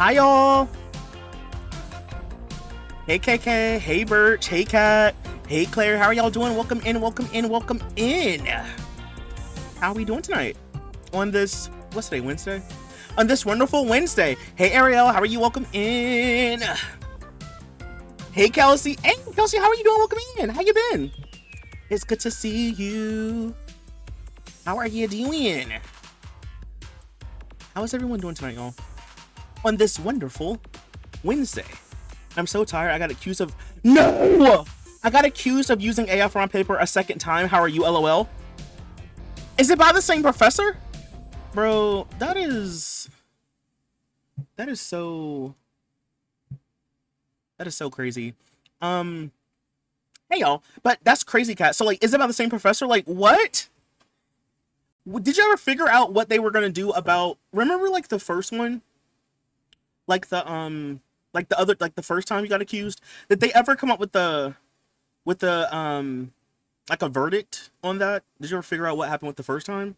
Hi y'all. Hey KK, hey Birch, hey Kat, hey Claire, how are y'all doing? Welcome in, welcome in, welcome in. How are we doing tonight? On this, what's today, Wednesday? On this wonderful Wednesday. Hey Ariel, how are you? Welcome in. Hey Kelsey, how are you doing? Welcome in. How you been? It's good to see you. How are you doing? How is everyone doing tonight, y'all? On this wonderful Wednesday. I'm so tired. I got accused of using AF on paper a second time. How are you, LOL? Is it by the same professor? Bro, that is so crazy. Hey y'all, but that's crazy, Cat. So like, is it by the same professor? Like, what? Did you ever figure out what they were gonna do about? Remember, like the first one, like the other, like the first time you got accused. Did they ever come up with the like a verdict on that? Did you ever figure out what happened with the first time?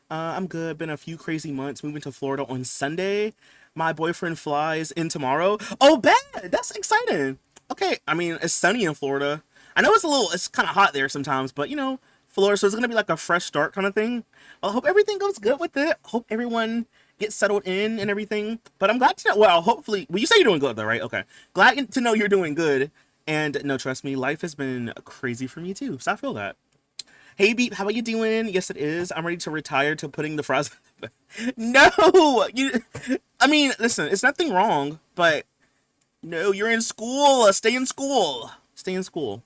I'm good. Been a few crazy months. Moving to Florida on Sunday. My boyfriend flies in tomorrow. Oh, bad. That's exciting. Okay, I mean it's sunny in Florida. I know it's kind of hot there sometimes, but you know, Florida, so it's gonna be like a fresh start kind of thing. I hope everything goes good with it. Hope everyone gets settled in and everything. But I'm glad to know. Well, hopefully, well, you say you're doing good though, right? Okay, glad to know you're doing good. And no, trust me, life has been crazy for me too. So I feel that. Hey Beep, how are you doing? Yes, it is. I'm ready to retire to putting the fries. No, I mean, listen, it's nothing wrong, but no, you're in school. Stay in school. Stay in school.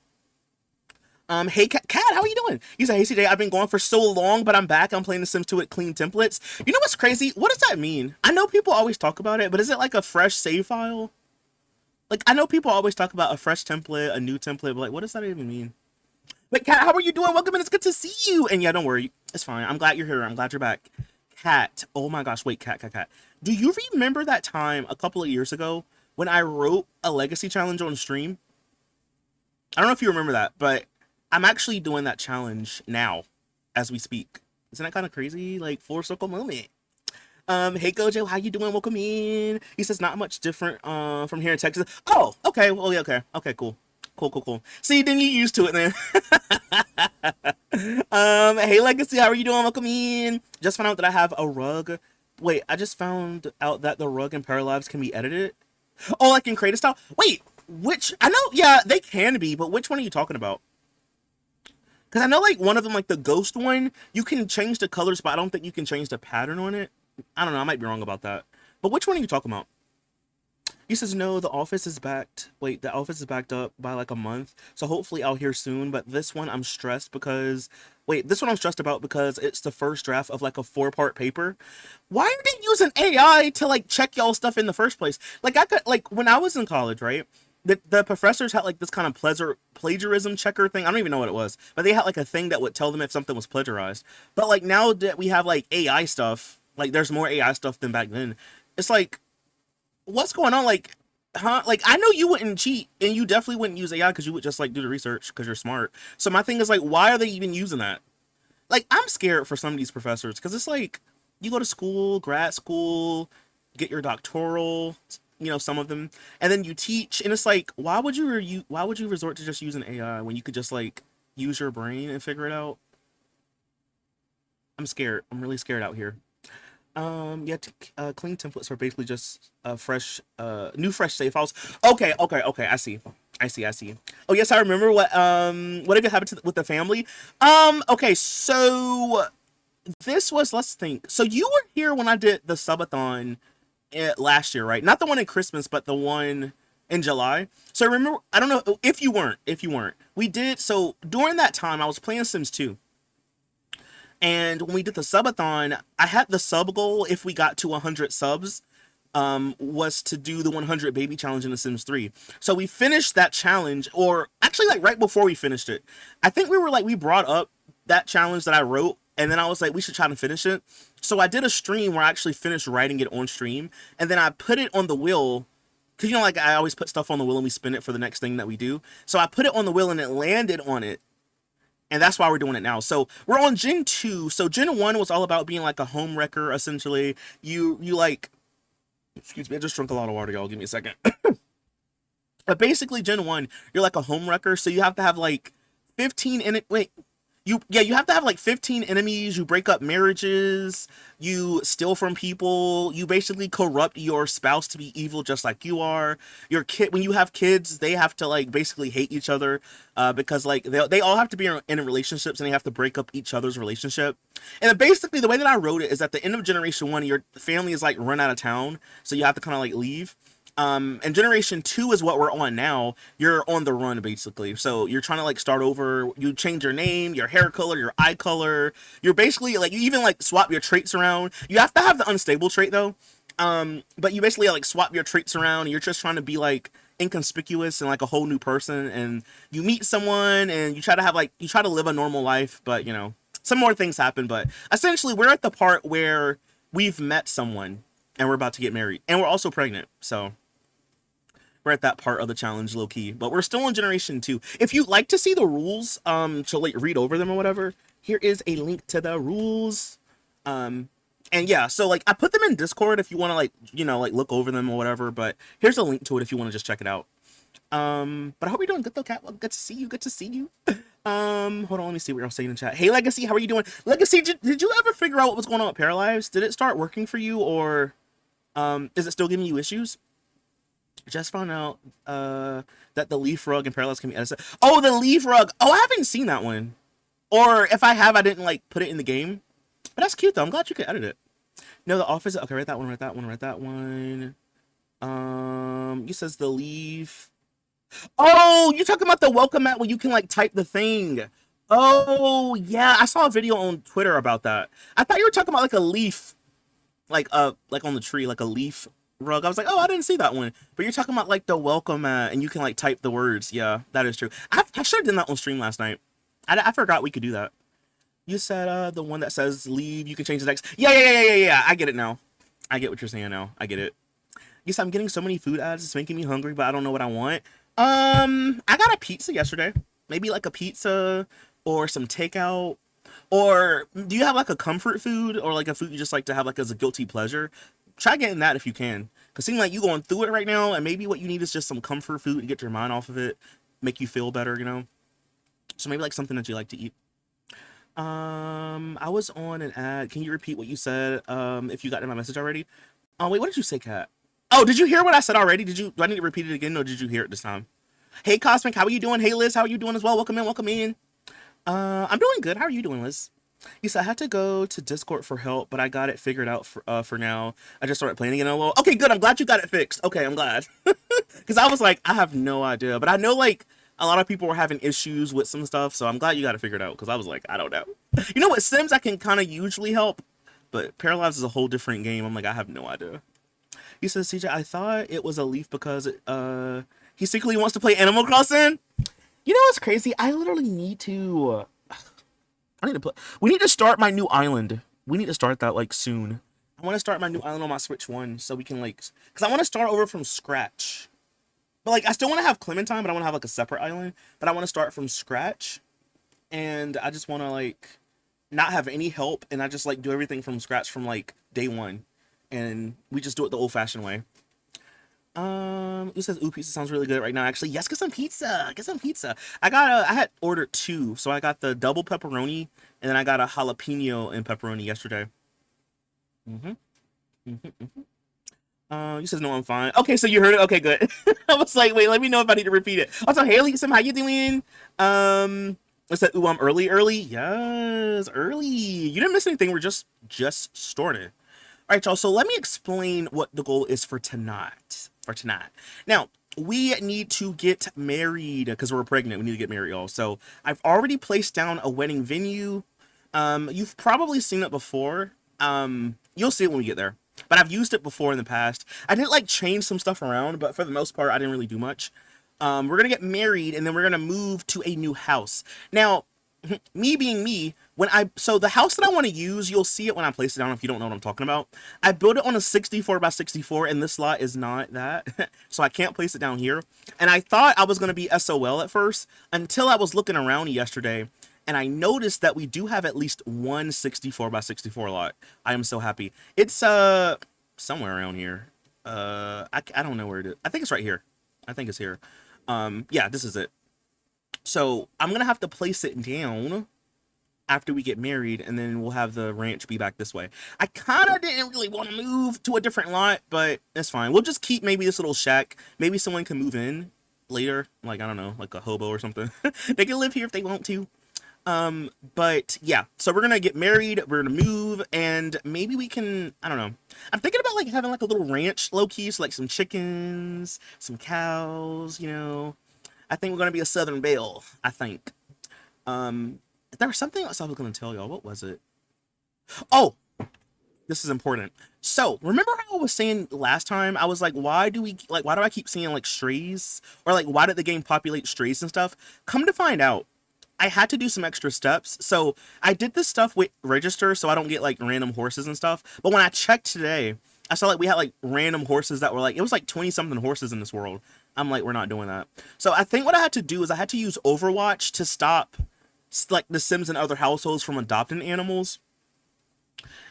Hey Cat, how are you doing? You said, hey CJ, I've been gone for so long, but I'm back. I'm playing The Sims 2 with clean templates. You know what's crazy? What does that mean? I know people always talk about it, but is it like a fresh save file? Like, I know people always talk about a fresh template, a new template, but like, what does that even mean? But Cat, how are you doing? Welcome in. It's good to see you. And yeah, don't worry. It's fine. I'm glad you're here. I'm glad you're back. Cat. Oh my gosh. Wait, Cat. Do you remember that time a couple of years ago when I wrote a legacy challenge on stream? I don't know if you remember that, but I'm actually doing that challenge now as we speak. Isn't that kind of crazy? Like, full circle moment. Hey Gojo, how you doing? Welcome in. He says not much different from here in Texas. Oh, okay. Well, yeah, okay. Okay, cool. Cool. See, then you used to it then. Hey Legacy, how are you doing? Welcome in. Just found out that I have a rug. Wait, I just found out that the rug in Paralives can be edited. Oh, like in Creative Style? Wait, which I know, yeah, they can be, but which one are you talking about? Because I know like one of them, like the ghost one, you can change the colors, but I don't think you can change the pattern on it. I don't know, I might be wrong about that. But which one are you talking about? He says, no, the office is backed. Wait, the office is backed up by like a month. So hopefully I'll hear soon. But this one I'm stressed because, wait, this one I'm stressed about because it's the first draft of like a 4-part paper. Why are they using AI to like check y'all stuff in the first place? Like I could, like when I was in college, right? The professors had like this kind of plagiarism checker thing. I don't even know what it was, but they had like a thing that would tell them if something was plagiarized. But like now that we have like AI stuff, like there's more AI stuff than back then. It's like, what's going on? Like, huh? Like, I know you wouldn't cheat, and you definitely wouldn't use AI because you would just like do the research because you're smart. So my thing is like, why are they even using that? Like, I'm scared for some of these professors because it's like you go to school, grad school, get your doctoral, you know, some of them, and then you teach, and it's like, why would you resort to just using AI when you could just like use your brain and figure it out? I'm scared. I'm really scared out here. Yeah, clean templates are basically just fresh save files. Okay. I see. Oh yes, I remember what have you happened with the family? Okay, so this was, let's think. So you were here when I did the subathon last year, right? Not the one in Christmas, but the one in July. So remember, I don't know if you weren't. We did, so during that time I was playing Sims 2. And when we did the subathon, I had the sub goal, if we got to 100 subs, was to do the 100 baby challenge in The Sims 3. So we finished that challenge, or actually like right before we finished it. I think we brought up that challenge that I wrote, and then I was like, we should try to finish it. So I did a stream where I actually finished writing it on stream, and then I put it on the wheel, because you know, like I always put stuff on the wheel and we spin it for the next thing that we do. So I put it on the wheel and it landed on it. And that's why we're doing it now. So we're on Gen 2. So Gen 1 was all about being like a home wrecker, essentially. You like Excuse me, I just drank a lot of water, y'all. Give me a second. But basically, Gen 1, you're like a home wrecker, so you have to have like 15 in it. Wait, you have to have like 15 enemies. You break up marriages, you steal from people, you basically corrupt your spouse to be evil just like you are. Your kid, when you have kids, they have to like basically hate each other, because like they all have to be in relationships and they have to break up each other's relationship. And basically the way that I wrote it is at the end of Generation 1, your family is like run out of town, so you have to kind of like leave. And Generation 2 is what we're on now. You're on the run, basically. So you're trying to, like, start over. You change your name, your hair color, your eye color. You're basically, like, you even, like, swap your traits around. You have to have the unstable trait, though. But you basically, like, swap your traits around. And you're just trying to be, like, inconspicuous and, like, a whole new person. And you meet someone and you try to have, like, you try to live a normal life. But, you know, some more things happen. But essentially, we're at the part where we've met someone and we're about to get married. And we're also pregnant. So we're at that part of the challenge, low key, but we're still on Generation 2. If you'd like to see the rules, to like read over them or whatever, here is a link to the rules. And yeah, so like I put them in Discord if you want to like, you know, like look over them or whatever, but here's a link to it if you want to just check it out. But I hope you're doing good though, Cat. Well, good to see you. Good to see you. Hold on, let me see what you're saying in chat. Hey, Legacy, how are you doing? Legacy, did you ever figure out what was going on with Paralyzed? Did it start working for you, or is it still giving you issues? Just found out that the leaf rug and Paralyzed can be edited. Oh, the leaf rug. Oh, I haven't seen that one. Or if I have, I didn't like put it in the game. But that's cute though. I'm glad you could edit it. No, the office. Okay, write that one. Write that one. Write that one. You says the leaf. Oh, you're talking about the welcome mat where you can like type the thing. Oh yeah, I saw a video on Twitter about that. I thought you were talking about like a leaf, like on the tree, like a leaf rug. I was like, oh, I didn't see that one. But you're talking about like the welcome mat, and you can like type the words. Yeah, that is true. I should have done that on stream last night. I forgot we could do that. You said the one that says leave, you can change the text. Yeah. I get it now. I get what you're saying now. I get it. Yes, I'm getting so many food ads. It's making me hungry, but I don't know what I want. I got a pizza yesterday. Maybe like a pizza or some takeout. Or do you have like a comfort food or like a food you just like to have like as a guilty pleasure? Try getting that if you can. Cause it seems like you going through it right now, and maybe what you need is just some comfort food to get your mind off of it, make you feel better, you know? So maybe like something that you like to eat. I was on an ad. Can you repeat what you said? If you got in my message already. Oh wait, what did you say, Kat? Oh, did you hear what I said already? Do I need to repeat it again, or did you hear it this time? Hey Cosmic, how are you doing? Hey Liz, how are you doing as well? Welcome in, welcome in. I'm doing good. How are you doing, Liz? You said I had to go to Discord for help, but I got it figured out for now. I just started playing again a little. Okay, good. I'm glad you got it fixed. Okay, I'm glad. Because I was like, I have no idea. But I know like a lot of people were having issues with some stuff, so I'm glad you got it figured out. Because I was like, I don't know. You know what, Sims I can kind of usually help, but Paralyzed is a whole different game. I'm like, I have no idea. He says, CJ, I thought it was a leaf because he secretly wants to play Animal Crossing. You know what's crazy? I literally need to. I need to play. We need to start my new island. We need to start that like soon. I want to start my new island on my Switch 1 so we can like, because I want to start over from scratch. But like, I still want to have Clementine, but I want to have like a separate island. But I want to start from scratch, and I just want to like not have any help, and I just like do everything from scratch from like day one, and we just do it the old-fashioned way. Who says ooh, pizza sounds really good right now? Actually, yes, get some pizza. Get some pizza. I had ordered two, so I got the double pepperoni, and then I got a jalapeno and pepperoni yesterday. Mm-hmm. Mm-hmm. You says no, I'm fine. Okay, so you heard it. Okay, good. I was like, wait, let me know if I need to repeat it. Also, Haley, Sim, how you doing? What's that? Ooh, I'm early. Yes, early. You didn't miss anything. We're just starting. All right, y'all. So let me explain what the goal is for tonight. Now, we need to get married because we're pregnant. We need to get married, y'all. So I've already placed down a wedding venue. You've probably seen it before. You'll see it when we get there. But I've used it before in the past. I did like change some stuff around, but for the most part, I didn't really do much. We're gonna get married, and then we're gonna move to a new house. Now, me being me, so the house that I want to use, you'll see it when I place it down if you don't know what I'm talking about. I built it on a 64 by 64, and this lot is not that, so I can't place it down here. And I thought I was gonna be SOL at first until I was looking around yesterday, and I noticed that we do have at least one 64 by 64 lot. I am so happy. It's somewhere around here. I don't know where it is. I think it's right here. I think it's here. Yeah, this is it. So I'm gonna have to place it down after we get married, and then we'll have the ranch be back this way. I kind of didn't really want to move to a different lot, but it's fine. We'll just keep maybe this little shack. Maybe someone can move in later, like I don't know, like a hobo or something. They can live here if they want to. But yeah, so we're gonna get married, we're gonna move, and maybe we can, I don't know. I'm thinking about like having like a little ranch low key, so like some chickens, some cows, you know. I think we're gonna be a Southern Belle, I think. Um, there was something else I was gonna tell y'all. What was it? Oh, this is important. So remember how I was saying last time? I was like, why do I keep seeing like strays? Or like why did the game populate strays and stuff? Come to find out, I had to do some extra steps. So I did this stuff with register so I don't get like random horses and stuff. But when I checked today, I saw like we had like random horses that were like, it was like 20 something horses in this world. I'm like, we're not doing that. So I think what I had to do is I had to use Overwatch to stop like the Sims and other households from adopting animals.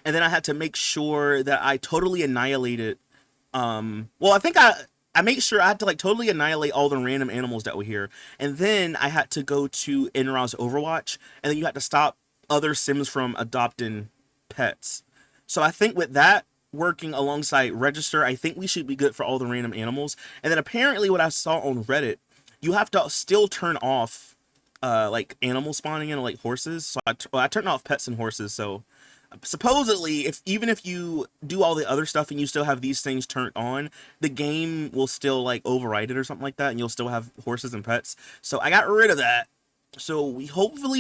And then I had to make sure that I totally annihilated well, I think I made sure I had to like totally annihilate all the random animals that were here. And then I had to go to Enra's Overwatch, and then you had to stop other Sims from adopting pets. So I think with that working alongside register, I think we should be good for all the random animals. And then apparently what I saw on Reddit, you have to still turn off like animal spawning in like horses. So I turned off pets and horses, so supposedly if even if you do all the other stuff and you still have these things turned on, the game will still like override it or something like that, and you'll still have horses and pets. So I got rid of that. So we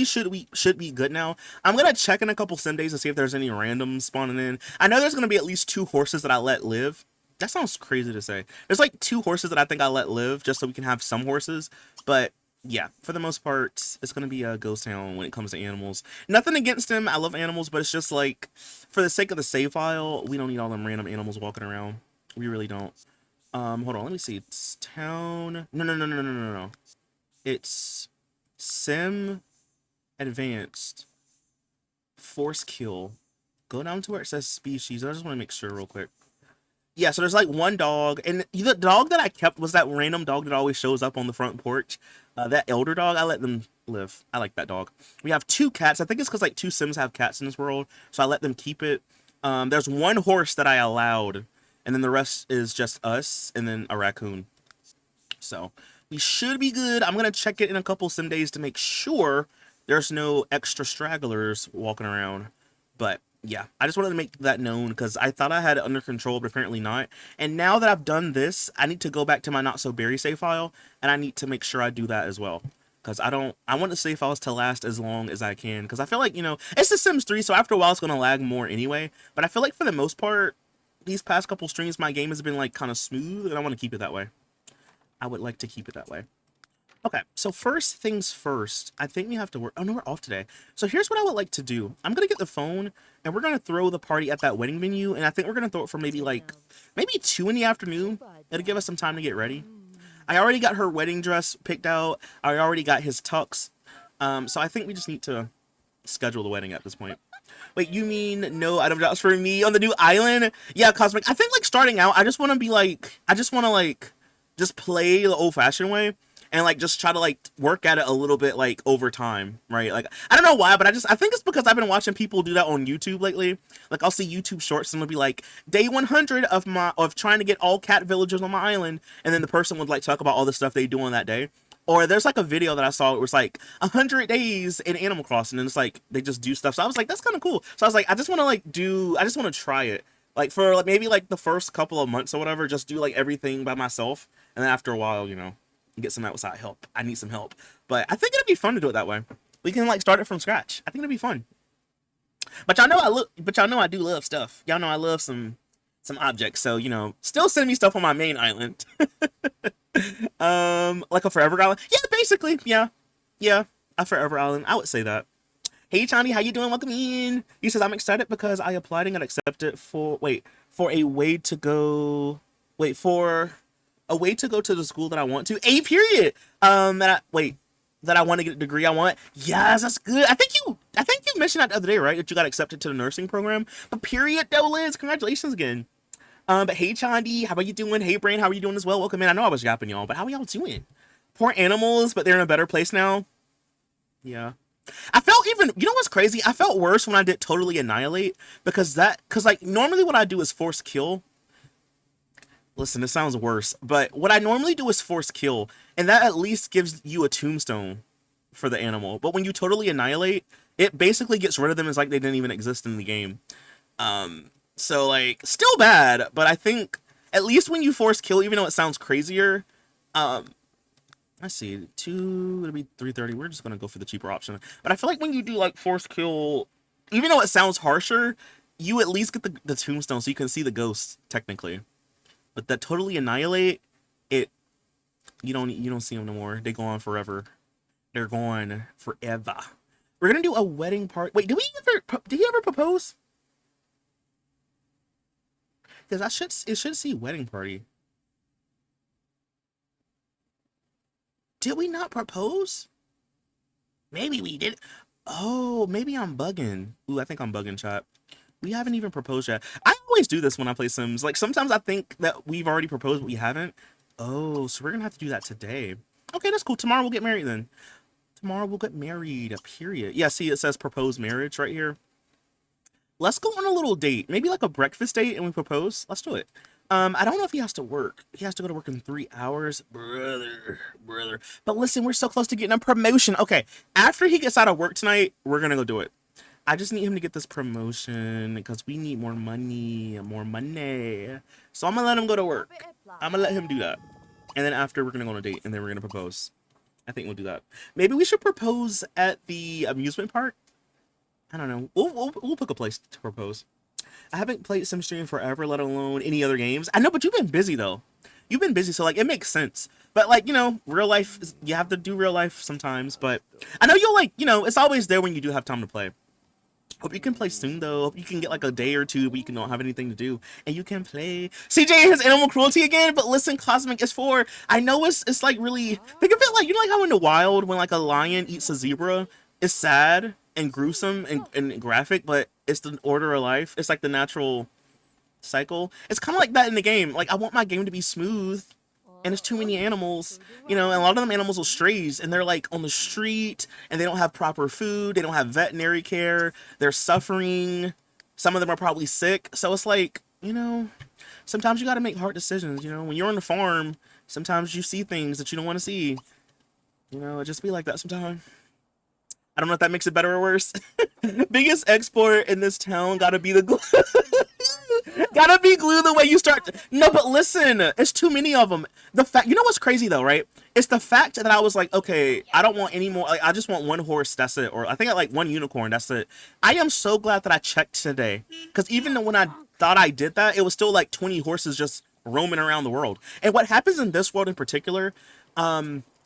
should be good now. I'm gonna check in a couple sim days to see if there's any random spawning in. I know there's gonna be at least 2 horses that I let live. That sounds crazy to say. There's like 2 horses that I think I let live just so we can have some horses. But yeah, for the most part, it's gonna be a ghost town when it comes to animals. Nothing against them. I love animals, but it's just like for the sake of the save file, we don't need all them random animals walking around. We really don't. Hold on, let me see. It's town. No, no, no, no, no, no, no, no. It's sim advanced force kill. Go down to where it says species. I just want to make sure real quick. Yeah, so there's like one dog, and the dog that I kept was that random dog that always shows up on the front porch. That elder dog, I let them live. I like that dog. We have 2 cats. I think it's because like 2 Sims have cats in this world, so I let them keep it. There's 1 horse that I allowed, and then the rest is just us, and then a raccoon. So we should be good. I'm gonna check it in a couple sim days to make sure there's no extra stragglers walking around. But yeah, I just wanted to make that known because I thought I had it under control, but apparently not. And now that I've done this, I need to go back to my not so berry save file, and I need to make sure I do that as well. Because I want the save files to last as long as I can. Because I feel like, you know, it's The Sims 3, so after a while it's going to lag more anyway. But I feel like for the most part, these past couple streams, my game has been like kind of smooth, and I want to keep it that way. I would like to keep it that way. Okay, so first things first, I think we have to work. Oh no, we're off today. So here's what I would like to do. I'm gonna get the phone, and we're gonna throw the party at that wedding venue, and I think we're gonna throw it for maybe 2 in the afternoon. It'll give us some time to get ready. I already got her wedding dress picked out. I already got his tux. So I think we just need to schedule the wedding at this point. Wait, you mean no item drops for me on the new island? Yeah, Cosmic. I think like starting out, I just want to be like, I just want to like, just play the old-fashioned way. And like just try to like work at it a little bit like over time, right? Like I don't know why, but I think it's because I've been watching people do that on YouTube lately. Like I'll see YouTube shorts and it'll be like day 100 of trying to get all cat villagers on my island, and then the person would like talk about all the stuff they do on that day. Or there's like a video that I saw, it was like 100 days in Animal Crossing, and it's like they just do stuff. So I was like, that's kind of cool. So I was like, I just want to try it. Like for like maybe like the first couple of months or whatever, just do like everything by myself, and then after a while, you know, get some outside help. I need some help, but I think it'd be fun to do it that way. We can like start it from scratch. I think it'd be fun. But y'all know I do love stuff. Y'all know I love some objects. So you know, still send me stuff on my main island. Like a forever island. Yeah, basically. Yeah, a forever island. I would say that. Hey Johnny, how you doing? Welcome in. He says I'm excited because I applied and got accepted for a way to go. For a way to go to the school that I want to. A period. That I want to get a degree I want. Yes, that's good. I think you mentioned that the other day, right? That you got accepted to the nursing program. But period though, Liz. Congratulations again. But hey, Chandi, how are you doing? Hey, Brain, how are you doing as well? Welcome in. I know I was yapping y'all, but how are y'all doing? Poor animals, but they're in a better place now. Yeah. I felt even, you know what's crazy? I felt worse when I did totally annihilate because like normally what I do is force kill. Listen, this sounds worse, but what I normally do is force kill, and that at least gives you a tombstone for the animal. But when you totally annihilate, it basically gets rid of them as like they didn't even exist in the game. So like still bad, but I think at least when you force kill, even though it sounds crazier, let's see, it'll be 330. We're just gonna go for the cheaper option. But I feel like when you do like force kill, even though it sounds harsher, you at least get the tombstone so you can see the ghosts technically. But that totally annihilate it, you don't see them no more. They go on forever. They're gone forever. We're gonna do a wedding party. Wait, did he ever propose? Because it should see wedding party. Did we not propose? Maybe we did. Oh, maybe I'm bugging. Ooh, I think I'm bugging, chat. We haven't even proposed yet. I always do this when I play Sims. Like, sometimes I think that we've already proposed, but we haven't. Oh, so we're gonna have to do that today. Okay, that's cool. Tomorrow we'll get married then. Tomorrow we'll get married, period. Yeah, see, it says proposed marriage right here. Let's go on a little date. Maybe like a breakfast date and we propose. Let's do it. I don't know if he has to work. He has to go to work in 3 hours. Brother. But listen, we're so close to getting a promotion. Okay, after he gets out of work tonight, we're gonna go do it. I just need him to get this promotion because we need more money. So I'm gonna let him go to work. I'm gonna let him do that. And then after, we're gonna go on a date and then we're gonna propose. I think we'll do that. Maybe we should propose at the amusement park. I don't know. We'll pick a place to propose. I haven't played SimStream forever, let alone any other games. I know, but you've been busy though. You've been busy, so like it makes sense. But like, you know, real life, you have to do real life sometimes. But I know you'll like, you know, it's always there when you do have time to play. Hope you can play soon though. Hope you can get like a day or two where you can not have anything to do and you can play. CJ has animal cruelty again, but listen, Cosmic is for. I know it's like really think of it like, you know, like how in the wild when like a lion eats a zebra, it's sad and gruesome and graphic, but it's the order of life. It's like the natural cycle. It's kind of like that in the game. Like I want my game to be smooth, and there's too many animals, you know, and a lot of them animals are strays and they're like on the street and they don't have proper food, they don't have veterinary care, they're suffering, some of them are probably sick. So it's like, you know, sometimes you got to make hard decisions. You know, when you're on the farm, sometimes you see things that you don't want to see, you know. It just be like that sometimes. I don't know if that makes it better or worse. Biggest export in this town gotta be the glue. Gotta be glue the way you start. No, but listen, it's too many of them. The fact, you know what's crazy though, right? It's the fact that I was like, okay, I don't want any more. Like, I just want one horse. That's it. Or I think I like one unicorn. That's it. I am so glad that I checked today, because even when I thought I did that, it was still like 20 horses just roaming around the world. And what happens in this world in particular,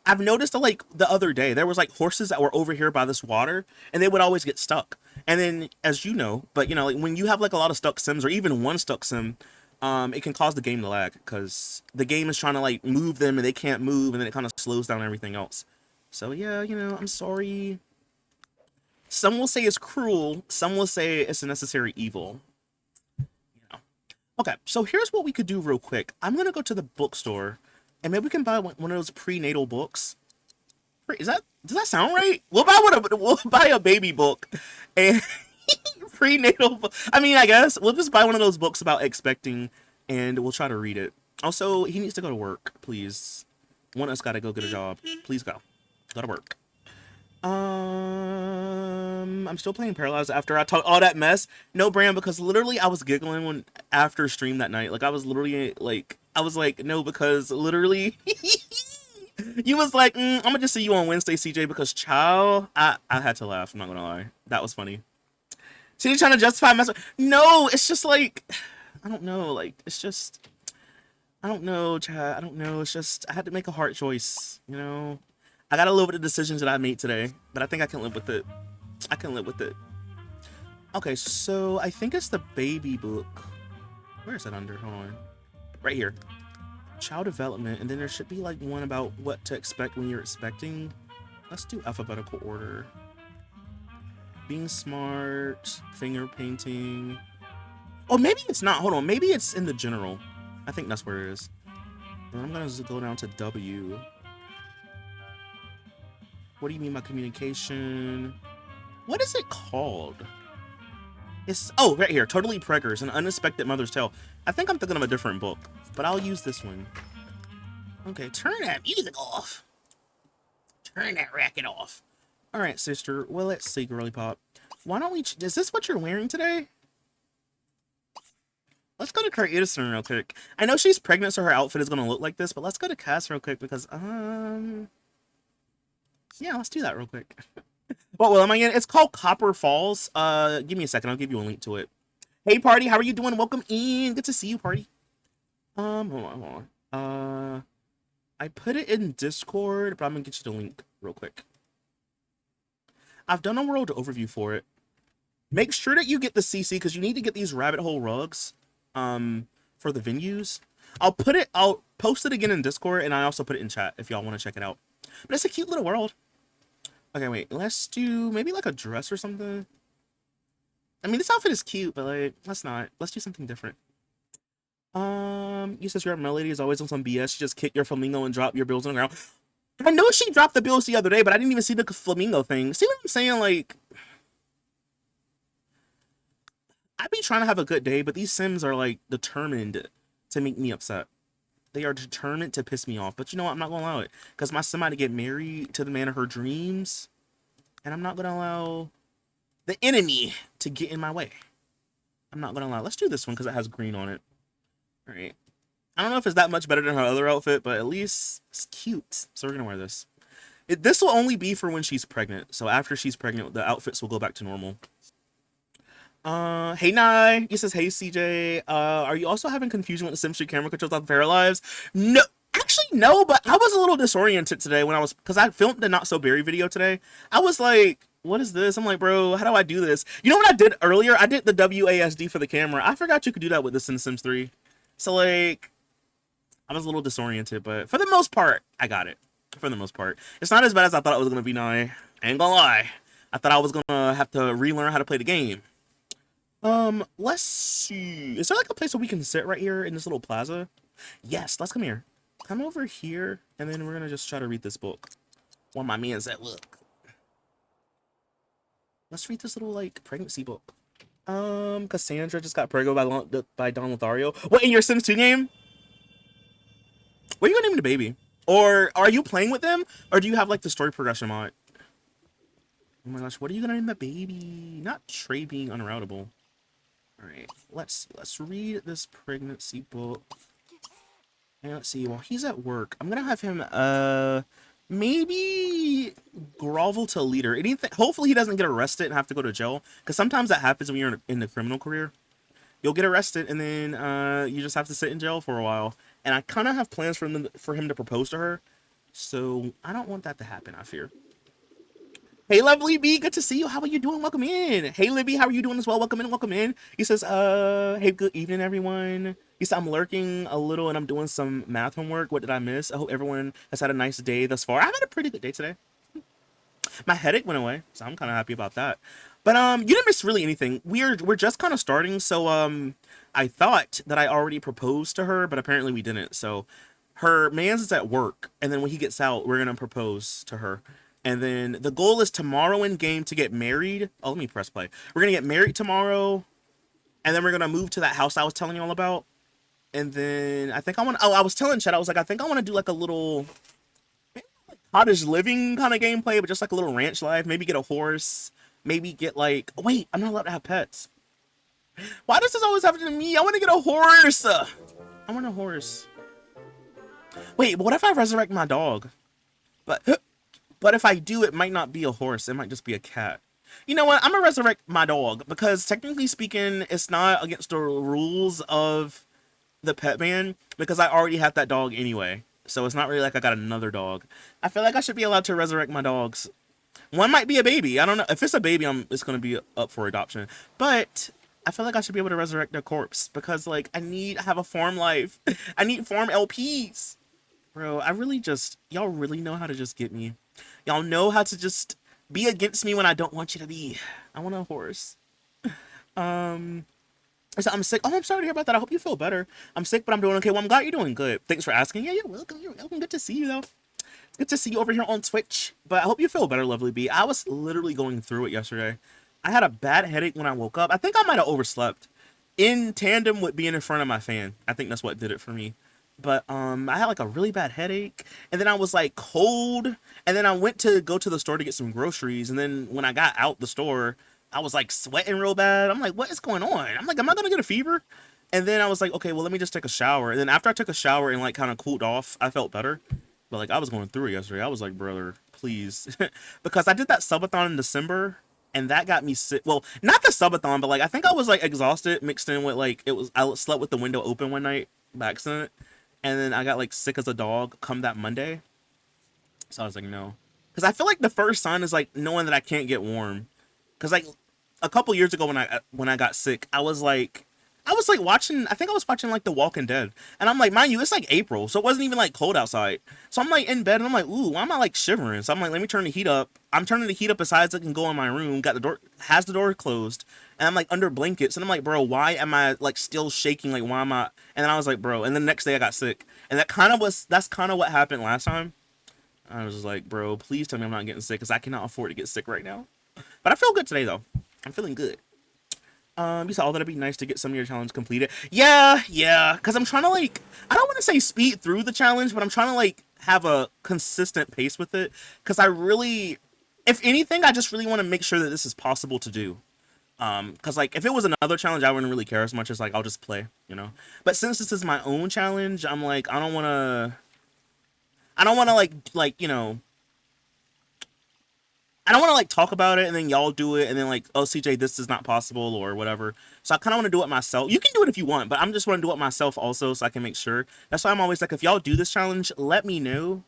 I've noticed that like the other day there was like horses that were over here by this water and they would always get stuck. And then, as you know, but you know, like when you have like a lot of stuck sims or even one stuck sim, it can cause the game to lag because the game is trying to like move them and they can't move, and then it kind of slows down everything else. So yeah, you know, I'm sorry. Some will say it's cruel, some will say it's a necessary evil. You know. Okay, so here's what we could do real quick. I'm gonna go to the bookstore and maybe we can buy one of those prenatal books. Does that sound right? We'll buy a baby book and prenatal book. I mean, I guess we'll just buy one of those books about expecting and we'll try to read it. Also, he needs to go to work, please. One of us gotta go get a job. Please go. Go to work. I'm still playing Paralyzed after I talked all that mess. No, Bram, because literally I was giggling when after stream that night. Like I was literally like, no, because literally you was like, I'm gonna just see you on Wednesday, CJ, because chow. I had to laugh. I'm not gonna lie. That was funny. So you're trying to justify myself? No, it's just like, I don't know. Like it's just, I don't know, Chad. I don't know. It's just I had to make a hard choice. You know. I gotta live with the decisions that I made today, but I think I can live with it. I can live with it. Okay, so I think it's the baby book. Where is that under? Hold on. Right here. Child development, and then there should be like one about what to expect when you're expecting. Let's do alphabetical order. Being smart, finger painting. Oh, maybe it's not. Hold on. Maybe it's in the general. I think that's where it is. And I'm gonna just go down to W. What do you mean by communication? What is it called? It's, oh, right here. Totally Preggers, An Unexpected Mother's Tale. I think I'm thinking of a different book, but I'll use this one. Okay, turn that music off. Turn that racket off. All right, sister. Well, let's see, girly pop. Why don't we... Is this what you're wearing today? Let's go to Kurt Edison real quick. I know she's pregnant, so her outfit is going to look like this, but let's go to Cass real quick because, yeah, let's do that real quick. What will am I in? It's called Copper Falls. Give me a second. I'll give you a link to it. Hey, party. How are you doing? Welcome in. Good to see you, party. Hold on. I put it in Discord, but I'm going to get you the link real quick. I've done a world overview for it. Make sure that you get the CC because you need to get these rabbit hole rugs for the venues. I'll post it again in Discord, and I also put it in chat if y'all want to check it out. But it's a cute little world. Okay, wait. Let's do maybe like a dress or something. I mean, this outfit is cute, but like, let's not. Let's do something different. You says your Melody is always on some BS. She just kick your flamingo and drop your bills on the ground. I know she dropped the bills the other day, but I didn't even see the flamingo thing. See what I'm saying? Like, I be trying to have a good day, but these Sims are like determined to make me upset. They are determined to piss me off. But you know what? I'm not gonna allow it because my Sim to get married to the man of her dreams, and I'm not gonna allow the enemy to get in my way. I'm not gonna allow. Let's do this one because it has green on it. All right. I don't know if it's that much better than her other outfit, but at least it's cute. So we're gonna wear this. This will only be for when she's pregnant. So after she's pregnant, the outfits will go back to normal. Hey Nye, he says, hey CJ, are you also having confusion with the SimStreet camera controls on Paralives? No, actually no, but I was a little disoriented today when because I filmed the Not So Berry video today. I was like, what is this? I'm like, bro, how do I do this? You know what I did earlier? I did the WASD for the camera. I forgot you could do that with this in Sims 3. So like, I was a little disoriented, but for the most part, I got it. For the most part. It's not as bad as I thought it was going to be, Nye. I ain't gonna lie. I thought I was going to have to relearn how to play the game. Let's see. Is there like a place where we can sit right here in this little plaza? Yes, let's come here. Come over here, and then we're gonna just try to read this book. While my man said, look. Let's read this little, like, pregnancy book. Cassandra just got preggo by Don Lothario. What, in your Sims 2 game? What are you gonna name the baby? Or are you playing with them? Or do you have, like, the story progression mod? Oh my gosh, what are you gonna name the baby? Not Trey being unroutable. Alright, let's read this pregnancy book. And let's see, while he's at work, I'm gonna have him, maybe grovel to leader. Anything, hopefully he doesn't get arrested and have to go to jail. Because sometimes that happens when you're in the criminal career. You'll get arrested and then, you just have to sit in jail for a while. And I kind of have plans for him to propose to her. So, I don't want that to happen, I fear. Hey, lovely B, good to see you. How are you doing? Welcome in. Hey, Libby, how are you doing as well? Welcome in, welcome in. He says, hey, good evening, everyone. He said, I'm lurking a little and I'm doing some math homework. What did I miss? I hope everyone has had a nice day thus far. I've had a pretty good day today. My headache went away, so I'm kind of happy about that. But, you didn't miss really anything. We're just kind of starting, so, I thought that I already proposed to her, but apparently we didn't. So, her man's is at work, and then when he gets out, we're gonna propose to her. And then the goal is tomorrow in game to get married. Oh, let me press play. We're going to get married tomorrow. And then we're going to move to that house I was telling you all about. And then I think I want to... Oh, I was telling Chad, I was like, I think I want to do like a little cottage living kind of gameplay, but just like a little ranch life. Maybe get a horse. Maybe get like... Oh, wait, I'm not allowed to have pets. Why does this always happen to me? I want to get a horse. I want a horse. Wait, but what if I resurrect my dog? But if I do, it might not be a horse. It might just be a cat. You know what? I'm going to resurrect my dog because technically speaking, it's not against the rules of the pet ban because I already had that dog anyway. So it's not really like I got another dog. I feel like I should be allowed to resurrect my dogs. One might be a baby. I don't know. If it's a baby, it's going to be up for adoption. But I feel like I should be able to resurrect their corpse because, like, I have a farm life. I need farm LPs. Bro, I really just... Y'all really know how to just get me. Y'all know how to just be against me when I don't want you to be. I want a horse. I said, I'm sick. Oh, I'm sorry to hear about that. I hope you feel better. I'm sick, but I'm doing okay. Well, I'm glad you're doing good. Thanks for asking. Yeah, you're welcome. You're welcome. Good to see you, though. Good to see you over here on Twitch. But I hope you feel better, Lovely B. I was literally going through it yesterday. I had a bad headache when I woke up. I think I might have overslept in tandem with being in front of my fan. I think that's what did it for me. But I had like a really bad headache, and then I was like cold, and then I went to go to the store to get some groceries, and then when I got out the store, I was like sweating real bad. I'm like, what is going on? I'm like, am I gonna get a fever? And then I was like, okay, well, let me just take a shower. And then after I took a shower and like kind of cooled off, I felt better. But like I was going through it yesterday. I was like, brother, please, because I did that subathon in December, and that got me sick. Well, not the subathon, but like I think I was like exhausted mixed in with like it was. I slept with the window open one night by accident, and then I got like sick as a dog come that Monday. So I was like, no, because I feel like the first sign is like knowing that I can't get warm. Because like a couple years ago when I got sick, I was like watching. I think I was watching like The Walking Dead, and I'm like, mind you, it's like April, so it wasn't even like cold outside. So I'm like in bed, and I'm like, ooh, why am I like shivering? So I'm like, let me turn the heat up. I'm turning the heat up as high as I can go in my room. Got the door, has the door closed, and I'm like under blankets, and I'm like, bro, why am I like still shaking? Like, why am I? And then I was like, bro, and then the next day I got sick, and that's kind of what happened last time. I was just like, bro, please tell me I'm not getting sick, because I cannot afford to get sick right now. But I feel good today though. I'm feeling good. You said, oh, that'd be nice to get some of your challenge completed. Yeah, because I'm trying to like, I don't want to say speed through the challenge, but I'm trying to like have a consistent pace with it. Because I really, if anything, I just really want to make sure that this is possible to do. Because like if it was another challenge, I wouldn't really care as much as like I'll just play, you know. But since this is my own challenge, I'm like I don't want to like you know I don't want to like talk about it and then y'all do it and then like, oh CJ, this is not possible or whatever. So I kind of want to do it myself. You can do it if you want, but I'm just want to do it myself also so I can make sure. That's why I'm always like, if y'all do this challenge, let me know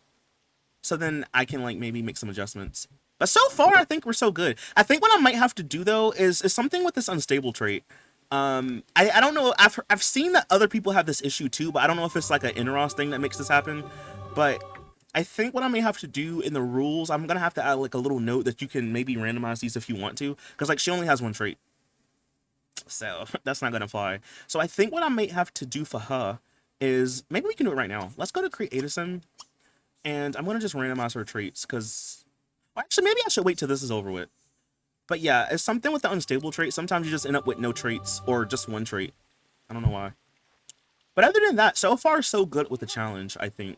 so then I can like maybe make some adjustments. But so far, I think we're so good. I think what I might have to do though is something with this unstable trait. I don't know. I've seen that other people have this issue too, but I don't know if it's like an Interos thing that makes this happen. But I think what I may have to do in the rules, I'm gonna have to add like a little note that you can maybe randomize these if you want to, because like she only has one trait, so that's not gonna fly. So I think what I may have to do for her is maybe we can do it right now. Let's go to create a sim, and I'm gonna just randomize her traits because actually maybe I should wait till this is over with. But yeah, it's something with the unstable trait. Sometimes you just end up with no traits or just one trait. I don't know why. But other than that, so far so good with the challenge, I think.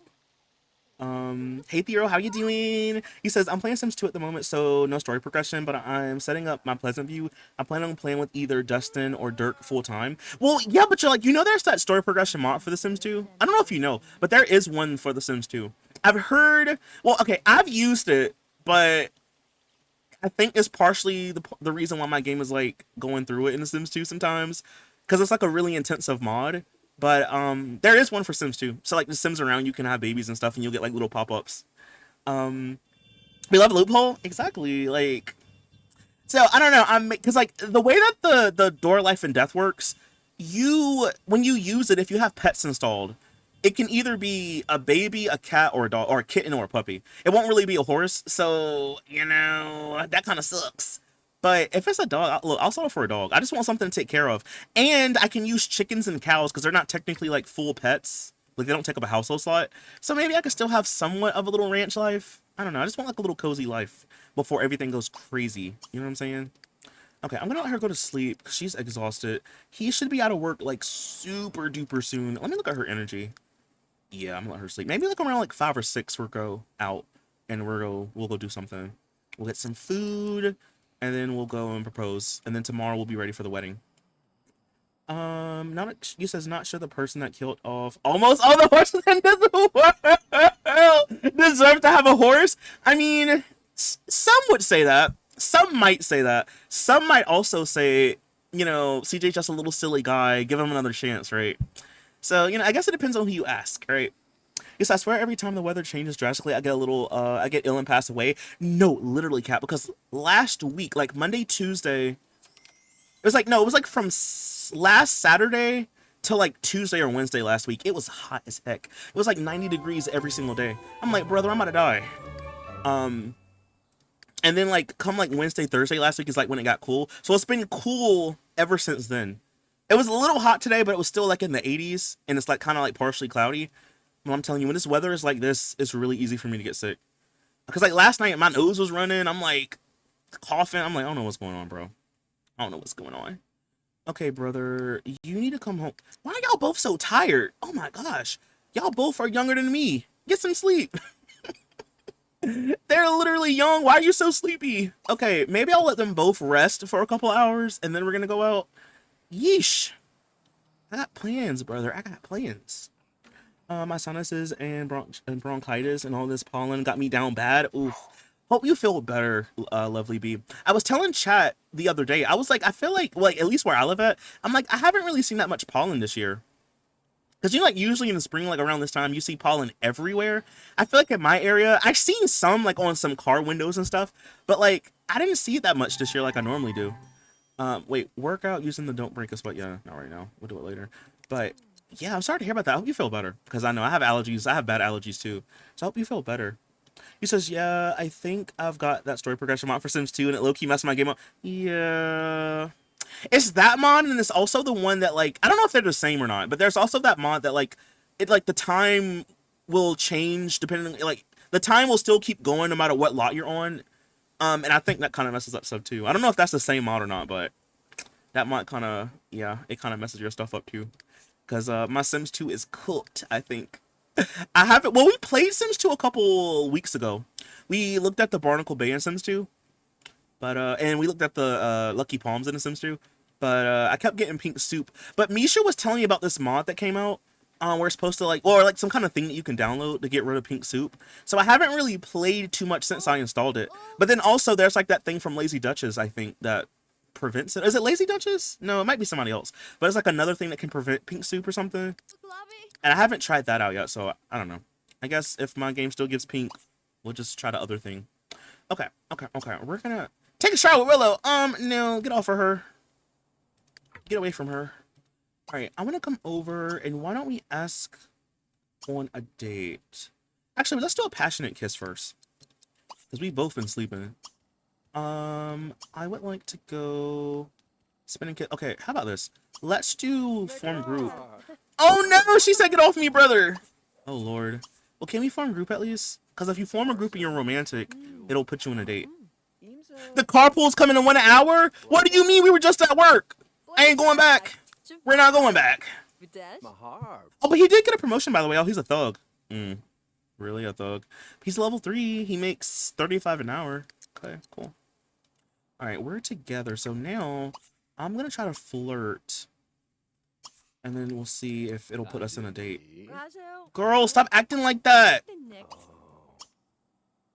Hey Theo, how you doing? He says, I'm playing Sims 2 at the moment, so no story progression, but I'm setting up my Pleasant View. I plan on playing with either Dustin or Dirk full time. Well, yeah, but you're like, you know there's that story progression mod for The Sims 2? I don't know if you know, but there is one for The Sims 2. I've heard, well, okay, I've used it, but I think it's partially the reason why my game is like going through it in The Sims 2 sometimes, because it's like a really intensive mod. But there is one for Sims 2. So like the Sims around you can have babies and stuff, and you'll get like little pop-ups. Um, we love loophole exactly. Like so, I don't know. I'm because like the way that the door life and death works, you when you use it, if you have pets installed, it can either be a baby, a cat, or a dog, or a kitten, or a puppy. It won't really be a horse, so you know that kind of sucks. But if it's a dog, look, I'll settle for a dog. I just want something to take care of, and I can use chickens and cows because they're not technically like full pets. Like they don't take up a household slot, so maybe I could still have somewhat of a little ranch life. I don't know. I just want like a little cozy life before everything goes crazy. You know what I'm saying? Okay, I'm gonna let her go to sleep because she's exhausted. He should be out of work like super duper soon. Let me look at her energy. Yeah, I'm gonna let her sleep. Maybe like around like 5 or 6 we'll go out and we'll go do something. We'll get some food and then we'll go and propose. And then tomorrow we'll be ready for the wedding. Not you says not sure the person that killed off almost all the horses in this world deserve to have a horse. I mean, some would say that. Some might say that. Some might also say, you know, CJ's just a little silly guy. Give him another chance, right? So, you know, I guess it depends on who you ask, right? Yes, I swear every time the weather changes drastically, I get a little, I get ill and pass away. No, literally, Cat, because last week, like Monday, Tuesday, it was like, no, it was like from last Saturday to like Tuesday or Wednesday last week. It was hot as heck. It was like 90 degrees every single day. I'm like, brother, I'm about to die. And then like come like Wednesday, Thursday last week is like when it got cool. So it's been cool ever since then. It was a little hot today, but it was still like in the 80s, and it's like kind of like partially cloudy. But I'm telling you, when this weather is like this, it's really easy for me to get sick. Because like last night, my nose was running. I'm like coughing. I'm like, I don't know what's going on, bro. I don't know what's going on. Okay, brother, you need to come home. Why are y'all both so tired? Oh my gosh. Y'all both are younger than me. Get some sleep. They're literally young. Why are you so sleepy? Okay, maybe I'll let them both rest for a couple hours and then we're gonna go out. Yeesh. I got plans, brother. I got plans. My sinuses and bronchitis and all this pollen got me down bad. Oof. Hope you feel better, lovely bee. I was telling chat the other day, I was like, I feel like at least where I live at, I'm like, I haven't really seen that much pollen this year. Because you know, like usually in the spring, like around this time, you see pollen everywhere. I feel like in my area, I've seen some like on some car windows and stuff, but like I didn't see it that much this year like I normally do. Wait, workout using the don't break a sweat. Yeah, not right now. We'll do it later. But yeah, I'm sorry to hear about that. I hope you feel better because I know I have allergies. I have bad allergies too. So I hope you feel better. He says, yeah, I think I've got that story progression mod for Sims 2 and it low-key messed my game up. Yeah. It's that mod and it's also the one that like, I don't know if they're the same or not, but there's also that mod that like, it like the time will change depending, like the time will still keep going no matter what lot you're on. And I think that kind of messes up stuff too. I don't know if that's the same mod or not, but that mod kind of, yeah, it kind of messes your stuff up too. Because my Sims 2 is cooked, I think. I haven't. Well, we played Sims 2 a couple weeks ago. We looked at the Barnacle Bay in Sims 2, but and we looked at the Lucky Palms in the Sims 2, but I kept getting pink soup. But Misha was telling me about this mod that came out. We're supposed to like, or like some kind of thing that you can download to get rid of pink soup. So I haven't really played too much since I installed it. But then also there's like that thing from Lazy Duchess, I think, that prevents it. Is it Lazy Duchess? No, it might be somebody else. But it's like another thing that can prevent pink soup or something. And I haven't tried that out yet, so I don't know. I guess if my game still gives pink, we'll just try the other thing. Okay. We're gonna take a shower with Willow. No, get off of her. Get away from her. Alright, I'm gonna come over, and why don't we ask on a date? Actually, let's do a passionate kiss first. Because we've both been sleeping. I would like to go spin and kiss. Okay, how about this? Let's do form group. Oh no, she said get off me, brother. Oh lord. Well, can we form group at least? Because if you form a group and you're romantic, it'll put you in a date. The carpool's coming in 1 hour? What do you mean we were just at work? I ain't going back. We're not going back. Oh, but he did get a promotion, by the way. Oh, he's a thug. Really a thug. He's level 3. He makes 35 an hour. Okay, cool. Alright, we're together. So now, I'm going to try to flirt. And then we'll see if it'll put us in a date. Girl, stop acting like that.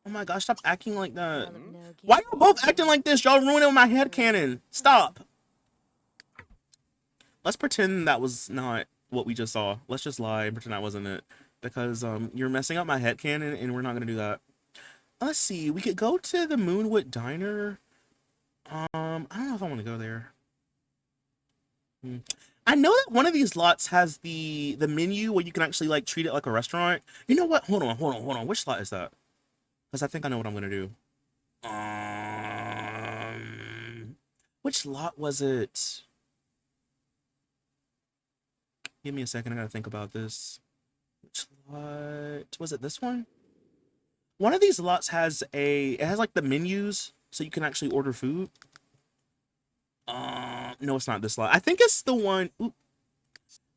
Oh my gosh, stop acting like that. Why are you both acting like this? Y'all ruining my headcanon. Stop. Let's pretend that was not what we just saw. Let's just lie and pretend that wasn't it. Because you're messing up my headcanon and we're not going to do that. Let's see. We could go to the Moonwood Diner. I don't know if I want to go there. I know that one of these lots has the menu where you can actually like treat it like a restaurant. You know what? Hold on. Which lot is that? Because I think I know what I'm gonna do. Which lot was it? Give me a second. I gotta think about this. Which lot was it? This one? One of these lots has it has like the menus, so you can actually order food. No, it's not this lot. I think it's the one. Oop.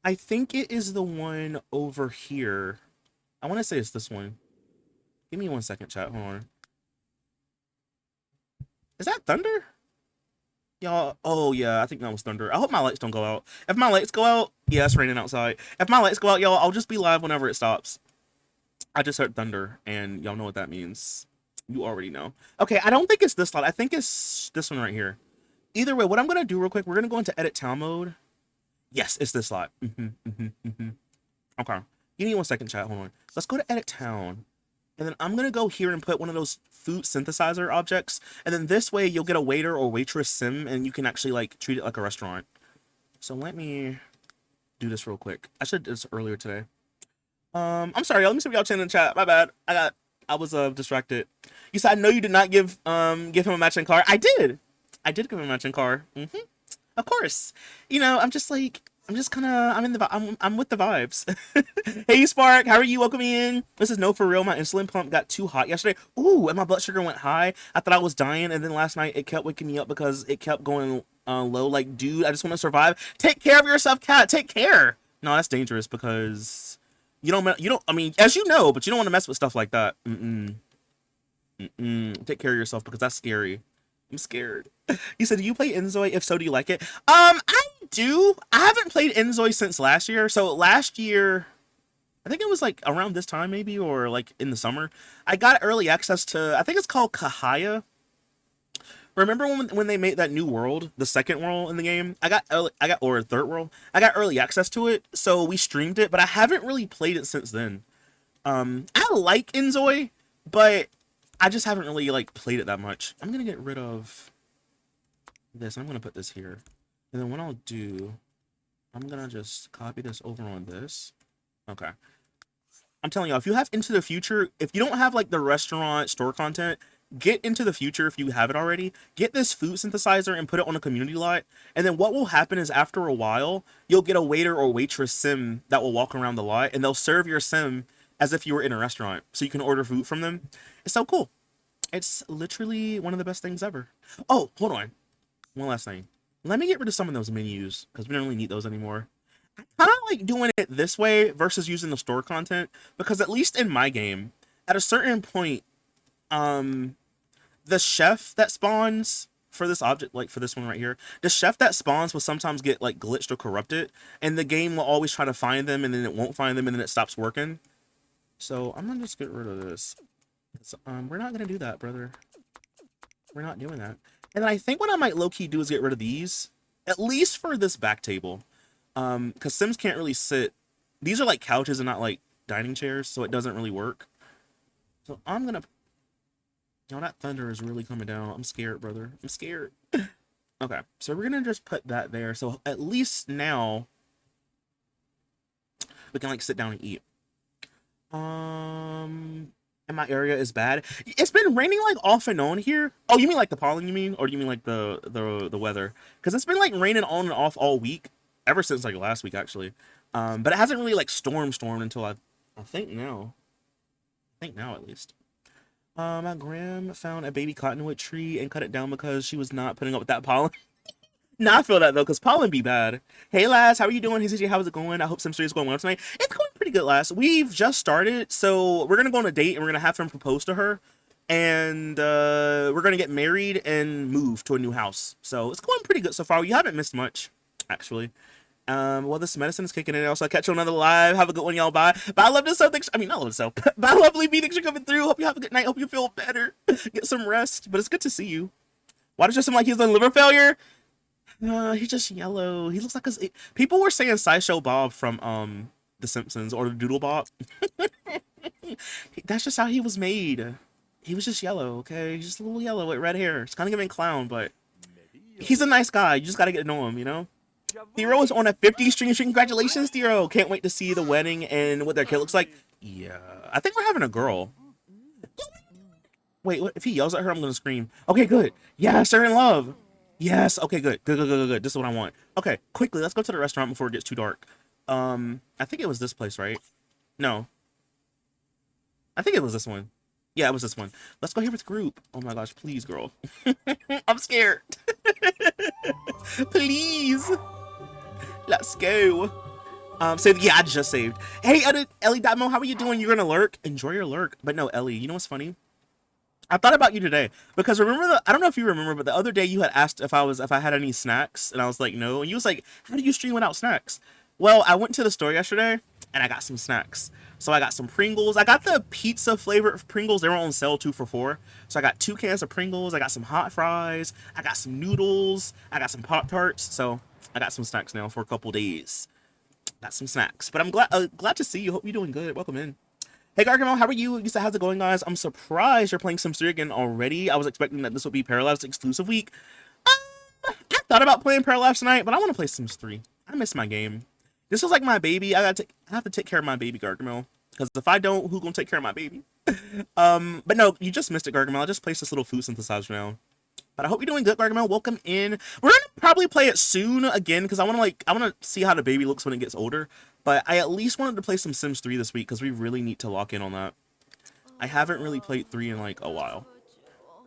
I think it is the one over here. I want to say it's this one. Give me 1 second, chat. Hold on. Is that Thunder? Y'all. Oh, yeah. I think that was Thunder. I hope my lights don't go out. If my lights go out, yeah, it's raining outside. If my lights go out, y'all, I'll just be live whenever it stops. I just heard Thunder, and y'all know what that means. You already know. Okay, I don't think it's this lot. I think it's this one right here. Either way, what I'm going to do real quick, we're going to go into edit town mode. Yes, it's this lot. Okay. Give me 1 second, chat. Hold on. Let's go to edit town. And then I'm going to go here and put one of those food synthesizer objects. And then this way, you'll get a waiter or waitress sim, and you can actually, like, treat it like a restaurant. So let me do this real quick. I should have did this earlier today. I'm sorry, y'all. Let me see what y'all chatting in the chat. My bad. I was distracted. You said, I know you did not give him a matching car. I did. I did give him a matching car. Of course. You know, I'm just like, I'm just kind of, I'm in the, I'm with the vibes. Hey, Spark, how are you? Welcome in. This is no for real. My insulin pump got too hot yesterday. Ooh, and my blood sugar went high. I thought I was dying, and then last night it kept waking me up because it kept going low. Like, dude, I just want to survive. Take care of yourself, cat. Take care. No, that's dangerous because you don't. I mean, as you know, but you don't want to mess with stuff like that. Take care of yourself because that's scary. I'm scared. You said, do you play Inzoi? If so, do you like it? I do. I haven't played Inzoi since last year. So last year, I think it was like around this time maybe, or like in the summer, I got early access to, I think it's called Kahaya. Remember when they made that new world, the second world in the game? Or third world. I got early access to it, so we streamed it, but I haven't really played it since then. I like Inzoi, but I just haven't really like played it that much. I'm gonna get rid of this. I'm gonna put this here, and then what I'll do, I'm gonna just copy this over on this. Okay. I'm telling you, if you have Into the Future, if you don't have like the restaurant store content, get Into the Future if you have it already. Get this food synthesizer and put it on a community lot. And then what will happen is after a while, you'll get a waiter or waitress sim that will walk around the lot and they'll serve your sim as if you were in a restaurant. So you can order food from them. It's so cool. It's literally one of the best things ever. Oh, hold on. One last thing. Let me get rid of some of those menus because we don't really need those anymore. I kind of like doing it this way versus using the store content because at least in my game, at a certain point, the chef that spawns for this object, like for this one right here, the chef that spawns will sometimes get like glitched or corrupted, and the game will always try to find them, and then it won't find them, and then it stops working. So I'm gonna just get rid of this. We're not gonna do that, brother. We're not doing that. And then I think what I might low-key do is get rid of these, at least for this back table. Because Sims can't really sit. These are like couches and not like dining chairs, so it doesn't really work. So I'm gonna. You know, that thunder is really coming down. I'm scared, brother. I'm scared. Okay, so we're gonna just put that there. So at least now we can like sit down and eat. And my area is bad. It's been raining like off and on here. Oh, you mean like the pollen? You mean, or do you mean like the weather? Because it's been like raining on and off all week, ever since like last week actually. But it hasn't really like stormed until I think now. I think now at least. My gram found a baby cottonwood tree and cut it down because she was not putting up with that pollen. Nah, I feel that though, because pollen be bad. Hey, lads, how are you doing? Hey, CJ, how's it going? I hope Sim 3 is going well tonight. It's going pretty good, lads. We've just started, so we're gonna go on a date and we're gonna have him propose to her, and we're gonna get married and move to a new house. So it's going pretty good so far. You haven't missed much, actually. Well, this medicine is kicking in. Also, I'll catch you on another live. Have a good one, y'all. Bye. But I love this. So thanks. I mean, not love this. So, but I lovely me. Thanks for coming through. Hope you have a good night. Hope you feel better. Get some rest. But it's good to see you. Why does it seem like he's on liver failure? He's just yellow. He looks like a. People were saying Sideshow Bob from The Simpsons or the Doodle Bob. That's just how he was made. He was just yellow. Okay, he's just a little yellow with red hair. It's kind of giving clown, but he's a nice guy. You just gotta get to know him, you know. Theo is on a 50 stream. Congratulations, Theo. Can't wait to see the wedding and what their kid looks like. Yeah, I think we're having a girl. Wait, what? If he yells at her, I'm gonna scream. Okay, good. Yes, they're in love. Yes. Okay, good. Good. This is what I want. Okay, quickly, let's go to the restaurant before it gets too dark. I think it was this place, right? No. I think it was this one. Yeah, it was this one. Let's go here with group. Oh my gosh, please, girl. I'm scared. Please. Let's go. Save. Yeah, I just saved. Hey, Ellie Damo, how are you doing? You're gonna lurk. Enjoy your lurk. But no, Ellie, you know what's funny? I thought about you today because remember I don't know if you remember, but the other day you had asked if I had any snacks, and I was like, no. And you was like, how do you stream without snacks? Well, I went to the store yesterday and I got some snacks. So I got some Pringles. I got the pizza flavored Pringles. They were on sale 2 for $4. So I got 2 cans of Pringles. I got some hot fries. I got some noodles. I got some Pop-Tarts. So I got some snacks now for a couple days. Got some snacks. But I'm glad to see you. Hope you're doing good. Welcome in. Hey Gargamel, how are you? You said, how's it going, guys? I'm surprised you're playing Sims 3 again already. I was expecting that this would be Paralabs exclusive week. I thought about playing Paralabs tonight, but I want to play Sims 3. I miss my game. This is like my baby. I have to take care of my baby, Gargamel. Because if I don't, who's gonna take care of my baby? But no, you just missed it, Gargamel. I just placed this little food synthesizer now. But I hope you're doing good, Gargamel. Welcome in. We're gonna probably play it soon again because I wanna see how the baby looks when it gets older. But I at least wanted to play some Sims 3 this week because we really need to lock in on that. I haven't really played 3 in like a while.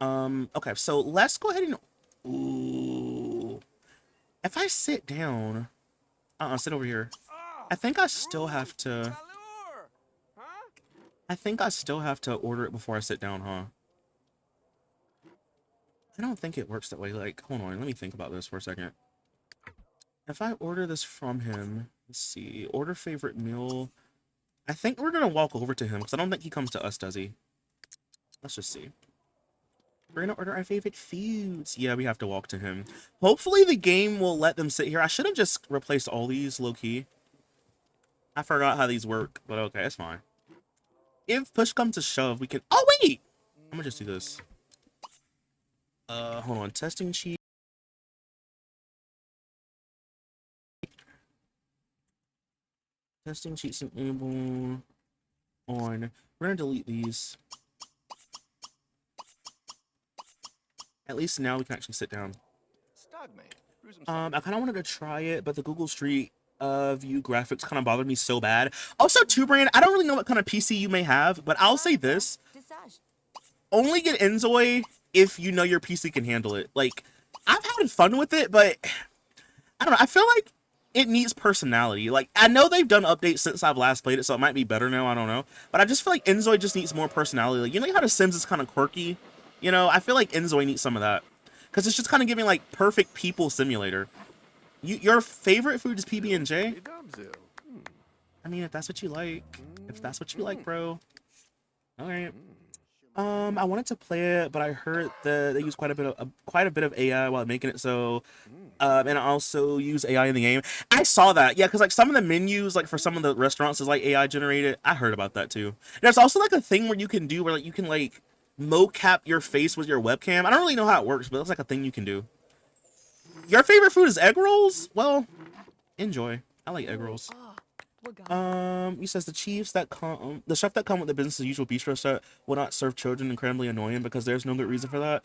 Okay, so let's go ahead and ooh. If I sit down, sit over here. I think I still have to. I think I still have to order it before I sit down, huh? I don't think it works that way. Like, hold on, let me think about this for a second. If I order this from him, let's see, order favorite meal. I think we're gonna walk over to him because I don't think he comes to us, does he? Let's just see. We're gonna order our favorite foods. Yeah, we have to walk to him. Hopefully the game will let them sit here. I should have just replaced all these low-key. I forgot how these work, but okay, it's fine. If push comes to shove, we can... Oh, wait! I'm gonna just do this. Hold on. Testing sheet. Testing sheets enable on. We're gonna delete these. At least now we can actually sit down. I kind of wanted to try it, but the Google Street View graphics kind of bothered me so bad. Also, too, Brand, I don't really know what kind of PC you may have, but I'll say this. Only get Enzoy if you know your PC can handle it. Like, I've had fun with it, but I don't know. I feel like it needs personality. Like, I know they've done updates since I've last played it, so it might be better now. I don't know. But I just feel like Enzoy just needs more personality. Like, you know how The Sims is kind of quirky? You know, I feel like Enzoy needs some of that. Because it's just kind of giving, like, perfect people simulator. Your favorite food is PB&J? I mean, if that's what you like. If that's what you like, bro. Alright. I wanted to play it, but I heard that they use quite a bit of AI while making it, so and I also use AI in the game. I saw that, yeah, because like some of the menus, like for some of the restaurants, is like AI generated. I heard about that too. There's also like a thing where you can do where like you can like mocap your face with your webcam. I don't really know how it works, but that's like a thing you can do. Your favorite food is egg rolls? Well, enjoy. I like egg rolls. He says the chef that come with the business as usual bistro set will not serve children, incredibly annoying because there's no good reason for that.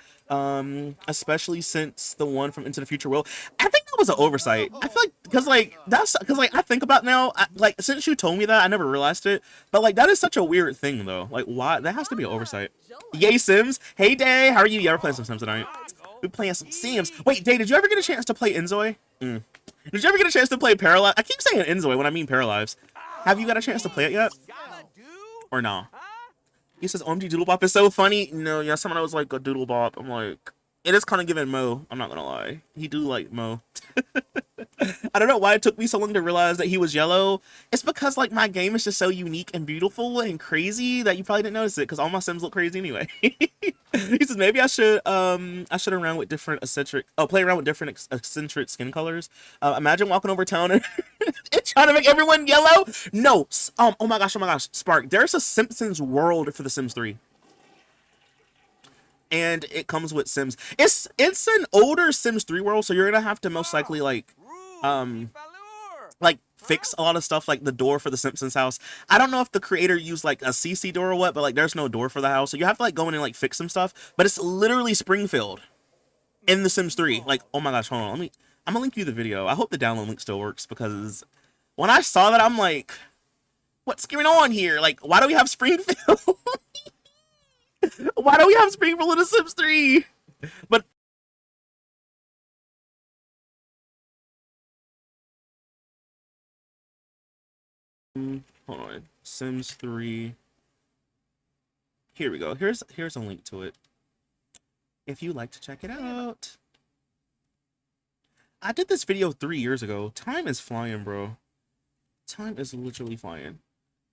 Especially since the one from Into the Future will. I think that was an oversight. I feel like because I think about now, like since you told me that, I never realized it. But like that is such a weird thing though. Like why? That has to be an oversight. Yay Sims! Hey Day, how are you? You ever playing some Sims tonight? We're playing some Sims. Wait, Day, did you ever get a chance to play Enzoy? Did you ever get a chance to play Paralyze? I keep saying Enzoy when I mean Paralyze. Have you got a chance to play it yet? Or no? He says OMG Doodlebop is so funny. No, yeah, someone was like a Doodlebop. I'm like, it is kind of giving Mo. I'm not gonna lie. He do like Mo. I don't know why it took me so long to realize that he was yellow. It's because like my game is just so unique and beautiful and crazy that you probably didn't notice it because all my Sims look crazy anyway. He says maybe I should around with different play around with different eccentric skin colors. Imagine walking over town and trying to make everyone yellow. No, oh my gosh, Spark. There's a Simpsons world for The Sims 3. And it comes with Sims. It's an older Sims 3 world, so you're gonna have to most likely like fix a lot of stuff like the door for the Simpsons house. I don't know if the creator used like a CC door or what, but like there's no door for the house, so you have to like go in and like fix some stuff. But it's literally Springfield in The Sims 3. Like, oh my gosh, hold on, I'm gonna link you the video. I hope the download link still works because when I saw that, I'm like, what's going on here? Like, why do we have Springfield? Why do we have Springfield in The Sims 3? But hold on, Sims 3. Here we go. Here's a link to it. If you'd like to check it out. I did this video 3 years ago. Time is flying, bro. Time is literally flying.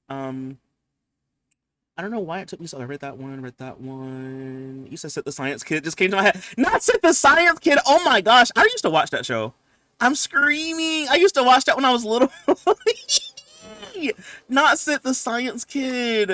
I don't know why it took me so. I read that one. You said Sit the Science Kid. It just came to my head. Not Sit the Science Kid. Oh my gosh. I used to watch that show. I'm screaming. I used to watch that when I was little. Not Sit the Science Kid.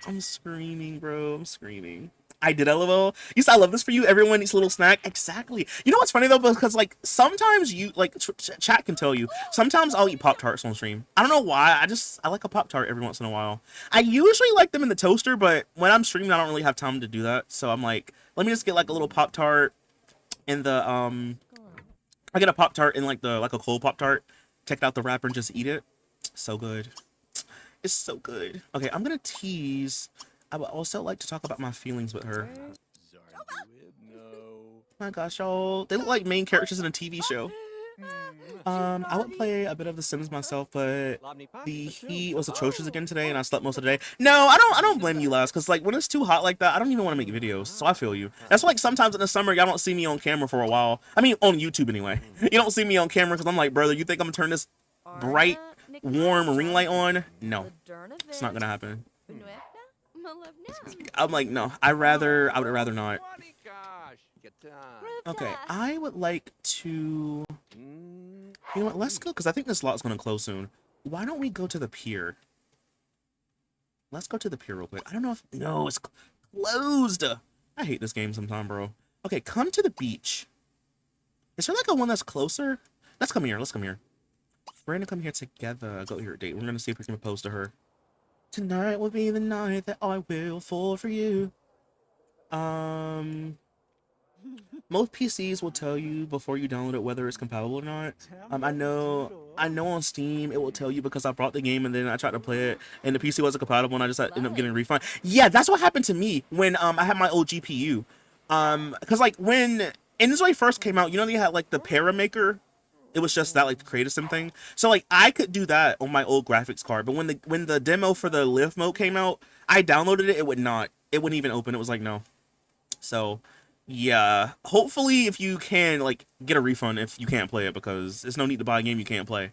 I'm screaming, bro. I'm screaming. I did LOL. You said I love this for you. Everyone needs a little snack. Exactly. You know what's funny though? Because like sometimes you like chat can tell you. Sometimes I'll eat Pop-Tarts on stream. I don't know why. I like a Pop-Tart every once in a while. I usually like them in the toaster, but when I'm streaming, I don't really have time to do that. So I'm like, let me just get like a little Pop-Tart And the I get a Pop Tart in like a cold Pop Tart. Take out the wrapper and just eat it. So good. It's so good. Okay, I'm gonna tease. I would also like to talk about my feelings with her. My gosh, y'all. They look like main characters in a TV show. I would play a bit of The Sims myself, but the heat was atrocious again today, and I slept most of the day. No, I don't blame you, Les, because like when it's too hot like that, I don't even want to make videos. So I feel you. That's why, like sometimes in the summer, y'all don't see me on camera for a while. I mean, on YouTube anyway. You don't see me on camera because I'm like, brother, you think I'm gonna turn this bright, warm ring light on? No, it's not gonna happen. I'm like, no, I would rather not. Okay, I would like to. You know what? Let's go because I think this lot's gonna close soon. Why don't we go to the pier? Let's go to the pier real quick. I don't know if no, it's closed. I hate this game sometimes, bro. Okay, come to the beach. Is there like a one that's closer? Let's come here. Let's come here. We're gonna come here together. Go here, date. We're gonna see if we can propose to her. Tonight will be the night that I will fall for you. Most PCs will tell you before you download it whether it's compatible or not. I know on Steam it will tell you because I brought the game and then I tried to play it and the PC wasn't compatible and I just ended up getting a refund. Yeah, that's what happened to me when I had my old GPU. Because like when Inzoi first came out, you know they had like the Paramaker. It was just that like the creative sim thing. So like I could do that on my old graphics card, but when the demo for the live mode came out, I downloaded it. It wouldn't even open. It was like no. So yeah, hopefully if you can like get a refund if you can't play it because there's no need to buy a game you can't play.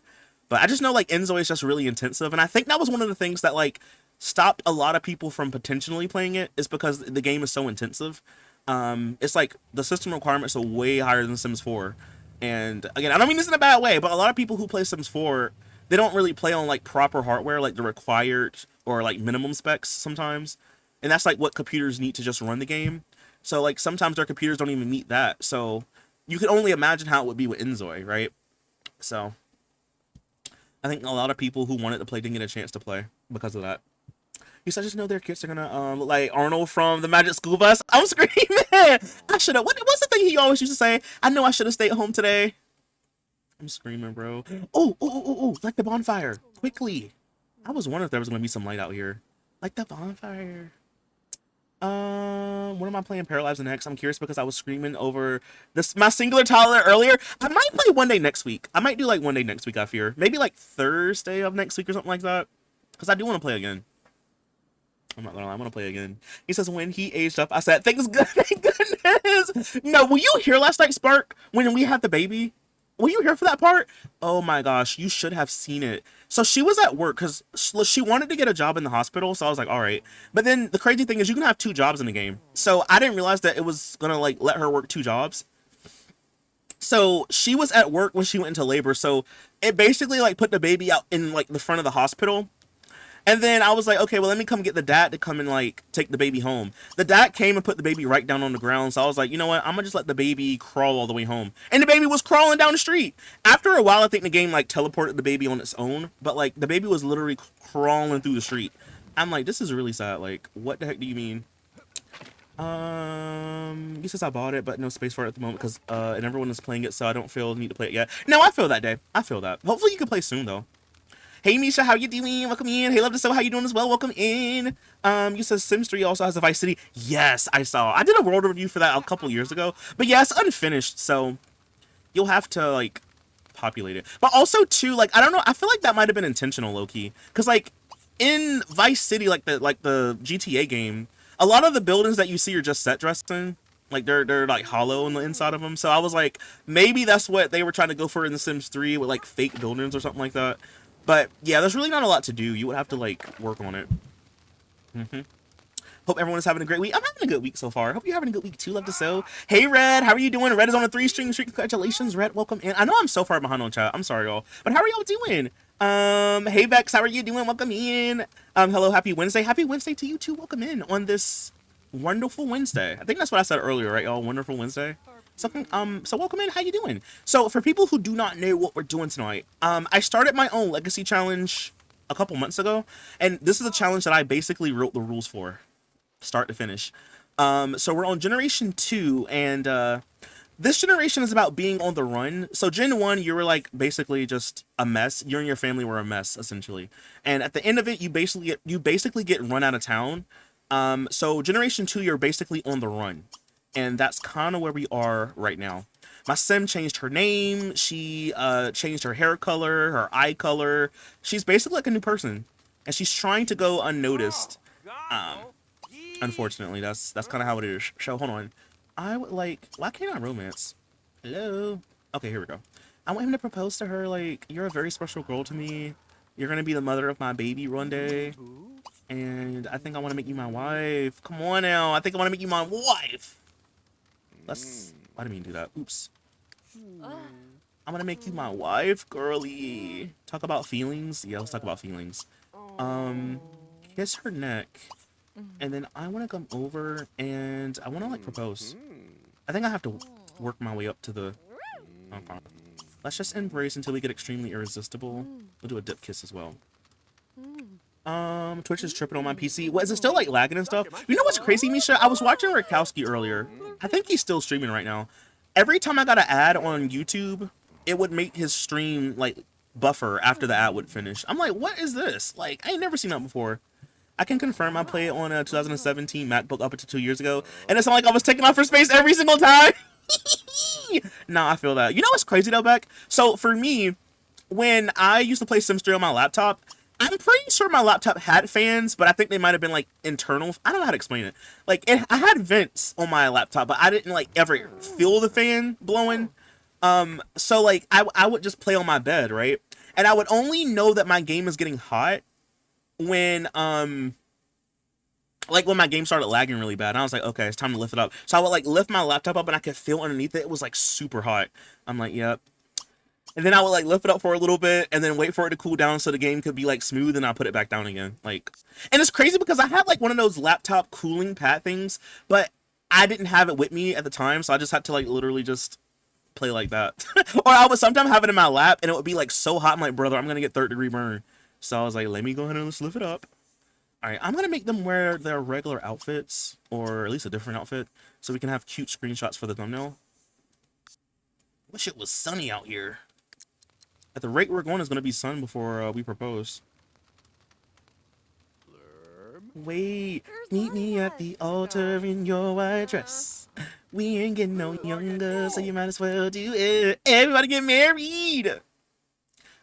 But I just know like Inzoi is just really intensive, and I think that was one of the things that like stopped a lot of people from potentially playing it is because the game is so intensive. It's like the system requirements are way higher than Sims 4. And again, I don't mean this in a bad way, but a lot of people who play Sims 4, they don't really play on like proper hardware, like the required or like minimum specs sometimes. And that's like what computers need to just run the game. So like sometimes their computers don't even meet that. So you can only imagine how it would be with Inzoi, right? So I think a lot of people who wanted to play didn't get a chance to play because of that. You said just know their kids are gonna look like Arnold from the Magic School Bus. I'm screaming. I should have. What's the thing he always used to say? I know I should have stayed home today. I'm screaming, bro. Oh! Like the bonfire, quickly. I was wondering if there was gonna be some light out here, like the bonfire. When am I playing Paralyzed next? I'm curious because I was screaming over this my singular toddler earlier. I might play one day next week. I might do like one day next week. I fear maybe like Thursday of next week or something like that. Because I do want to play again. I'm not gonna lie, I want to play again. He says when he aged up, I said, thank goodness. No, were you here last night, Spark? When we had the baby? Were you here for that part? Oh my gosh, you should have seen it. So she was at work because she wanted to get a job in the hospital. So I was like, all right. But then the crazy thing is you can have 2 jobs in the game. So I didn't realize that it was gonna like let her work 2 jobs. So she was at work when she went into labor. So it basically like put the baby out in like the front of the hospital. And then I was like, okay, well, let me come get the dad to come and like take the baby home. The dad came and put the baby right down on the ground. So I was like, you know what? I'm gonna just let the baby crawl all the way home. And the baby was crawling down the street. After a while, I think the game like teleported the baby on its own. But like the baby was literally crawling through the street. I'm like, this is really sad. Like, what the heck do you mean? He says I bought it, but no space for it at the moment because and everyone is playing it, so I don't feel the need to play it yet. No, I feel that day. I feel that. Hopefully you can play soon though. Hey Misha, how you doing? Welcome in. Hey Love to Show, how you doing as well? Welcome in. You said Sims 3 also has a Vice City. Yes, I saw. I did a world review for that a couple years ago. But yeah, it's unfinished, so you'll have to like populate it. But also too, like I don't know, I feel like that might have been intentional low-key. Cause like in Vice City, like the GTA game, a lot of the buildings that you see are just set dressing. Like they're like hollow on the inside of them. So I was like, maybe that's what they were trying to go for in The Sims 3 with like fake buildings or something like that. But yeah, there's really not a lot to do. You would have to like work on it. Hope everyone is having a great week. I'm having a good week so far. Hope you're having a good week too. Love to so. Hey Red, how are you doing? Red is on a 3-string streak. Congratulations, Red. Welcome in. I know I'm so far behind on chat. I'm sorry, y'all. But how are y'all doing? Hey Vex, how are you doing? Welcome in. Hello, happy Wednesday. Happy Wednesday to you too. Welcome in on this wonderful Wednesday. I think that's what I said earlier, right, y'all? Wonderful Wednesday. So welcome in. How you doing? So for people who do not know what we're doing tonight, I started my own legacy challenge a couple months ago, and this is a challenge that I basically wrote the rules for, start to finish. So we're on Generation 2, and This generation is about being on the run. So Gen 1, you were like basically just a mess. You and your family were a mess essentially. And at the end of it, you basically get run out of town. So Generation 2, you're basically on the run. And that's kind of where we are right now. My sim changed her name. She changed her hair color, her eye color. She's basically like a new person. And she's trying to go unnoticed. Um, Unfortunately, that's kind of how it is. So hold on. I would like. Why can't I romance? Hello. Okay, here we go. I want him to propose to her. Like, you're a very special girl to me. You're gonna be the mother of my baby one day, and I think I want to make you my wife. Come on now. I think I want to make you my wife. Let's. I didn't mean to do that. Oops. I'm gonna make you my wife, girly. Talk about feelings. Yeah, let's talk about feelings. Kiss her neck. And then I want to come over and I want to like propose. I think I have to work my way up to the. Okay. Let's just embrace until we get extremely irresistible. We'll do a dip kiss as well. Twitch is tripping on my PC. What, is it still like lagging and stuff? You know what's crazy, Misha? I was watching Rakowski earlier. I think he's still streaming right now. Every time I got an ad on YouTube, it would make his stream like buffer after the ad would finish. I'm like, what is this? Like, I ain't never seen that before. I can confirm I played on a 2017 MacBook up until 2 years ago, and it's not like I was taking off for space every single time. Nah, I feel that. You know what's crazy though, Beck? So for me, when I used to play Sims 3 on my laptop, I'm pretty sure my laptop had fans, but I think they might have been like internal. I don't know how to explain it. Like, I had vents on my laptop, but I didn't like ever feel the fan blowing. So like I would just play on my bed, right? And I would only know that my game is getting hot when like when my game started lagging really bad. And I was like, okay, it's time to lift it up. So I would like lift my laptop up and I could feel underneath it. It was like super hot. I'm like, yep. And then I would like lift it up for a little bit and then wait for it to cool down so the game could be like smooth, and I put it back down again. Like, and it's crazy because I had like one of those laptop cooling pad things, but I didn't have it with me at the time. So I just had to like literally just play like that. Or I would sometimes have it in my lap and it would be like so hot. I'm like, brother, I'm going to get 3rd-degree burn. So I was like, let me go ahead and let's lift it up. All right, I'm going to make them wear their regular outfits, or at least a different outfit, so we can have cute screenshots for the thumbnail. Wish it was sunny out here. At the rate we're going, it's going to be sun before we propose. Wait, meet me at the altar in your white dress. We ain't getting no younger, so you might as well do it. Everybody get married.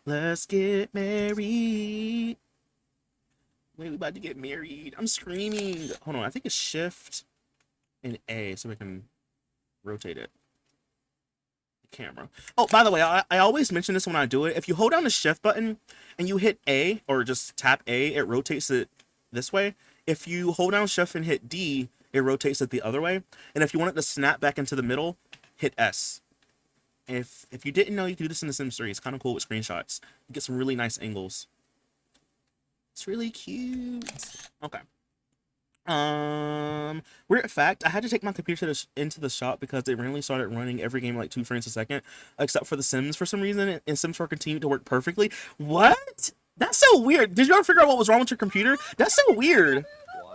Let's get married. Wait, we about to get married. I'm screaming. Hold on, I think it's Shift and A so we can rotate it. The camera. Oh, by the way, I always mention this when I do it. If you hold down the Shift button and you hit A, or just tap A, it rotates it this way. If you hold down Shift and hit D, it rotates it the other way. And if you want it to snap back into the middle, hit S. If you didn't know, you can do this in The Sims 3. It's kind of cool with screenshots. You get some really nice angles. It's really cute. Okay. Weird fact, I had to take my computer into the shop because it randomly started running every game like 2 frames a second, except for The Sims for some reason, and Sims 4 continued to work perfectly. What? That's so weird. Did you ever figure out what was wrong with your computer? That's so weird.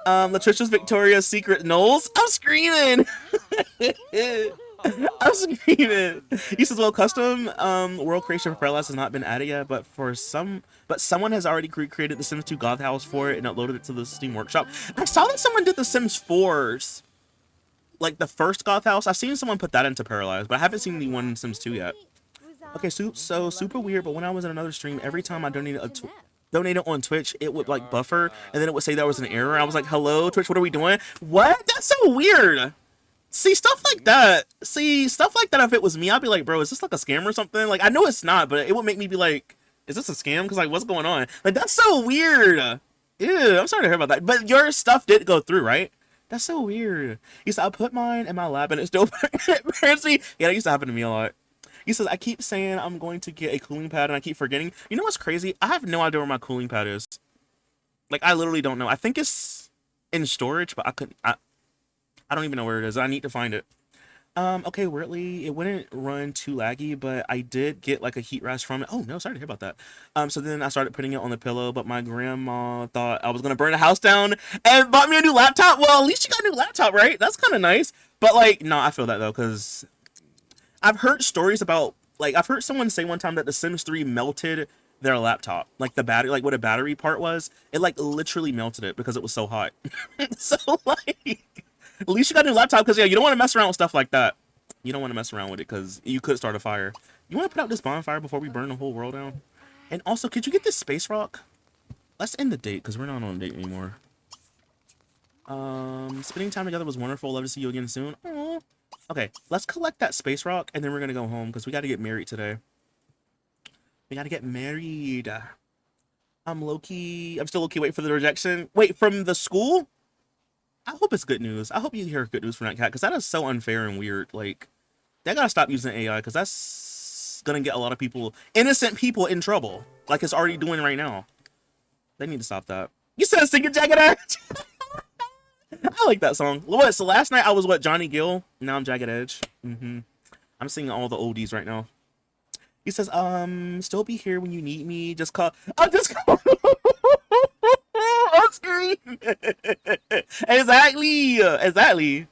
Latricia's Victoria's Secret Knowles. I'm screaming. I'm screaming. He says, well, custom world creation for Paralyzed has not been added yet, but someone has already created the Sims 2 Goth House for it and uploaded it to the Steam Workshop. I saw that someone did the Sims 4's, like the first Goth House. I've seen someone put that into Paralyzed, but I haven't seen the one in Sims 2 yet. Okay, so super weird, but when I was in another stream, every time I donated on Twitch, it would like buffer, and then it would say there was an error. I was like, hello, Twitch, what are we doing? What? That's so weird. See, stuff like that. If it was me, I'd be like, bro, is this like a scam or something? Like, I know it's not, but it would make me be like, is this a scam? Because, like, what's going on? Like, that's so weird. Ew, I'm sorry to hear about that. But your stuff did go through, right? That's so weird. He said, I put mine in my lap and it still burns me. Yeah, that used to happen to me a lot. He says, I keep saying I'm going to get a cooling pad and I keep forgetting. You know what's crazy? I have no idea where my cooling pad is. Like, I literally don't know. I think it's in storage, but I don't even know where it is. I need to find it. Okay, weirdly, it wouldn't run too laggy, but I did get like a heat rash from it. Oh no, sorry to hear about that. So then I started putting it on the pillow, but my grandma thought I was gonna burn the house down and bought me a new laptop. Well, at least you got a new laptop, right? That's kind of nice. But like, no, I feel that though, because I've heard stories about, like, I've heard someone say one time that The Sims 3 melted their laptop. Like the battery, like what a battery part was, it like literally melted it because it was so hot. So like, at least you got a new laptop because yeah, you don't want to mess around with stuff like that. You don't want to mess around with it because you could start a fire. You want to put out this bonfire before we burn the whole world down? And also, could you get this space rock? Let's end the date because we're not on a date anymore. Spending time together was wonderful. Love to see you again soon. Aww. Okay, let's collect that space rock and then we're gonna go home because we got to get married today. We got to get married. I'm low-key. I'm still low-key waiting for the rejection. Wait, from the school? I hope it's good news. I hope you hear good news from that cat because that is so unfair and weird. Like, they gotta stop using AI because that's gonna get a lot of people, innocent people, in trouble. Like it's already doing right now. They need to stop that. You said sing it, Jagged Edge. I like that song. What? So last night I was what, Johnny Gill. Now I'm Jagged Edge. I'm singing all the oldies right now. He says, still be here when you need me. Just call. I'll just call. On screen. Exactly. Exactly.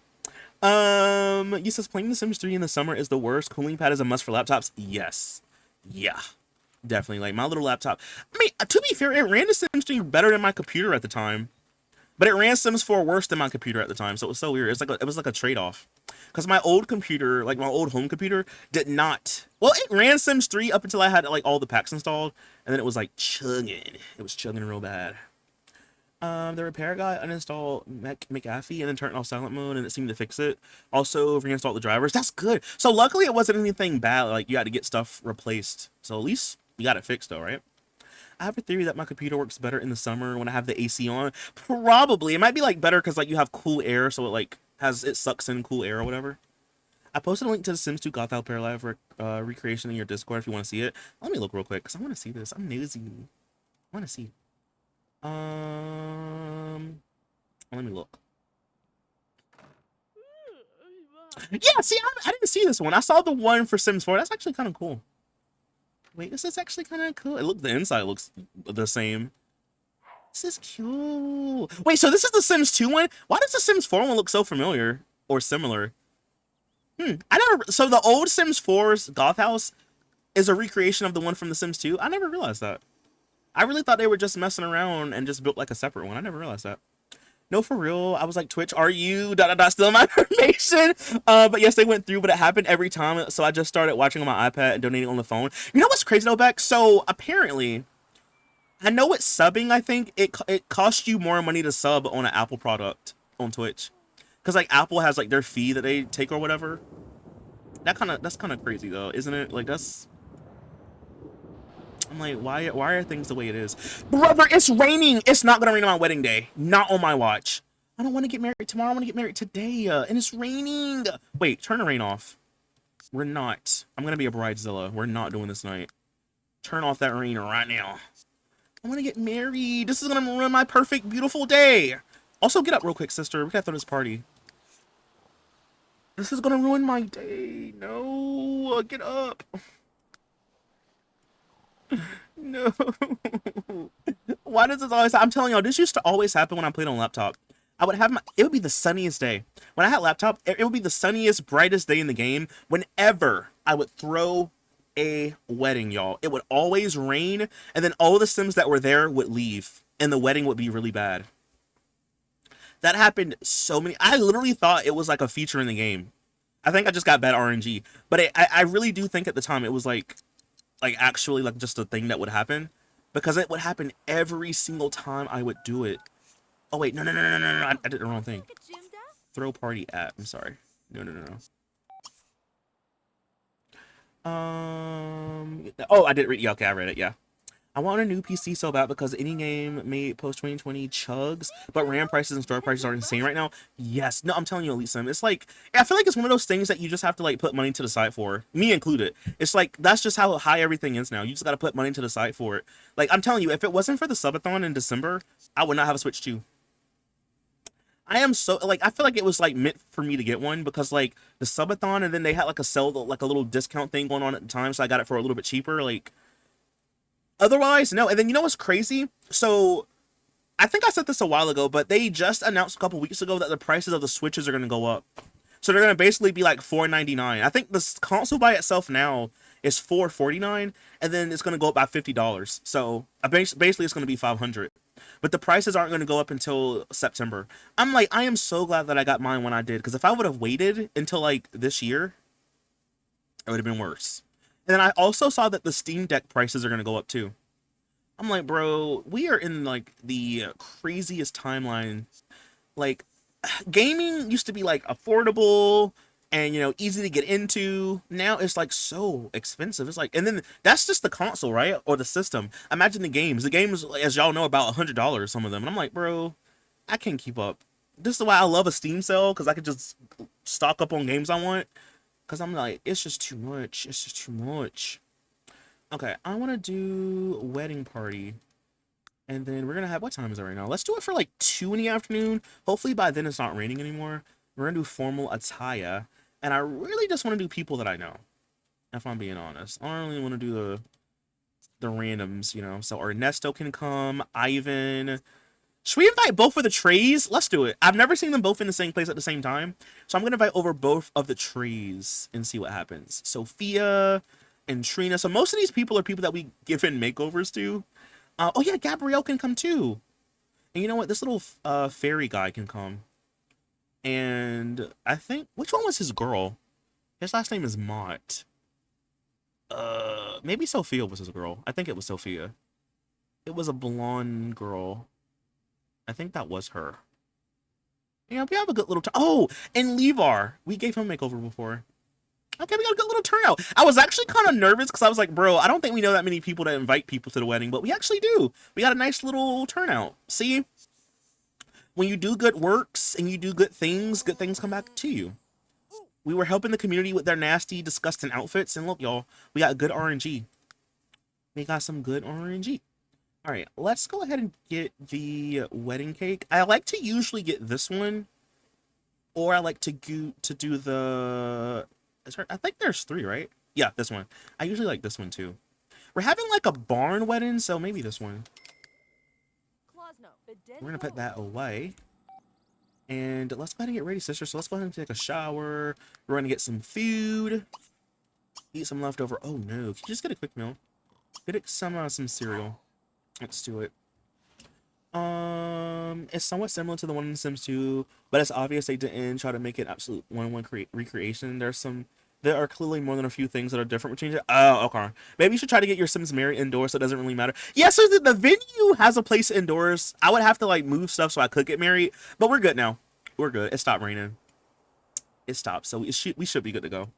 You says playing The Sims 3 in the summer is the worst. Cooling pad is a must for laptops. Yes. Yeah. Definitely. Like my little laptop. I mean, to be fair, it ran The Sims 3 better than my computer at the time. But it ran Sims 4 worse than my computer at the time, so it was so weird. It was like a trade-off. Because my old computer, like my old home computer, did not. Well, it ran Sims 3 up until I had like all the packs installed, and then it was like chugging. It was chugging real bad. The repair guy uninstalled McAfee and then turned off silent mode, and it seemed to fix it. Also, reinstalled the drivers. That's good. So luckily, it wasn't anything bad. Like you had to get stuff replaced. So at least you got it fixed, though, right? I have a theory that my computer works better in the summer when I have the AC on. Probably. It might be like better because like you have cool air, so it sucks in cool air or whatever. I posted a link to the Sims 2 Goth Pair Live recreation in your Discord if you want to see it. Let me look real quick because I want to see this. I'm nosy. I want to see. Let me look. Yeah, see, I didn't see this one. I saw the one for Sims 4. That's actually kind of cool. Wait, this is actually kind of cool. The inside looks the same. This is cute. Wait, so this is the Sims 2 one? Why does the Sims 4 one look so familiar or similar? So the old Sims 4's Goth House is a recreation of the one from the Sims 2? I never realized that. I really thought they were just messing around and just built like a separate one. I never realized that. No, for real. I was like, Twitch, are you ... still my information? But yes, they went through, but it happened every time. So I just started watching on my iPad and donating on the phone. You know what's crazy though, Beck? So apparently, I know it's subbing. I think it costs you more money to sub on an Apple product on Twitch, because like Apple has like their fee that they take or whatever. That's kind of crazy though, isn't it? Like I'm like, why are things the way it is? Brother, it's raining. It's not gonna rain on my wedding day. Not on my watch. I don't want to get married tomorrow. I want to get married today. And it's raining. Wait, turn the rain off. We're not. I'm gonna be a bridezilla. We're not doing this night. Turn off that rain right now. I want to get married. This is gonna ruin my perfect, beautiful day. Also, get up real quick, sister. We gotta throw this party. This is gonna ruin my day. No, get up. No. Why does this always happen? I'm telling y'all, this used to always happen when I played on laptop. I would have it would be the sunniest day. When I had laptop, it would be the sunniest, brightest day in the game. Whenever I would throw a wedding, y'all, it would always rain, and then all the Sims that were there would leave, and the wedding would be really bad. That happened so many. I literally thought it was like a feature in the game. I think I just got bad RNG, but I really do think at the time it was like actually like just a thing that would happen, because it would happen every single time I would do it. Oh wait, no, I did the wrong thing. Throw party at. I'm sorry. No. Oh, I did read. Yeah, okay, I read it. Yeah. I want a new PC so bad because any game made post 2020 chugs, but RAM prices and store prices are insane right now. Yes, no, I'm telling you, Elite Sim, it's like, I feel like it's one of those things that you just have to like put money to the side for, me included. It's like, that's just how high everything is now. You just got to put money to the side for it. Like, I'm telling you, if it wasn't for the subathon in December, I would not have a Switch 2. I am so, like, I feel like it was like meant for me to get one because like the subathon, and then they had like like a little discount thing going on at the time, so I got it for a little bit cheaper. Like, otherwise, no. And then you know what's crazy? So I think I said this a while ago, but they just announced a couple weeks ago that the prices of the Switches are going to go up. So they're gonna basically be like $499. I think this console by itself now is $449, and then it's gonna go up by $50. So basically it's gonna be 500. But the prices aren't gonna go up until September. I'm like, I am so glad that I got mine when I did, because if I would have waited until like this year, it would have been worse. And then I also saw that the Steam Deck prices are gonna go up too. I'm like, bro, we are in like the craziest timeline. Like, gaming used to be like affordable and easy to get into. Now it's like so expensive. It's like, and then that's just the console, right? Or the system. Imagine the games. The games, as y'all know, about $100, some of them. And I'm like, bro, I can't keep up. This is why I love a Steam sale, because I could just stock up on games I want. Because I'm like, it's just too much. It's just too much. Okay, I want to do wedding party. And then we're going to have, what time is it right now? Let's do it for like 2 in the afternoon. Hopefully by then it's not raining anymore. We're going to do formal attire. And I really just want to do people that I know, if I'm being honest. I don't really want to do the randoms, So Ernesto can come, Ivan. Should we invite both of the Treys? Let's do it. I've never seen them both in the same place at the same time. So I'm going to invite over both of the Treys and see what happens. Sophia and Trina. So most of these people are people that we give in makeovers to. Oh yeah, Gabrielle can come too. And you know what? This little fairy guy can come. And I think, which one was his girl? His last name is Mott. Maybe Sophia was his girl. I think it was Sophia. It was a blonde girl. I think that was her. Yeah, we have a good little oh, and Levar. We gave him a makeover before. Okay, we got a good little turnout. I was actually kind of nervous because I was like, bro, I don't think we know that many people to invite people to the wedding, but we actually do. We got a nice little turnout. See? When you do good works and you do good things come back to you. We were helping the community with their nasty, disgusting outfits, and look, y'all, we got good RNG. We got some good RNG. All right, let's go ahead and get the wedding cake. I like to usually get this one, or I like to do the... I think there's 3, right? Yeah, this one. I usually like this one too. We're having like a barn wedding, so maybe this one. We're gonna put that away. And let's go ahead and get ready, sister. So let's go ahead and take a shower. We're gonna get some food. Eat some leftover. Oh no, can you just get a quick meal? Get it some cereal. Let's do it. It's somewhat similar to the one in Sims 2, but it's obvious they didn't try to make it absolute one recreation. There are clearly more than a few things that are different between it. Oh, okay. Maybe you should try to get your Sims married indoors, so it doesn't really matter. Yeah, so the venue has a place indoors. I would have to like move stuff so I could get married, but we're good now. We're good. It stopped raining. It stopped, so we should be good to go.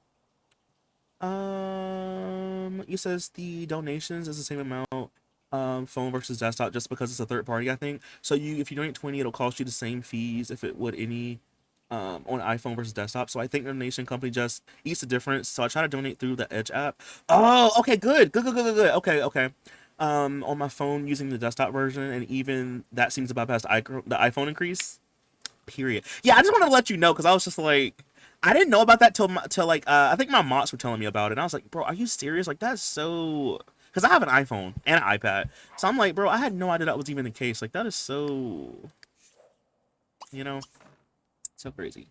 It says the donations is the same amount. Phone versus desktop, just because it's a third party, I think. So if you donate 20, it'll cost you the same fees if it would any on iPhone versus desktop. So I think the donation company just eats the difference. So I try to donate through the Edge app. Oh, okay, good. Okay. On my phone using the desktop version, and even that seems to bypass the iPhone increase. Period. Yeah, I just wanted to let you know, because I was just like, I didn't know about that till like I think my mods were telling me about it, and I was like, bro, are you serious? Like, that's so... Because I have an iPhone and an iPad. So I'm like, bro, I had no idea that was even the case. Like, that is so... So crazy.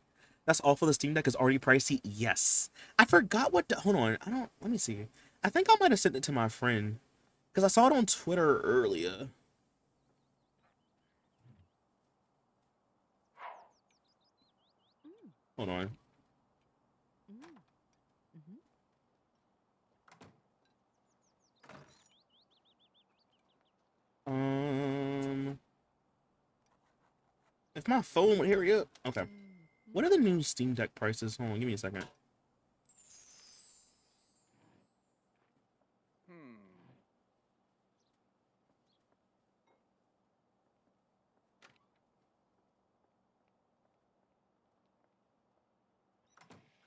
That's all for the Steam Deck is already pricey? Yes. I forgot what... Hold on. Let me see. I think I might have sent it to my friend. Because I saw it on Twitter earlier. Hold on. If my phone would hurry up. Okay. What are the new Steam Deck prices? Hold on, give me a second.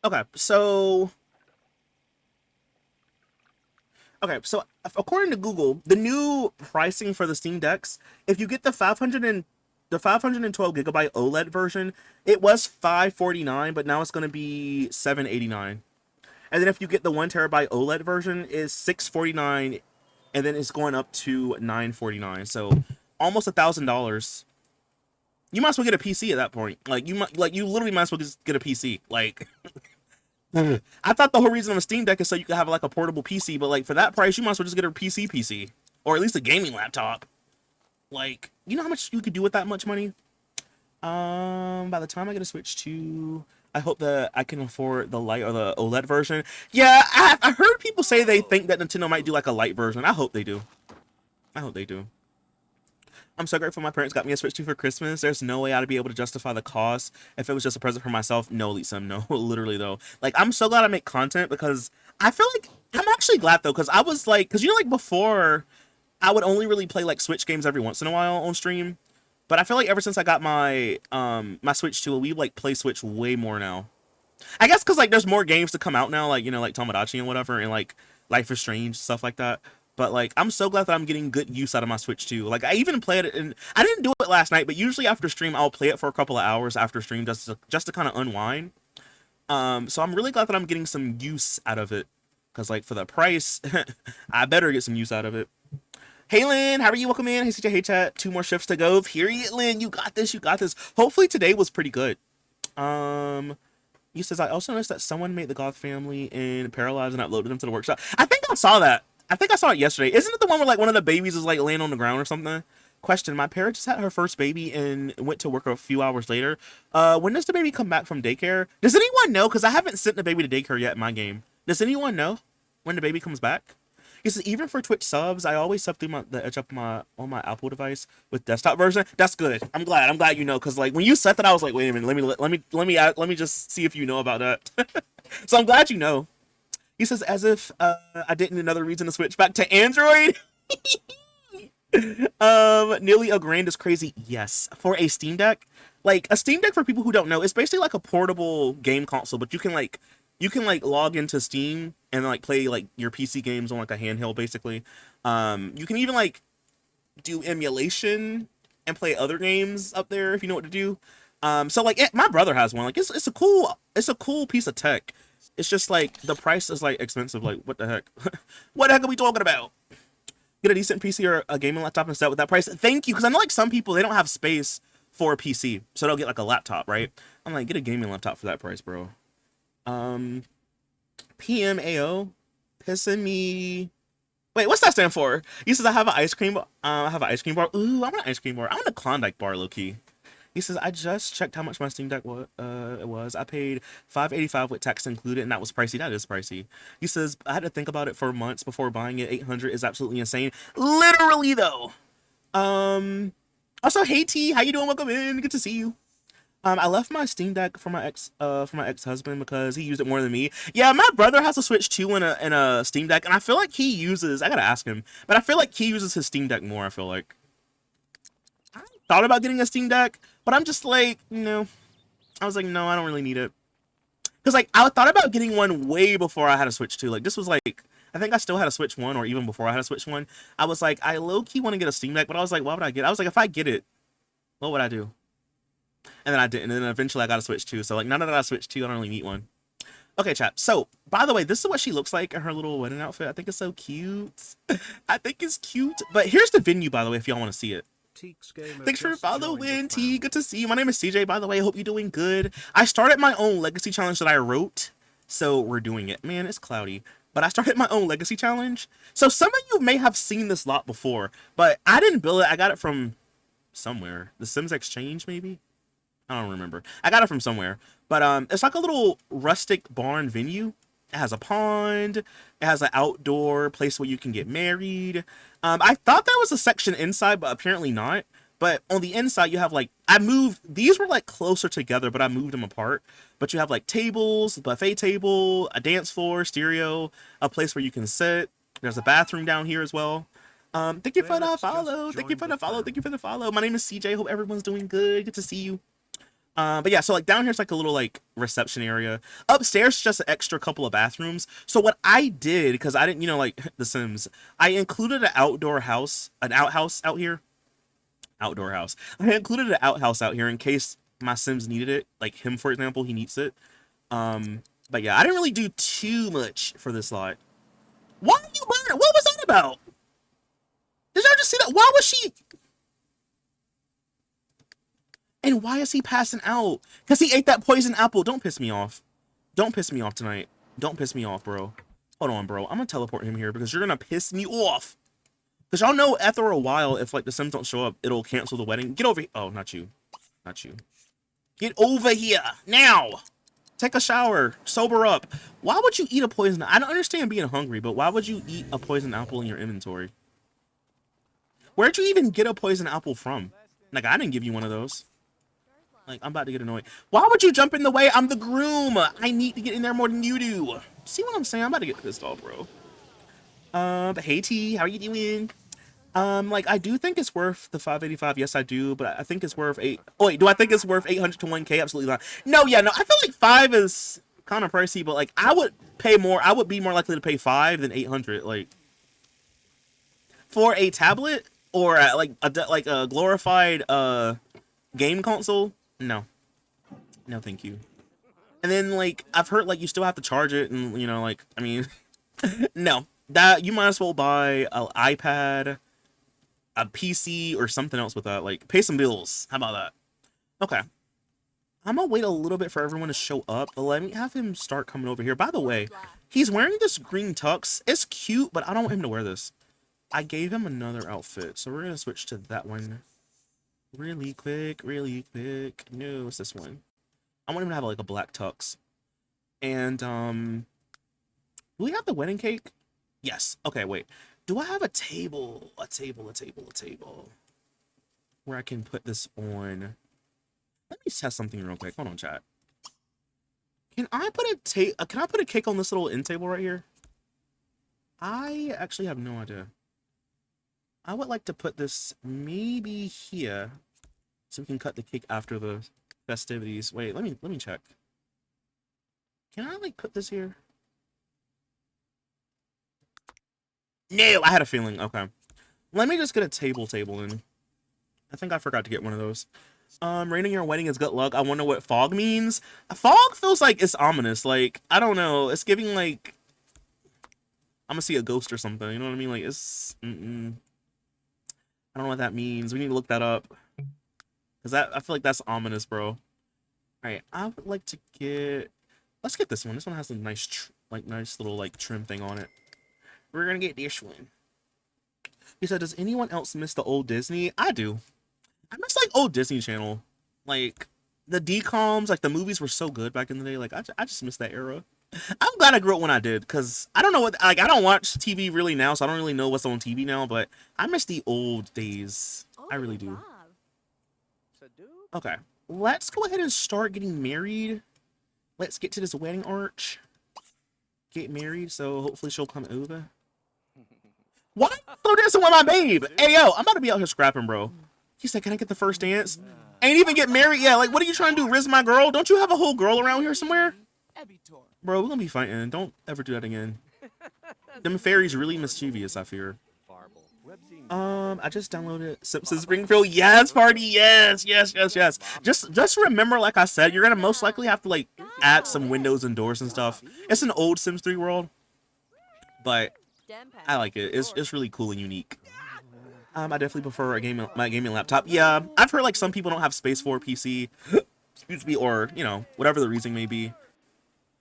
Okay, so according to Google, the new pricing for the Steam Decks, if you get the 512 gigabyte OLED version, it was $549, but now it's going to be $789. And then if you get the 1 terabyte OLED version, is $649, and then it's going up to $949. So almost $1,000. You might as well get a PC at that point. Like you literally might as well just get a PC. Like I thought the whole reason of a Steam Deck is so you could have like a portable PC, but like for that price, you might as well just get a PC, or at least a gaming laptop. Like, you know how much you could do with that much money? By the time I get a Switch 2, I hope that I can afford the Lite or the OLED version. Yeah, I heard people say they think that Nintendo might do like a Lite version. I hope they do. I hope they do. I'm so grateful my parents got me a Switch 2 for Christmas. There's no way I'd be able to justify the cost if it was just a present for myself. No, Lisa, no. Literally, though. Like, I'm so glad I make content because I feel like I'm actually glad, though, because I was like, because you know, like before, I would only really play like Switch games every once in a while on stream. But I feel like ever since I got my my Switch 2, we like play Switch way more now. I guess because like there's more games to come out now, like you know, like Tomodachi and whatever, and like Life is Strange stuff like that. But like I'm so glad that I'm getting good use out of my Switch too. Like I even played it, and I didn't do it last night, but usually after stream I'll play it for a couple of hours after stream just to kind of unwind. So I'm really glad that I'm getting some use out of it, because like for the price, I better get some use out of it. Hey Lynn, how are you? Welcome in. Hey CJ, hey chat. 2 more shifts to go. Period, Lynn. You got this. You got this. Hopefully today was pretty good. You says I also noticed that someone made the Goth family in Paralyzed and uploaded them to the workshop. I think I saw that. I think I saw it yesterday. Isn't it the one where like one of the babies is like laying on the ground or something? Question: my parent just had her first baby and went to work a few hours later. When does the baby come back from daycare? Does anyone know? Because I haven't sent the baby to daycare yet in my game. Does anyone know when the baby comes back? He says even for Twitch subs, I always sub through the edge up on my Apple device with desktop version. That's good. I'm glad you know, because like when you said that, I was like, wait a minute, let me just see if you know about that. So I'm glad you know. He says as if I didn't need another reason to switch back to Android. Nearly a grand is crazy. Yes, for a Steam Deck. Like a Steam Deck, for people who don't know, it's basically like a portable game console, but you can like log into Steam and like play like your PC games on like a handheld basically. You can even like do emulation and play other games up there if you know what to do. So like my brother has one. Like it's a cool piece of tech. It's just like the price is like expensive. Like what the heck? What the heck are we talking about? Get a decent PC or a gaming laptop instead with that price. Thank you, because I know like some people, they don't have space for a PC, so they'll get like a laptop, right? I'm like, get a gaming laptop for that price, bro. PMAO pissing me. Wait, what's that stand for? He says I have an ice cream. I have an ice cream bar. Ooh, I want an ice cream bar. I want a Klondike bar, low key. He says I just checked how much my Steam Deck was. I paid $585 with tax included, and that was pricey. That is pricey. He says I had to think about it for months before buying it. $800 is absolutely insane. Literally though. Also, hey T, how you doing? Welcome in. Good to see you. I left my Steam Deck for my ex-husband because he used it more than me. Yeah, my brother has a Switch 2 and a Steam Deck, and I feel like he uses. I gotta ask him, but I feel like he uses his Steam Deck more. I feel like. I thought about getting a Steam Deck, but I'm just like, no. I was like, no, I don't really need it. Because like I thought about getting one way before I had a Switch 2. Like this was like, I think I still had a Switch 1, or even before I had a Switch 1. I was like, I low-key want to get a Steam Deck, but I was like, why would I get it? I was like, if I get it, what would I do? And then I didn't, and then eventually I got a Switch 2. So like now that I Switch 2, I don't really need one. Okay, chat. So, by the way, this is what she looks like in her little wedding outfit. I think it's so cute. I think it's cute. But here's the venue, by the way, if y'all want to see it. Thanks for following, T. Good to see you. My name is CJ, by the way. I hope you're doing good. I started my own legacy challenge that I wrote, so we're doing it. Man, it's cloudy. But I started my own legacy challenge. So some of you may have seen this lot before, but I didn't build it. I got it from somewhere. The Sims Exchange, maybe? I don't remember. I got it from somewhere. But it's like a little rustic barn venue. It has a pond. It has an outdoor place where you can get married. I thought there was a section inside, but apparently not. But on the inside, you have like, these were like closer together, but I moved them apart. But you have like tables, buffet table, a dance floor, stereo, a place where you can sit. There's a bathroom down here as well. Thank you for the follow. Thank you for the follow. Thank you for the follow. My name is CJ. Hope everyone's doing good. Good to see you. But yeah, so like down here's like a little like reception area. Upstairs, just an extra couple of bathrooms. So what I did, because I didn't, like The Sims, I included an outhouse out here. Outdoor house. I included an outhouse out here in case my Sims needed it. Like him, for example, he needs it. But yeah, I didn't really do too much for this lot. Why are you murdered? What was that about? Did y'all just see that? Why was she? And why is he passing out? Because he ate that poison apple. Don't piss me off. Don't piss me off tonight. Don't piss me off, bro. Hold on, bro. I'm gonna teleport him here because you're gonna piss me off. Because y'all know after a while, if like the Sims don't show up, it'll cancel the wedding. Get over here. Oh, not you. Not you. Get over here now. Take a shower. Sober up. Why would you eat a poison? I don't understand being hungry, but why would you eat a poison apple in your inventory? Where'd you even get a poison apple from? Like, I didn't give you one of those. Like, I'm about to get annoyed. Why would you jump in the way? I'm the groom. I need to get in there more than you do. See what I'm saying? I'm about to get pissed off, bro. But hey T, how are you doing? Like, I do think it's worth the 585. Yes, I do, but I think it's worth Oh, wait, do I think it's worth 800 to 1K? Absolutely not. No, yeah, no. I feel like 5 is kind of pricey, but like, I would pay more. I would be more likely to pay 5 than 800. Like, for a tablet or like a glorified game console. No, no, thank you. And then like, I've heard like you still have to charge it, and you know, like, I mean, no. That you might as well buy an iPad, a PC, or something else with that. Like, pay some bills. How about that? Okay. I'm gonna wait a little bit for everyone to show up, but let me have him start coming over here. By the way, he's wearing this green tux. It's cute, but I don't want him to wear this. I gave him another outfit, so we're gonna switch to that one. Really quick, really quick. No, it's this one. I want him to have like a black tux. And, do we have the wedding cake? Yes. Okay, wait. Do I have a table? A table where I can put this on? Let me test something real quick. Hold on, chat. Can I put a cake on this little end table right here? I actually have no idea. I would like to put this maybe here so we can cut the cake after the festivities. Wait, let me check. Can I like put this here? No, I had a feeling. Okay. Let me just get a table in. I think I forgot to get one of those. Raining your wedding is good luck. I wonder what fog means. Fog feels like it's ominous. Like, I don't know. It's giving like I'm gonna see a ghost or something. You know what I mean? Like, it's I don't know what that means. We need to look that up. Cause I feel like that's ominous, bro. All right, I would like to get. Let's get this one. This one has a nice, nice little like trim thing on it. We're gonna get this one. He said, "Does anyone else miss the old Disney?" I do. I miss like old Disney Channel, like the DComs. Like the movies were so good back in the day. Like I just miss that era. I'm glad I grew up when I did, because I don't know what, like, I don't watch TV really now, so I don't really know what's on TV now, but I miss the old days. I really do. Okay, let's go ahead and start getting married. Let's get to this wedding arch. Get married, so hopefully she'll come over. Why go dancing with my babe? Hey, yo, I'm about to be out here scrapping, bro. He said, can I get the first dance? Ain't even get married yet. Like, what are you trying to do, Riz my girl? Don't you have a whole girl around here somewhere? Bro, we're gonna be fighting. Don't ever do that again. Them fairies really mischievous, I fear. I just downloaded Simpsons Springfield. Yes, party. Yes. Just remember, like I said, you're gonna most likely have to like add some windows and doors and stuff. It's an old Sims 3 world, but I like it. It's really cool and unique. I definitely prefer my gaming laptop. Yeah, I've heard like some people don't have space for a PC, excuse me, or you know, whatever the reason may be.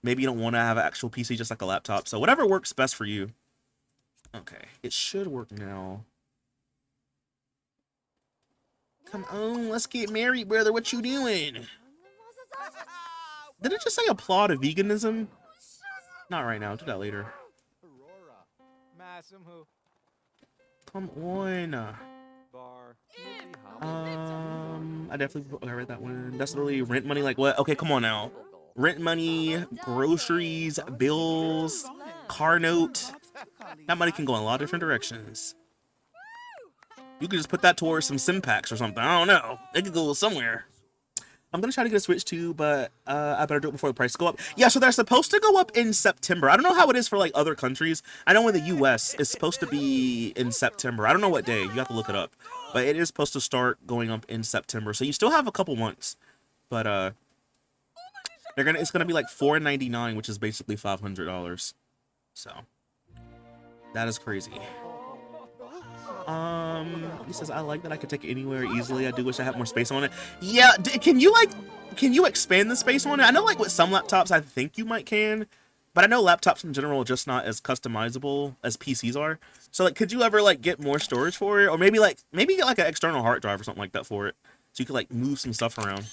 Maybe you don't want to have an actual PC, just like a laptop. So whatever works best for you. Okay, it should work now. Come on, let's get married, brother. What you doing? Did it just say applaud veganism? Not right now. Do that later. Come on. I definitely read that one. That's literally rent money. Like what? Okay, come on now. Rent money, groceries, bills, car note. That money can go in a lot of different directions. You could just put that towards some sim packs or something. I don't know. It could go somewhere. I'm gonna try to get a Switch too, but I better do it before the price go up. Yeah, so they're supposed to go up in September. I don't know how it is for like other countries. I know in the US it's supposed to be in September. I don't know what day. You have to look it up. But it is supposed to start going up in September. So you still have a couple months. But it's gonna be like $4.99, which is basically $500. So that is crazy. He says, I like that I could take it anywhere easily. I do wish I had more space on it. Yeah, can you expand the space on it? I know like with some laptops, I think you might can, but I know laptops in general are just not as customizable as PCs are. So like, could you ever like get more storage for it? Or maybe get like an external hard drive or something like that for it. So you could like move some stuff around.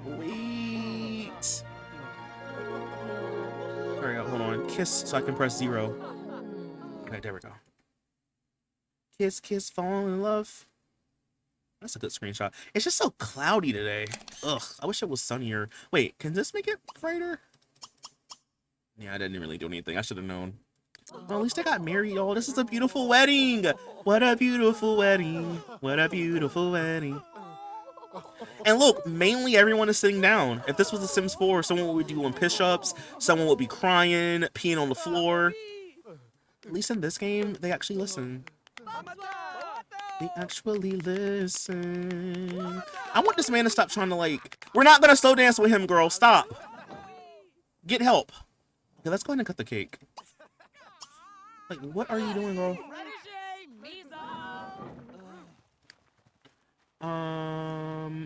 Wait. Hurry up, hold on. Kiss so I can press 0. Okay, there we go. Kiss, kiss, fall in love. That's a good screenshot. It's just so cloudy today. Ugh, I wish it was sunnier. Wait, can this make it brighter? Yeah, I didn't really do anything. I should have known. Well, at least I got married, y'all. This is a beautiful wedding. What a beautiful wedding. What a beautiful wedding. And look, mainly everyone is sitting down. If this was The Sims 4, someone would be doing push-ups, someone would be crying, peeing on the floor. At least in this game, they actually listen. They actually listen. I want this man to stop trying to like... We're not gonna slow dance with him, girl. Stop. Get help. Okay, let's go ahead and cut the cake. Like, what are you doing, girl?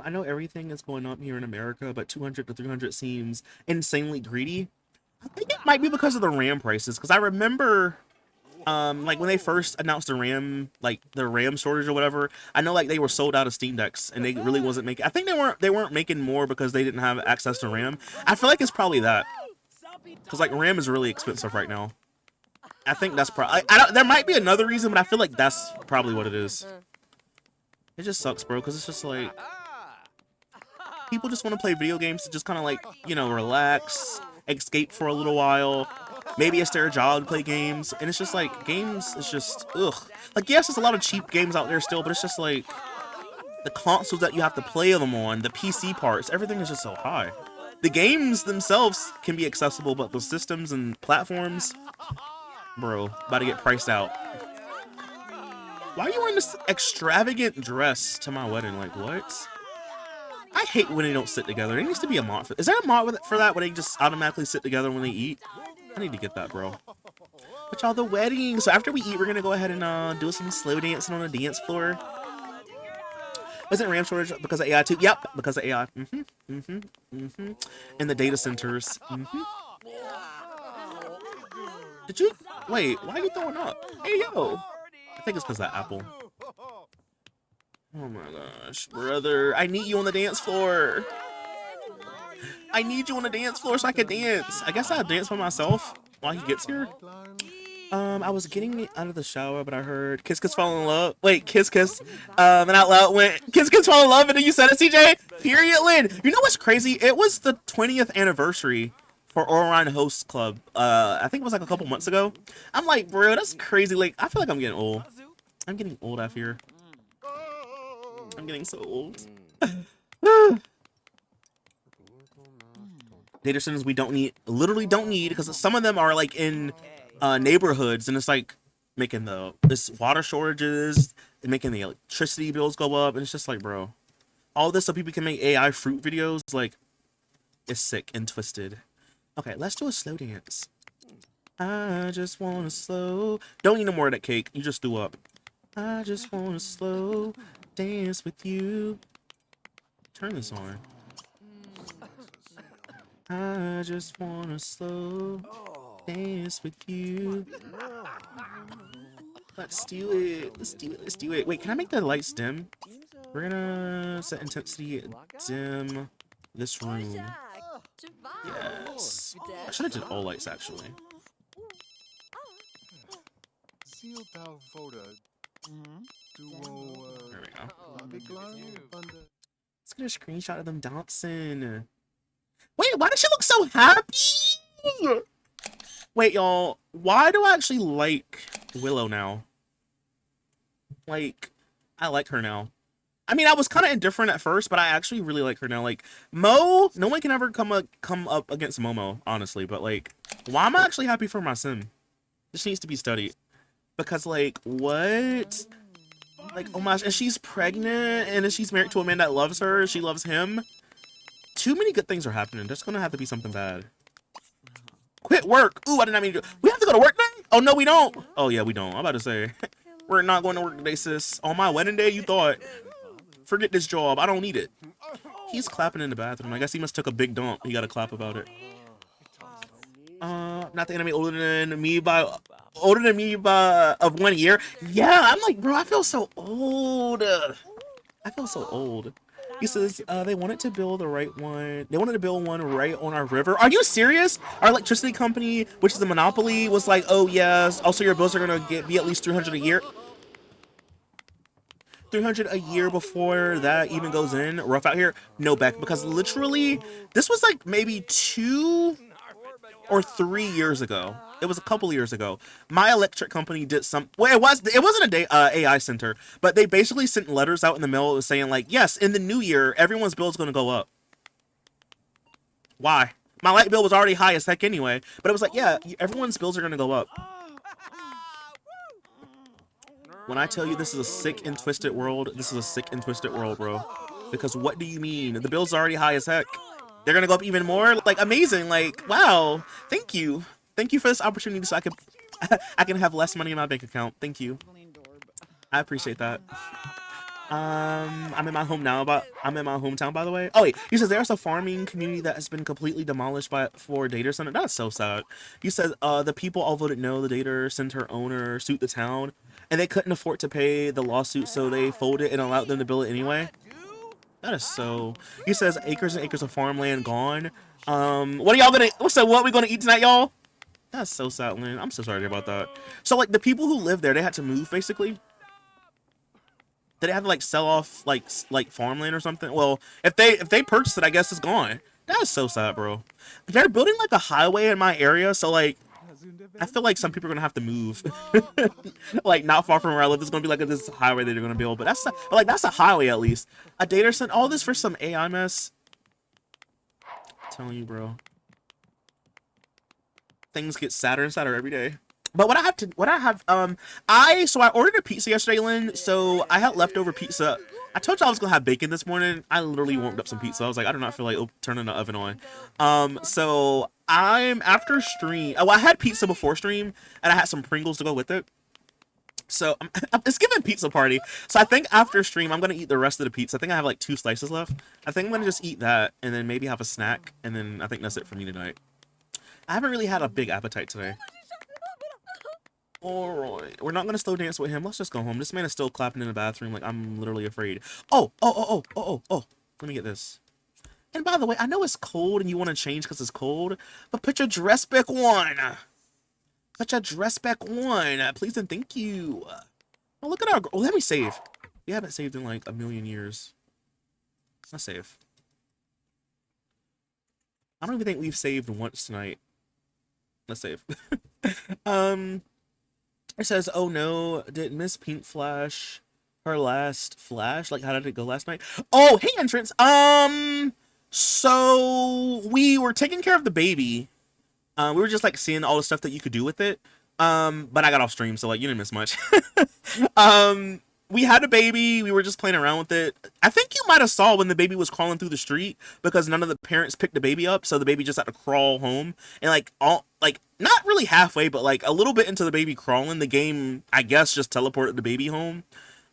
I know everything is going up here in America, but 200 to 300 seems insanely greedy. I think it might be because of the RAM prices, because I remember, like when they first announced the RAM, like the RAM shortage or whatever, I know like they were sold out of Steam Decks, and they really wasn't making. I think they weren't making more because they didn't have access to RAM. I feel like it's probably that, because like RAM is really expensive right now. I think that's probably. There might be another reason, but I feel like that's probably what it is. It just sucks, bro, because it's just like people just want to play video games to just kind of like, you know, relax, escape for a little while. Maybe it's their job to play games, and it's just like games is just ugh. Like yes, there's a lot of cheap games out there still, but it's just like the consoles that you have to play them on, the PC parts, everything is just so high. The games themselves can be accessible, but the systems and platforms, bro, about to get priced out. Why are you wearing this extravagant dress to my wedding? Like, what? I hate when they don't sit together. There needs to be a mod for that. Is there a mod for that where they just automatically sit together when they eat? I need to get that, bro. But y'all, the wedding. So after we eat, we're going to go ahead and do some slow dancing on the dance floor. Wasn't RAM shortage because of AI too? Yep, because of AI. And the data centers. Did you? Wait, why are you throwing up? Hey, yo. I think it's because of that apple. Oh my gosh, brother. I need you on the dance floor. I need you on the dance floor so I can dance. I guess I'll dance by myself while he gets here. I was getting out of the shower, but I heard Kiss Kiss Fall in Love. Wait, Kiss Kiss. And out loud went, Kiss Kiss Fall in Love, and then you said it, CJ? Period, Lynn. You know what's crazy? It was the 20th anniversary for Orion Host Club. I think it was like a couple months ago. I'm like, bro, that's crazy. Like, I feel like I'm getting old. I'm getting old out here. I'm getting so old. Data centers we don't need, literally don't need, because some of them are like in neighborhoods, and it's like making this water shortages and making the electricity bills go up, and it's just like, bro, all this so people can make AI fruit videos, like, it's sick and twisted. Okay, let's do a slow dance. I just want to slow. Don't need no more of that cake. You just threw up. I just want to slow dance with you. Turn this on. I just want to slow dance with you. Let's do it. Let's do it. Let's do it. Wait, can I make the lights dim? We're gonna set intensity dim this room. Yes. I should have did all lights actually. There we go. Let's get a screenshot of them dancing. Wait, why does she look so happy? Wait, y'all. Why do I actually like Willow now? Like, I like her now. I mean, I was kind of indifferent at first, but I actually really like her now. Like, Mo, no one can ever come up against Momo, honestly. But, like, why am I actually happy for my sim? This needs to be studied. Because, like, what? Like, oh my gosh, and she's pregnant, and then she's married to a man that loves her, she loves him. Too many good things are happening. There's gonna have to be something bad. quit work. Ooh, I did not mean to. We have to go to work today? Oh, no, we don't. Oh, yeah, we don't. I'm about to say. We're not going to work today, sis. On my wedding day, you thought, forget this job. I don't need it. He's clapping in the bathroom. I guess he must took a big dump. He got to clap about it. Not the enemy older than me by of 1 year. Yeah, I'm like, bro, I feel so old. I feel so old. He says they wanted to build the right one. They wanted to build one right on our river. Are you serious? Our electricity company, which is a monopoly, was like, oh yes. Also, your bills are gonna be at least 300 a year. 300 a year before that even goes in. Rough out here. No, Beck, because literally this was like maybe 2 or 3 years ago. It was a couple years ago. My electric company did some. Well, it wasn't a day AI center, but they basically sent letters out in the mail saying like, yes, in the new year, everyone's bill is going to go up. Why? My light bill was already high as heck anyway, but it was like, yeah, everyone's bills are going to go up. When I tell you this is a sick and twisted world, this is a sick and twisted world, bro. Because what do you mean? The bill's already high as heck. They're gonna go up even more? Like, amazing. Like, wow. Thank you. Thank you for this opportunity so I can have less money in my bank account. Thank you. I appreciate that. I'm in my hometown, by the way. Oh wait, he says there's a farming community that has been completely demolished for a data center. That's so sad. He says the people all voted no. The data center owner sued the town, and they couldn't afford to pay the lawsuit, so they folded and allowed them to build it anyway. That is so. He says acres and acres of farmland gone. What are y'all gonna? So what are we gonna eat tonight, y'all? That's so sad, Lynn. I'm so sorry about that. So like the people who live there, they had to move basically. Did they have to like sell off like farmland or something? Well, if they purchased it, I guess it's gone. That is so sad, bro. They're building like a highway in my area, so like I feel like some people are gonna have to move. Like not far from where I live, there's gonna be like this highway that they're gonna build, but that's a highway at least. A data center, all this for some AI mess. I'm telling you, bro. Things get sadder and sadder every day. But I ordered a pizza yesterday, Lynn. So I had leftover pizza. I told you I was gonna have bacon this morning. I literally warmed up some pizza. I was like, I do not feel like turning the oven on. So I'm after stream. Oh, I had pizza before stream, and I had some Pringles to go with it. So it's giving pizza party. So I think after stream, I'm gonna eat the rest of the pizza. I think I have like 2 slices left. I think I'm gonna just eat that, and then maybe have a snack, and then I think that's it for me tonight. I haven't really had a big appetite today. Alright, we're not gonna slow dance with him. Let's just go home. This man is still clapping in the bathroom like I'm literally afraid. Oh. Let me get this. And by the way, I know it's cold and you want to change because it's cold, but put your dress back on. Put your dress back on. Please and thank you. Oh, look at our... Oh, let me save. We haven't saved in like a million years. Let's save. I don't even think we've saved once tonight. Let's save. It says, oh no, did Miss Pink flash her last flash? Like, how did it go last night? Oh, hey, entrance. So we were taking care of the baby. We were just like seeing all the stuff that you could do with it. But I got off stream, so like you didn't miss much. We had a baby. We were just playing around with it. I think you might have saw when the baby was crawling through the street because none of the parents picked the baby up, so the baby just had to crawl home. And like not really halfway, but like a little bit into the baby crawling, the game I guess just teleported the baby home.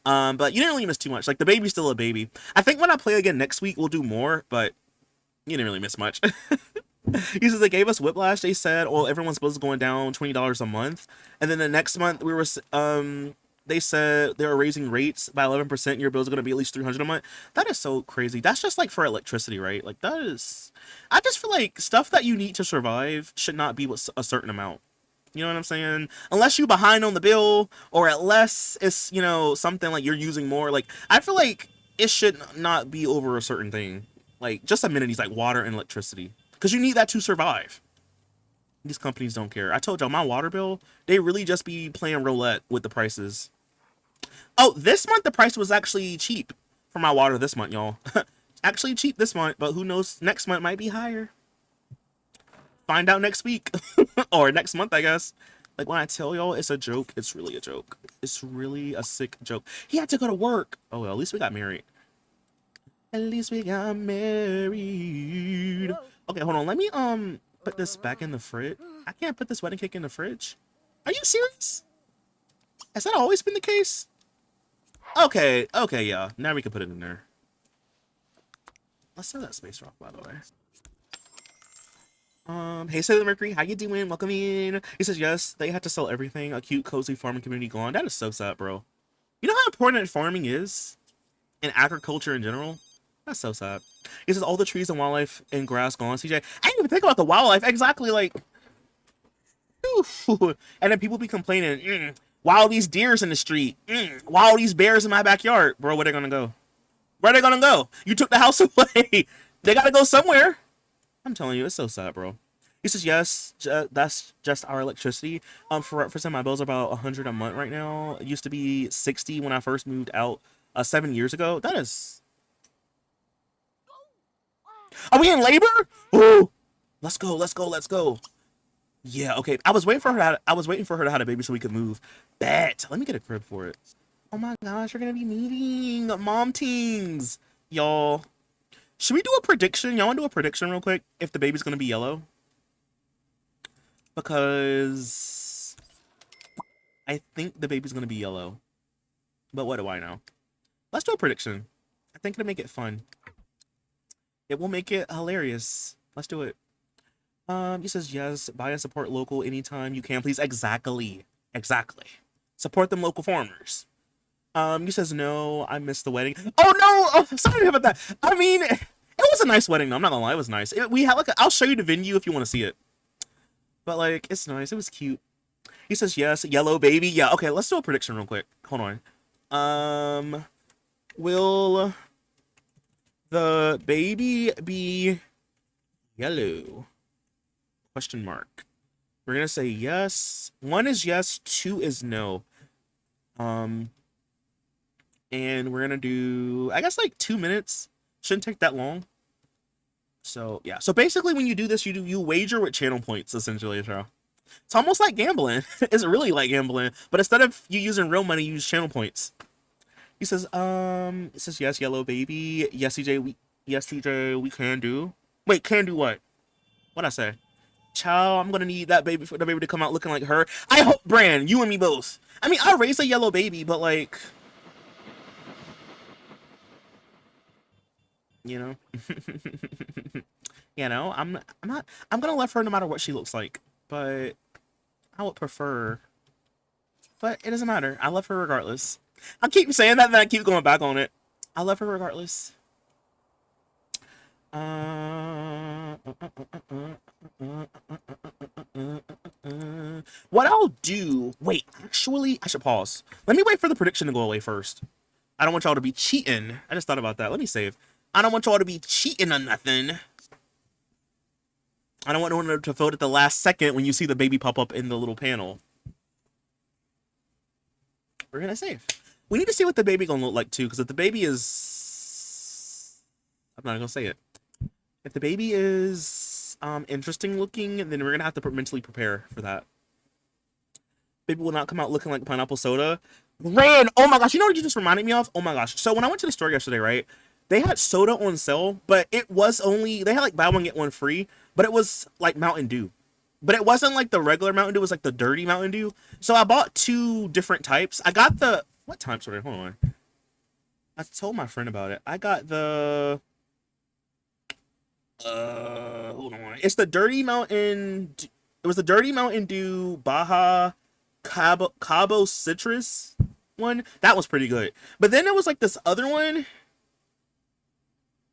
But you didn't really miss too much. Like the baby's still a baby. I think when I play again next week, we'll do more, but you didn't really miss much. He says they gave us whiplash. They said, well, everyone's supposed to going down $20 a month, and then the next month we were they said they were raising rates by 11%. Your bills are going to be at least $300 a month. That is so crazy. That's just like for electricity, right? Like that is, I just feel like stuff that you need to survive should not be a certain amount. You know what I'm saying? Unless you're behind on the bill, or unless it's, you know, something like you're using more. Like I feel like it should not be over a certain thing. Like just amenities like water and electricity, because you need that to survive. These companies don't care. I told y'all my water bill, they really just be playing roulette with the prices. Oh, this month the price was actually cheap for my water this month, y'all. Actually cheap this month, but who knows, next month might be higher. Find out next week. Or next month, I guess. Like when I tell y'all it's a joke, it's really a joke. It's really a sick joke. He had to go to work. Oh well, at least we got married. At least we got married. Okay, hold on. Let me put this back in the fridge? I can't put this wedding cake in the fridge? Are you serious? Has that always been the case? Okay, okay, yeah. Now we can put it in there. Let's sell that space rock, by the way. Hey Sailor Mercury, how you doing? Welcome in. He says, yes, they had to sell everything. A cute, cozy farming community gone. That is so sad, bro. You know how important farming is? And agriculture in general? That's so sad. He says, all the trees and wildlife and grass gone, CJ. I didn't even think about the wildlife. Exactly, like... Oof. And then people be complaining, why all these deers in the street? Why all these bears in my backyard? Bro, where they gonna go? Where they gonna go? You took the house away. They gotta go somewhere. I'm telling you, it's so sad, bro. He says, yes, that's just our electricity. For some, my bills are about 100 a month right now. It used to be 60 when I first moved out 7 years ago. That is... Are we in labor? Ooh. Let's go, let's go, let's go. Yeah, okay. I was waiting for her to have a baby so we could move. Bet. Let me get a crib for it. Oh my gosh, we're gonna be meeting mom teens. Y'all. Should we do a prediction? Y'all want to do a prediction real quick? If the baby's gonna be yellow? Because I think the baby's gonna be yellow. But what do I know? Let's do a prediction. I think it'll make it fun. It will make it hilarious. Let's do it. He says, yes, buy and support local anytime you can, please. Exactly. Exactly. Support them local farmers. He says, no, I missed the wedding. Oh, no! Oh, sorry about that. I mean, it was a nice wedding, though. I'm not gonna lie, it was nice. We had, like, I'll show you the venue if you want to see it. But, like, it's nice. It was cute. He says, yes, yellow baby. Yeah, okay, let's do a prediction real quick. Hold on. Will the baby be yellow? Question mark. We're gonna say yes. 1 is yes, 2 is no. And we're gonna do, I guess, like 2 minutes. Shouldn't take that long. So yeah. So basically, when you do this, you wager with channel points, essentially, so it's almost like gambling. It's really like gambling, but instead of you using real money, you use channel points. He says, it says yes, yellow baby. Yes, CJ, we can do. Wait, can do what? What'd I say? Child, I'm gonna need that baby for the baby to come out looking like her. I hope, Brand, you and me both. I mean, I'll raise a yellow baby, but like, you know, I'm gonna love her no matter what she looks like, but I would prefer, but it doesn't matter. I love her regardless. I keep saying that, then I keep going back on it. I love her regardless. What I'll do... Wait, actually, I should pause. Let me wait for the prediction to go away first. I don't want y'all to be cheating. I just thought about that. Let me save. I don't want y'all to be cheating on nothing. I don't want no one to vote at the last second when you see the baby pop up in the little panel. We're gonna save. We need to see what the baby gonna look like, too, because if the baby is... I'm not gonna say it. If the baby is interesting looking, then we're gonna have to mentally prepare for that. Baby will not come out looking like pineapple soda. Ran! Oh my gosh, you know what you just reminded me of? Oh my gosh. So when I went to the store yesterday, right? They had soda on sale, but it was only... They had like buy one, get one free, but it was like Mountain Dew. But it wasn't like the regular Mountain Dew, it was like the dirty Mountain Dew. So I bought 2 different types. I got the... What types were they? Hold on. I told my friend about it. I got the... hold on. It's the Dirty Mountain... It was the Dirty Mountain Dew Baja Cabo Citrus one. That was pretty good. But then there was like this other one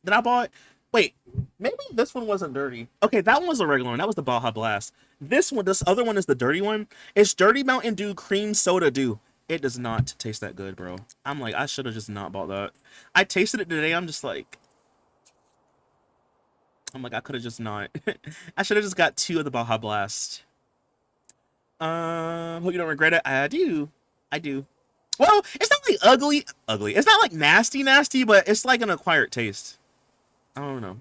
that I bought. Wait, maybe this one wasn't dirty. Okay, that one was a regular one. That was the Baja Blast. This other one is the dirty one. It's Dirty Mountain Dew Cream Soda Dew. It does not taste that good, bro. I'm like, I should have just not bought that. I tasted it today. I'm like, I could have just not. I should have just got 2 of the Baja Blast. Hope you don't regret it. I do. I do. Well, it's not like ugly. It's not like nasty, but it's like an acquired taste. I don't know.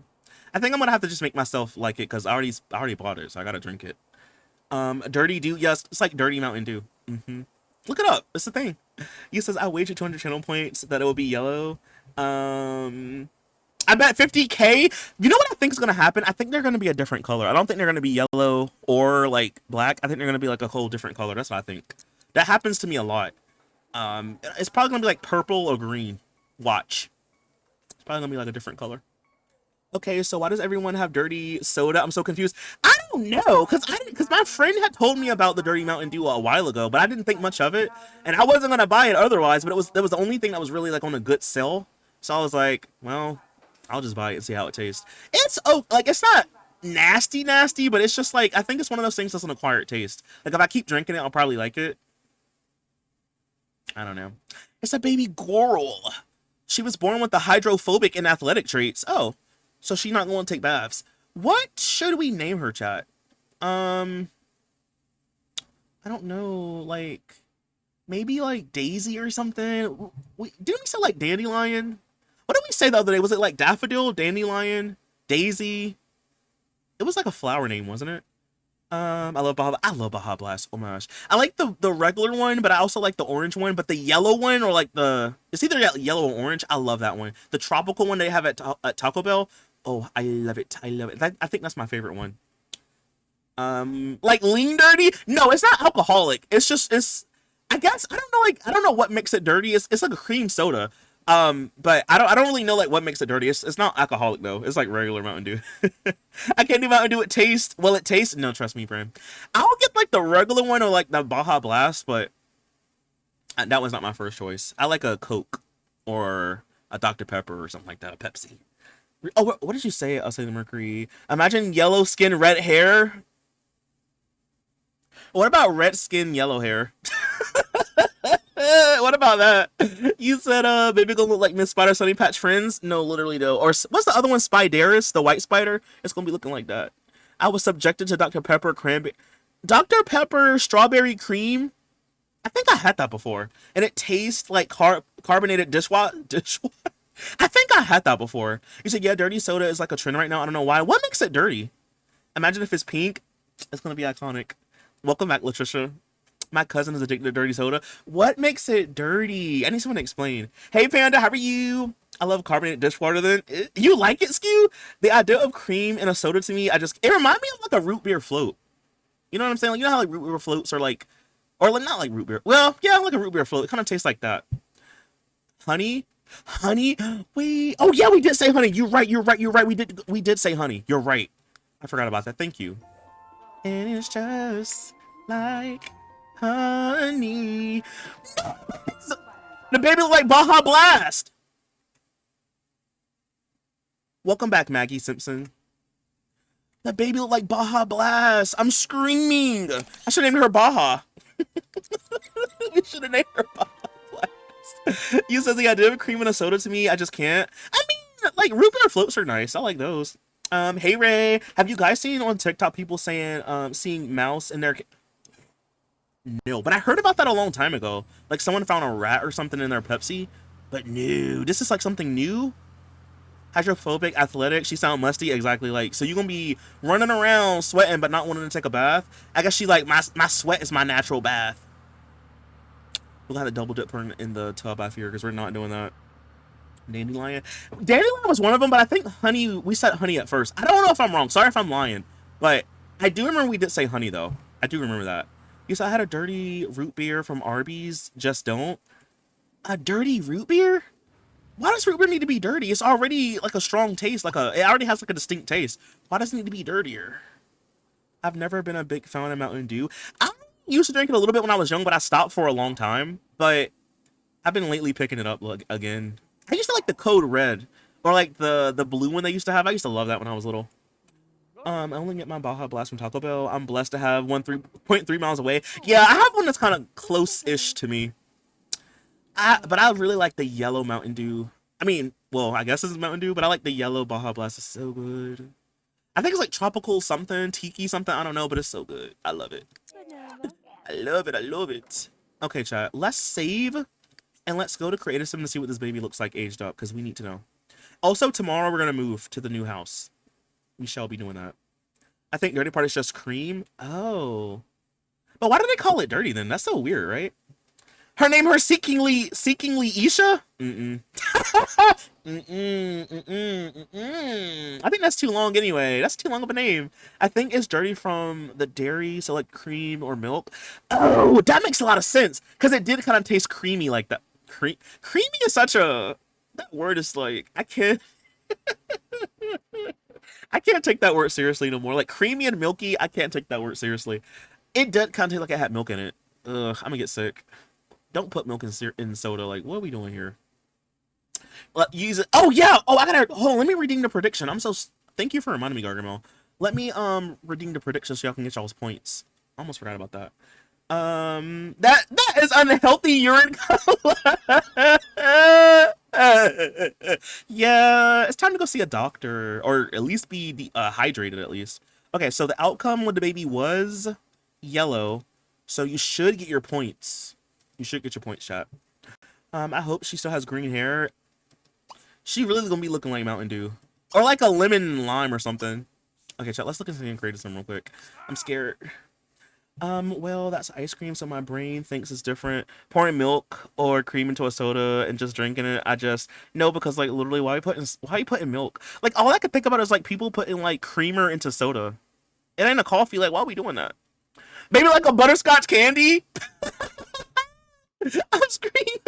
I think I'm gonna have to just make myself like it because I already bought it, so I gotta drink it. Dirty Dew. Yes, it's like Dirty Mountain Dew. Look it up. It's the thing. He says I wagered 200 channel points that it will be yellow. I bet 50K. You know what I think is gonna happen? I think they're gonna be a different color. I don't think they're gonna be yellow or like black. I think they're gonna be like a whole different color. That's what I think. That happens to me a lot. It's probably gonna be like purple or green. Watch. It's probably gonna be like a different color. Okay, so why does everyone have dirty soda? I'm so confused. I don't know, cause my friend had told me about the dirty Mountain Dew a while ago, but I didn't think much of it, and I wasn't gonna buy it otherwise. But that was the only thing that was really like on a good sale. So I was like, well, I'll just buy it and see how it tastes. It's like it's not nasty nasty, but it's just like I think it's one of those things that's an acquired taste. Like if I keep drinking it, I'll probably like it. I don't know. It's a baby girl. She was born with the hydrophobic and athletic traits. Oh, so she's not going to take baths. What should we name her, chat? I don't know. Like, maybe like Daisy or something. Didn't we say like Dandelion? What did we say the other day? Was it like Daffodil, Dandelion, Daisy? It was like a flower name, wasn't it? I love Baja Blast. Oh my gosh. I like the regular one, but I also like the orange one. But the yellow one, or like it's either yellow or orange. I love that one. The tropical one they have at Taco Bell. Oh, I love it. I love it. I think that's my favorite one. Like Lean Dirty. No, it's not alcoholic. It's. I guess I don't know what makes it dirty. It's like a cream soda. But I don't really know like what makes it dirty. It's not alcoholic though. It's like regular Mountain Dew. I can't do Mountain Dew. It tastes. Well, it tastes. No, trust me, friend. I'll get like the regular one or like the Baja Blast, but that was not my first choice. I like a Coke or a Dr Pepper or something like that. A Pepsi. Oh, what did you say? I'll say the Mercury. Imagine yellow skin, red hair. What about red skin, yellow hair? What about that? You said, baby gonna look like Miss Spider Sunny Patch Friends? No, literally though. Or what's the other one? Spideris, the white spider? It's gonna be looking like that. I was subjected to Dr. Pepper cranberry. Dr. Pepper strawberry cream? I think I had that before. And it tastes like carbonated dishwater. I think I had that before. You said, yeah, dirty soda is like a trend right now. I don't know why. What makes it dirty? Imagine if it's pink. It's gonna be iconic. Welcome back, Latricia. My cousin is addicted to dirty soda. What makes it dirty? I need someone to explain. Hey, Panda, how are you? I love carbonated dishwater then. You like it, Skew? The idea of cream in a soda to me, it reminds me of like a root beer float. You know what I'm saying? Like, you know how like root beer floats are like, or like, not like root beer. Well, yeah, like a root beer float. It kind of tastes like that. Honey? Honey? Wait. Oh, yeah, we did say honey. You're right. We did say honey. You're right. I forgot about that. Thank you. And it's just like honey. The baby look like Baja Blast. Welcome back, Maggie Simpson. The baby look like Baja Blast. I'm screaming. I should have named her Baja. We should have named her Baja Blast. You says the idea of cream in a soda to me, I just can't. I mean, like root beer floats are nice. I like those. Hey Ray, have you guys seen on TikTok people saying seeing mouse in their no, but I heard about that a long time ago. Like someone found a rat or something in their Pepsi. But no, this is like something new. Hydrophobic, athletic. She sound musty, exactly. Like so, you gonna be running around sweating but not wanting to take a bath. I guess she like my sweat is my natural bath. We'll have to double dip her in the tub I fear because we're not doing that. Dandelion. Dandelion was one of them, but I think honey. We said honey at first. I don't know if I'm wrong. Sorry if I'm lying, but I do remember we did say honey though. I do remember that. You said I had a dirty root beer from Arby's. Just don't. A dirty root beer? Why does root beer need to be dirty? It's already like a strong taste. It already has like a distinct taste. Why does it need to be dirtier? I've never been a big fan of Mountain Dew. I used to drink it a little bit when I was young, but I stopped for a long time. But I've been lately picking it up again. I used to like the Code Red or like the blue one they used to have. I used to love that when I was little. I only get my Baja Blast from Taco Bell. I'm blessed to have one 3.3 miles away. Yeah, I have one that's kind of close-ish to me. But I really like the yellow Mountain Dew. I mean, well, I guess this is Mountain Dew, but I like the yellow Baja Blast. It's so good. I think it's like tropical something, tiki something. I don't know, but it's so good. I love it. I love it. I love it. Okay, chat. Let's save and let's go to Creative Sim to see what this baby looks like aged up because we need to know. Also, tomorrow we're going to move to the new house. We shall be doing that. I think dirty part is just cream. Oh. But why do they call it dirty then? That's so weird, right? Her name, seekingly Isha? Mm-mm. I think that's too long anyway. That's too long of a name. I think it's dirty from the dairy, so like cream or milk. Oh, that makes a lot of sense because it did kind of taste creamy like that. Creamy is such a that word is like I can't take that word seriously no more. Like creamy and milky, I can't take that word seriously. It did kind of taste like it had milk in it. Ugh, I'm gonna get sick. Don't put milk in soda. Like, what are we doing here? Use it. Oh yeah. Oh, I gotta hold on, let me redeem the prediction. Thank you for reminding me, Gargamel. Let me redeem the prediction so y'all can get y'all's points. Almost forgot about that. That is unhealthy urine color. Yeah, it's time to go see a doctor, or at least be hydrated at least. Okay, so the outcome with the baby was yellow, so you should get your points. You should get your points, chat. I hope she still has green hair. She really gonna be looking like Mountain Dew. Or like a lemon lime or something. Okay, chat, let's look at something creative real quick. I'm scared. Well, that's ice cream, so my brain thinks it's different. Pouring milk or cream into a soda and just drinking it, I just no, because like literally why are you putting milk? Like all I could think about is like people putting like creamer into soda. It ain't a coffee, like why are we doing that? Maybe like a butterscotch candy? I'm screaming.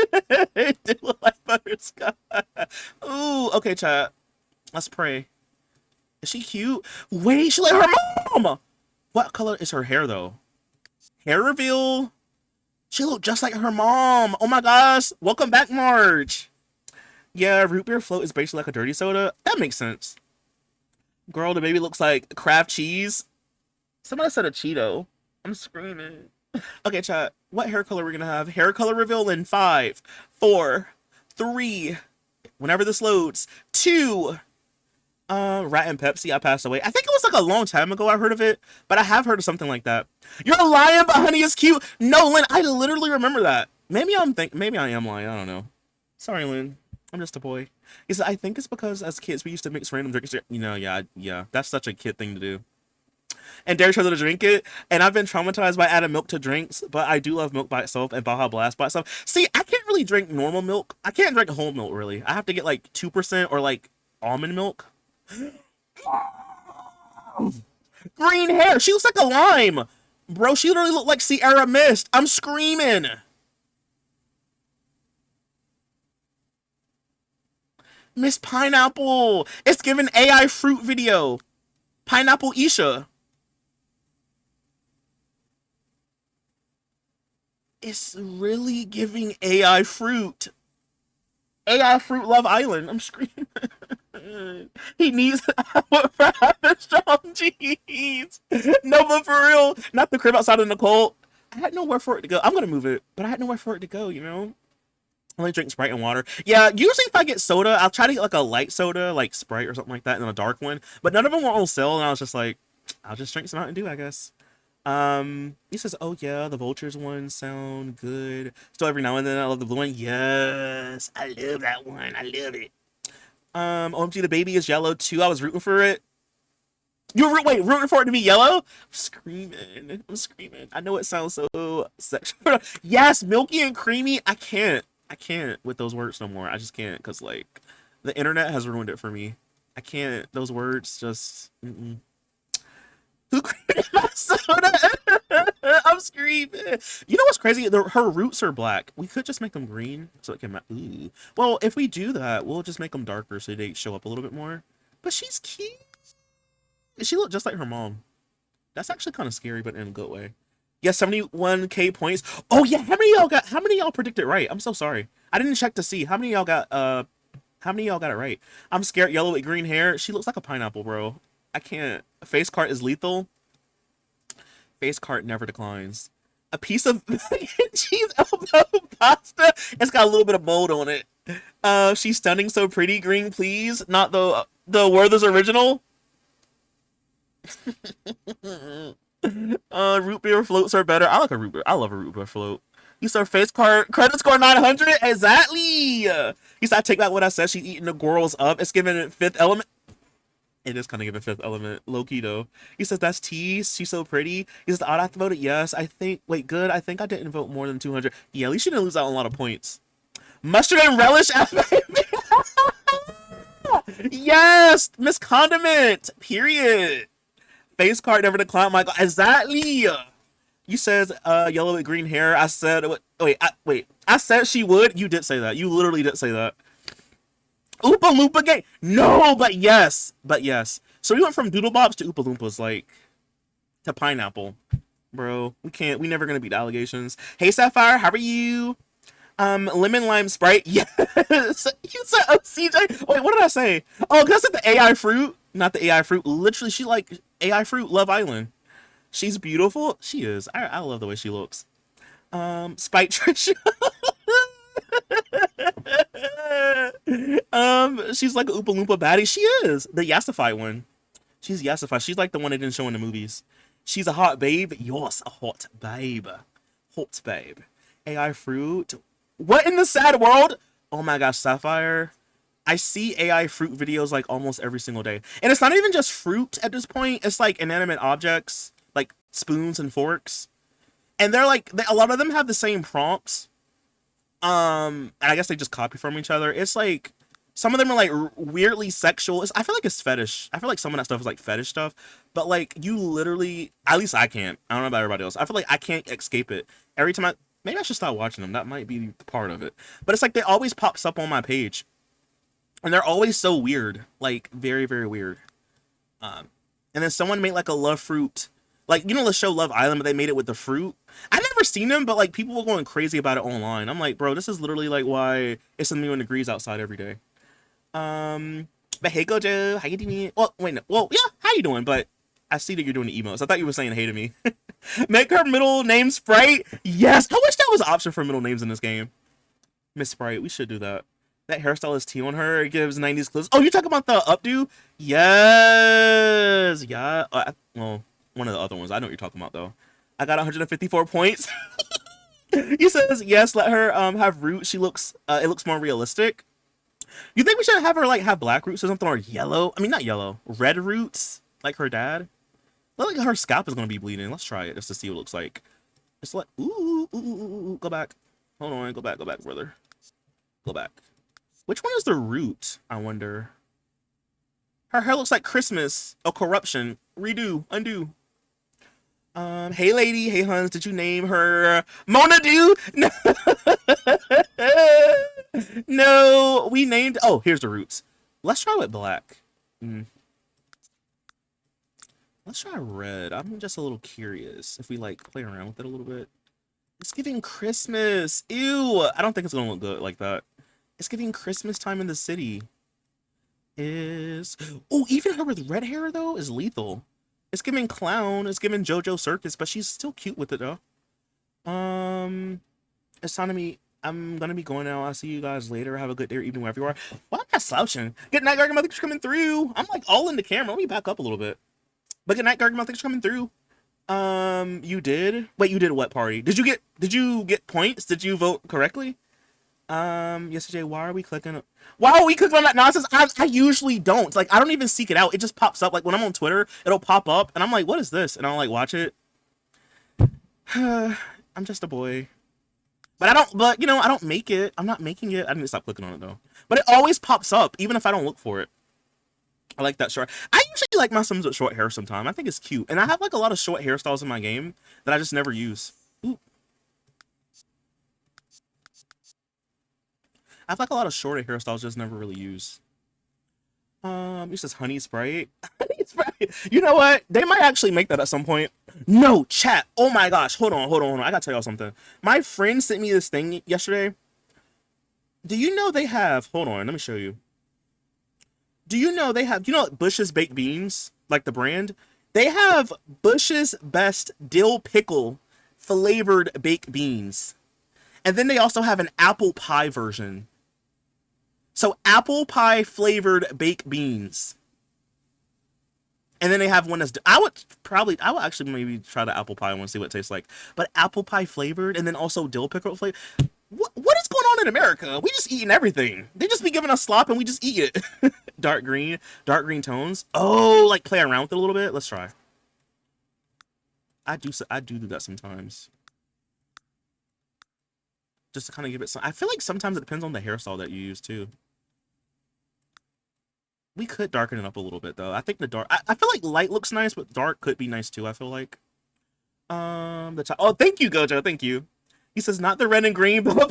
It did look like butterscotch. Ooh, okay, chat. Let's pray. Is she cute? Wait, she like her mom! What color is her hair though? Hair reveal? She looked just like her mom. Oh my gosh. Welcome back, Marge. Yeah, root beer float is basically like a dirty soda. That makes sense. Girl, the baby looks like Kraft cheese. Somebody said a Cheeto. I'm screaming. Okay, chat. What hair color are we gonna have? Hair color reveal in 5, 4, 3. Whenever this loads. 2. Rat and Pepsi, I passed away. I think it was like a long time ago I heard of it, but I have heard of something like that. You're lying, but honey is cute. No, Lynn, I literally remember that. Maybe I am lying. I don't know. Sorry, Lynn. I'm just a boy. He said, I think it's because as kids we used to mix random drinks. You know, yeah. That's such a kid thing to do. And dare each other to drink it. And I've been traumatized by adding milk to drinks, but I do love milk by itself and Baja Blast by itself. See, I can't really drink normal milk. I can't drink whole milk, really. I have to get like 2% or like almond milk. Green hair. She looks like a lime. Bro, she literally looked like Sierra Mist. I'm screaming. Miss Pineapple. It's giving AI fruit video. Pineapple Isha. It's really giving AI fruit. AI fruit Love Island. I'm screaming. He needs for having strong cheese. No, but for real, not the crib outside of Nicole. I had nowhere for it to go. I'm gonna move it, but I had nowhere for it to go. You know, I only drink Sprite and water. Yeah, usually if I get soda, I'll try to get like a light soda, like Sprite or something like that, and then a dark one. But none of them were on sale, and I was just like, I'll just drink some Mountain Dew, I guess. He says, oh yeah, the vultures ones sound good. Still every now and then I love the blue one. Yes, I love that one. I love it. OMG, the baby is yellow too. I was rooting for it. Rooting for it to be yellow? I'm screaming. I know it sounds so sexual. Yes, milky and creamy. I can't with those words no more. I just can't, because like the internet has ruined it for me. I can't. Those words just. Who created my soda? I'm screaming. You know what's crazy? Her roots are black. We could just make them green so it can. Ooh. Well, if we do that, we'll just make them darker so they show up a little bit more. But she's cute. She looked just like her mom. That's actually kind of scary, but in a good way. Yeah, 71K points. Oh yeah, how many y'all predicted right? I'm so sorry. I didn't check to see. How many y'all got it right? I'm scared. Yellow with green hair. She looks like a pineapple, bro. I can't. Face cart is lethal. Face cart never declines. A piece of cheese elbow pasta. It's got a little bit of mold on it. She's stunning, so pretty. Green, please. Not the Werther's original. Root beer floats are better. I like a root beer. I love a root beer float. You said face card credit score 900. Exactly. You said I take back what I said. She's eating the girls up. It's giving Fifth Element. It is kind of giving Fifth Element. Low key though. He says that's tease. She's so pretty. He says I'd have to vote it yes. I think. Wait, good. I think I didn't vote more than 200. Yeah, at least you didn't lose out on a lot of points. Mustard and relish. Yes, Miss Condiment. Period. Face card never declined. My God, exactly. You said yellow with green hair. I said wait. I said she would. You did say that. You literally did say that. Oompa Loompa game. No, but yes. But yes. So we went from Doodle Bobs to Oompa Loompas, like to pineapple. Bro, we never gonna beat allegations. Hey Sapphire, how are you? Lemon lime sprite. Yes. You said CJ. Wait, what did I say? Oh, because I said the AI fruit, not the AI fruit. Literally, she like AI fruit. Love Island. She's beautiful. She is. I love the way she looks. Spike Trisha. She's like a Oompa Loompa baddie. She is the Yasify one. She's Yasify. She's like the one that didn't show in the movies. She's a hot babe. Yes, a hot babe. Hot babe. AI fruit. What in the sad world? Oh my gosh, Sapphire. I see AI fruit videos like almost every single day. And it's not even just fruit at this point. It's like inanimate objects, like spoons and forks. And they're like, a lot of them have the same prompts. And I guess they just copy from each other. It's like, some of them are like weirdly sexual. I feel like it's fetish. I feel like some of that stuff is like fetish stuff. But like, you literally, at least I can't. I don't know about everybody else. I feel like I can't escape it. Every time maybe I should stop watching them. That might be part of it. But it's like, they always pops up on my page. And they're always so weird. Like, very, very weird. And then someone made like a love fruit. Like, you know the show Love Island, but they made it with the fruit. I never seen them, but like people were going crazy about it online. I'm like, bro, this is literally like why it's a million degrees outside every day. But hey Gojo, how you doing? Well, wait, no. Well, yeah, how you doing? But I see that you're doing the emotes. I thought you were saying hey to me. Make her middle name Sprite. Yes, I wish that was an option for middle names in this game. Miss Sprite, we should do that. That hairstyle is tea on her. It gives 90s clues. Oh, you talking about the updo? Yes. Yeah. Well, one of the other ones. I know what you're talking about, though. I got 154 points. He says, yes, let her have roots. She looks, it looks more realistic. You think we should have her, like, have black roots or something? Or yellow? I mean, not yellow. Red roots? Like her dad? Look like her scalp is going to be bleeding. Let's try it just to see what it looks like. It's like, ooh. Go back. Hold on. Go back, brother. Go back. Which one is the root, I wonder? Her hair looks like Christmas. Oh, corruption. Redo. Undo. Hey lady, hey Huns, did you name her Mona Do? No. No, we named, oh, here's the roots. Let's try with black. Let's try red. I'm just a little curious if we like play around with it a little bit. It's giving Christmas. Ew. I don't think it's gonna look good like that. It's giving Christmas time in the city. Oh, even her with red hair though is lethal. It's giving clown. It's giving JoJo Circus, but she's still cute with it though. It's time to meet. I'm gonna be going now. I'll see you guys later. Have a good day or evening wherever you are. Why am I slouching? Good night, Gargamel. Thanks for coming through. I'm like all in the camera. Let me back up a little bit. But good night, Gargamel. Thanks for coming through. You did? Wait, you did what party? Did you get points? Did you vote correctly? Yesterday, why are we clicking on that nonsense? I usually don't. Like, I don't even seek it out. It just pops up. Like, when I'm on Twitter, it'll pop up, and I'm like, what is this? And I'll, like, watch it. I'm just a boy. But you know, I don't make it. I'm not making it. I need to stop clicking on it, though. But it always pops up, even if I don't look for it. I like that short. I usually like my Sims with short hair sometime. I think it's cute. And I have, like, a lot of short hairstyles in my game that I just never use. Ooh. I have like a lot of shorter hairstyles just never really use. It says Honey Sprite. Honey Sprite. You know what? They might actually make that at some point. No, chat. Oh my gosh. Hold on. I gotta tell y'all something. My friend sent me this thing yesterday. Do you know they have, hold on, let me show you. Do you know they have, Bush's Baked Beans, like the brand? They have Bush's Best Dill Pickle flavored baked beans. And then they also have an apple pie version. So apple pie flavored baked beans. And then they have one that's, I would actually maybe try the apple pie one, see what it tastes like. But apple pie flavored and then also dill pickle flavor. What is going on in America? We just eating everything. They just be giving us slop and we just eat it. Dark green tones. Oh, like play around with it a little bit. Let's try. I do that sometimes. Just to kind of give it some, I feel like sometimes it depends on the hairstyle that you use too. We could darken it up a little bit though. I think the dark. I feel like light looks nice, but dark could be nice too. I feel like. The top. Oh, thank you, Gojo. Thank you. He says not the red and green, but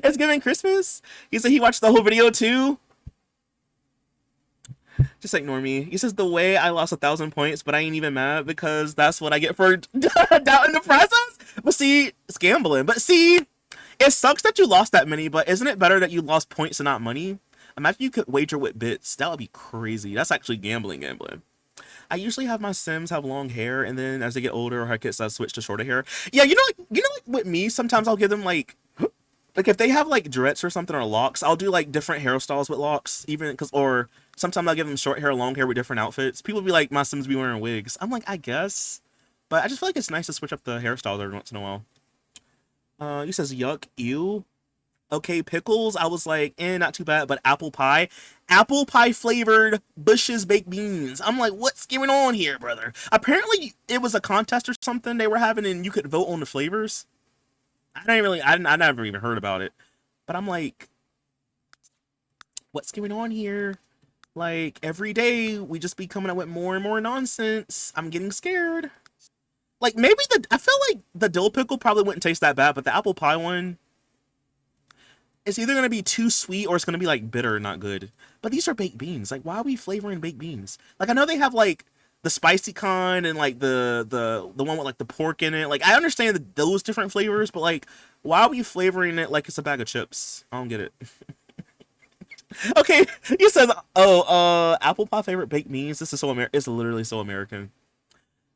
it's giving Christmas. He said he watched the whole video too. Just ignore me. He says the way I lost 1,000 points, but I ain't even mad because that's what I get for doubting the process. But see, it's gambling. But see, it sucks that you lost that many. But isn't it better that you lost points and not money? Imagine you could wager with bits. That would be crazy. That's actually gambling. I usually have my Sims have long hair, and then as they get older or haircuts, I switch to shorter hair. Yeah, like with me, sometimes I'll give them like if they have like dreads or something or locks, I'll do like different hairstyles with locks, even because or sometimes I'll give them short hair, long hair with different outfits. People be like, my Sims be wearing wigs. I'm like, I guess, but I just feel like it's nice to switch up the hairstyles every once in a while. He says yuck, ew. Okay, pickles. I was like, not too bad, but apple pie flavored Bush's baked beans. I'm like, what's going on here, brother? Apparently, it was a contest or something they were having, and you could vote on the flavors. I never even heard about it, but I'm like, what's going on here? Like every day, we just be coming up with more and more nonsense. I'm getting scared. Like maybe I feel like the dill pickle probably wouldn't taste that bad, but the apple pie one. It's either going to be too sweet or it's going to be like bitter, not good. But these are baked beans. Like, why are we flavoring baked beans? Like, I know they have like the spicy kind and like the one with like the pork in it. Like, I understand those different flavors, but like, why are we flavoring it like it's a bag of chips? I don't get it. Okay, he says, oh, apple pie favorite baked beans. This is so American. It's literally so American.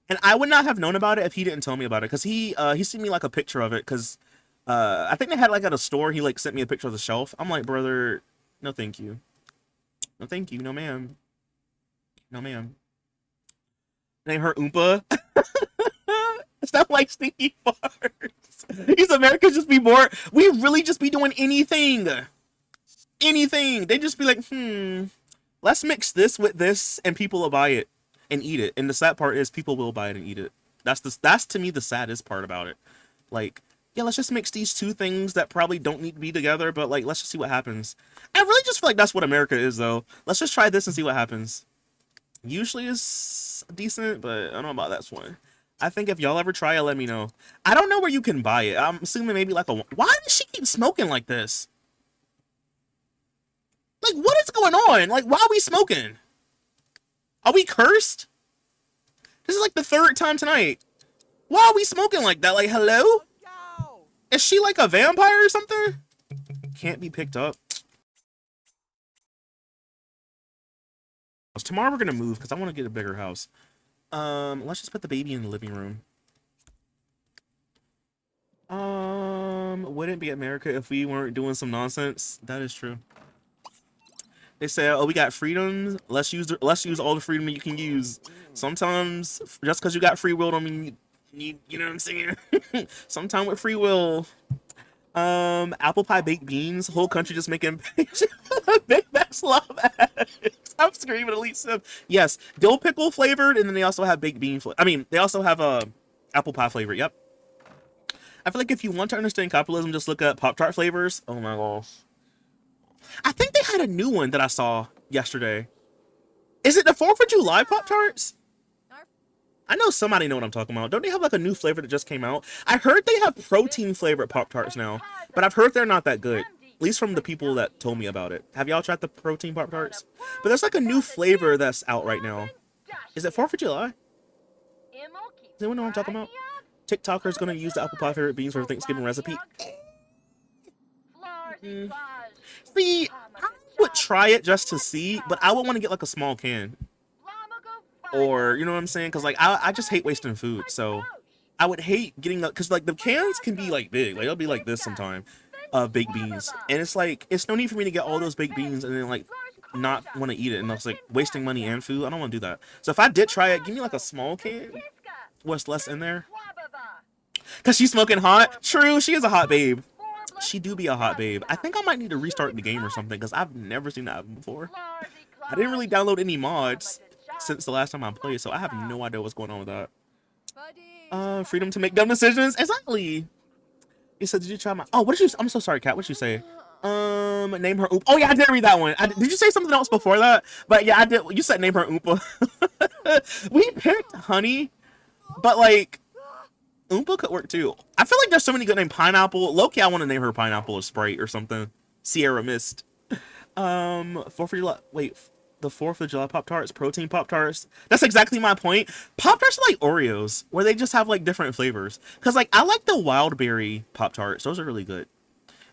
And I would not have known about it if he didn't tell me about it, because he sent me like a picture of it, because I think they had like at a store. He like sent me a picture of the shelf. I'm like, brother, no thank you. No thank you. No ma'am. No ma'am. Name her Oompa. It's not like stinky farts. These Americans just be bored. We really just be doing anything. Anything. They just be like, let's mix this with this and people will buy it and eat it. And the sad part is people will buy it and eat it. That's to me the saddest part about it. Like, yeah, let's just mix these two things that probably don't need to be together, but like, let's just see what happens. I really just feel like that's what America is, though. Let's just try this and see what happens. Usually it's decent, but I don't know about that one. I think if y'all ever try it, let me know. I don't know where you can buy it. I'm assuming maybe like a... Why does she keep smoking like this? Like, what is going on? Like, why are we smoking? Are we cursed? This is like the third time tonight. Why are we smoking like that? Like, hello? Is she like a vampire or something? Can't be picked up. Tomorrow we're gonna move because I want to get a bigger house. Let's just put the baby in the living room. Wouldn't be America if we weren't doing some nonsense. That is true. They say, oh, we got freedoms. Let's use all the freedom you can use. Sometimes just because you got free will don't mean you know what I'm saying? Sometime with free will. Apple pie baked beans. Whole country just making Big Macs love ads. I'm screaming Elite Sim. Yes, dill pickle flavored, and then they also have baked bean they also have apple pie flavored. Yep. I feel like if you want to understand capitalism, just look at Pop-Tart flavors. Oh my gosh. I think they had a new one that I saw yesterday. Is it the 4th of July Pop-Tarts? I know somebody know what I'm talking about. Don't they have like a new flavor that just came out? I heard they have protein flavored Pop-Tarts now, but I've heard they're not that good. At least from the people that told me about it. Have y'all tried the protein Pop-Tarts? But there's like a new flavor that's out right now. Is it 4th of July? Does anyone know what I'm talking about? TikToker's gonna use the apple pie favorite beans for Thanksgiving recipe. See, I would try it just to see, but I would want to get like a small can. Or, you know what I'm saying? Because, like, I just hate wasting food. So, I would hate getting... Because, like, the cans can be, like, big. Like, they'll be like this sometime. Of baked beans. And it's, like, it's no need for me to get all those baked beans and then, like, not want to eat it. And it's, like, wasting money and food. I don't want to do that. So, if I did try it, give me, like, a small can. What's less in there? Because she's smoking hot? True, she is a hot babe. She do be a hot babe. I think I might need to restart the game or something. Because I've never seen that happen before. I didn't really download any mods since the last time I played, so I have no idea what's going on with that. Freedom to make dumb decisions. Exactly. He said, did you try my... Oh, what did you... I'm so sorry, Kat. What did you say? Name her Oompa. Oh yeah, I did read that one. Did you say something else before that? But yeah, I did. You said name her Oompa. We picked Honey, but like Oompa could work too. I feel like there's so many good names. Pineapple. Loki, I want to name her Pineapple or Sprite or something. Sierra Mist. 4th of July. Wait, the 4th of July Pop Tarts, protein Pop Tarts. That's exactly my point. Pop Tarts are like Oreos, where they just have like different flavors. Cause like I like the wild berry Pop Tarts. Those are really good.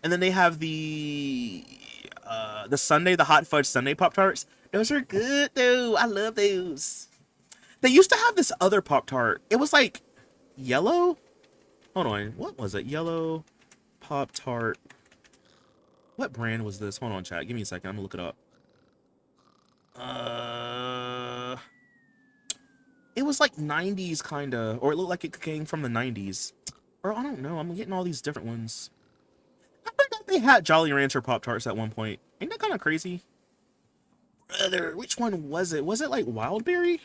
And then they have the Sunday, the hot fudge Sunday Pop Tarts. Those are good though. I love those. They used to have this other Pop Tart. It was like yellow. Hold on. What was it? Yellow Pop Tart. What brand was this? Hold on, chat. Give me a second. I'm gonna look it up. It was like 90s kinda, or it looked like it came from the 90s. Or I don't know. I'm getting all these different ones. I forgot they had Jolly Rancher Pop Tarts at one point. Ain't that kind of crazy? Brother, which one was it? Was it like Wildberry?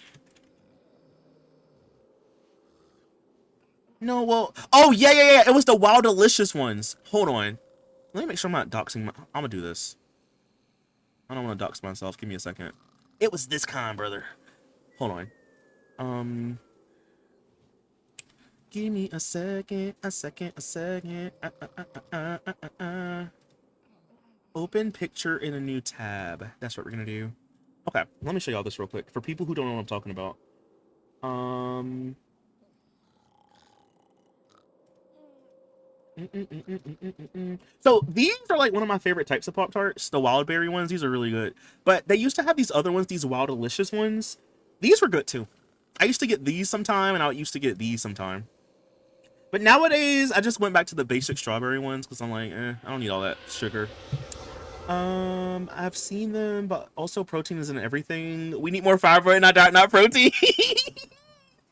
No, well, oh yeah. It was the Wild Delicious ones. Hold on. Let me make sure I'm not doxing I'm gonna do this. I don't want to dox myself. Give me a second. It was this kind, brother. Hold on. Give me a second, a second, a second. Open picture in a new tab. That's what we're gonna do. Okay, let me show y'all this real quick for people who don't know what I'm talking about. So these are like one of my favorite types of Pop Tarts, the wild berry ones. These are really good. But they used to have these other ones, these wild delicious ones. These were good too. I used to get these sometime, and I used to get these sometime. But nowadays, I just went back to the basic strawberry ones because I'm like, I don't need all that sugar. I've seen them, but also protein isn't everything. We need more fiber and not protein.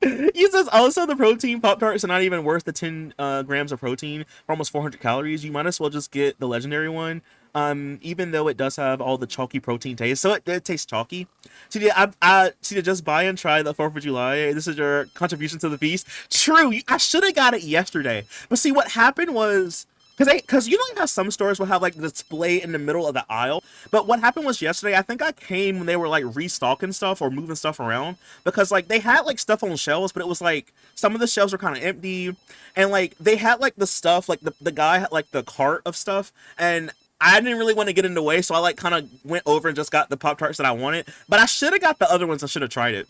He says also the protein Pop Tarts are not even worth the 10 grams of protein for almost 400 calories. You might as well just get the legendary one. Even though it does have all the chalky protein taste, so it tastes chalky. So to just buy and try the 4th of July. This is your contribution to the feast. True, I should have got it yesterday, but see what happened was because you know how some stores will have like the display in the middle of the aisle, but what happened was yesterday I think I came when they were like restocking stuff or moving stuff around because like they had like stuff on shelves, but it was like some of the shelves were kind of empty, and like they had like the stuff like the guy had like the cart of stuff, and I didn't really want to get in the way, so I like kind of went over and just got the Pop Tarts that I wanted, but I should have got the other ones. I should have tried it.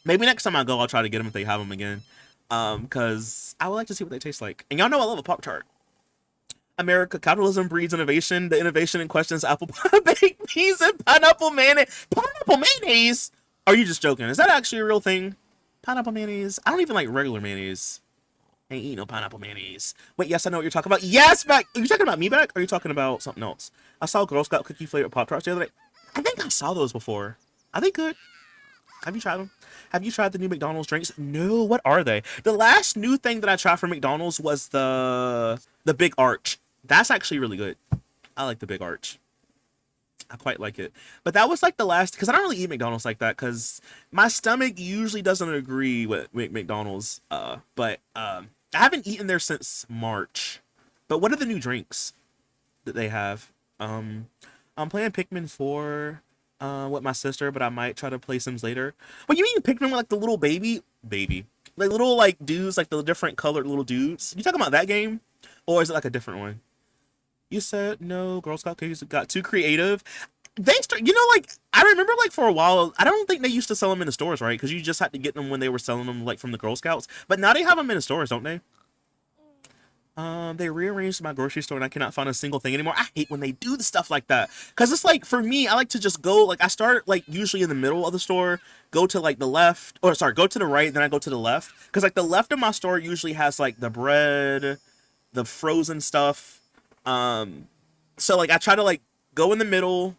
Maybe next time I go I'll try to get them if they have them again, because I would like to see what they taste like. And y'all know I love a Pop Tart. America, capitalism breeds innovation. The innovation in question is apple pie, baked beans, and pineapple mayonnaise. Pineapple mayonnaise? Are you just joking? Is that actually a real thing? Pineapple mayonnaise? I don't even like regular mayonnaise. I ain't eat no pineapple mayonnaise. Wait, yes, I know what you're talking about. Yes, Beck! Are you talking about me, Beck? Or are you talking about something else? I saw Girl Scout cookie flavored Pop Tarts the other day. I think I saw those before. Are they good? Have you tried them? Have you tried the new McDonald's drinks? No, what are they? The last new thing that I tried from McDonald's was the Big Arch. That's actually really good. I like the Big Arch. I quite like it. But that was like the last, because I don't really eat McDonald's like that, because my stomach usually doesn't agree with McDonald's. But I haven't eaten there since March. But what are the new drinks that they have? I'm playing Pikmin 4 with my sister, but I might try to play Sims later. But you mean Pikmin with like the little baby? Like little like dudes, like the different colored little dudes? You talking about that game? Or is it like a different one? You said no, Girl Scout cookies got too creative. Like I remember like for a while, I don't think they used to sell them in the stores, right? Because you just had to get them when they were selling them like from the Girl Scouts. But now they have them in the stores, don't they? They rearranged my grocery store and I cannot find a single thing anymore. I hate when they do the stuff like that. Cause it's like for me, I like to just go like I start like usually in the middle of the store, go to like the left, or sorry, go to the right, then I go to the left. Cause like the left of my store usually has like the bread, the frozen stuff. So like I try to like go in the middle,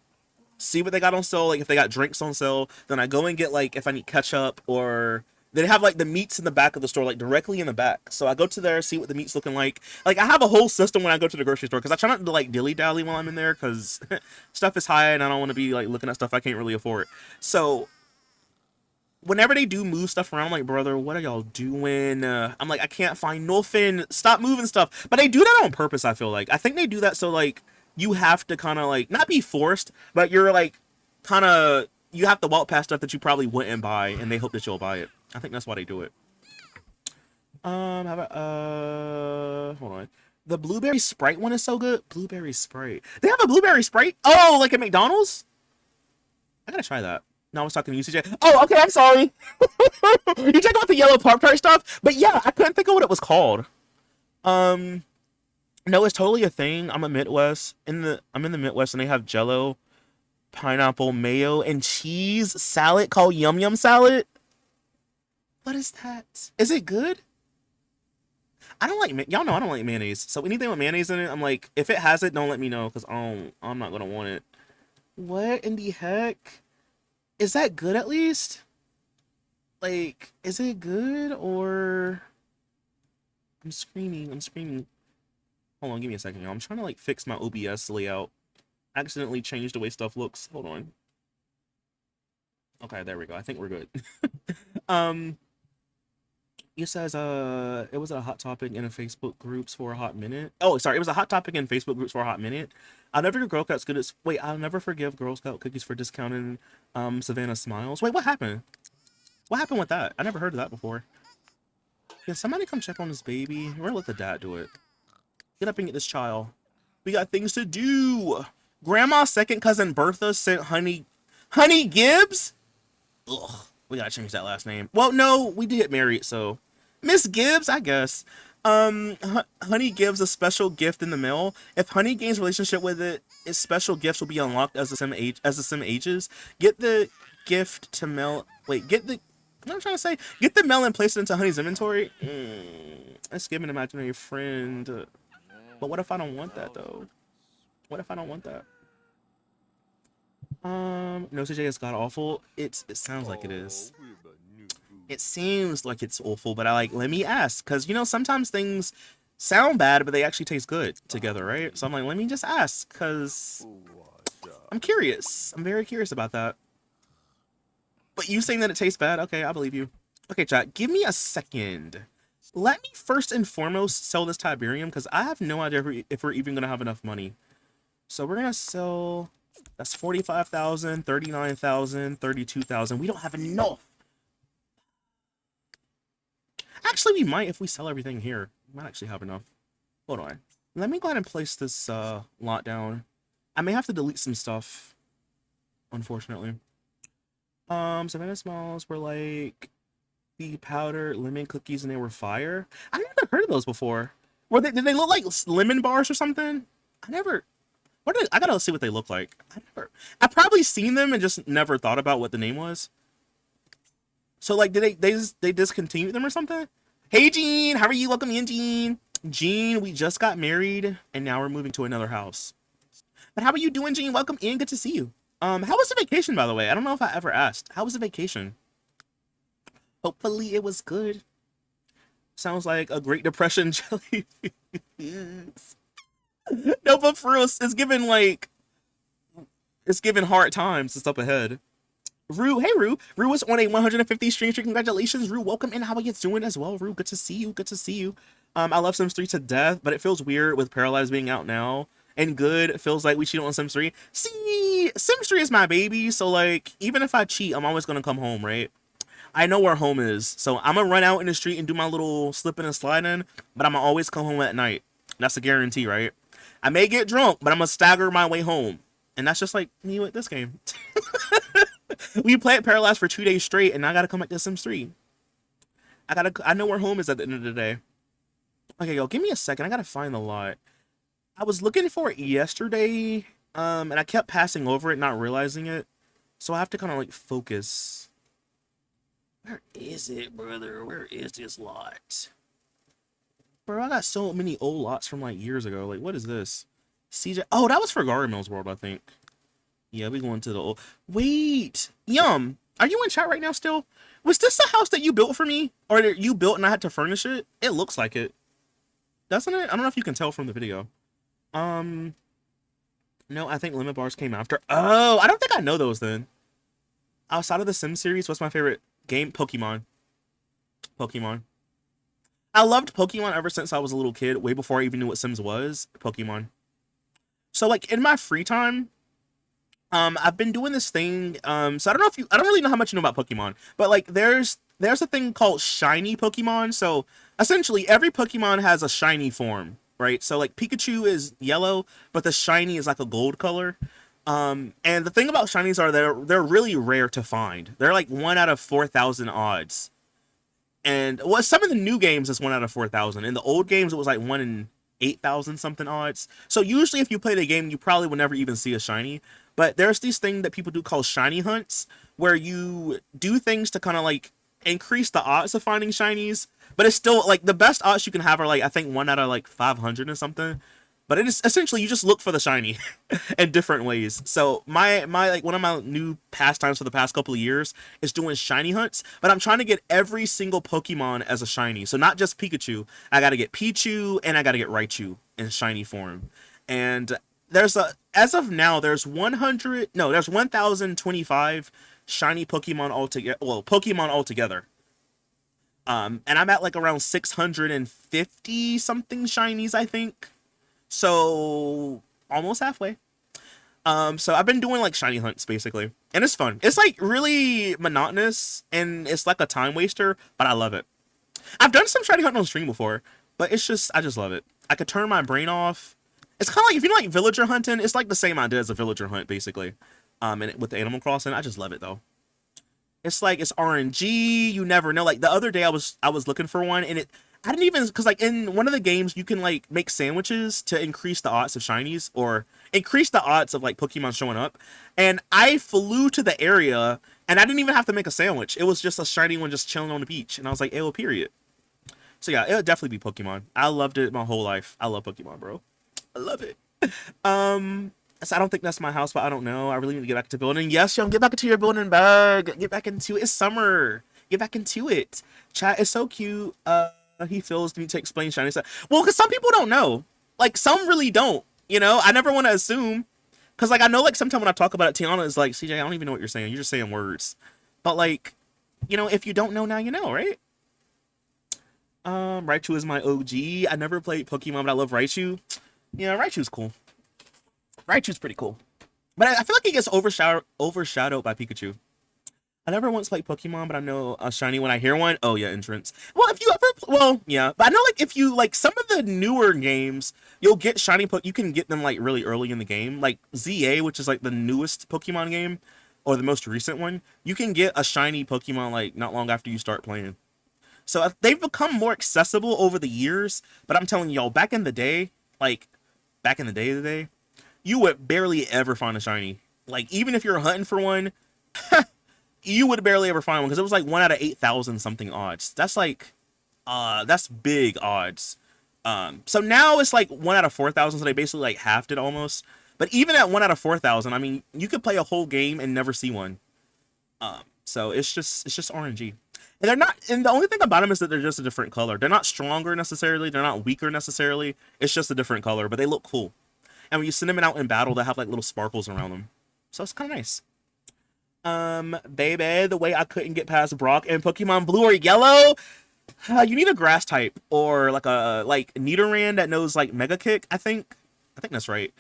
see what they got on sale, like if they got drinks on sale, then I go and get like if I need ketchup, or they have like the meats in the back of the store, like directly in the back. So I go to there, see what the meat's looking like. Like I have a whole system when I go to the grocery store because I try not to like dilly dally while I'm in there because stuff is high and I don't want to be like looking at stuff I can't really afford. So whenever they do move stuff around, I'm like, brother, what are y'all doing? I'm like, I can't find nothing. Stop moving stuff. But they do that on purpose, I feel like. I think they do that so, like, you have to kind of like not be forced, but you're like kind of you have to walk past stuff that you probably wouldn't buy, and they hope that you'll buy it. I think that's why they do it. How about hold on. The blueberry Sprite one is so good. Blueberry Sprite. They have a blueberry Sprite. Oh, like at McDonald's. I gotta try that. No, I was talking to you, CJ. Oh, okay. I'm sorry. You talking about the yellow Pop-Tart stuff, but yeah, I couldn't think of what it was called. Um, no, it's totally a thing. I'm in the Midwest, and they have Jello, pineapple, mayo, and cheese salad called Yum Yum salad. What is that? Is it good? I don't like y'all know I don't like mayonnaise. So anything with mayonnaise in it, I'm like, if it has it, don't let me know because I'm not gonna want it. What in the heck? Is that good at least? Like, is it good or I'm screaming, I'm screaming. Hold on, give me a second, y'all. I'm trying to like fix my OBS layout. I accidentally changed the way stuff looks. Hold on. Okay, there we go. I think we're good. um It says it was a hot topic in a Facebook groups for a hot minute. Oh, sorry, it was a hot topic in Facebook groups for a hot minute. I'll never forgive Girl Scout cookies for discounting Savannah Smiles. Wait, what happened? What happened with that? I never heard of that before. Can somebody come check on this baby? We're gonna let the dad do it. Get up and get this child. We got things to do. Grandma's second cousin Bertha sent Honey Gibbs? Ugh, we gotta change that last name. Well, no, we did get married, so Miss Gibbs, I guess. Honey gives a special gift in the mail. If Honey gains relationship with it, its special gifts will be unlocked as the sim ages. Get the gift to mail. Wait, get the. What I'm trying to say. Get the mail and place it into Honey's inventory. Let's give an imaginary friend. But what if I don't want that though? What if I don't want that? No, CJ is god awful. It sounds like it is. It seems like it's awful, but let me ask, because sometimes things sound bad, but they actually taste good together, right? So I'm like, let me just ask, because I'm curious. I'm very curious about that. But you saying that it tastes bad? Okay, I believe you. Okay, chat, give me a second. Let me first and foremost sell this Tiberium, because I have no idea if we're even going to have enough money. So we're going to sell, that's 45,000, 39,000, 32,000. We don't have enough. Actually, we might if we sell everything here. We might actually have enough. Hold on. Let me go ahead and place this lot down. I may have to delete some stuff, unfortunately. Savannah Smalls were like the powder lemon cookies, and they were fire. I never heard of those before. Did they look like lemon bars or something? I gotta see what they look like. I probably seen them and just never thought about what the name was. So like, did they discontinued them or something? Hey Jean, how are you? Welcome in, Jean. Jean, we just got married and now we're moving to another house. But how are you doing, Jean? Welcome in. Good to see you. How was the vacation, by the way? I don't know if I ever asked. How was the vacation? Hopefully it was good. Sounds like a Great Depression jelly. No, but for real, it's given hard times. It's up ahead. Rue, hey Rue. Rue was on a 150 stream streak. Congratulations, Rue. Welcome in. How are you doing as well, Rue? Good to see you. Good to see you. I love Sims 3 to death, but it feels weird with Paralyzed being out now. And good feels like we cheat on Sims 3. See, Sims 3 is my baby, so like even if I cheat, I'm always gonna come home, right? I know where home is, so I'm gonna run out in the street and do my little slipping and sliding, but I'm gonna always come home at night. That's a guarantee, right? I may get drunk, but I'm gonna stagger my way home, and that's just like me with this game. We played Paralyzed for 2 days straight, and I gotta come back to Sims 3. I know where home is at the end of the day. Okay, yo, give me a second. I gotta find the lot. I was looking for it yesterday, and I kept passing over it, not realizing it. So I have to kind of like focus. Where is it, brother? Where is this lot? Bro, I got so many old lots from like years ago. Like, what is this? CJ. Oh, that was for Garden Mills World, I think. Yeah, we going to the old. Wait, Yum. Are you in chat right now still? Was this the house that you built for me? Or that you built and I had to furnish it? It looks like it. Doesn't it? I don't know if you can tell from the video. No, I think lemon bars came after. Oh, I don't think I know those then. Outside of the Sims series, what's my favorite game? Pokemon. Pokemon. I loved Pokemon ever since I was a little kid, way before I even knew what Sims was. Pokemon. So like in my free time, I've been doing this thing. So I don't know if you, I don't really know how much you know about Pokemon, but like there's a thing called shiny Pokemon. So essentially, every Pokemon has a shiny form, right? So like Pikachu is yellow, but the shiny is like a gold color. And the thing about shinies are they're really rare to find. They're like 1 out of 4,000 odds. And well, some of the new games is 1 out of 4,000. In the old games, it was like 1 in 8,000 something odds. So usually, if you play the game, you probably will never even see a shiny. But there's these things that people do called shiny hunts, where you do things to kind of like increase the odds of finding shinies. But it's still like the best odds you can have are like I think 1 out of like 500 or something. But it is essentially you just look for the shiny in different ways. So my like one of my new pastimes for the past couple of years is doing shiny hunts. But I'm trying to get every single Pokemon as a shiny. So not just Pikachu. I got to get Pichu and I got to get Raichu in shiny form. And there's a as of now there's 100 no there's 1,025 shiny Pokemon altogether. Well, Pokemon altogether. And I'm at like around 650 something shinies, I think. So almost halfway. So I've been doing like shiny hunts basically, and it's fun. It's like really monotonous and it's like a time waster, but I love it. I've done some shiny hunting on stream before, but it's just I just love it. I could turn my brain off. It's kind of like if you know like villager hunting, it's like the same idea as a villager hunt basically. And with the Animal Crossing, I just love it though. It's like it's RNG. You never know. Like the other day, I was looking for one, and it I didn't even because like in one of the games you can like make sandwiches to increase the odds of shinies or increase the odds of like Pokemon showing up. And I flew to the area, and I didn't even have to make a sandwich. It was just a shiny one just chilling on the beach, and I was like, "Ew, period." So yeah, it'll definitely be Pokemon. I loved it my whole life. I love Pokemon, bro. I love it. So I don't think that's my house, but I don't know. I really need to get back to building. Yes, young, get back into your building bag. Get back into it. It's summer. Get back into it. Chat is so cute. He feels me to explain shiny stuff. Well, because some people don't know. Like some really don't. You know, I never want to assume. Because like I know like sometimes when I talk about it, Tiana is like, CJ, I don't even know what you're saying. You're just saying words. But like, you know, if you don't know now, you know, right? Raichu is my OG. I never played Pokemon, but I love Raichu. Yeah, Raichu's cool. Raichu's pretty cool. But I feel like he gets overshadowed by Pikachu. I never once played Pokemon, but I know a shiny when I hear one. Oh yeah, entrance. Well, if you ever, well, yeah, but I know like if you like some of the newer games, you'll get shiny. You can get them like really early in the game, like ZA, which is like the newest Pokemon game or the most recent one. You can get a shiny Pokemon like not long after you start playing. So they've become more accessible over the years. But I'm telling y'all, back in the day, like back in the day, you would barely ever find a shiny. Like even if you're hunting for one, you would barely ever find one because it was like 1 out of 8,000 something odds. That's like, that's big odds. So now it's like 1 out of 4,000. So they basically like halved it almost. But even at 1 out of 4,000, I mean, you could play a whole game and never see one. So it's just RNG. And they're not, and the only thing about them is that they're just a different color. They're not stronger necessarily. They're not weaker necessarily. It's just a different color, but they look cool. And when you send them out in battle, they have like little sparkles around them. So it's kind of nice. Baby, the way I couldn't get past Brock in Pokemon Blue or Yellow, you need a grass type or like a like Nidoran that knows like Mega Kick. I think that's right.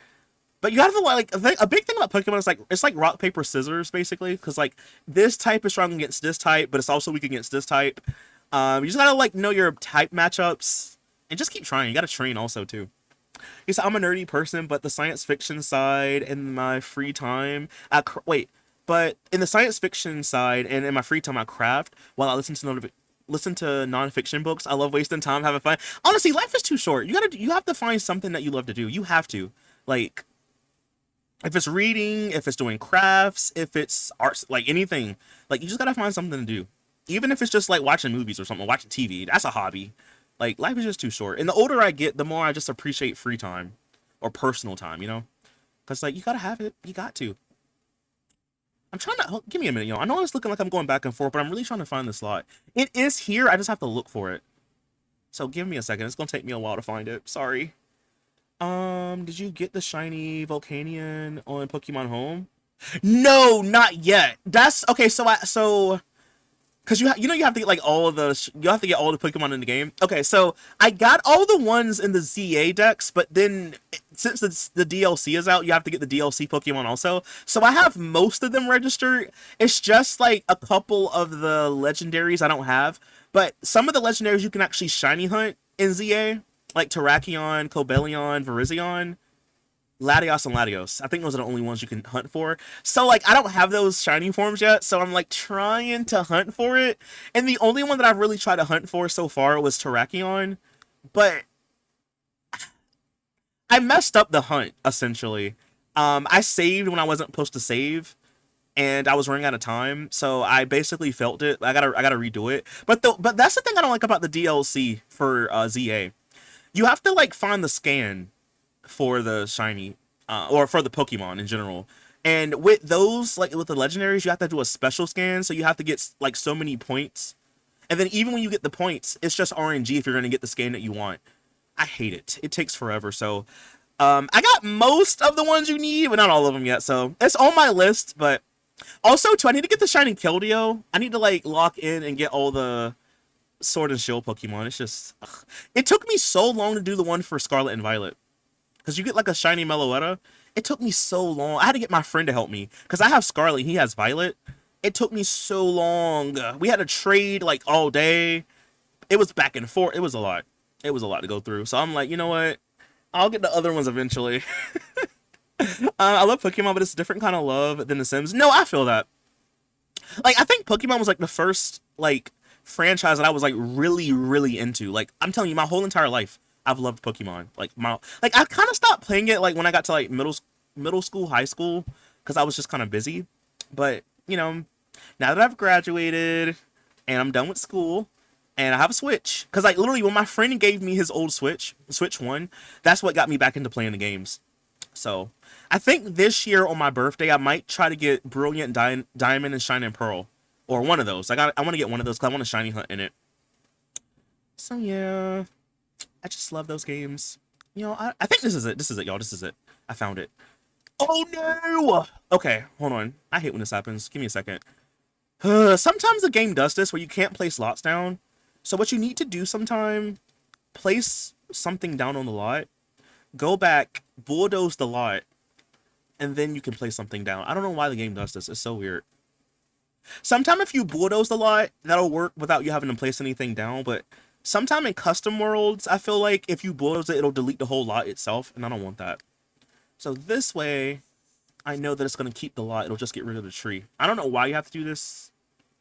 But you have to like a big thing about Pokemon is like it's like rock paper scissors basically because like this type is strong against this type, but it's also weak against this type. You just gotta like know your type matchups and just keep trying. You gotta train also too. He said I'm a nerdy person, but the science fiction side in my free time, wait. But in the science fiction side and in my free time, I craft while I listen to nonfiction books. I love wasting time, having fun. Honestly, life is too short. You have to find something that you love to do. You have to like. If it's reading, if it's doing crafts, if it's arts, like anything, like you just gotta find something to do. Even if it's just like watching movies or something, watching TV, that's a hobby. Like life is just too short. And the older I get, the more I just appreciate free time or personal time, you know? Because like you gotta have it. You got to. I'm trying to give me a minute, I know it's looking like I'm going back and forth, but I'm really trying to find the slot. It is here. I just have to look for it. So give me a second. It's gonna take me a while to find it. Sorry. Did you get the shiny Volcanion on Pokemon Home? No, not yet. That's okay. So Because you have to get like all of the you have to get all the Pokemon in the game. Okay, so I got all the ones in the ZA decks, but then since the DLC is out, you have to get the DLC Pokemon also. So I have most of them registered. It's just like a couple of the legendaries I don't have, but some of the legendaries you can actually shiny hunt in ZA, like Terrakion, Cobalion, Virizion. Latios and Latios. I think those are the only ones you can hunt for. So, like, I don't have those shiny forms yet, so I'm, like, trying to hunt for it. And the only one that I've really tried to hunt for so far was Terrakion. But I messed up the hunt, essentially. I saved when I wasn't supposed to save, and I was running out of time, so I basically felt it. I gotta redo it. But that's the thing I don't like about the DLC for ZA. You have to, like, find the scan for the shiny or for the Pokemon in general. And with those, like with the legendaries, you have to do a special scan, so you have to get like so many points. And then even when you get the points, it's just RNG if you're going to get the scan that you want. I hate it. It takes forever. So I got most of the ones you need, but not all of them yet. So it's on my list. But also, too, I need to get the shiny Keldeo. I need to like lock in and get all the Sword and Shield Pokemon. It's just it took me so long to do the one for Scarlet and Violet. Because you get like a shiny Meloetta. It took me so long. I had to get my friend to help me. Because I have Scarlet, he has Violet. It took me so long. We had to trade like all day. It was back and forth. It was a lot. It was a lot to go through. So I'm like, you know what? I'll get the other ones eventually. I love Pokemon, but it's a different kind of love than The Sims. No, I feel that. Like, I think Pokemon was like the first like franchise that I was like really, really into. Like, I'm telling you, my whole entire life. I've loved Pokemon. Like I kind of stopped playing it like when I got to like middle school, high school, because I was just kind of busy. But you know, now that I've graduated and I'm done with school and I have a Switch, because like literally when my friend gave me his old Switch 1, that's what got me back into playing the games. So I think this year on my birthday I might try to get Brilliant Diamond and Shining Pearl, or one of those. I want to get one of those because I want a shiny hunt in it. So yeah. I just love those games. You know, I think this is it. This is it, y'all. This is it. I found it. Oh, no! Okay, hold on. I hate when this happens. Give me a second. Sometimes the game does this where you can't place lots down. So what you need to do sometime, place something down on the lot, go back, bulldoze the lot, and then you can place something down. I don't know why the game does this. It's so weird. Sometimes if you bulldoze the lot, that'll work without you having to place anything down, but sometime in custom worlds, I feel like if you bulldoze it, it'll delete the whole lot itself, and I don't want that. So this way, I know that it's going to keep the lot. It'll just get rid of the tree. I don't know why you have to do this.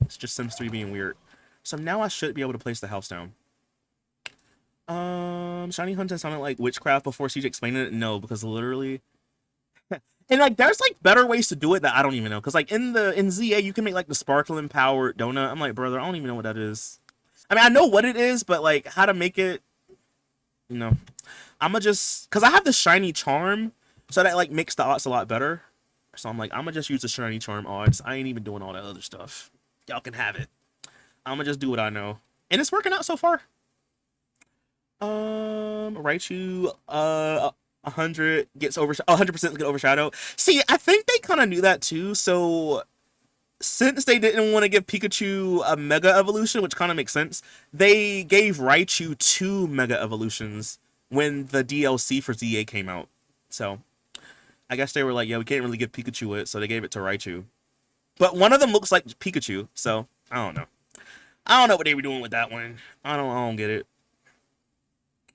It's just Sims 3 being weird. So now I should be able to place the house down. Shiny Hunting sounded like witchcraft before CJ explained it. No, because literally... and like, there's like better ways to do it that I don't even know. Because like in ZA, you can make like the sparkling powered donut. I'm like, brother, I don't even know what that is. I mean, I know what it is, but, like, how to make it, you know. I'm going to just, because I have the shiny charm, so that, like, makes the odds a lot better. So I'm like, I'm going to just use the shiny charm odds. I ain't even doing all that other stuff. Y'all can have it. I'm going to just do what I know. And it's working out so far. Raichu, 100 gets 100% get overshadowed. See, I think they kind of knew that, too, so... Since they didn't want to give Pikachu a Mega Evolution, which kind of makes sense, they gave Raichu 2 Mega Evolutions when the DLC for ZA came out. So, I guess they were like, yeah, we can't really give Pikachu it, so they gave it to Raichu. But one of them looks like Pikachu, so, I don't know. I don't know what they were doing with that one. I don't get it.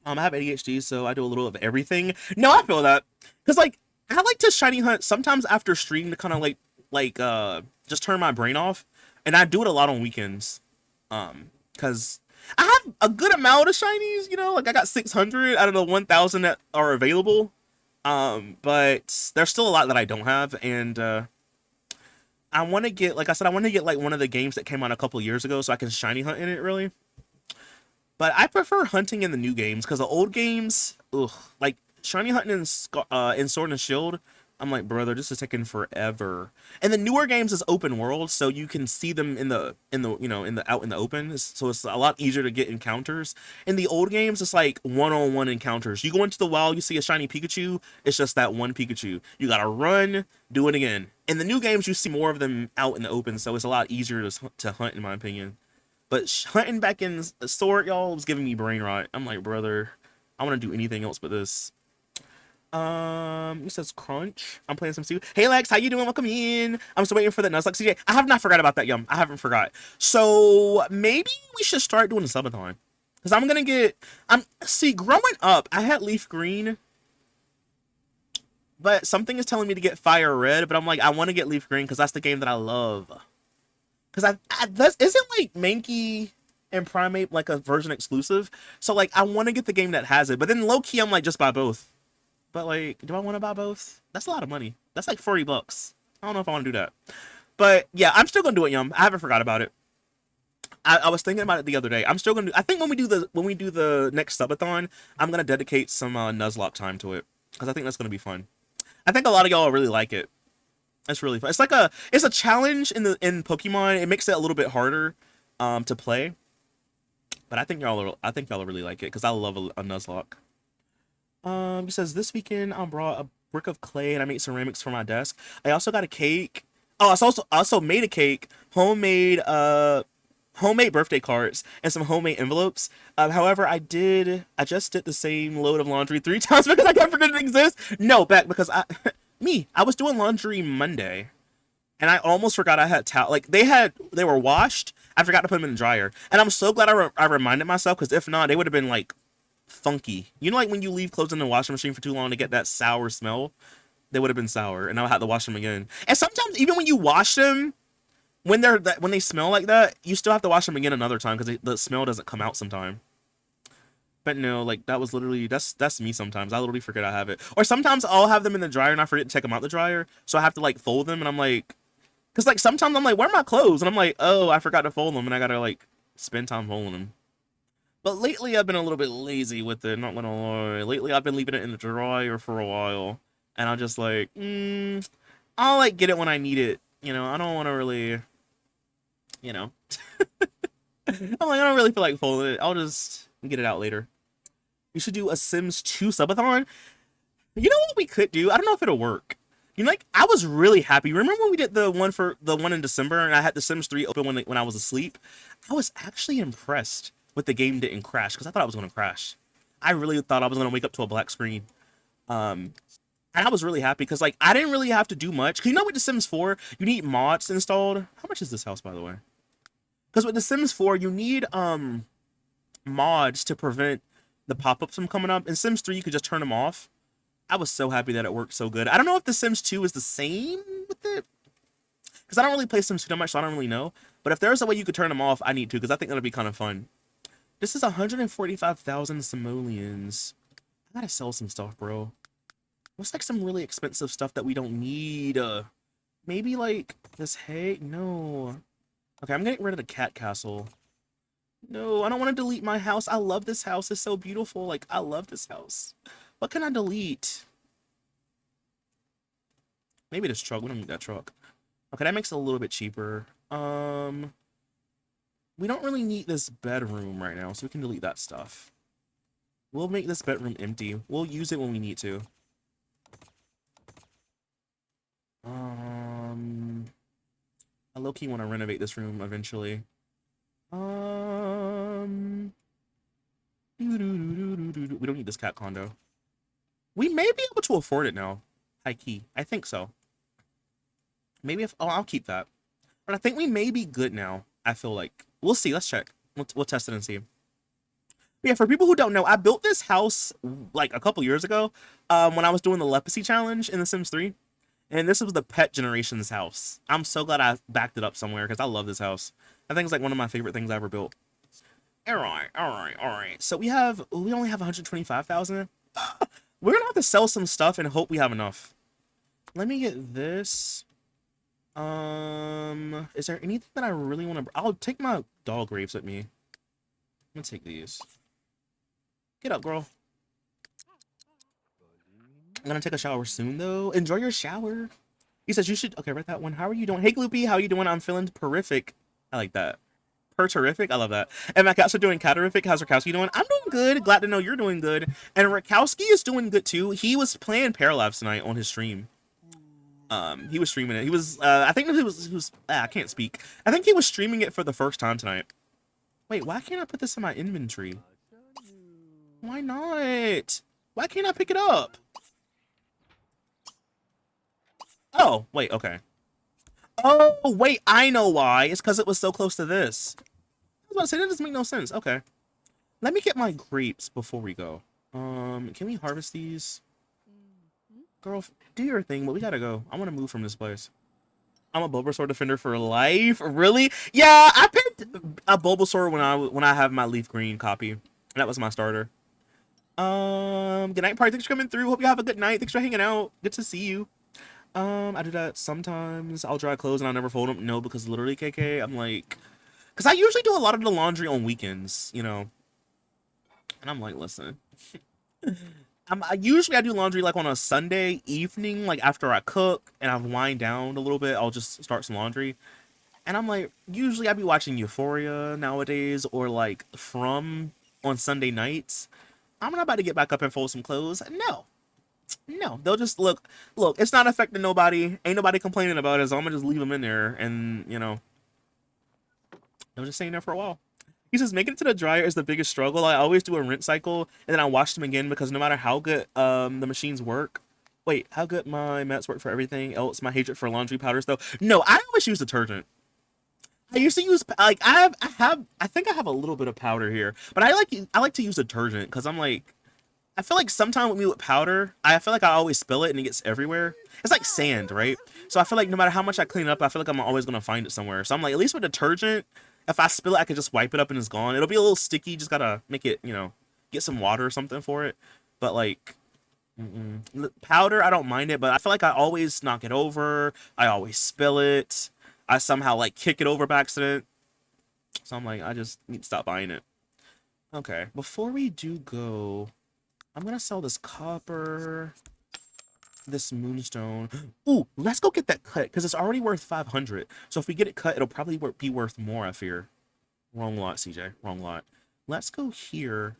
I have ADHD, so I do a little of everything. No, I feel that. Because, like, I like to shiny hunt sometimes after stream to kind of, just turn my brain off, and I do it a lot on weekends, because I have a good amount of shinies, you know, like I got 600 out of the 1,000 that are available, but there's still a lot that I don't have, and I want to get, like I said, I want to get like one of the games that came out a couple years ago so I can shiny hunt in it, really, but I prefer hunting in the new games, because the old games, like shiny hunting in Sword and Shield, I'm like, brother, this is taking forever. And the newer games is open world, so you can see them in the out in the open. So it's a lot easier to get encounters. In the old games, it's like one-on-one encounters. You go into the wild, you see a shiny Pikachu, it's just that one Pikachu. You gotta run, do it again. In the new games, you see more of them out in the open, so it's a lot easier to hunt, in my opinion. But hunting back in Sword, y'all, was giving me brain rot. I'm like, brother, I want to do anything else but this. It says Crunch. I'm playing some Stew. Hey Lex, how you doing? Welcome in. I'm still waiting for the Nuzlocke CJ. I have not forgot about that, Yum. I haven't forgot. So maybe we should start doing a subathon. Because I'm gonna get see, growing up, I had Leaf Green. But something is telling me to get Fire Red, but I'm like, I want to get Leaf Green because that's the game that I love. Because isn't like Mankey and Primate like a version exclusive? So like, I want to get the game that has it. But then low key, I'm like, just buy both. But like, do I want to buy both? That's a lot of money. That's like $40. I don't know if I want to do that. But yeah, I'm still gonna do it, Yum. I haven't forgot about it. I was thinking about it the other day. I'm still gonna do. I think when we do the next subathon, I'm gonna dedicate some Nuzlocke time to it because I think that's gonna be fun. I think a lot of y'all really like it. It's really fun. It's like it's a challenge in Pokemon. It makes it a little bit harder to play. But I think y'all will really like it because I love a Nuzlocke. He says this weekend I brought a brick of clay and I made ceramics for my desk. I also got a cake. Oh, I also made a cake, homemade birthday cards and some homemade envelopes. However, I just did the same load of laundry 3 times because I kept forgetting it exists. No, back because I was doing laundry Monday and I almost forgot I had towel. Like they were washed. I forgot to put them in the dryer. And I'm so glad I reminded myself because if not, they would have been like funky. You know, like when you leave clothes in the washing machine for too long to get that sour smell, they would have been sour and I would have to wash them again. And sometimes even when you wash them, when they smell like that, you still have to wash them again another time because the smell doesn't come out sometime. But no, like that was literally that's me sometimes. I literally forget I have it. Or sometimes I'll have them in the dryer and I forget to take them out the dryer, so I have to like fold them and I'm like, because like sometimes I'm like, where are my clothes? And I'm like, oh, I forgot to fold them and I gotta like spend time folding them. But lately I've been a little bit lazy with it, not gonna lie. Lately I've been leaving it in the dryer for a while. And I'm just like, I'll like get it when I need it. You know, I don't want to really, you know. I'm like, I don't really feel like folding it. I'll just get it out later. We should do a Sims 2 subathon. You know what we could do? I don't know if it'll work. You know, like, I was really happy. Remember when we did the one in December and I had the Sims 3 open when I was asleep? I was actually impressed with the game didn't crash because I thought I was going to crash. I really thought I was going to wake up to a black screen. And I was really happy because, like, I didn't really have to do much. 'Cause you know with The Sims 4, you need mods installed. How much is this house, by the way? Because with The Sims 4, you need mods to prevent the pop-ups from coming up. In Sims 3, you could just turn them off. I was so happy that it worked so good. I don't know if The Sims 2 is the same with it. Because I don't really play Sims 2 that much, so I don't really know. But if there's a way you could turn them off, I need to, because I think that'll be kind of fun. This is 145,000 simoleons. I gotta sell some stuff, bro. What's like some really expensive stuff that we don't need? Maybe like this hay? No. Okay, I'm getting rid of the cat castle. No, I don't want to delete my house. I love this house. It's so beautiful. Like, I love this house. What can I delete? Maybe this truck. We don't need that truck. Okay, that makes it a little bit cheaper. We don't really need this bedroom right now, so we can delete that stuff. We'll make this bedroom empty. We'll use it when we need to. I low-key want to renovate this room eventually. We don't need this cat condo. We may be able to afford it now. High key. I think so. Maybe if... Oh, I'll keep that. But I think we may be good now. I feel like. We'll see. Let's check. We'll test it and see. But yeah, for people who don't know, I built this house like a couple years ago when I was doing the leprosy challenge in The Sims 3. And this was the pet generation's house. I'm so glad I backed it up somewhere because I love this house. I think it's like one of my favorite things I ever built. All right. So we only have 125,000. We're gonna have to sell some stuff and hope we have enough. Let me get this. Is there anything that I really want to? I'll take my dog graves with me. I'm gonna take these. Get up, girl. I'm gonna take a shower soon, though. Enjoy your shower. He says you should. Okay, write that one. How are you doing? Hey, Gloopy, how are you doing? I'm feeling terrific. I like that. Terrific. I love that. And my cats are doing caterific. How's Rakowski doing? I'm doing good. Glad to know you're doing good. And Rakowski is doing good too. He was playing Paralabs tonight on his stream. He was streaming it. He was. I think he was. I can't speak. I think he was streaming it for the first time tonight. Wait, why can't I put this in my inventory? Why not? Why can't I pick it up? Oh, wait, okay. Oh, wait, I know why. It's because it was so close to this. I was about to say, that doesn't make no sense. Okay. Let me get my grapes before we go. Can we harvest these? Girl, do your thing, but we gotta go. I want to move from this place. I'm a Bulbasaur defender for life. Really? Yeah, I picked a Bulbasaur when I have my Leaf Green copy. That was my starter. Good night, party. Thanks for coming through. Hope you have a good night. Thanks for hanging out. Good to see you. I do that sometimes. I'll dry clothes and I'll never fold them. No, because literally, KK, I'm like, because I usually do a lot of the laundry on weekends, you know. And I'm like, listen, I do laundry like on a Sunday evening, like after I cook and I wind down a little bit. I'll just start some laundry. And I'm like, usually I'd be watching Euphoria nowadays or like From on Sunday nights. I'm not about to get back up and fold some clothes. No, they'll just look. It's not affecting nobody. Ain't nobody complaining about it. So I'm gonna just leave them in there, and you know, they'll just stay in there for a while. He says making it to the dryer is the biggest struggle. I always do a rinse cycle, and then I wash them again because no matter how good the machines work. Wait, how good my mats work for everything else? My hatred for laundry powders though. No, I always use detergent. I used to use like I think I have a little bit of powder here, but I like to use detergent because I'm like I feel like sometimes with me with powder, I feel like I always spill it and it gets everywhere. It's like sand, right? So I feel like no matter how much I clean it up, I feel like I'm always gonna find it somewhere. So I'm like, at least with detergent, if I spill it, I can just wipe it up and it's gone. It'll be a little sticky, just gotta make it, you know, get some water or something for it. But like powder, I don't mind it, but I feel like I always knock it over. I always spill it. I somehow like kick it over by accident. So I'm like, I just need to stop buying it. Okay, before we do go, I'm gonna sell this copper, this moonstone. Ooh, let's go get that cut because it's already worth 500. So if we get it cut, it'll probably be worth more, I fear. Wrong lot, CJ. Wrong lot. Let's go here.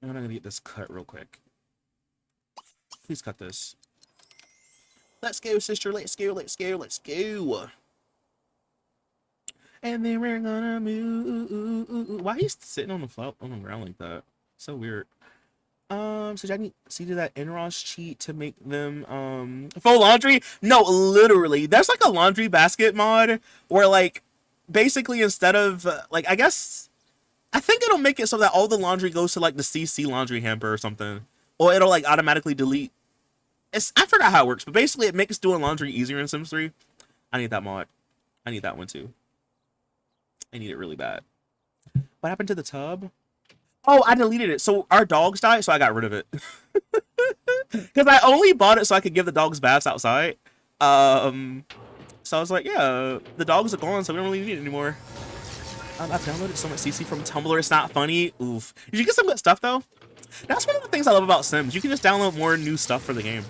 And I'm gonna get this cut real quick. Please cut this. Let's go, sister. Let's go. Let's go. Let's go. And then we're gonna move. Why he's sitting on the ground like that? So weird. So I need to do that Enros cheat to make them full laundry. No, literally, there's like a laundry basket mod where like basically instead of like I think it'll make it so that all the laundry goes to like the CC laundry hamper or something, or it'll like automatically delete. I forgot how it works, but basically it makes doing laundry easier in Sims 3. I need that mod. I need that one too. I need it really bad. What happened to the tub? Oh, I deleted it. So our dogs died, so I got rid of it. Because I only bought it so I could give the dogs baths outside. So I was like, yeah, the dogs are gone, so we don't really need it anymore. I've downloaded so much CC from Tumblr. It's not funny. Oof. Did you get some good stuff, though? That's one of the things I love about Sims. You can just download more new stuff for the game.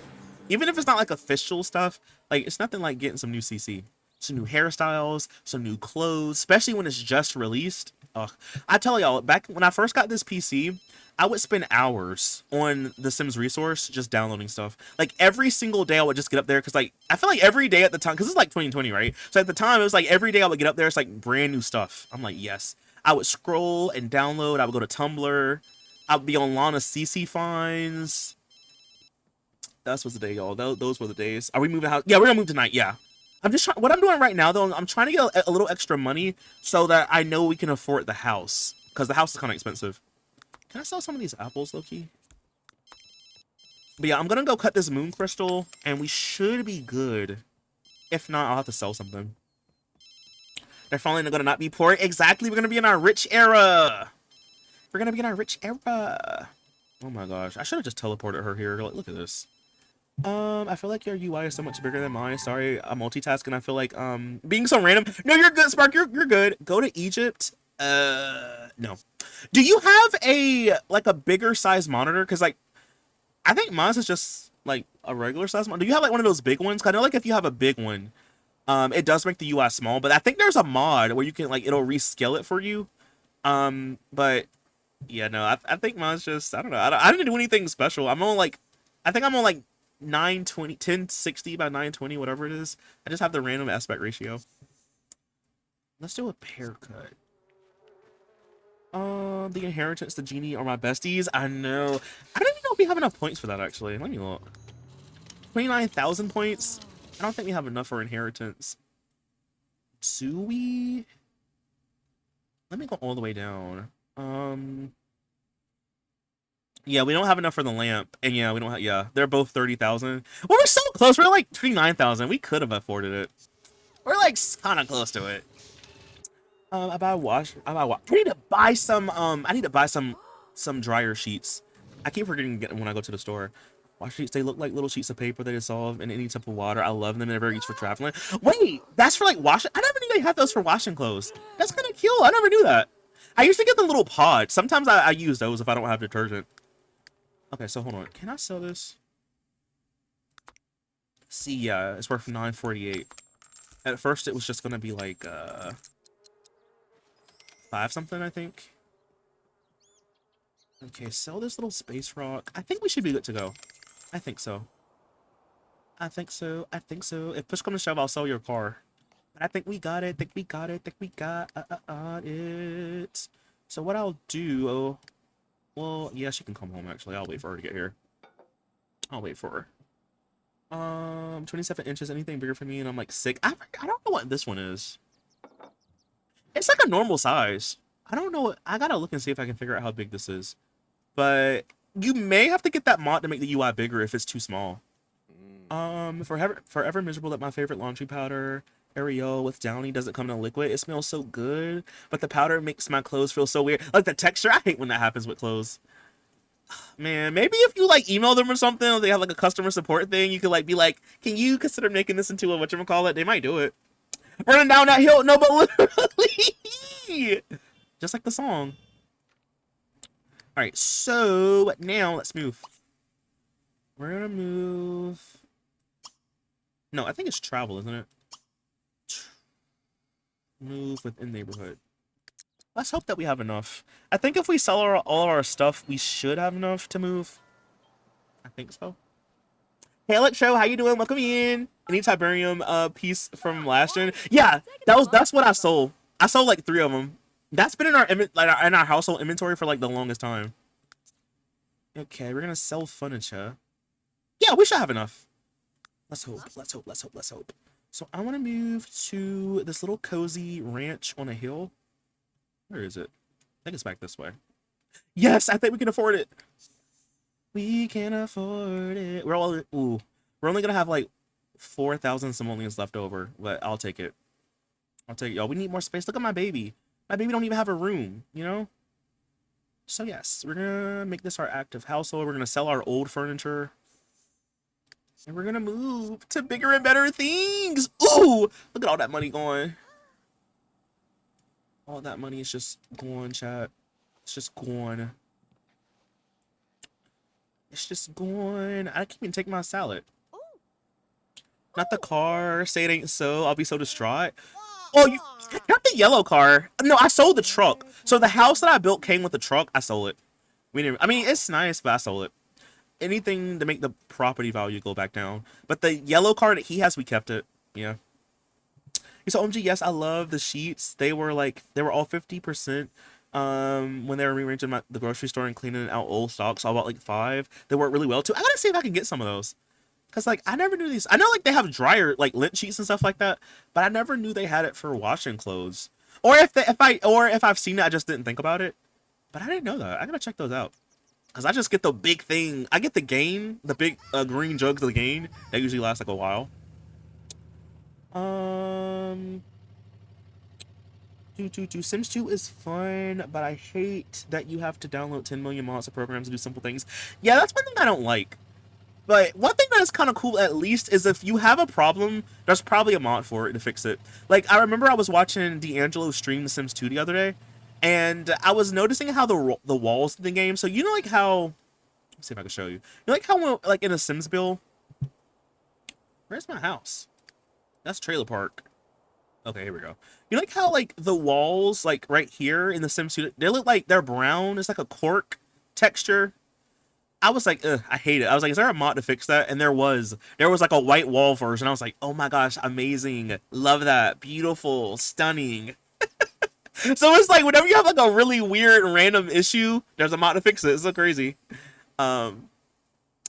Even if it's not like official stuff, like it's nothing like getting some new CC. Some new hairstyles, some new clothes, especially when it's just released. Ugh. I tell y'all, back when I first got this PC, I would spend hours on the Sims resource just downloading stuff. Like every single day I would just get up there because like I feel like every day at the time, because it's like 2020, right? So at the time it was like every day I would get up there, it's like brand new stuff. I'm like, yes. I would scroll and download. I would go to Tumblr. I would be on Lana CC finds. That was the day, y'all. Those were the days. Are we moving house? Yeah, we're gonna move tonight. Yeah. I'm just trying. What I'm doing right now, though, I'm trying to get a little extra money so that I know we can afford the house because the house is kind of expensive. Can I sell some of these apples, Loki? But yeah, I'm gonna go cut this moon crystal, and we should be good. If not, I'll have to sell something. They're finally gonna not be poor. Exactly, we're gonna be in our rich era. We're gonna be in our rich era. Oh my gosh, I should have just teleported her here. Look at this. I feel like your UI is so much bigger than mine. Sorry, I'm multitasking. I feel like being so random. No, you're good, Spark. You're good. Go to Egypt. No. Do you have a bigger size monitor? Because like, I think mine is just like a regular size monitor. Do you have like one of those big ones? Cause I know like if you have a big one, it does make the UI small. But I think there's a mod where you can like it'll rescale it for you. But yeah, no, I think mine's just I don't know. I didn't do anything special. I think I'm on like 920 1060 by 920 whatever it is. I just have the random aspect ratio. Let's do a pear cut. The Inheritance, the Genie are my besties. I know. I don't even know if we have enough points for that, actually. Let me look. 29,000 points? I don't think we have enough for Inheritance. Do we? Let me go all the way down. Yeah, we don't have enough for the lamp. And yeah, we don't have, yeah, they're both 30,000. Well, we're so close. We're like 29,000. We could have afforded it. We're like kind of close to it. I buy wash. I buy wash. I need to buy some. I need to buy some dryer sheets. I keep forgetting to get them when I go to the store. Wash sheets. They look like little sheets of paper that dissolve in any type of water. I love them. They're very used for traveling. Wait, that's for like washing. I never knew they had those for washing clothes. That's kind of cute. I never knew that. I used to get the little pods. Sometimes I use those if I don't have detergent. Okay, so hold on. Can I sell this? See, yeah, it's worth 948. At first, it was just gonna be like 5 something, I think. Okay, sell this little space rock. I think we should be good to go. I think so. I think so. I think so. If push comes to shove, I'll sell your car. But I think we got it. Think we got it. Think we got it. So what I'll do... well, yeah, she can come home, actually. I'll wait for her to get here. I'll wait for her. 27 inches. Anything bigger for me? And I'm like sick. I don't know what this one is. It's like a normal size. I don't know. I gotta look and see if I can figure out how big this is. But you may have to get that mod to make the UI bigger if it's too small. Forever miserable that my favorite laundry powder, Ariel with Downy, doesn't come in a liquid. It smells so good, but the powder makes my clothes feel so weird. Like the texture, I hate when that happens with clothes. Man, maybe if you like email them or something, or they have like a customer support thing, you could like be like, can you consider making this into a whatchamacallit? They might do it. Running down that hill, no, but literally, just like the song. All right, so now let's move. We're gonna move. No, I think it's travel, isn't it? Move within neighborhood. Let's hope that we have enough. I think if we sell all our stuff, we should have enough to move. I think so. Hey, Alex Show, how you doing? Welcome in. Any Tiberium piece from last gen? Yeah, that's what I sold. I sold like 3 of them. That's been in our household inventory for like the longest time. Okay, we're gonna sell furniture. Yeah, we should have enough. Let's hope. Let's hope. Let's hope. Let's hope. So I want to move to this little cozy ranch on a hill. Where is it? I think it's back this way. Yes, I think we can afford it. We can afford it. We're only gonna have like 4,000 simoleons left over, but I'll take it. I'll take it. Yo, we need more space. Look at my baby. My baby don't even have a room, you know? So yes, we're gonna make this our active household. We're gonna sell our old furniture. And we're gonna move to bigger and better things. Ooh, look at all that money going. All that money is just going, chat. It's just going. It's just going. I can't even take my salad. Not the car. Say it ain't so. I'll be so distraught. Oh, you got the yellow car. No, I sold the truck. So the house that I built came with the truck. I sold it. We didn't. I mean, it's nice, but I sold it. Anything to make the property value go back down. But the yellow car that he has, we kept it. Yeah. So OMG, yes, I love the sheets. They were all 50%. When they were rearranging the grocery store and cleaning out old stock, so I bought like 5. They work really well too. I gotta see if I can get some of those. Cause like I never knew these. I know like they have dryer like lint sheets and stuff like that, but I never knew they had it for washing clothes. Or if I've seen it, I just didn't think about it. But I didn't know that. I gotta check those out. Cause I just get the big thing. I get the Gain, the big green jugs of the Gain. That usually lasts like a while. Sims 2 is fun, but I hate that you have to download 10 million mods of programs to do simple things. Yeah, that's one thing I don't like. But one thing that is kind of cool, at least, is if you have a problem, there's probably a mod for it to fix it. Like, I remember I was watching D'Angelo stream The Sims 2 the other day, and I was noticing how the walls in the game, so you know like how... Let's see if I can show you. You know like how, like, in a Sims build... Where's my house? That's Trailer Park. Okay, here we go. You know like how, like, the walls, like, right here in The Sims 2, they look like they're brown? It's like a cork texture. I was like, ugh, I hate it. I was like, is there a mod to fix that? And there was. There was like a white wall version. I was like, oh my gosh, amazing. Love that. Beautiful. Stunning. So it's like whenever you have like a really weird random issue, there's a mod to fix it. It's so crazy. Um,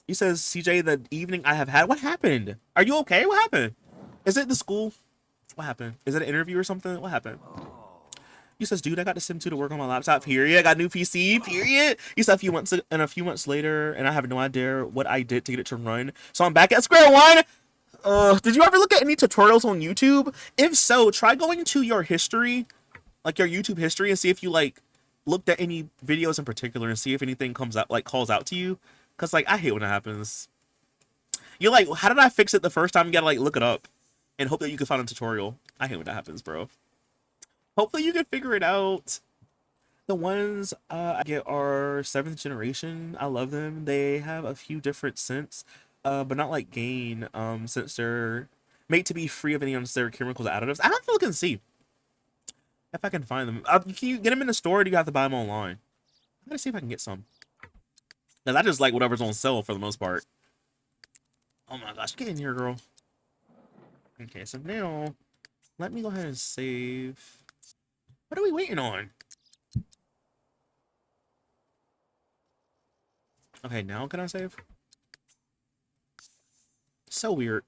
he says, CJ, the evening I have had. What happened? Are you okay? What happened? Is it the school? What happened? Is it an interview or something? What happened? He says, dude, I got the Sim 2 to work on my laptop. Period. I got a new PC. Period. He said a few months later, and I have no idea what I did to get it to run. So I'm back at square one. Did you ever look at any tutorials on YouTube? If so, try going to your history, like your YouTube history, and see if you like looked at any videos in particular and see if anything comes out like calls out to you. Cause like I hate when that happens. You're like, how did I fix it the first time? You gotta like look it up and hope that you can find a tutorial. I hate when that happens, bro. Hopefully you can figure it out. The ones I get are 7th generation. I love them. They have a few different scents, but not like Gain, since they're made to be free of any unnecessary chemicals or additives. I have to look and see if I can find them. Can you get them in the store or do you have to buy them online? I'm gonna see if I can get some. Because I just like whatever's on sale for the most part. Oh my gosh, get in here, girl. Okay, so now, let me go ahead and save. What are we waiting on? Okay, now can I save? So weird.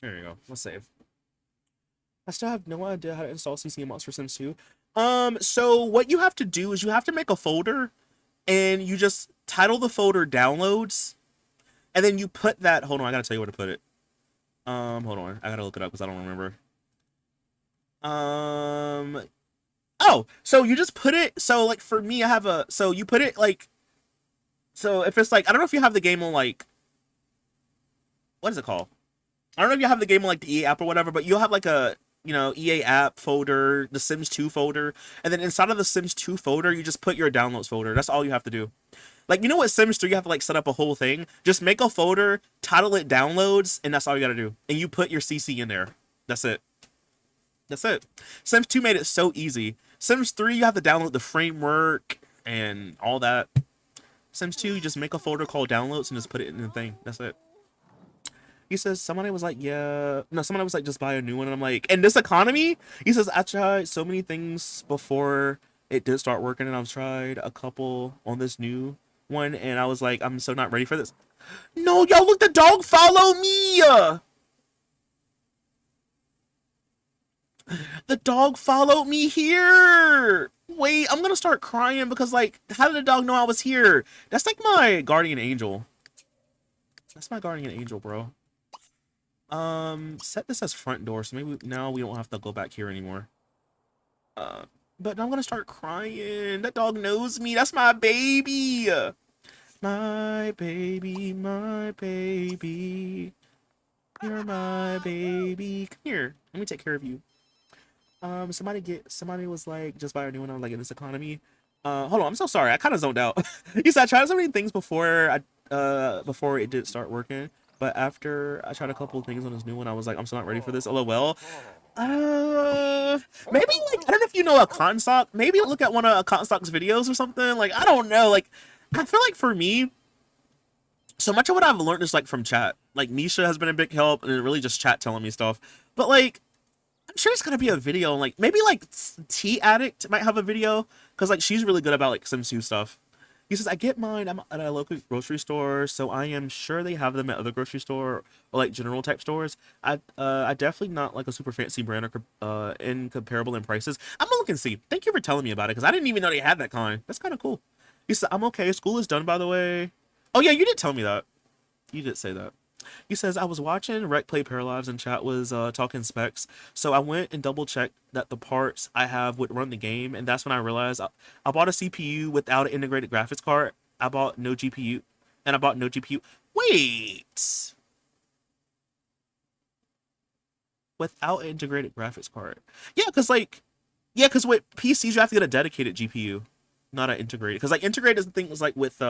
There you go. Let's save. I still have no idea how to install CCM mods for Sims 2. So what you have to do is you have to make a folder and you just title the folder downloads and then you put that, hold on, I gotta tell you where to put it. Hold on, I gotta look it up because I don't remember. Oh, so you just put it, so like for me, I have a, so you put it like, so if it's like, I don't know if you have the game on like, what is it called? I don't know if you have the game on like the EA app or whatever, but you'll have like a, you know, EA app folder, the Sims 2 folder, and then inside of the Sims 2 folder, you just put your downloads folder. That's all you have to do. Like, you know what, Sims 3, you have to like set up a whole thing. Just make a folder, title it downloads, and that's all you gotta do. And you put your CC in there. That's it. That's it. Sims 2 made it so easy. Sims 3, you have to download the framework and all that. Sims 2, you just make a folder called downloads and just put it in the thing. That's it. He says, somebody was like, yeah. No, somebody was like, just buy a new one. And I'm like, in this economy? He says, I tried so many things before it did start working. And I've tried a couple on this new one. And I was like, I'm so not ready for this. No, y'all, look, the dog follow me. The dog followed me here. Wait, I'm going to start crying because, like, how did the dog know I was here? That's like my guardian angel. That's my guardian angel, bro. Set this as front door, so maybe now we don't have to go back here anymore. But I'm gonna start crying. That dog knows me. That's my baby. My baby, my baby. You're my baby. Come here. Let me take care of you. Somebody was like, just buy a new one. I'm like, in this economy. Hold on. I'm so sorry. I kind of zoned out. You said I tried so many things before it did start working. But after I tried a couple of things on this new one, I was like, I'm still not ready for this. LOL. Maybe like I don't know if you know a Consock. Maybe look at one of Consock's videos or something. Like I don't know. Like I feel like for me, so much of what I've learned is like from chat. Like Misha has been a big help, and really just chat telling me stuff. But like I'm sure it's gonna be a video. Like maybe like Tea Addict might have a video because like she's really good about like Sims 2 stuff. He says, I get mine. I'm at a local grocery store, so I am sure they have them at other grocery store or like general type stores. I definitely not like a super fancy brand or incomparable in prices. I'm gonna look and see. Thank you for telling me about it because I didn't even know they had that kind. That's kind of cool. He said, I'm okay. School is done, by the way. Oh yeah, you did tell me that. You did say that. He says, I was watching Rec Play Paralives and chat was talking specs, so I went and double checked that the parts I have would run the game, and that's when I realized I bought a CPU without an integrated graphics card. I bought no GPU, and I bought no GPU. Wait! Without an integrated graphics card. Yeah, because with PCs, you have to get a dedicated GPU, not an integrated. Because, like, integrated is the thing, is like with,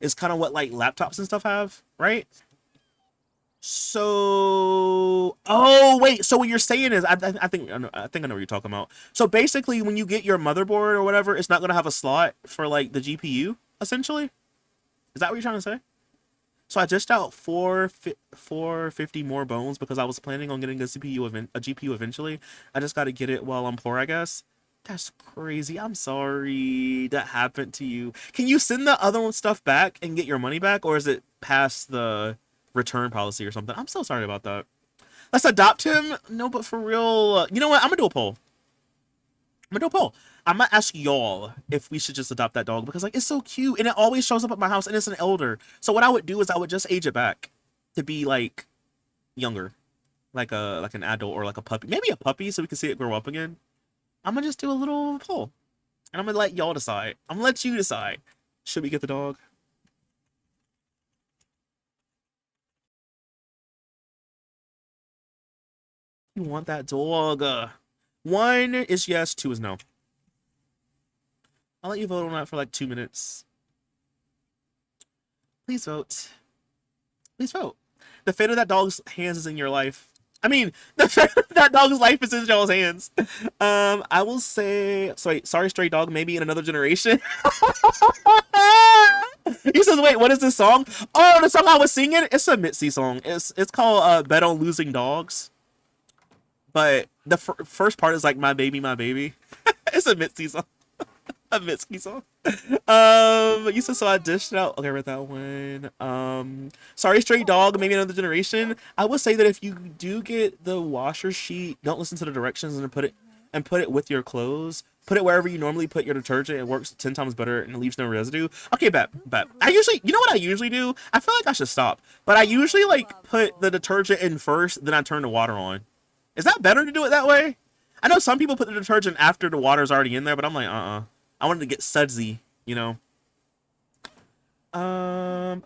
is kind of what, like, laptops and stuff have, right? So, oh wait. So what you're saying is, I think I know what you're talking about. So basically, when you get your motherboard or whatever, it's not gonna have a slot for like the GPU. Essentially, is that what you're trying to say? So I dished out 450 more bones because I was planning on getting a GPU eventually. I just got to get it while I'm poor, I guess. That's crazy. I'm sorry that happened to you. Can you send the other one stuff back and get your money back, or is it past the return policy or something? I'm so sorry about that. Let's adopt him. No, but for real, you know what? I'm gonna do a poll. I'm gonna do a poll. I'm gonna ask y'all if we should just adopt that dog because like it's so cute and it always shows up at my house and it's an elder. So what I would do is I would just age it back to be like younger, like an adult or like a puppy, maybe a puppy, so we can see it grow up again. I'm gonna just do a little poll, and I'm gonna let y'all decide. I'm gonna let you decide. Should we get the dog? You want that dog? One is yes, two is no. I'll let you vote on that for like 2 minutes. Please vote. Please vote. The fate of that dog's hands is in your life. I mean, the fate of that dog's life is in y'all's hands. I will say, sorry, stray dog. Maybe in another generation. He says, "Wait, what is this song? Oh, the song I was singing. It's a Mitzi song. It's called "Bet on Losing Dogs." But the first part is like "My baby, my baby." It's a Mitzi song. A Mitski song. You said so I dished it out. Okay, I read that one. Sorry, stray dog. Maybe another generation. I would say that if you do get the washer sheet, don't listen to the directions and put it with your clothes. Put it wherever you normally put your detergent. It works 10 times better and it leaves no residue. Okay, bet. I usually, you know what I usually do? I feel like I should stop, but I usually like put the detergent in first, then I turn the water on. Is that better to do it that way? I know some people put the detergent after the water's already in there, but I'm like, I wanted to get sudsy, you know.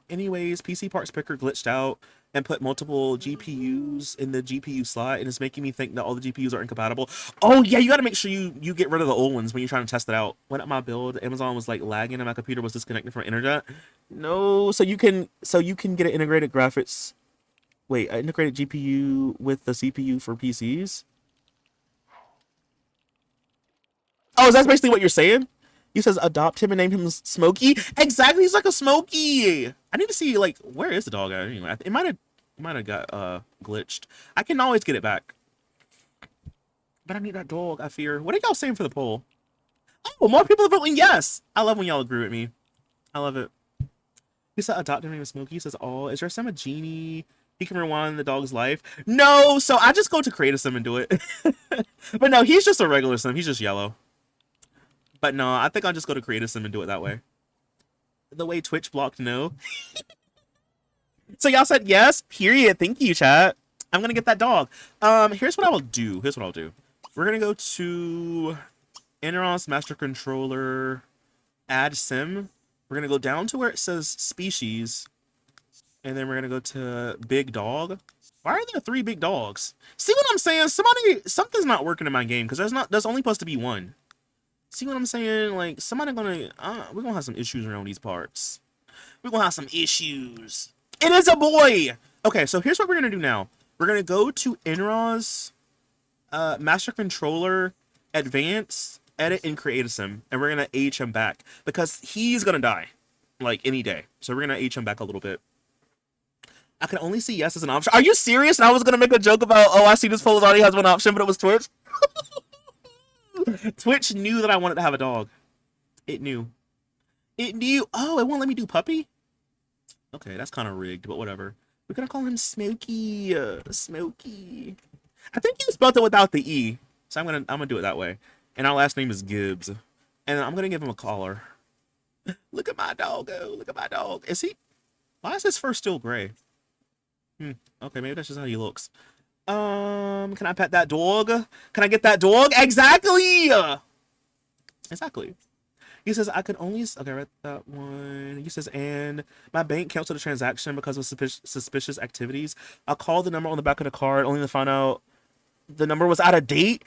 Anyways, PC parts picker glitched out and put multiple GPUs in the GPU slot, and it's making me think that all the GPUs are incompatible. Oh yeah, you got to make sure you get rid of the old ones when you're trying to test it out. When at my build, Amazon was like lagging and my computer was disconnected from internet. No, so you can get an integrated graphics. Wait, an integrated GPU with the CPU for PCs. Oh, is that basically what you're saying? He says adopt him and name him Smokey. Exactly, he's like a Smokey. I need to see like where is the dog at anyway. It might have got glitched. I can always get it back. But I need that dog, I fear. What are y'all saying for the poll? Oh, more people are voting yes. I love when y'all agree with me. I love it. He said adopt him name is Smokey. He says, oh, is your sim a genie? He can rewind the dog's life. No, so I just go to create a sim and do it. But no, he's just a regular sim. He's just yellow. But no, I think I'll just go to create a sim and do it that way. The way Twitch blocked no. So y'all said yes, period. Thank you, chat. I'm gonna get that dog. Here's what I will do. We're gonna go to Eneros Master Controller, add sim. We're gonna go down to where it says species, and then we're gonna go to big dog. Why are there 3 big dogs? See what I'm saying? Something's not working in my game because there's only supposed to be 1. See what I'm saying? Like, we're gonna have some issues around these parts. We're gonna have some issues. It is a boy! Okay, so here's what we're gonna do now. We're gonna go to Enros, Master Controller, Advanced, Edit, and Create a Sim. And we're gonna age him back. Because he's gonna die. Like, any day. So we're gonna age him back a little bit. I can only see yes as an option. Are you serious? And I was gonna make a joke about, oh, I see this poll already has one option, but it was Twitch. Twitch knew that I wanted to have a dog. It knew. It knew. Oh, it won't let me do puppy? Okay, that's kind of rigged, but whatever. We're gonna call him Smokey. Smokey. I think you spelled it without the E. So I'm gonna do it that way. And our last name is Gibbs. And I'm gonna give him a collar. Look at my doggo. Look at my dog. Is he? Why is his fur still gray? Okay, maybe that's just how he looks. Can I pet that dog? Can I get that dog? Exactly! Exactly. He says, I could only... Okay, I read that one. He says, and my bank canceled the transaction because of suspicious activities. I called the number on the back of the card only to find out the number was out of date.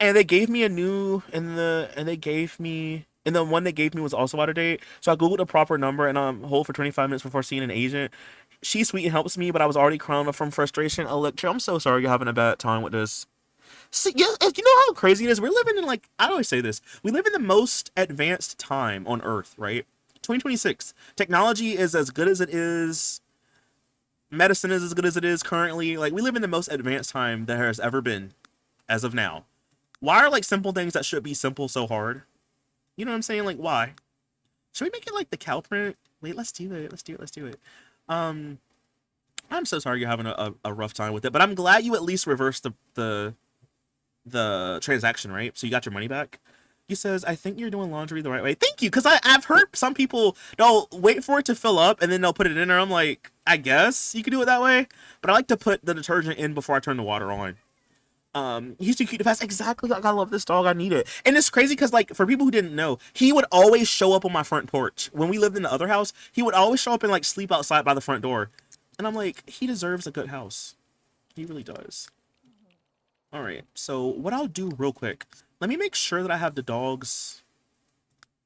And they gave me a new... And the one they gave me was also out of date. So I googled the proper number and hold for 25 minutes before seeing an agent. She's sweet and helps me, but I was already crying from frustration. Electra, I'm so sorry you're having a bad time with this. See, you know how crazy it is? We're living in, like, I always say this. We live in the most advanced time on Earth, right? 2026. Technology is as good as it is. Medicine is as good as it is currently. Like, we live in the most advanced time there has ever been, as of now. Why are like simple things that should be simple so hard? You know what I'm saying? Like why? Should we make it like the cow print? Wait, let's do it. Let's do it. Let's do it. Um, I'm so sorry you're having a rough time with it, but I'm glad you at least reversed the transaction, right? So you got your money back. He says, I think you're doing laundry the right way. Thank you, because I've heard some people, they'll wait for it to fill up and then they'll put it in there. I'm like, I guess you could do it that way, but I like to put the detergent in before I turn the water on. He's too cute to pass. Exactly, like, I love this dog. I need it. And it's crazy because, like, for people who didn't know, he would always show up on my front porch. When we lived in the other house, he would always show up and, like, sleep outside by the front door. And I'm like, he deserves a good house. He really does. All right, so what I'll do real quick, let me make sure that I have the dog's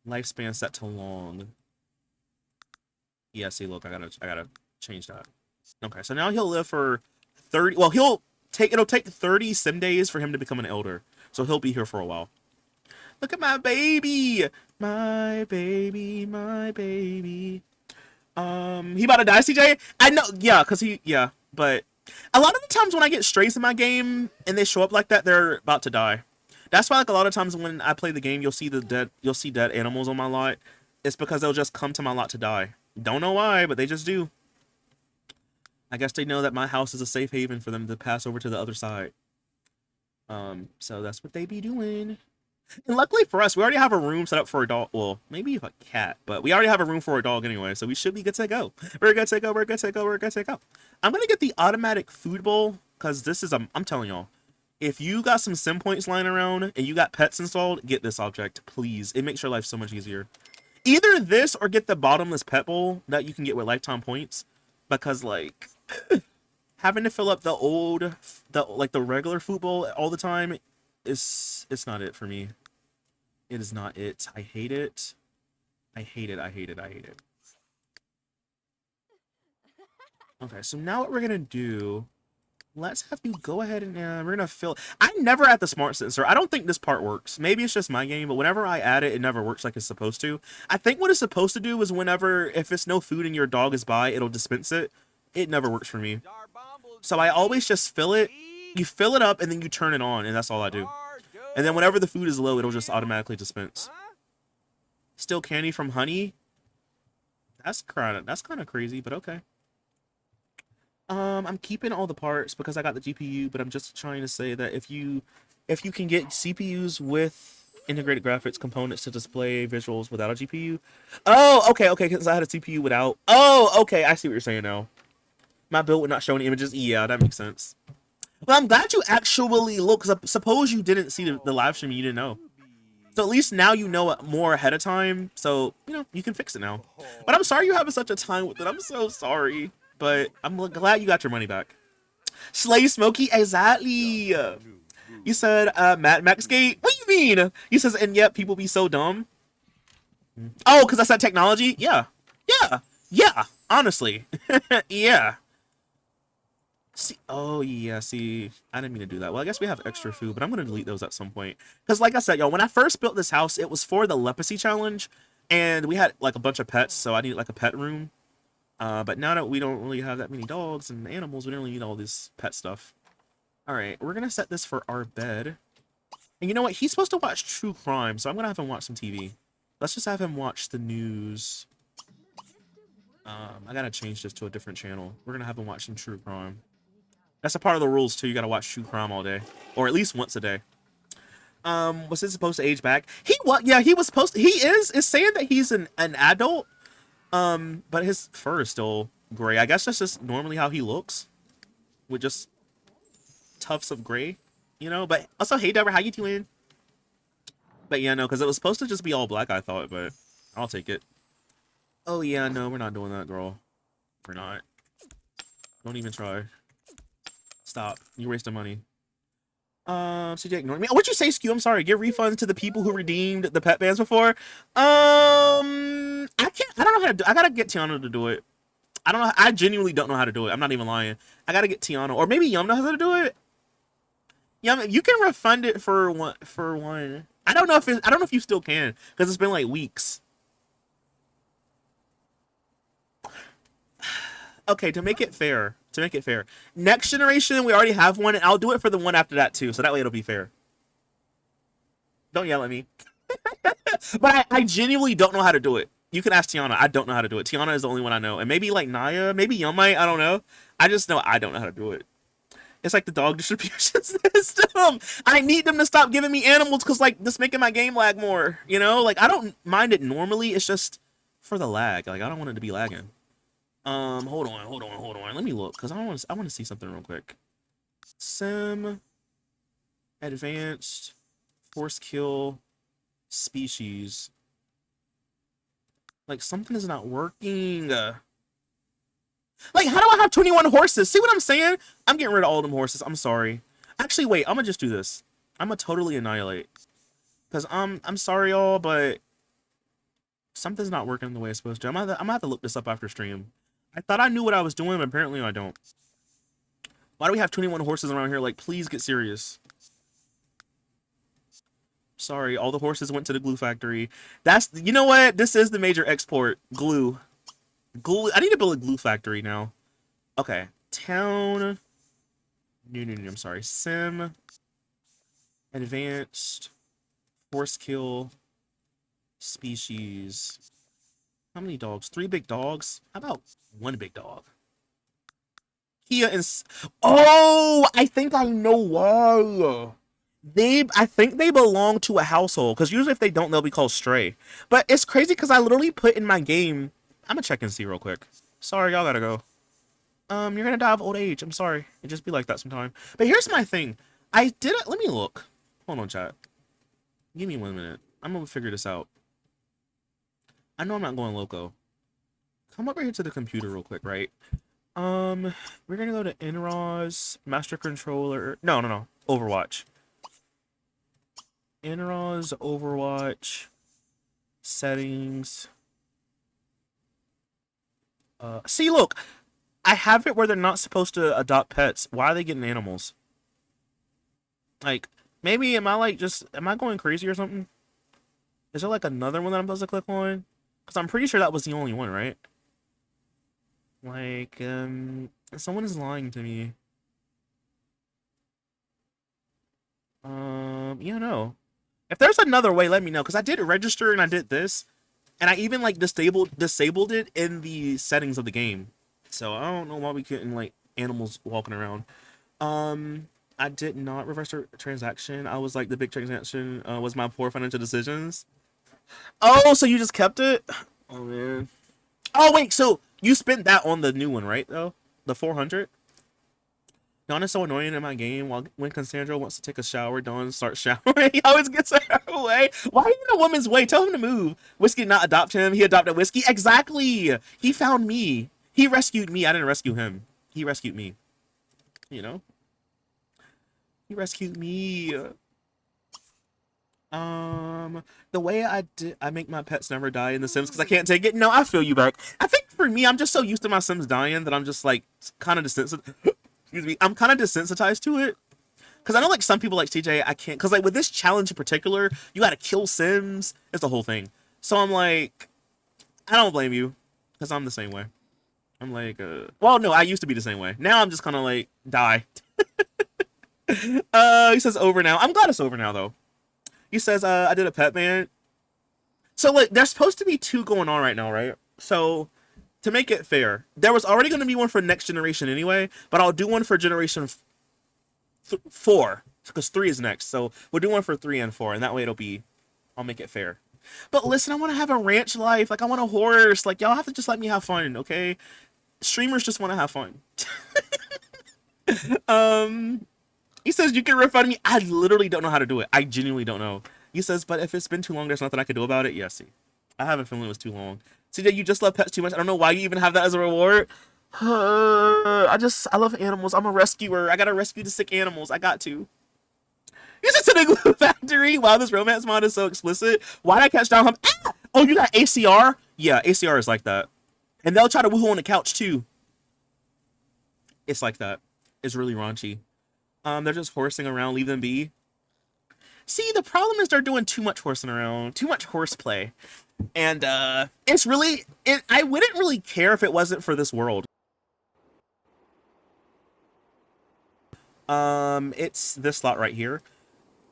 lifespan set to long. Yeah, see, look, I gotta change that. Okay, so now he'll live for 30. Well, it'll take 30 sim days for him to become an elder, so he'll be here for a while. Look at my baby, my baby, my baby. He about to die, CJ. I know, yeah, but a lot of the times when I get strays in my game and they show up like that, they're about to die. That's why, like, a lot of times when I play the game, you'll see dead animals on my lot. It's because they'll just come to my lot to die. Don't know why, but they just do. I guess they know that my house is a safe haven for them to pass over to the other side. So that's what they be doing. And luckily for us, we already have a room set up for a dog. Well, maybe a cat, but we already have a room for a dog anyway, so we should be good to go. We're good to go. We're good to go. We're good to go. I'm gonna get the automatic food bowl because this is I'm telling y'all, if you got some sim points lying around and you got pets installed, get this object, please. It makes your life so much easier. Either this or get the bottomless pet bowl that you can get with lifetime points, because like having to fill up the regular food bowl all the time it's not it for me. It is not it. I hate it. I hate it. I hate it. I hate it. Okay, so now what we're gonna do, let's have you go ahead and we're gonna fill. I never add the smart sensor. I don't think this part works. Maybe it's just my game, but whenever I add it, it never works like it's supposed to. I think what it's supposed to do is if it's no food and your dog is by, it'll dispense it. It never works for me. So I always just fill it. You fill it up and then you turn it on, and that's all I do. And then whenever the food is low, it'll just automatically dispense. Still candy from honey? That's kind of crazy, but okay. I'm keeping all the parts because I got the GPU, but I'm just trying to say that if you can get CPUs with integrated graphics components to display visuals without a GPU. Oh, okay, because I had a CPU without. Oh, okay, I see what you're saying now. My build would not show any images. Yeah, that makes sense. Well, I'm glad you actually look, because suppose you didn't see the live stream, you didn't know. So at least now you know it more ahead of time, so, you know, you can fix it now. But I'm sorry you're having such a time with it. I'm so sorry. But I'm glad you got your money back. Slay Smokey, exactly. You said, Mad Max Gate? What do you mean? He says, and yet people be so dumb. Oh, because I said technology? Yeah. Yeah, honestly. Yeah. See, oh yeah, see, I didn't mean to do that. Well, I guess we have extra food, but I'm gonna delete those at some point. Because like I said, y'all, when I first built this house, it was for the leprosy challenge, and we had like a bunch of pets, so I needed like a pet room. But now that we don't really have that many dogs and animals, we don't really need all this pet stuff. All right, we're gonna set this for our bed. And you know what? He's supposed to watch true crime, so I'm gonna have him watch some TV. Let's just have him watch the news. I gotta change this to a different channel. We're gonna have him watch some true crime. That's a part of the rules too. You gotta watch true crime all day, or at least once a day. Was he supposed to age back? Yeah, he was supposed to. He is. It's saying that he's an adult. But his fur is still gray. I guess that's just normally how he looks, with just tufts of gray, you know. But also, hey Deborah, how you doing? But yeah, no, because it was supposed to just be all black, I thought, but I'll take it. Oh yeah, no, we're not doing that, girl. We're not. Don't even try. Stop. You're wasting money. CJ ignored me. What'd you say, Skew? I'm sorry. Give refunds to the people who redeemed the pet bands before. I don't know how to do. I gotta get Tiana to do it. I don't know. I genuinely don't know how to do it. I'm not even lying. I gotta get Tiana, or maybe Yum knows how to do it. Yum, you can refund it for one. I don't know if you still can, because it's been like weeks. Okay, to make it fair. Next generation, we already have one, and I'll do it for the one after that too, so that way it'll be fair. Don't yell at me. But I genuinely don't know how to do it. You can ask Tiana. I don't know how to do it. Tiana is the only one I know. And maybe like Naya, maybe Young might. I don't know. I just know I don't know how to do it. It's like the dog distribution system. I need them to stop giving me animals because like this making my game lag more. You know, like I don't mind it normally. It's just for the lag. Like I don't want it to be lagging. Hold on. Let me look because I want to see something real quick. Sim, advanced, force kill, species. Like something is not working. Like how do I have 21 horses? See what I'm saying? I'm getting rid of all them horses. I'm sorry. Actually, wait. I'm gonna just do this. I'm gonna totally annihilate. Cause I'm sorry y'all, but something's not working the way it's supposed to. I'm gonna have to look this up after stream. I thought I knew what I was doing, but apparently I don't. Why do we have 21 horses around here? Like, please get serious. Sorry, all the horses went to the glue factory. That's, you know what? This is the major export. Glue. Glue. I need to build a glue factory now. Okay. Town. No, I'm sorry. Sim. Advanced. Force kill. Species. How many dogs? 3 big dogs? How about 1 big dog? Kia and... Oh! I think I know why. I think they belong to a household. Because usually if they don't, they'll be called stray. But it's crazy because I literally put in my game... I'm gonna check and see real quick. Sorry, y'all gotta go. You're gonna die of old age. I'm sorry. It just be like that sometime. But here's my thing. I did it... Let me look. Hold on, chat. Give me 1 minute. I'm gonna figure this out. I know I'm not going loco. Come over here to the computer real quick, right? We're gonna go to NROS, Master Controller. No. Overwatch. NROS, Overwatch, settings. See, look, I have it where they're not supposed to adopt pets. Why are they getting animals? Like, maybe am I going crazy or something? Is there like another one that I'm supposed to click on? Because I'm pretty sure that was the only one, right? Like, someone is lying to me. Yeah, no. If there's another way, let me know. Because I did register and I did this. And I even, like, disabled it in the settings of the game. So, I don't know why we couldn't, like, animals walking around. I did not reverse a transaction. I was, like, the big transaction was my poor financial decisions. Oh, so you just kept it? Oh, man. Oh, wait, so you spent that on the new one, right, though? The 400? Dawn is so annoying in my game. When Cassandra wants to take a shower, Dawn starts showering. He always gets her way. Why are you in a woman's way? Tell him to move. Whiskey did not adopt him. He adopted Whiskey. Exactly. He found me. He rescued me. I didn't rescue him. He rescued me. You know? He rescued me. The way I make my pets never die in The Sims because I can't take it. No, I feel you back. I think for me, I'm just so used to my Sims dying that I'm just like kind of desensitized. Excuse me. I'm kind of desensitized to it because I know like some people like TJ. I can't because like with this challenge in particular, you got to kill Sims. It's the whole thing. So I'm like, I don't blame you because I'm the same way. I'm like, well, no, I used to be the same way. Now I'm just kind of like die. He says over now. I'm glad it's over now though. He says, I did a pet ban. So, like, there's supposed to be 2 going on right now, right? So, to make it fair, there was already going to be one for next generation anyway, but I'll do one for generation 4, because 3 is next. So, we'll do one for 3 and 4, and that way I'll make it fair. But listen, I want to have a ranch life. Like, I want a horse. Like, y'all have to just let me have fun, okay? Streamers just want to have fun. He says, you can refund me. I literally don't know how to do it. I genuinely don't know. He says, but if it's been too long, there's nothing I can do about it. Yeah, see. I have a feeling it was too long. CJ, you just love pets too much. I don't know why you even have that as a reward. I love animals. I'm a rescuer. I gotta rescue the sick animals. I got to. He's just in a glue factory. Wow, this romance mod is so explicit. Why'd I catch down him? Ah! Oh, you got ACR? Yeah, ACR is like that. And they'll try to woohoo on the couch too. It's like that. It's really raunchy. They're just horsing around, leave them be. See, the problem is they're doing too much horsing around, too much horseplay. And, it's really, I wouldn't really care if it wasn't for this world. It's this slot right here.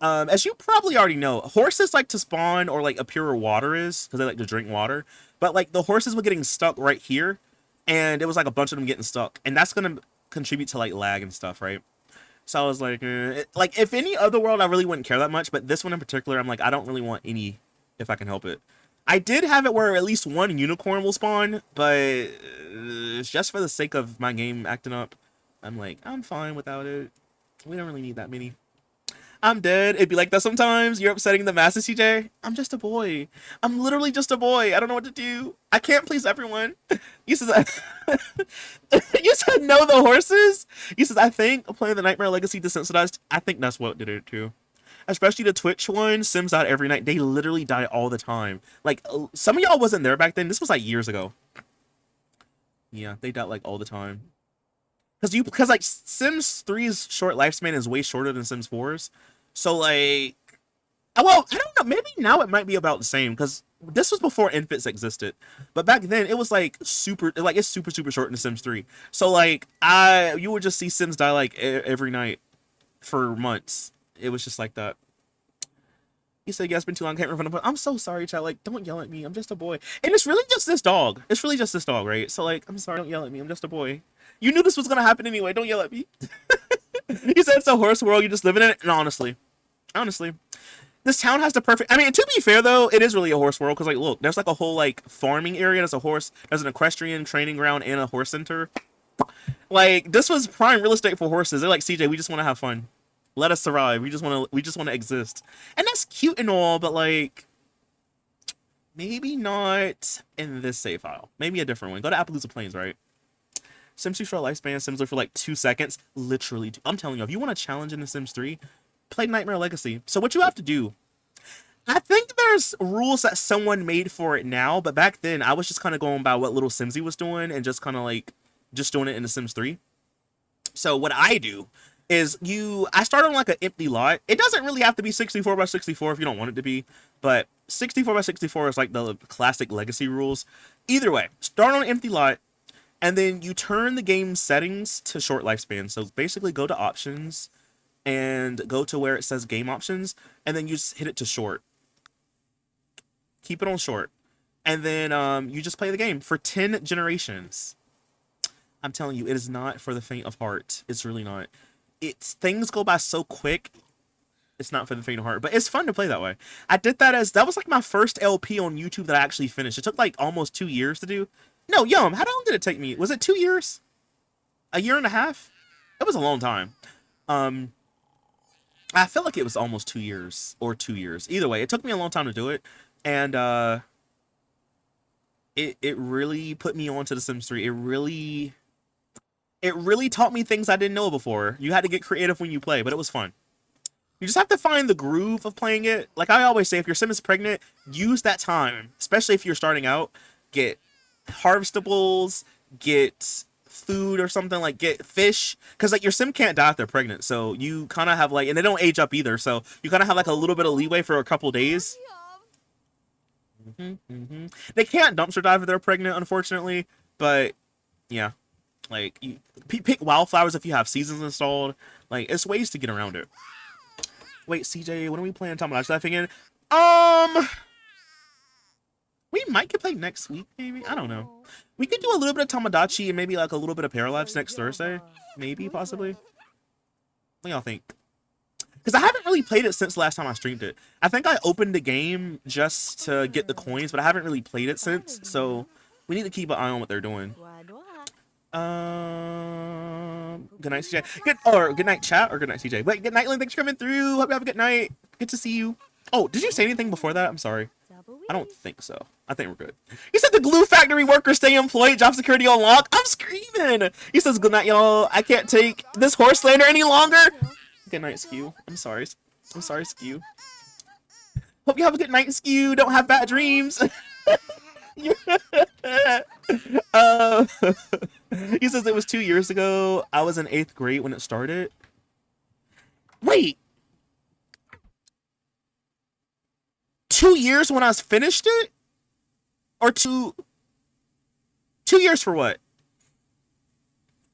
As you probably already know, horses like to spawn or like appear where water is because they like to drink water. But like the horses were getting stuck right here, and it was like a bunch of them getting stuck, and that's gonna contribute to like lag and stuff, right? So I was like, like if any other world, I really wouldn't care that much, but this one in particular, I'm like, I don't really want any if I can help it. I did have it where at least one unicorn will spawn, but just for the sake of my game acting up, I'm like, I'm fine without it. We don't really need that many. I'm dead. It'd be like that sometimes. You're upsetting the masses, CJ. I'm just a boy. I'm literally just a boy. I don't know what to do. I can't please everyone. You said you said no the horses. You said I think playing the Nightmare Legacy desensitized. I think that's what did it too. Especially the Twitch one. Sims died every night. They literally die all the time. Like some of y'all wasn't there back then. This was like years ago. Yeah, they died like all the time. Because like Sims 3's short lifespan is way shorter than Sims 4's. So like, well, I don't know. Maybe now it might be about the same because this was before infants existed. But back then it was like super, like it's super super short in Sims 3. So like you would just see Sims die like every night for months. It was just like that. You said, yeah, it's been too long. I can't remember. I'm so sorry, child. Like, don't yell at me. I'm just a boy. And it's really just this dog. It's really just this dog, right? So, like, I'm sorry. Don't yell at me. I'm just a boy. You knew this was going to happen anyway. Don't yell at me. You said it's a horse world. You just live in it. And honestly, this town has the perfect. I mean, to be fair, though, it is really a horse world. Because, like, look, there's like a whole, like, farming area. There's a horse. There's an equestrian training ground and a horse center. Like, this was prime real estate for horses. They're like, CJ, we just want to have fun. Let us survive. We just want to exist. And that's cute and all, but like maybe not in this save file. Maybe a different one. Go to Appaloosa Plains, right? Sims 2 short lifespan, Sims live for like 2 seconds. Literally. I'm telling you, if you want a challenge in The Sims 3, play Nightmare Legacy. So what you have to do, I think there's rules that someone made for it now, but back then I was just kind of going by what little Simsy was doing and just kind of like just doing it in The Sims 3. So what I do is I start on like an empty lot. It doesn't really have to be 64 by 64 if you don't want it to be, but 64 by 64 is like the classic legacy rules. Either way, start on an empty lot, and then you turn the game settings to short lifespan. So basically go to options and go to where it says game options, and then you just hit it to short. Keep it on short. And then you just play the game for 10 generations. I'm telling you, it is not for the faint of heart. It's really not. Things go by so quick. It's not for the faint of heart, but it's fun to play that way. That was like my first LP on YouTube that I actually finished. It took like almost 2 years to do. No, Yum, how long did it take me? Was it 2 years? A year and a half? It was a long time. I feel like it was almost 2 years or 2 years. Either way, it took me a long time to do it, and it really put me onto The Sims 3. It really taught me things I didn't know before. You had to get creative when you play, but it was fun. You just have to find the groove of playing it. Like I always say, if your sim is pregnant, use that time, especially if you're starting out. Get harvestables, get food or something, like get fish, because like your sim can't die if they're pregnant, so you kind of have like, and they don't age up either, so you kind of have like a little bit of leeway for a couple days. They can't dumpster dive if they're pregnant, unfortunately, but yeah, like you pick wildflowers if you have seasons installed. Like it's ways to get around it. Wait, CJ, when are we playing Tomodachi Life again? We might get played next week, maybe. I don't know. We could do a little bit of Tomodachi and maybe like a little bit of Paralives next Thursday, maybe, possibly. What do y'all think? Because I haven't really played it since last time I streamed it. I think I opened the game just to get the coins, but I haven't really played it since. So we need to keep an eye on what they're doing. Good night, CJ. Good night, chat, or good night, CJ. Wait, good night, Lynn. Thanks for coming through. Hope you have a good night. Good to see you. Oh, did you say anything before that? I'm sorry. I don't think so. I think we're good. He said the glue factory workers stay employed, job security on lock. I'm screaming. He says, good night, y'all. I can't take this horse slander any longer. Good night, Skew. I'm sorry. I'm sorry, Skew. Hope you have a good night, Skew. Don't have bad dreams. He says it was 2 years ago. I was in 8th grade when it started. Wait. 2 years when I finished it? Or 2 years for what?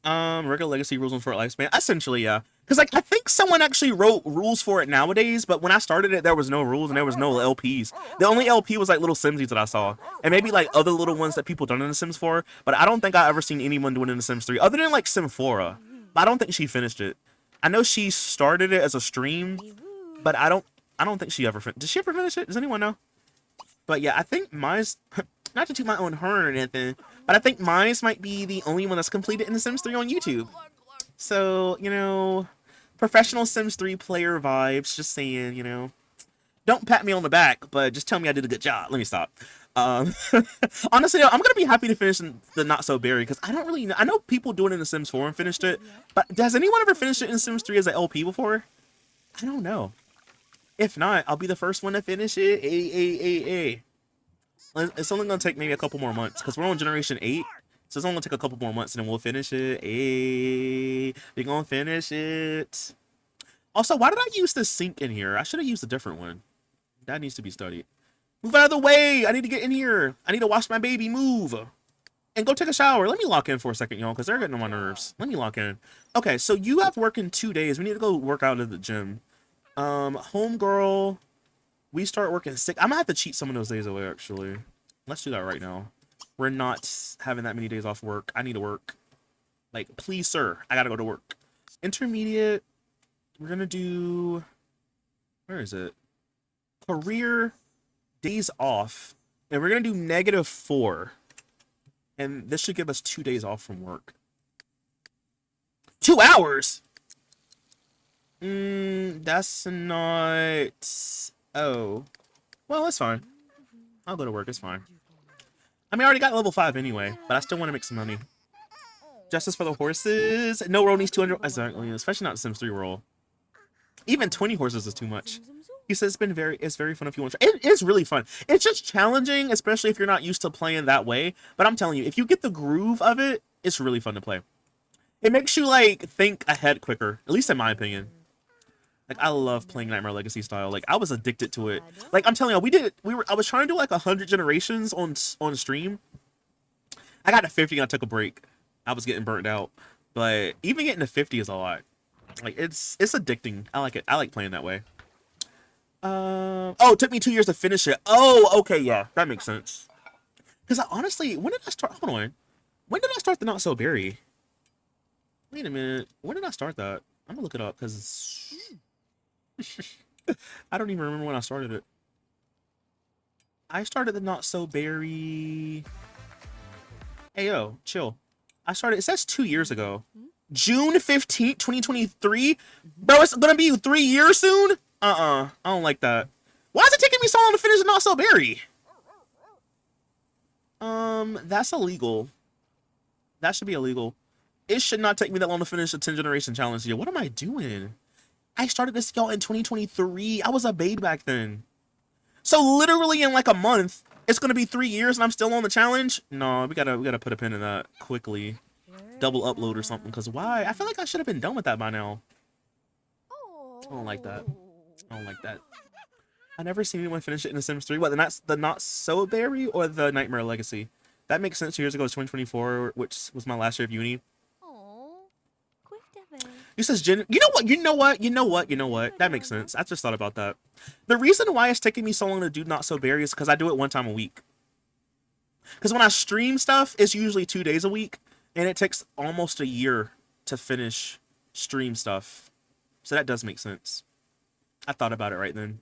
Regular Legacy rules on short lifespan. Essentially, yeah. Because like I think someone actually wrote rules for it nowadays, but when I started it, there was no rules and there was no LPs. The only LP was like little Simsies that I saw, and maybe like other little ones that people done in The Sims 4. But I don't think I ever seen anyone doing it in The Sims 3, other than like Simfora. But I don't think she finished it. I know she started it as a stream, but I don't think she ever finished. Did she ever finish it? Does anyone know? But yeah, I think mine's not to toot my own horn or anything, but I think mine's might be the only one that's completed in The Sims 3 on YouTube. So, you know, professional Sims 3 player vibes, just saying, you know. Don't pat me on the back, but just tell me I did a good job. Let me stop. Um, honestly, I'm going to be happy to finish the Not So Berry, because I don't really know. I know people doing it in The Sims 4 and finished it, but has anyone ever finished it in Sims 3 as an LP before? I don't know. If not, I'll be the first one to finish it. It's only going to take maybe a couple more months, because we're on Generation 8. So it's only going to take a couple more months, and then we'll finish it. We're going to finish it. Also, why did I use this sink in here? I should have used a different one. That needs to be studied. Move out of the way. I need to get in here. I need to wash my baby. Move. And go take a shower. Let me lock in for a second, y'all, because they're getting on my nerves. Let me lock in. Okay, so you have work in 2 days. We need to go work out at the gym. Homegirl, we start working 6. I'm gonna have to cheat some of those days away, actually. Let's do that right now. We're not having that many days off work. I need to work. Like, please, sir, I gotta go to work. Intermediate, we're gonna do... Where is it? Career, days off. And we're gonna do -4. And this should give us 2 days off from work. 2 hours? That's not... Oh. Well, that's fine. I'll go to work, it's fine. I mean, I already got level 5 anyway, but I still want to make some money. Justice for the horses. No roll needs 200... Exactly, especially not Sims 3 roll. Even 20 horses is too much. He says it's very fun if you want to... It is really fun. It's just challenging, especially if you're not used to playing that way. But I'm telling you, if you get the groove of it, it's really fun to play. It makes you, like, think ahead quicker. At least in my opinion. Like, I love playing Nightmare Legacy style. Like, I was addicted to it. Like, I'm telling you, I was trying to do, like, 100 generations on stream. I got to 50 and I took a break. I was getting burnt out. But even getting to 50 is a lot. Like, it's addicting. I like it. I like playing that way. Oh, it took me 2 years to finish it. Oh, okay, yeah. That makes sense. Because honestly, when did I start? Hold on. When did I start the Not So Berry? Wait a minute. When did I start that? I'm gonna look it up because I don't even remember when I started it. I started the Not So Berry. Hey, yo, chill. I started, it says 2 years ago. June 15th, 2023? Bro, it's gonna be 3 years soon? I don't like that. Why is it taking me so long to finish the Not So Berry? That's illegal. That should be illegal. It should not take me that long to finish a 10 generation challenge here. What am I doing? I started this, y'all, in 2023. I was a baby back then. So literally in like a month, it's gonna be 3 years and I'm still on the challenge? No, we gotta put a pin in that quickly. Double upload or something, because why? I feel like I should have been done with that by now. I don't like that. I don't like that. I never seen anyone finish it in The Sims 3. What, the Not So Berry or the Nightmare Legacy? That makes sense. 2 years ago was 2024, which was my last year of uni. You says you know what? That makes sense. I just thought about that. The reason why it's taking me so long to do Not So Berry is because I do it 1 time a week. Because when I stream stuff, it's usually 2 days a week, and it takes almost a year to finish stream stuff. So that does make sense. I thought about it right then.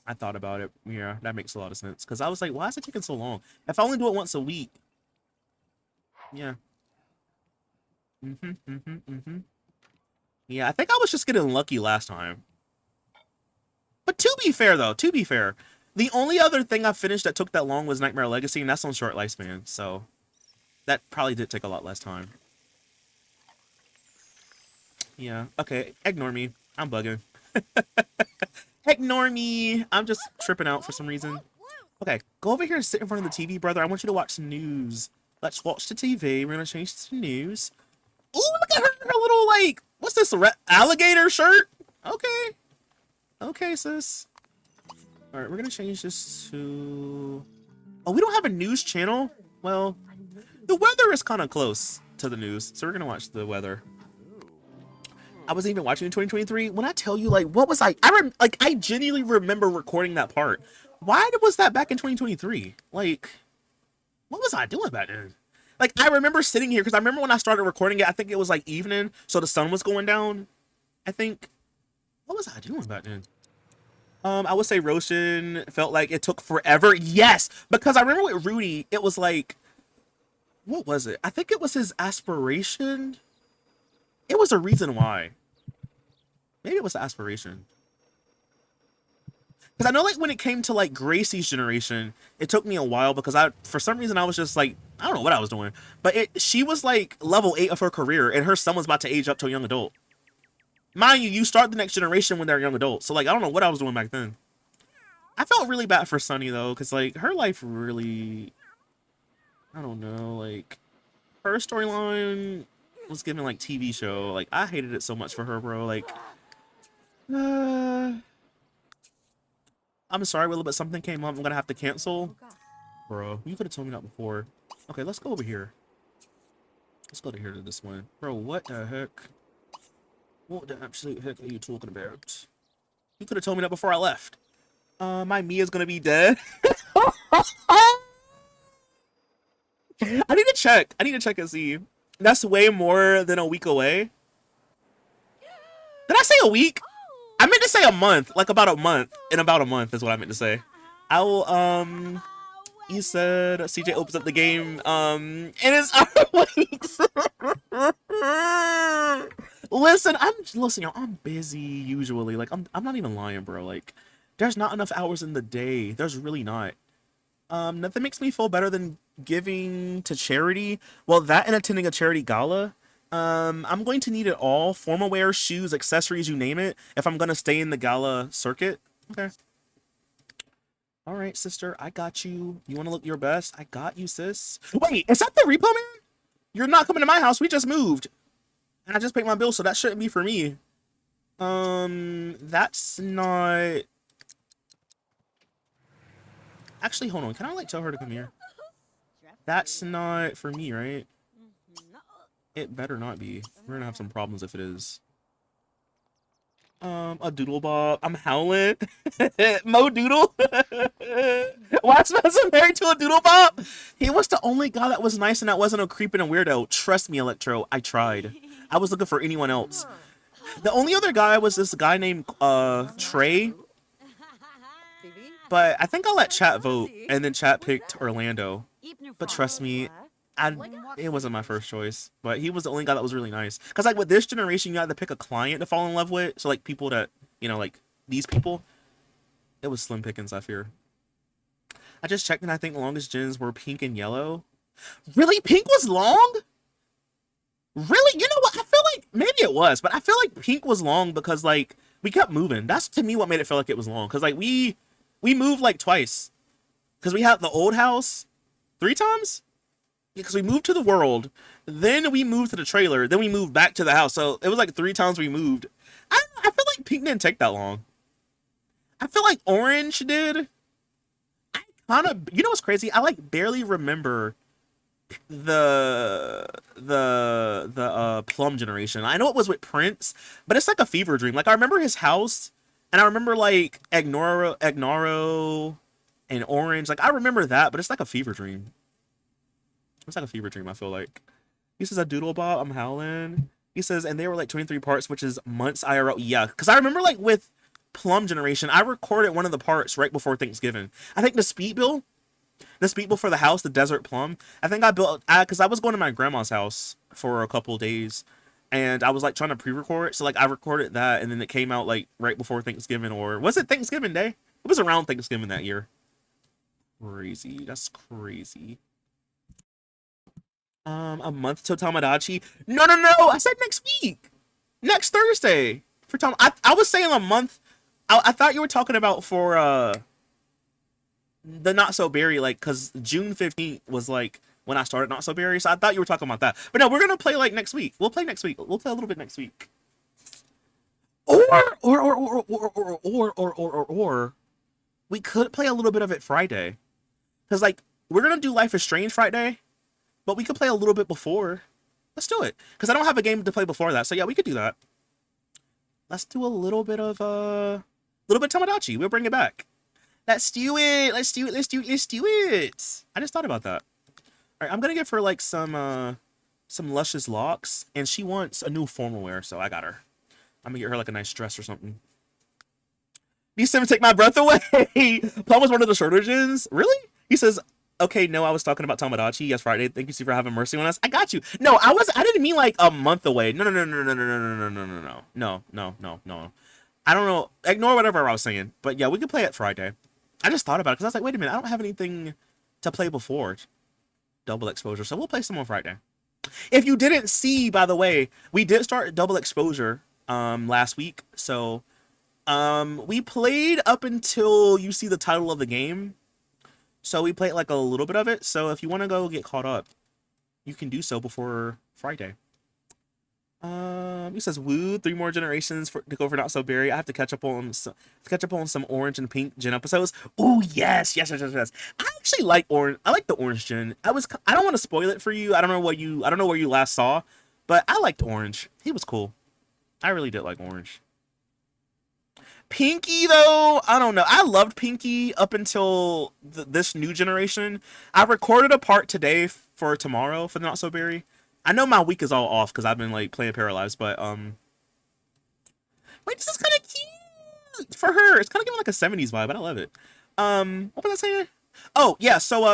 I thought about it. Yeah, that makes a lot of sense. Because I was like, why is it taking so long? If I only do it once a week. Yeah. Yeah, I think I was just getting lucky last time. But to be fair, though, the only other thing I finished that took that long was Nightmare Legacy, and that's on short lifespan, so that probably did take a lot less time. Yeah, okay, ignore me. I'm bugging. Ignore me. I'm just tripping out for some reason. Okay, go over here and sit in front of the TV, brother. I want you to watch some news. Let's watch the TV. We're gonna change to news. Ooh, look at her little, like, what's this, alligator shirt? Okay. Okay, sis. Alright, we're gonna change this to... Oh, we don't have a news channel? Well, the weather is kind of close to the news, so we're gonna watch the weather. I wasn't even watching in 2023. When I tell you, like, what was I genuinely remember recording that part. Why was that back in 2023? Like, what was I doing back then? Like, I remember sitting here because I remember when I started recording it, I think it was like evening, so the sun was going down. I think. What was I doing back then? I would say Roshan felt like it took forever. Yes, because I remember with Rudy, it was like, what was it? I think it was his aspiration. It was a reason why. Maybe it was the aspiration. Because I know, like, when it came to, like, Gracie's generation, it took me a while because for some reason, I was just, like, I don't know what I was doing. But she was, like, level 8 of her career, and her son was about to age up to a young adult. Mind you, you start the next generation when they're young adults. So, like, I don't know what I was doing back then. I felt really bad for Sunny, though, because, like, her life really, I don't know, like, her storyline was given, like, TV show. Like, I hated it so much for her, bro. Like, I'm sorry, Willow, but something came up. I'm gonna have to cancel. Bro, you could have told me that before. Okay, let's go over here. Let's go to here to this one. Bro, what the heck? What the absolute heck are you talking about? You could have told me that before I left. My Mia's gonna be dead. I need to check. I need to check and see. That's way more than a week away. Did I say a week? I meant to say a month. Like about a month. In about a month is what I meant to say. I will, you said CJ opens up the game, and it's weeks. Listen, y'all, I'm busy usually. Like, I'm not even lying, bro. Like, there's not enough hours in the day. There's really not. Nothing makes me feel better than giving to charity. Well, that and attending a charity gala. I'm going to need it all. Formal wear, shoes, accessories, you name it, if I'm gonna stay in the gala circuit. Okay. All right, sister, I got you. You want to look your best? I got you, sis. Wait, is that the repo man? You're not coming to my house. We just moved. And I just paid my bill, so that shouldn't be for me. That's not... Actually, hold on. Can I, like, tell her to come here? That's not for me, right? It better not be. We're gonna have some problems if it is. A doodle bob. I'm howling. Mo Doodle. Why Spencer married to a doodle bob? He was the only guy that was nice and that wasn't a creeping and weirdo. Trust me, Electro. I tried. I was looking for anyone else. The only other guy was this guy named Trey. But I think I'll let chat vote, and then chat picked Orlando. But trust me, it wasn't my first choice, but he was the only guy that was really nice. Because, like, with this generation, you had to pick a client to fall in love with. So, like, people that, you know, like, these people, it was slim pickings, I fear. I just checked, and I think longest gens were pink and yellow. Really? Pink was long? Really? You know what? I feel like, maybe it was, but I feel like pink was long because, like, we kept moving. That's, to me, what made it feel like it was long. Because, like, we moved, like, twice. Because we had the old house 3 times? Because we moved to the world, then we moved to the trailer, then we moved back to the house. So it was like 3 times we moved. I feel like pink didn't take that long. I feel like orange did. I kind of, you know what's crazy? I like barely remember the plum generation. I know it was with Prince, but it's like a fever dream. Like, I remember his house, and I remember like Agnoro and orange. Like, I remember that, but it's like a fever dream. It's like a fever dream, I feel like. He says a doodle bob, I'm howling. He says, and they were like 23 parts, which is months IRL. Yeah, because I remember, like, with Plum Generation, I recorded one of the parts right before Thanksgiving. I think the speed bill for the house, the Desert Plum, I think I built, because I was going to my grandma's house for a couple days, and I was, like, trying to pre-record it. So, like, I recorded that, and then it came out, like, right before Thanksgiving, or was it Thanksgiving Day? It was around Thanksgiving that year. Crazy. That's crazy. A month till Tamagotchi. No. I said next week. Next Thursday. For Tom. I was saying a month. I thought you were talking about for the Not So Berry, like, because June 15th was like when I started Not So Berry, so I thought you were talking about that. But no, we're gonna play like next week. We'll play next week. We'll play a little bit next week. Or we could play a little bit of it Friday. Because, like, we're gonna do Life is Strange Friday. But we could play a little bit before. Let's do it. Because I don't have a game to play before that. So yeah, we could do that. Let's do a little bit of Tomodachi. We'll bring it back. Let's do it. Let's do it. Let's do it. Let's do it. I just thought about that. All right, I'm gonna give her like some luscious locks, and she wants a new formal wear, so I got her. I'm gonna get her like a nice dress or something. These Sims take my breath away. Plum was one of the shorter gens. Really? He says, okay, no, I was talking about Tomodachi. Yes, Friday. Thank you, Steve, for having mercy on us. I got you. No, I didn't mean like a month away. No, no, no, no, no, no, no, no, no, no, no, no, no, no, no, no. I don't know. Ignore whatever I was saying. But yeah, we could play it Friday. I just thought about it because I was like, wait a minute, I don't have anything to play before double exposure, so we'll play some on Friday. If you didn't see, by the way, we did start double exposure last week. So we played up until you see the title of the game. So we played like a little bit of it. So if you want to go get caught up, you can do so before Friday. He says, "Woo! 3 more generations to go for Not So Berry. I have to catch up on some Orange and Pink Gen episodes. Oh yes, yes, yes, yes, yes. I actually like Orange. I like the Orange Gen. I don't want to spoil it for you. I don't know where you last saw, but I liked Orange. He was cool. I really did like Orange. Pinky though, I don't know. I loved Pinky up until this new generation. I recorded a part today for tomorrow for the Not So Berry. I know my week is all off because I've been like playing Paralyzed, but wait, this is kind of cute for her. It's kind of giving like a 70s vibe, but I love it. What was I saying? Oh yeah, so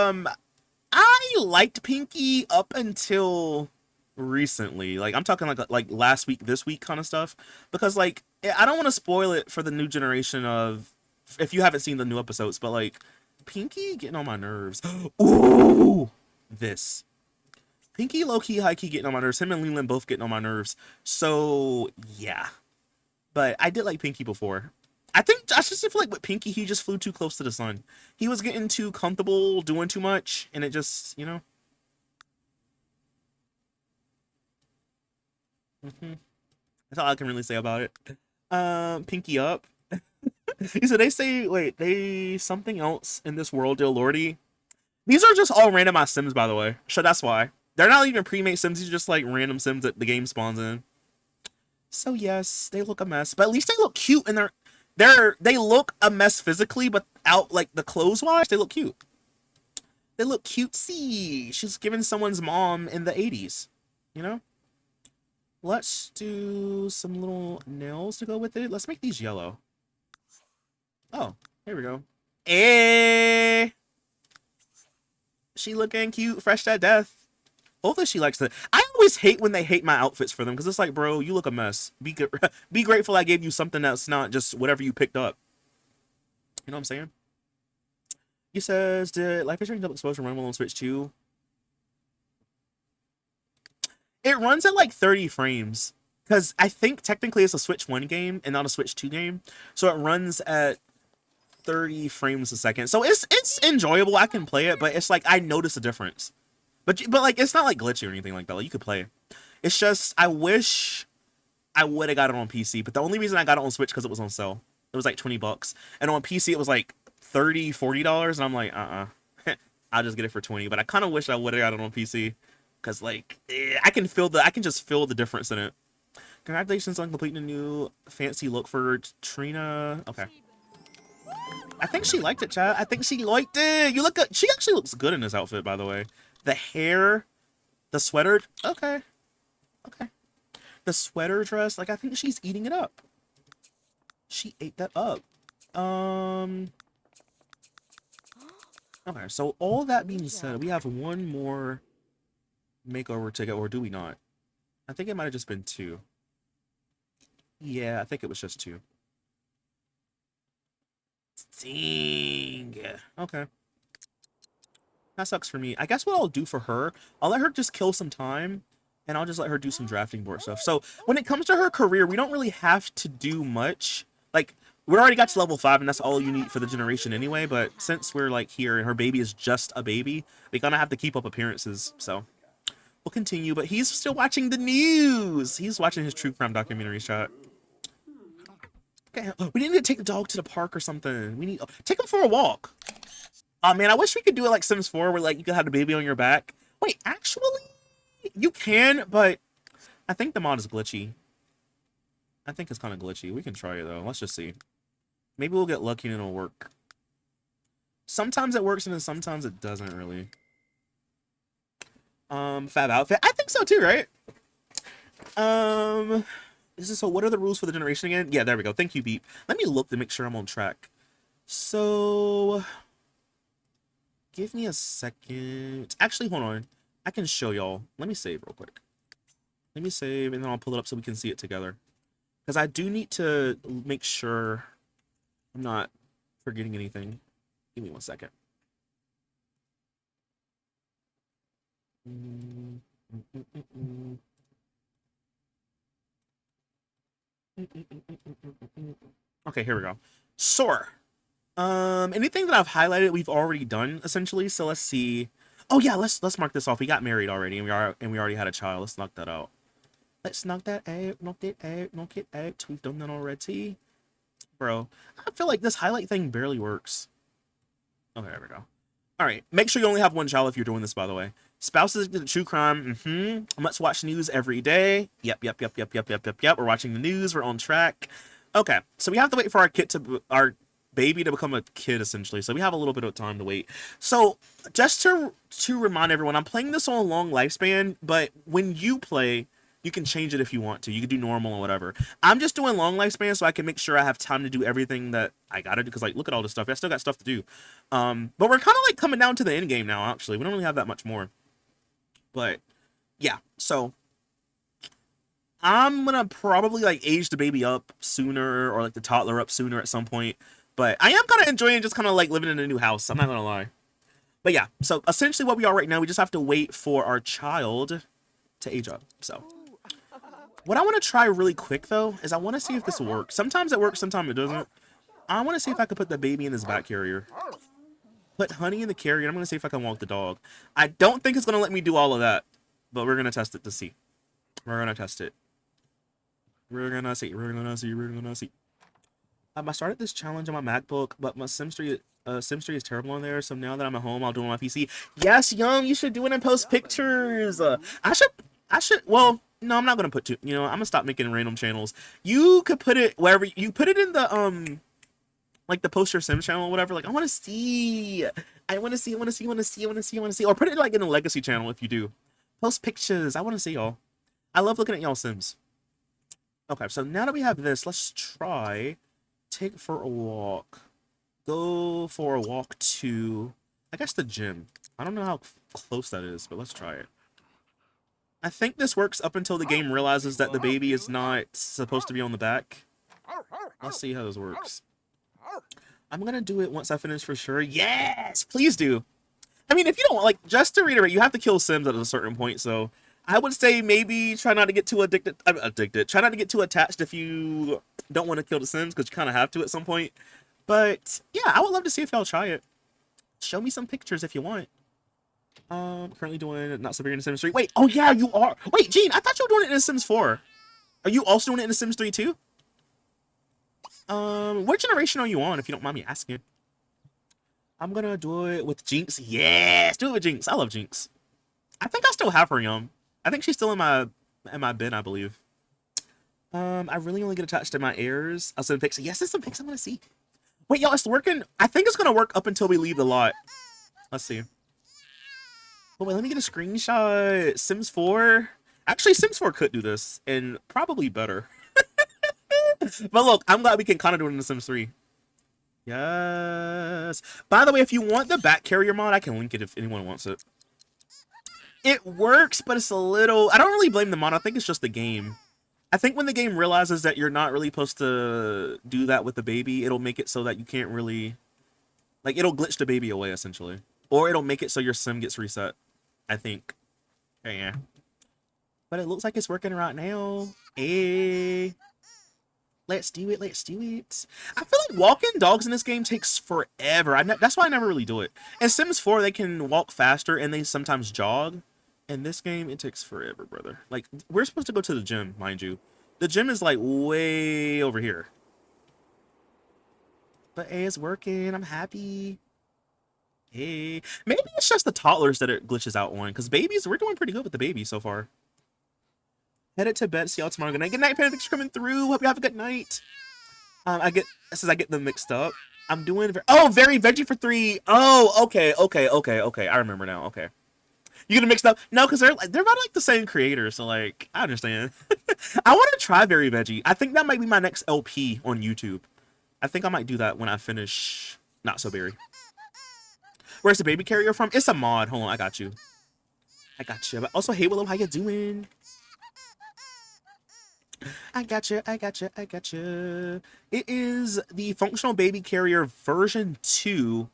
I liked Pinky up until recently. Like I'm talking like last week, this week kind of stuff, because like I don't want to spoil it for the new generation of if you haven't seen the new episodes, but like Pinky getting on my nerves. Ooh, this. Pinky low-key, high-key getting on my nerves. Him and Leland both getting on my nerves. So, yeah. But I did like Pinky before. I just feel like with Pinky, he just flew too close to the sun. He was getting too comfortable, doing too much, and it just, you know. That's all I can really say about it. Pinky up. He said, they something else in this world, dear lordy. These are just all randomized Sims, by the way. So that's why. They're not even pre-made Sims. These are just like random Sims that the game spawns in. So yes, they look a mess, but at least they look cute, and they look a mess physically, but out like the clothes wise, they look cute. They look cutesy. She's given someone's mom in the 80s, you know. Let's do some little nails to go with it. Let's make these yellow. Oh, here we go. Eh. She looking cute, fresh to death. Hopefully she likes it. I always hate when they hate my outfits for them because it's like, bro, you look a mess. Be good. Be grateful I gave you something that's not just whatever you picked up. You know what I'm saying? He says, did Life is Strange Double Exposure run well on Switch 2? It runs at like 30 frames because I think technically it's a Switch 1 game and not a Switch 2 game. So it runs at 30 frames a second. So it's enjoyable. I can play it, but it's like I notice a difference. But like it's not like glitchy or anything like that. Like you could play it. It's just I wish I would have got it on PC. But the only reason I got it on Switch because it was on sale. It was like $20, and on PC it was like $30-$40, and I'm like, I'll just get it for 20. But I kind of wish I would have got it on PC because like I can just feel the difference in it. Congratulations on completing a new fancy look for Trina. Okay. I think she liked it, Chad. I think she liked it. You look good. She actually looks good in this outfit, by the way. The hair, the sweater. Okay. Okay. The sweater dress. Like, I think she's eating it up. She ate that up. Okay, so all that being said, we have one more makeover ticket, or do we not? I think it might have just been 2. Yeah, I think it was just 2. Dang. Okay. That sucks for me. I guess what I'll do for her, I'll let her just kill some time, and I'll just let her do some drafting board stuff. So when it comes to her career, we don't really have to do much. Like, we already got to level 5, and that's all you need for the generation anyway, but since we're, like, here, and her baby is just a baby, we kind of have to keep up appearances, so we'll continue. But he's still watching the news! He's watching his true crime documentary shot. Okay, we need to take the dog to the park or something. We need take him for a walk. Oh man, I wish we could do it like Sims 4 where like you could have the baby on your back. Wait, actually, You can, but I think the mod is glitchy. I think it's kind of glitchy. We can try it though. Let's just see. Maybe we'll get lucky and it'll work. Sometimes it works and then sometimes it doesn't really. Fab outfit. I think so too, right? So what are the rules for the generation again? Yeah, there we go. Thank you, Beep. Let me look to make sure I'm on track. So give me a second. Actually, hold on. I can show y'all. Let me save real quick. Let me save and then I'll pull it up so we can see it together. Because I do need to make sure I'm not forgetting anything. Give me 1 second. Okay, here we go. Soar. Anything that I've highlighted, we've already done essentially. So let's see. Oh yeah, let's mark this off. We got married already, and we already had a child. Let's knock that out. Let's knock that out. Knock it out. Knock it out. We've done that already, bro. I feel like this highlight thing barely works. Okay, there we go. All right. Make sure you only have one child if you're doing this, by the way. Spouses did a true crime. Let's watch news every day. Yep. We're watching the news. We're on track. Okay, so we have to wait for our baby to become a kid, essentially. So we have a little bit of time to wait. So just to remind everyone, I'm playing this on long lifespan, but when you play, you can change it if you want to. You can do normal or whatever. I'm just doing long lifespan so I can make sure I have time to do everything that I gotta do. Because like, look at all this stuff. I still got stuff to do. But we're kind of like coming down to the end game now. Actually, we don't really have that much more. But yeah, so I'm gonna probably like age the baby up sooner or like the toddler up sooner at some point. But I am kind of enjoying just kind of like living in a new house. I'm not gonna lie. But yeah, so essentially what we are right now, we just have to wait for our child to age up. So what I want to try really quick though is I want to see if this works. Sometimes it works, sometimes it doesn't. I want to see if I can put the baby in this back carrier. Put Honey in the carrier. I'm gonna see if I can walk the dog. I don't think it's gonna let me do all of that, but we're gonna test it to see. We're gonna test it. We're gonna see. I started this challenge on my MacBook, but my SimStream is terrible on there. So now that I'm at home, I'll do it on my PC. Yes, Young, you should do it and post pictures. I should. Well, no, I'm not gonna put two. You know, I'm gonna stop making random channels. You could put it wherever you put it in the like the Post Your Sims channel or whatever. Like, I want to see. Or put it like in the Legacy channel if you do. Post pictures. I want to see y'all. I love looking at y'all Sims. Okay, so now that we have this, let's try take for a walk. Go for a walk to, I guess, the gym. I don't know how close that is, but let's try it. I think this works up until the game realizes that the baby is not supposed to be on the back. Let's see how this works. I'm gonna do it once I finish for sure. Yes, please do. I mean, if you don't like, just to reiterate, you have to kill Sims at a certain point. So I would say maybe try not to get too addicted. Try not to get too attached if you don't want to kill the Sims, because you kind of have to at some point. But yeah, I would love to see if y'all try it. Show me some pictures if you want. Currently doing Not Severe in Sims 3. Wait, oh yeah, you are. Wait, Gene, I thought you were doing it in Sims 4. Are you also doing it in Sims 3 too? What generation are you on, if you don't mind me asking? I'm gonna do it with Jinx. Yes, do it with Jinx. I love Jinx. I think I still have her, Yum. I think she's still in my bin, I believe. I really only get attached to my heirs. I'll send pics. Yes, there's some pics I want to see. Wait, y'all, it's working. I think it's gonna work up until we leave the lot. Let's see. Oh, wait, let me get a screenshot. Sims 4. Actually, Sims 4 could do this, and probably better. But look, I'm glad we can kind of do it in the Sims 3. Yes. By the way, if you want the back carrier mod, I can link it if anyone wants it. It works, but it's a little... I don't really blame the mod. I think it's just the game. I think when the game realizes that you're not really supposed to do that with the baby, it'll make it so that you can't really... Like, it'll glitch the baby away, essentially. Or it'll make it so your sim gets reset. I think. Yeah. But it looks like it's working right now. Hey. Let's do it. Let's do it. I feel like walking dogs in this game takes forever. That's why I never really do it. In Sims 4, they can walk faster and they sometimes jog. In this game, it takes forever, brother. Like, we're supposed to go to the gym, mind you. The gym is, like, way over here. But hey, it's working. I'm happy. Hey, maybe it's just the toddlers that it glitches out on. Because babies, we're doing pretty good with the babies so far. Headed to bed. See y'all tomorrow. Good night. Good night, Panda. Thanks for coming through. Hope you have a good night. I get since I get them mixed up. I'm doing very veggie for 3. Oh, okay. I remember now. Okay, you gonna mix up? No, because they're about like the same creator, so like I understand. I want to try very veggie. I think that might be my next LP on YouTube. I think I might do that when I finish Not So Berry. Where's the baby carrier from? It's a mod. Hold on, I got you. I got you. But also, hey Willow, how you doing? I gotcha, I gotcha, I gotcha. It is the functional baby carrier version 2.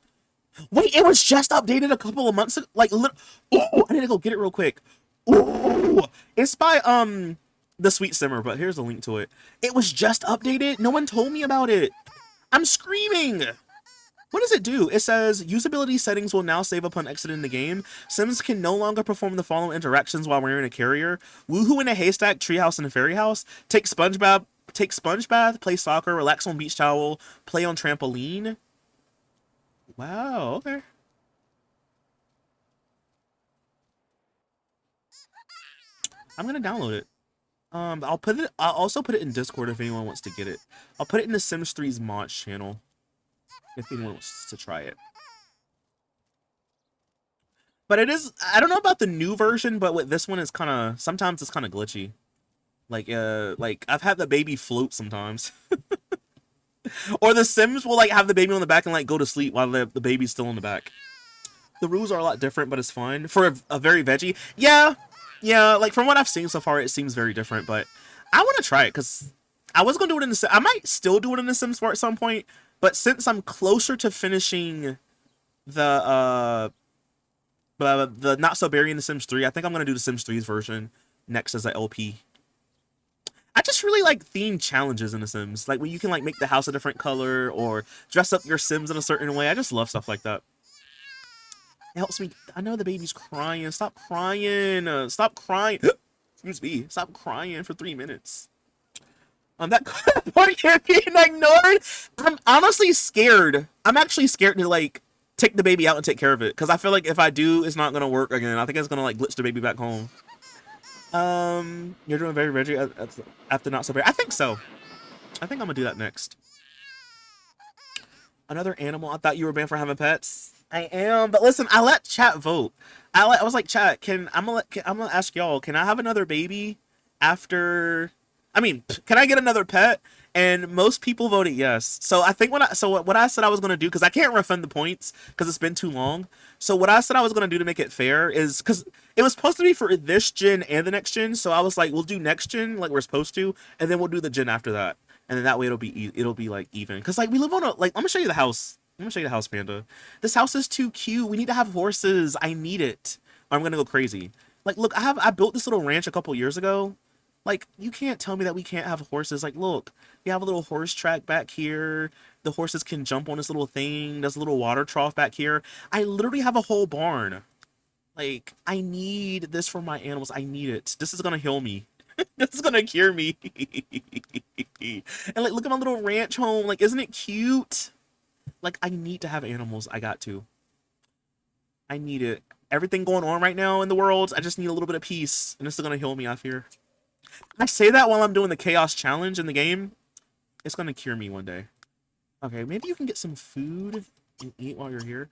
Wait, it was just updated a couple of months ago. Like, oh, I need to go get it real quick. Ooh, it's by the Sweet Simmer, but here's a link to it. It was just updated. No one told me about it. I'm screaming. What does it do? It says, usability settings will now save upon exiting the game. Sims can no longer perform the following interactions while wearing a carrier. Woohoo in a haystack, treehouse, and a fairy house. Take sponge bath, play soccer, relax on beach towel, play on trampoline. Wow, okay. I'm gonna download it. I'll also put it in Discord if anyone wants to get it. I'll put it in the Sims 3's mods channel if anyone wants to try it. But it is, I don't know about the new version, but with this one is sometimes it's kind of glitchy. Like I've had the baby float sometimes. Or the Sims will like have the baby on the back and like go to sleep while the baby's still on the back. The rules are a lot different, but it's fun. For a very veggie. Yeah, like from what I've seen so far, it seems very different, but I want to try it because I was going to do it in the Sims. I might still do it in the Sims 4 at some point, but since I'm closer to finishing the Not So Berry in the Sims 3, I think I'm going to do the Sims 3's version next as a LP. I just really like themed challenges in The Sims. Like when you can like make the house a different color or dress up your Sims in a certain way. I just love stuff like that. It helps me. I know the baby's crying. Stop crying. Stop crying. Excuse me. Stop crying for 3 minutes. That part being ignored. I'm honestly scared. I'm actually scared to like take the baby out and take care of it because I feel like if I do, it's not gonna work again. I think it's gonna like glitch the baby back home. You're doing very veggie after Not So Berry. I think so. I think I'm gonna do that next. Another animal. I thought you were banned for having pets. I am, but listen, I let chat vote. I was like, chat, I'm gonna ask y'all, can I have another baby after? I mean, can I get another pet? And most people voted yes. So I think what I said I was gonna do, because I can't refund the points because it's been too long. So what I said I was gonna do to make it fair is because it was supposed to be for this gen and the next gen. So I was like, we'll do next gen like we're supposed to, and then we'll do the gen after that, and then that way it'll be like even. Because like we live on a like I'm gonna show you the house. I'm gonna show you the house, Panda. This house is too cute. We need to have horses. I need it. Or I'm gonna go crazy. Like, look, I built this little ranch a couple years ago. Like, you can't tell me that we can't have horses. Like, look, we have a little horse track back here. The horses can jump on this little thing. There's a little water trough back here. I literally have a whole barn. Like, I need this for my animals. I need it. This is gonna heal me. This is gonna cure me. And like, look at my little ranch home. Like, isn't it cute? Like, I need to have animals. I got to. I need it. Everything going on right now in the world, I just need a little bit of peace. And this is going to heal me, I fear. I say that while I'm doing the Chaos Challenge in the game. It's going to cure me one day. Okay, maybe you can get some food and eat while you're here.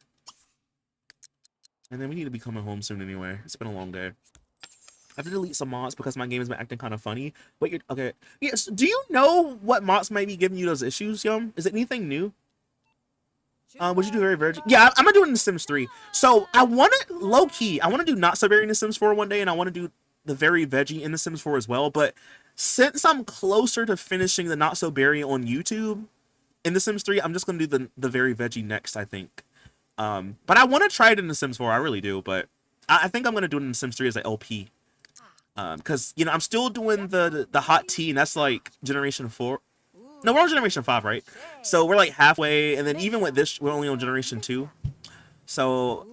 And then we need to be coming home soon anyway. It's been a long day. I have to delete some mods because my game has been acting kind of funny. But you're... Okay. Yes, do you know what mods might be giving you those issues, Yum? Is it anything new? Would you do very virgin? Yeah, I'm gonna do it in The Sims 3. So I want to low key. I want to do Not So Berry in The Sims 4 one day, and I want to do the very veggie in The Sims 4 as well. But since I'm closer to finishing the Not So Berry on YouTube in The Sims 3, I'm just gonna do the very veggie next, I think. But I want to try it in The Sims 4. I really do. But I think I'm gonna do it in The Sims 3 as an LP. Because you know I'm still doing the hot tea, and that's like Generation 4. No, we're on Generation 5, right? So we're like halfway, and then even with this, we're only on Generation 2. So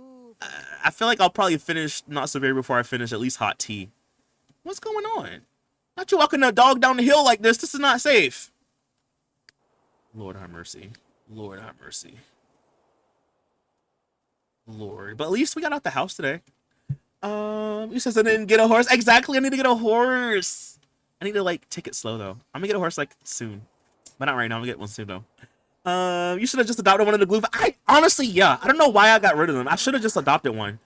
I feel like I'll probably finish Not So Berry before I finish at least Hot Tea. What's going on? Not you walking a dog down the hill like this. This is not safe. Lord have mercy. Lord have mercy. Lord. But at least we got out the house today. You says I didn't get a horse. Exactly, I need to get a horse. I need to like take it slow though. I'm gonna get a horse like soon. But not right now, I'm gonna get one soon though. You should have just adopted one of the glue. I honestly, yeah. I don't know why I got rid of them. I should have just adopted one.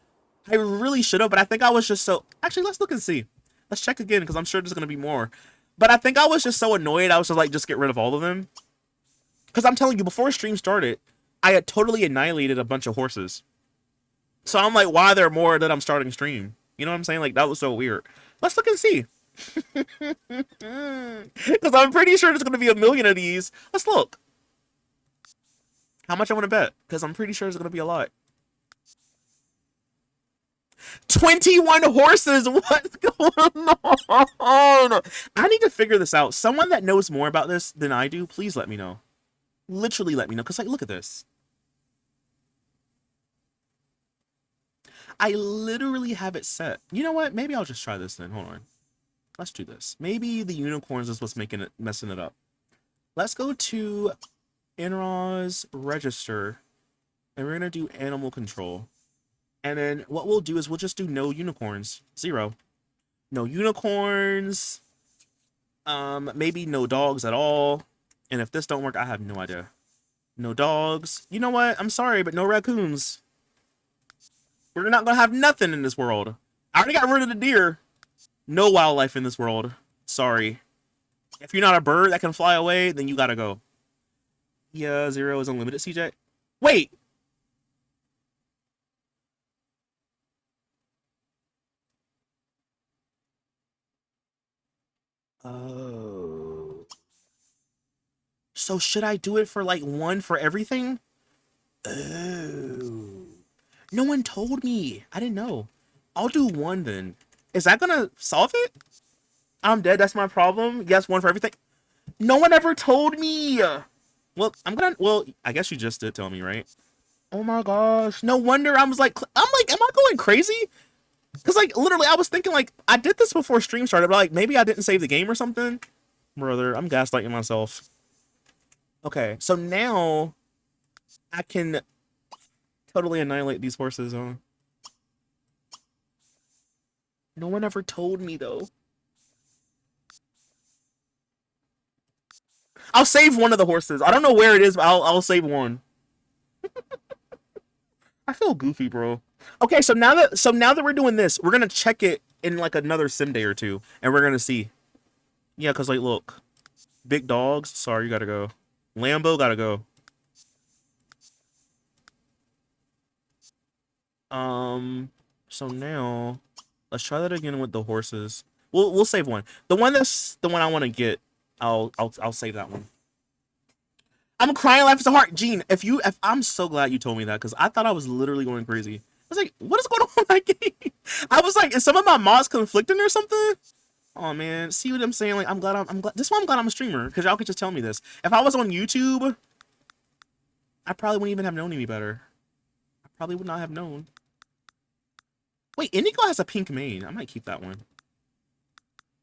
I really should have, but I think I was just so... Actually, let's look and see. Let's check again, because I'm sure there's going to be more. But I think I was just so annoyed, I was just like, just get rid of all of them. Because I'm telling you, before stream started, I had totally annihilated a bunch of horses. So I'm like, why are there more that I'm starting stream? You know what I'm saying? Like, that was so weird. Let's look and see. Because I'm pretty sure there's going to be a million of these. Let's look. How much I want to bet? Because I'm pretty sure there's going to be a lot. 21 horses. What's going on? I need to figure this out. Someone that knows more about this than I do, please let me know. Literally let me know. Because, like, look at this. I literally have it set. You know what? Maybe I'll just try this then. Hold on. Let's do this. Maybe the unicorns is what's messing it up. Let's go to NROS register. And we're going to do animal control. And then what we'll do is we'll just do no unicorns. 0. No unicorns. Maybe no dogs at all. And if this don't work, I have no idea. No dogs. You know what? I'm sorry, but no raccoons. We're not going to have nothing in this world. I already got rid of the deer. No wildlife in this world. Sorry. If you're not a bird that can fly away, then you gotta go. Yeah, 0 is unlimited, CJ. Wait! Oh. So should I do it for like 1 for everything? Oh. No one told me. I didn't know. I'll do 1 then. Is that gonna solve it? I'm dead. That's my problem. Yes, 1 for everything. No one ever told me. Well, well, I guess you just did tell me, right? Oh my gosh. No wonder I'm like, am I going crazy? Because, like, literally, I was thinking, like, I did this before stream started, but, like, maybe I didn't save the game or something. Brother, I'm gaslighting myself. Okay, so now I can totally annihilate these horses, huh? No one ever told me, though. I'll save one of the horses. I don't know where it is, but I'll save one. I feel goofy, bro. Okay, so now that we're doing this, we're gonna check it in like another sim day or 2, and we're gonna see. Yeah, cause like, look, big dogs. Sorry, you gotta go. Lambo gotta go. So now let's try that again with the horses. We'll save one. The one I want to get. I'll save that one. I'm crying laughing so hard. Gene, if I'm so glad you told me that, because I thought I was literally going crazy. I was like, what is going on with my game? I was like, is some of my mods conflicting or something? Oh man, see what I'm saying? Like, I'm glad. This is why I'm glad I'm a streamer, because y'all could just tell me this. If I was on YouTube, I probably wouldn't even have known any better. I probably would not have known. Wait, Indigo has a pink mane. I might keep that one.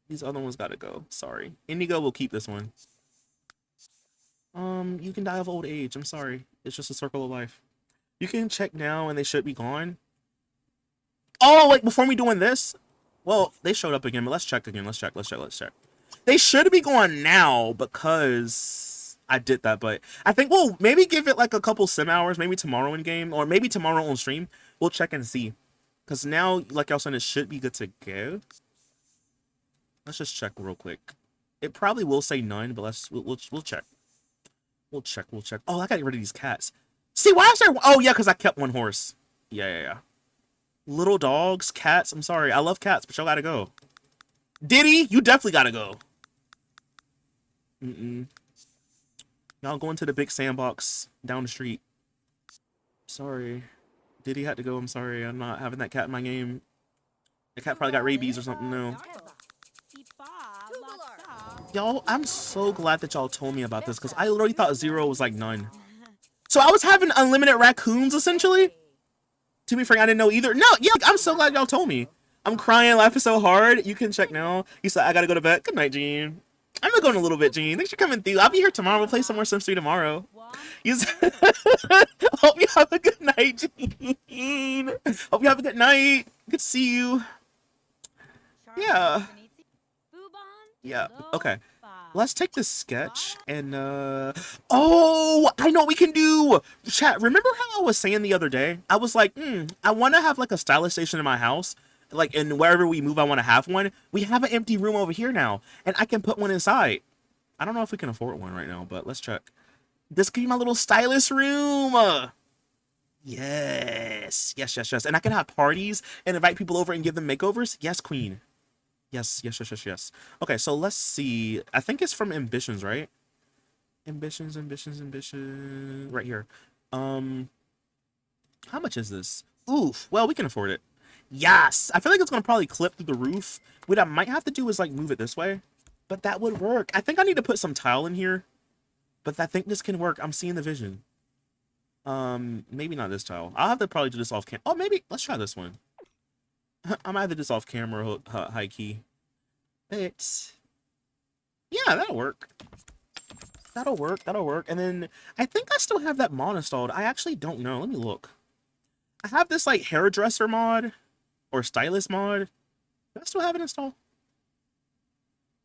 These other ones gotta go. Sorry. Indigo will keep this one. You can die of old age. I'm sorry. It's just a circle of life. You can check now and they should be gone. Oh, like before me doing this? Well, they showed up again, but let's check again. Let's check. They should be gone now because I did that, but I think we'll maybe give it like a couple sim hours, maybe tomorrow in game, or maybe tomorrow on stream. We'll check and see. Because now, like y'all said, it should be good to go. Let's just check real quick. It probably will say none, but we'll check. We'll check. Oh, I got rid of these cats. See, why is there... Oh, yeah, because I kept one horse. Yeah. Little dogs, cats. I'm sorry. I love cats, but y'all gotta go. Diddy, you definitely gotta go. Y'all going to the big sandbox down the street. Sorry. Diddy had to go. I'm sorry. I'm not having that cat in my game. The cat probably got rabies or something now. Y'all, I'm so glad that y'all told me about this, because I literally thought 0 was like none. So I was having unlimited raccoons, essentially? To be frank, I didn't know either. No, yeah, I'm so glad y'all told me. I'm crying, laughing so hard. You can check now. You said I gotta go to bed. Good night, Gene. I'm gonna go in a little bit, Gene. Thanks for coming through. I'll be here tomorrow. We'll play some more Sims 3 tomorrow. You hope you have a good night, Gene. Hope you have a good night. Good to see you. Yeah. Yeah. Okay. Let's take this sketch and oh, I know what we can do. Chat, remember how I was saying the other day? I was like, I want to have like a stylist station in my house. Like, and wherever we move, I want to have one. We have an empty room over here now, and I can put one inside. I don't know if we can afford one right now, but let's check. This could be my little stylist room. Yes, yes, yes, yes. And I can have parties and invite people over and give them makeovers. Yes, queen. Yes, yes, yes, yes, yes. Okay, so let's see. I think it's from Ambitions, right? Ambitions, ambitions, ambition. Right here. How much is this? Oof. Well, we can afford it. Yes. I feel like it's gonna probably clip through the roof. What I might have to do is like move it this way, but that would work. I think I need to put some tile in here, but I think this can work. I'm seeing the vision. Maybe not this tile. I'll have to probably do this off cam. Oh, maybe let's try this one. I'm either just off camera or high key. But yeah, that'll work. That'll work. That'll work. And then I think I still have that mod installed. I actually don't know. Let me look. I have this like hairdresser mod or stylist mod. Do I still have it installed?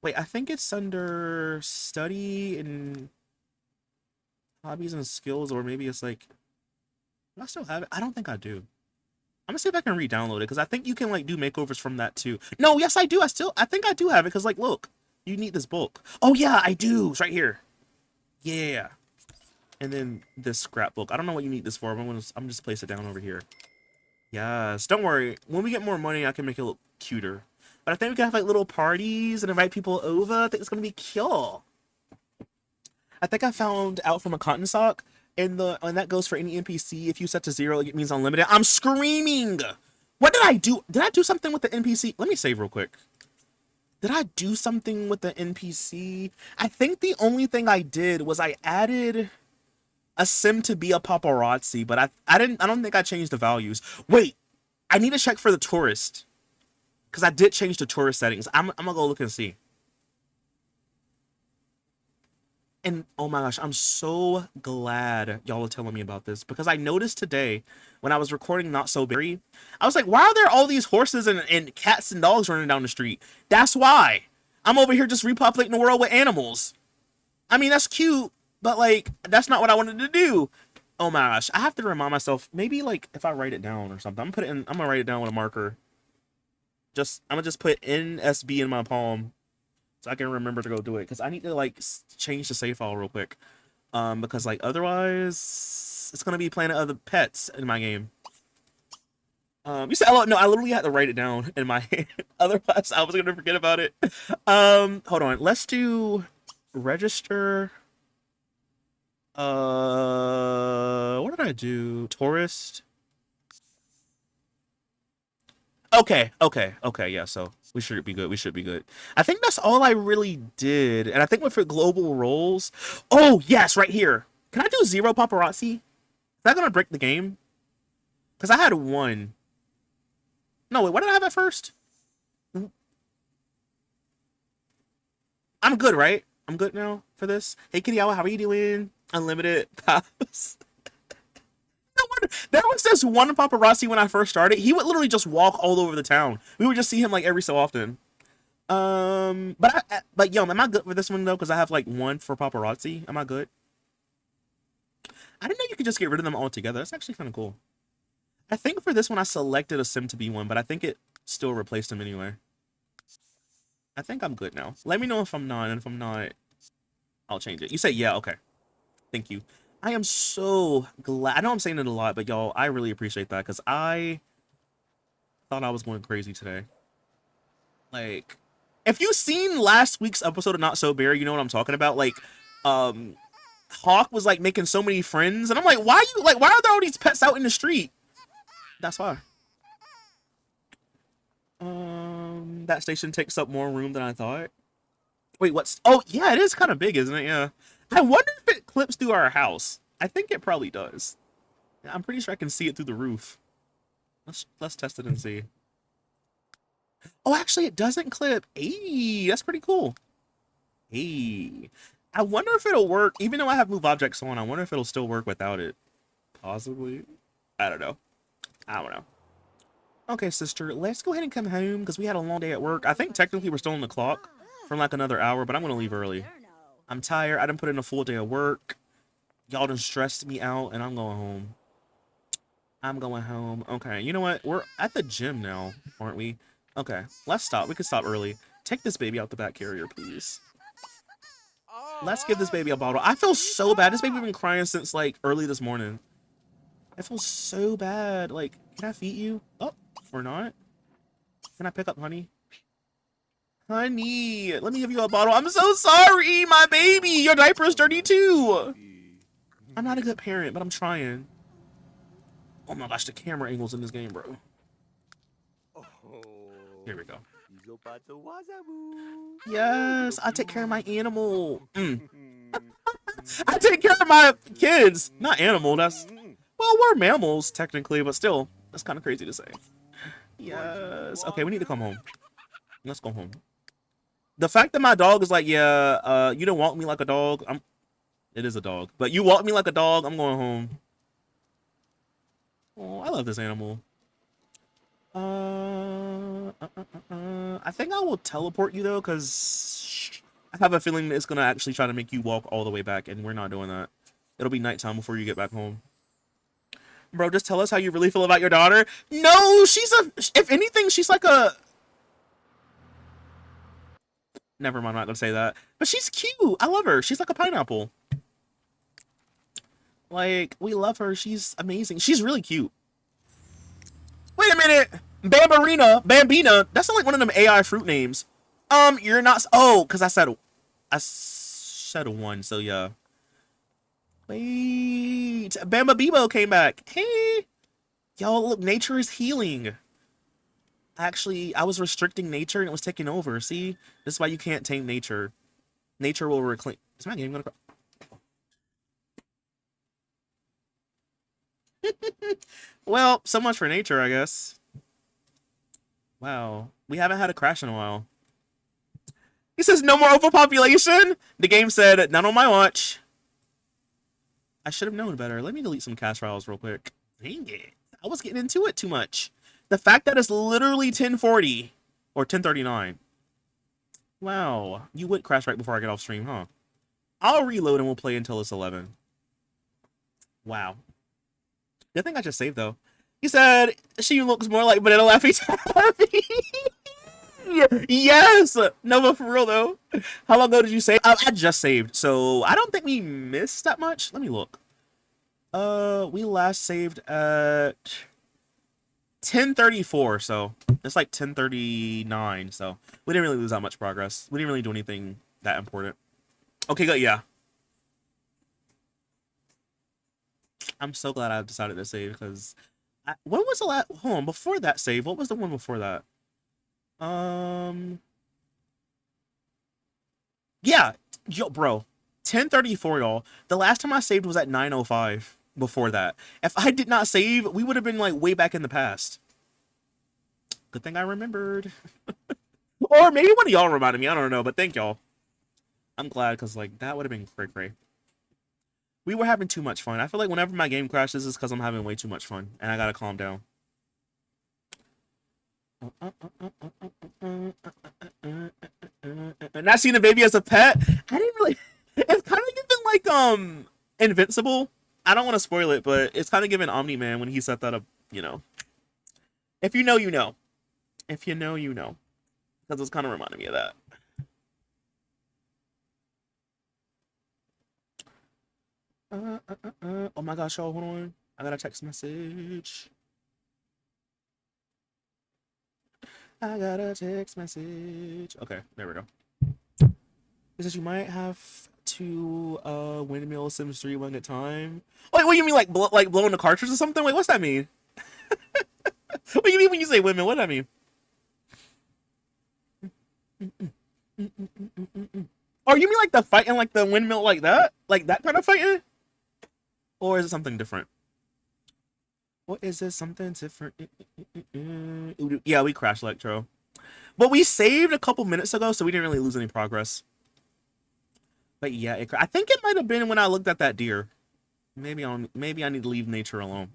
Wait, I think it's under study and hobbies and skills, or maybe it's like, do I still have it? I don't think I do. I'm gonna see if I can re-download it because I think you can like do makeovers from that too. No, yes, I do. I think I do have it because like, look, you need this bulk. Oh yeah, I do. It's right here. Yeah. And then this scrapbook. I don't know what you need this for. I'm just place it down over here. Yes. Don't worry. When we get more money, I can make it look cuter. But I think we can have like little parties and invite people over. I think it's gonna be cute. I think I found out from a cotton sock. And that goes for any NPC. If you set to 0, it means unlimited. I'm screaming! What did I do? Did I do something with the NPC? Let me save real quick. Did I do something with the NPC? I think the only thing I did was I added a sim to be a paparazzi, but I don't think I changed the values. Wait, I need to check for the tourist. Because I did change the tourist settings. I'm gonna go look and see. And oh my gosh, I'm so glad y'all are telling me about this because I noticed today when I was recording Not So Berry, I was like, why are there all these horses and cats and dogs running down the street? That's why. I'm over here just repopulating the world with animals. I mean, that's cute, but like, that's not what I wanted to do. Oh my gosh, I have to remind myself, maybe like if I write it down or something, I'm gonna write it down with a marker. I'm gonna just put NSB in my palm. So I can remember to go do it because I need to like change the save file real quick, because like otherwise it's gonna be Planet of the Pets in my game. You said no, I literally had to write it down in my hand. Otherwise I was gonna forget about it. Hold on, let's do register. What did I do? Tourist. Okay, yeah, so we should be good. I think that's all I really did. And I think for global roles, oh, yes, right here. Can I do 0 paparazzi? Is that gonna break the game? Because I had 1. No, wait, what did I have at first? I'm good, right? I'm good now for this. Hey, Kitty Owl, how are you doing? Unlimited pops. There was this one paparazzi when I first started. He would literally just walk all over the town. We would just see him like every so often. But yo, am I good for this one though? Because I have like 1 for paparazzi. Am I good? I didn't know you could just get rid of them altogether. That's actually kind of cool. I think for this one I selected a sim to be 1, but I think it still replaced him anyway. I think I'm good now. Let me know if I'm not, and if I'm not, I'll change it. You say yeah, okay. Thank you. I am so glad. I know I'm saying it a lot, but y'all, I really appreciate that because I thought I was going crazy today. Like, if you've seen last week's episode of Not So Berry, you know what I'm talking about. Like, Hawk was like making so many friends, and I'm like, why are there all these pets out in the street? That's why. That station takes up more room than I thought. Wait, what's? Oh, yeah, it is kind of big, isn't it? Yeah. I wonder if it clips through our house. I think it probably does. I'm pretty sure I can see it through the roof. Let's test it and see. Oh, actually, it doesn't clip. Hey, that's pretty cool. Hey, I wonder if it'll work. Even though I have move objects on, I wonder if it'll still work without it. Possibly. I don't know. I don't know. Okay, sister, let's go ahead and come home because we had a long day at work. I think technically we're still on the clock for like another hour, but I'm gonna leave early. I'm tired. I didn't put in a full day of work. Y'all done stressed me out, and I'm going home. I'm going home. Okay, you know what? We're at the gym now, aren't we? Okay, let's stop. We could stop early. Take this baby out the back carrier, please. Let's give this baby a bottle. I feel so bad. This baby been crying since like early this morning. I feel so bad. Like, can I feed you? Oh, or not? Can I pick up honey? Honey, let me give you a bottle. I'm so sorry, my baby. Your diaper's dirty too. I'm not a good parent, but I'm trying. Oh my gosh, the camera angles in this game, bro. Here we go. Yes, I take care of my animal. I take care of my kids. Not animal, that's... Well, we're mammals, technically, but still. That's kind of crazy to say. Yes. Okay, we need to come home. Let's go home. The fact that my dog is like, yeah, you don't walk me like a dog. It is a dog. But you walk me like a dog, I'm going home. Oh, I love this animal. I think I will teleport you, though, because I have a feeling it's going to actually try to make you walk all the way back, and we're not doing that. It'll be nighttime before you get back home. Bro, just tell us how you really feel about your daughter. No, she's a... If anything, she's like a... Never mind, I'm not going to say that. But she's cute. I love her. She's like a pineapple. Like, we love her. She's amazing. She's really cute. Wait a minute. Bambina. That's not like one of them AI fruit names. You're not... Oh, because I said one, so yeah. Wait. Bamba Bebo came back. Hey. Y'all, look, nature is healing. Actually, I was restricting nature and it was taking over. See? This is why you can't tame nature. Nature will reclaim... Is my game gonna... Well, so much for nature, I guess. Wow. We haven't had a crash in a while. He says no more overpopulation. The game said, none on my watch. I should have known better. Let me delete some cache files real quick. Dang it. I was getting into it too much. The fact that it's literally 1040 or 1039. Wow. You would crash right before I get off stream, huh? I'll reload and we'll play until it's 11. Wow. Good thing I just saved, though. He said she looks more like Vanilla Laffy Taffy. Yes! No, but for real, though. How long ago did you save? I just saved, so I don't think we missed that much. Let me look. We last saved at 10:34, so it's like 10:39, so we didn't really lose that much progress. We didn't really do anything that important. Okay, good, yeah. I'm so glad I decided to save, because... when was the last... Hold on, before that save, what was the one before that? Yeah, yo, bro. 10:34, y'all. The last time I saved was at 9:05 before that. If I did not save, we would have been, like, way back in the past. Good thing I remembered. Or maybe one of y'all reminded me, I don't know, but thank y'all. I'm glad, because, like, that would have been cray-cray. We were having too much fun. I feel like whenever my game crashes, it's because I'm having way too much fun, and I gotta calm down. Not seeing a baby as a pet. I didn't really... It's kind of giving, like, Invincible. I don't want to spoil it, but it's kind of giving Omni-Man when he set that up, you know. If you know, you know. If you know, you know. Because it's kind of reminding me of that. Oh my gosh, y'all, hold on. I got a text message. I got a text message. Okay, there we go. It says you might have to windmill Sims 3 one at a time. Wait, what do you mean, like blowing the cartridge or something? Wait, what's that mean? What do you mean when you say windmill? What does that mean? Oh, you mean like the fighting, like the windmill, like that? Like that kind of fighting? Or is it something different? What is this? Something different? Yeah, we crashed Electro. But we saved a couple minutes ago, so we didn't really lose any progress. But yeah, I think it might have been when I looked at that deer. Maybe I need to leave nature alone.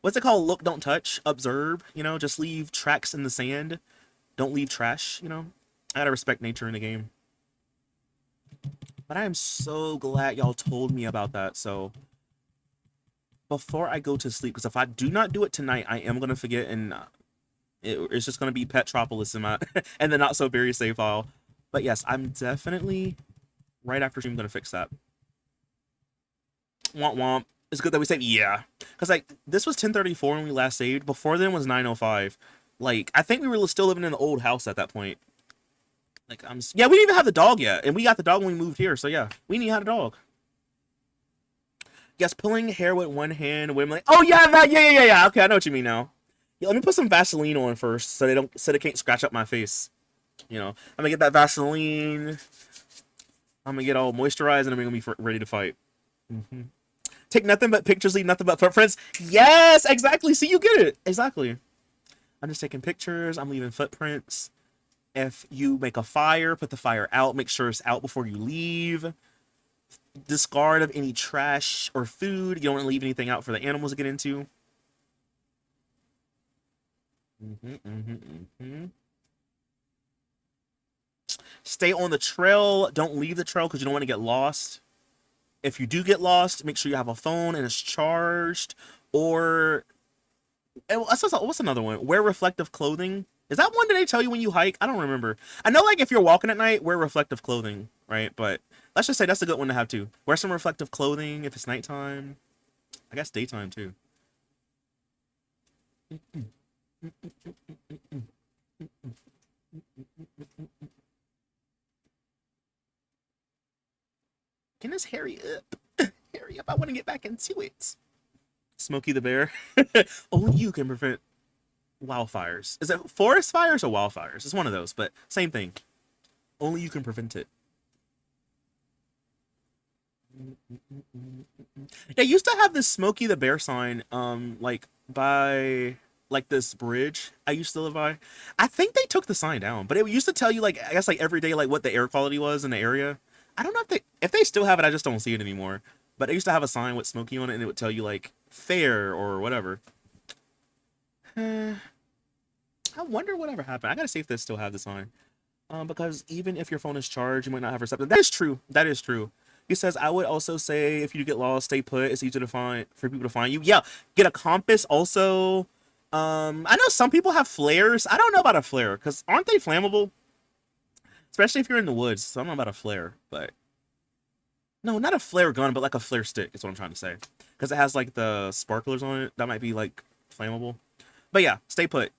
What's it called? Look, don't touch, observe. You know, just leave tracks in the sand. Don't leave trash. You know, I gotta respect nature in the game. But I am so glad y'all told me about that. So before I go to sleep, because if I do not do it tonight, I am gonna forget, and it's just gonna be Petropolis in my and the not so very save file. But yes, I'm definitely right after stream gonna fix that. Womp womp. It's good that we saved. Yeah, because like this was 10:34 when we last saved. Before then was 9:05. Like I think we were still living in the old house at that point. Like yeah, we didn't even have the dog yet, and we got the dog when we moved here. So yeah, we didn't have a dog. Yes, pulling hair with one hand. Women like, oh yeah, yeah. Okay, I know what you mean now. Yeah, let me put some Vaseline on first, so they can't scratch up my face. You know, I'm gonna get that Vaseline. I'm gonna get all moisturized, and I'm gonna be ready to fight. Mm-hmm. Take nothing but pictures, leave nothing but footprints. Yes, exactly. See, you get it. Exactly. I'm just taking pictures. I'm leaving footprints. If you make a fire, put the fire out. Make sure it's out before you leave. Discard of any trash or food. You don't want to leave anything out for the animals to get into. Stay on the trail. Don't leave the trail because you don't want to get lost. If you do get lost, make sure you have a phone and it's charged. Or what's another one? Wear reflective clothing. Is that one that they tell you when you hike? I don't remember. I know, like, if you're walking at night, wear reflective clothing, right? But let's just say that's a good one to have too. Wear some reflective clothing if it's nighttime. I guess daytime too. Can this hurry up? Hurry up! I want to get back into it. Smokey the Bear. Only you can prevent wildfires. Is it forest fires or wildfires? It's one of those, but same thing. Only you can prevent it. They used to have this Smokey the Bear sign, like by like this bridge I used to live by. I think they took the sign down, but it used to tell you, like, I guess, like every day, like what the air quality was in the area. I don't know if they still have it. I just don't see it anymore. But I used to have a sign with Smokey on it, and it would tell you like fair or whatever. I wonder whatever happened. I gotta see if they still have the sign. Because even if your phone is charged, you might not have reception. That is true. That is true. He says, I would also say if you get lost, stay put. It's easier to find for people to find you. Yeah, get a compass also. I know some people have flares. I don't know about a flare, because aren't they flammable? Especially if you're in the woods. So I don't know about a flare, but no, not a flare gun, but like a flare stick is what I'm trying to say. Because it has like the sparklers on it. That might be like flammable. But yeah, stay put.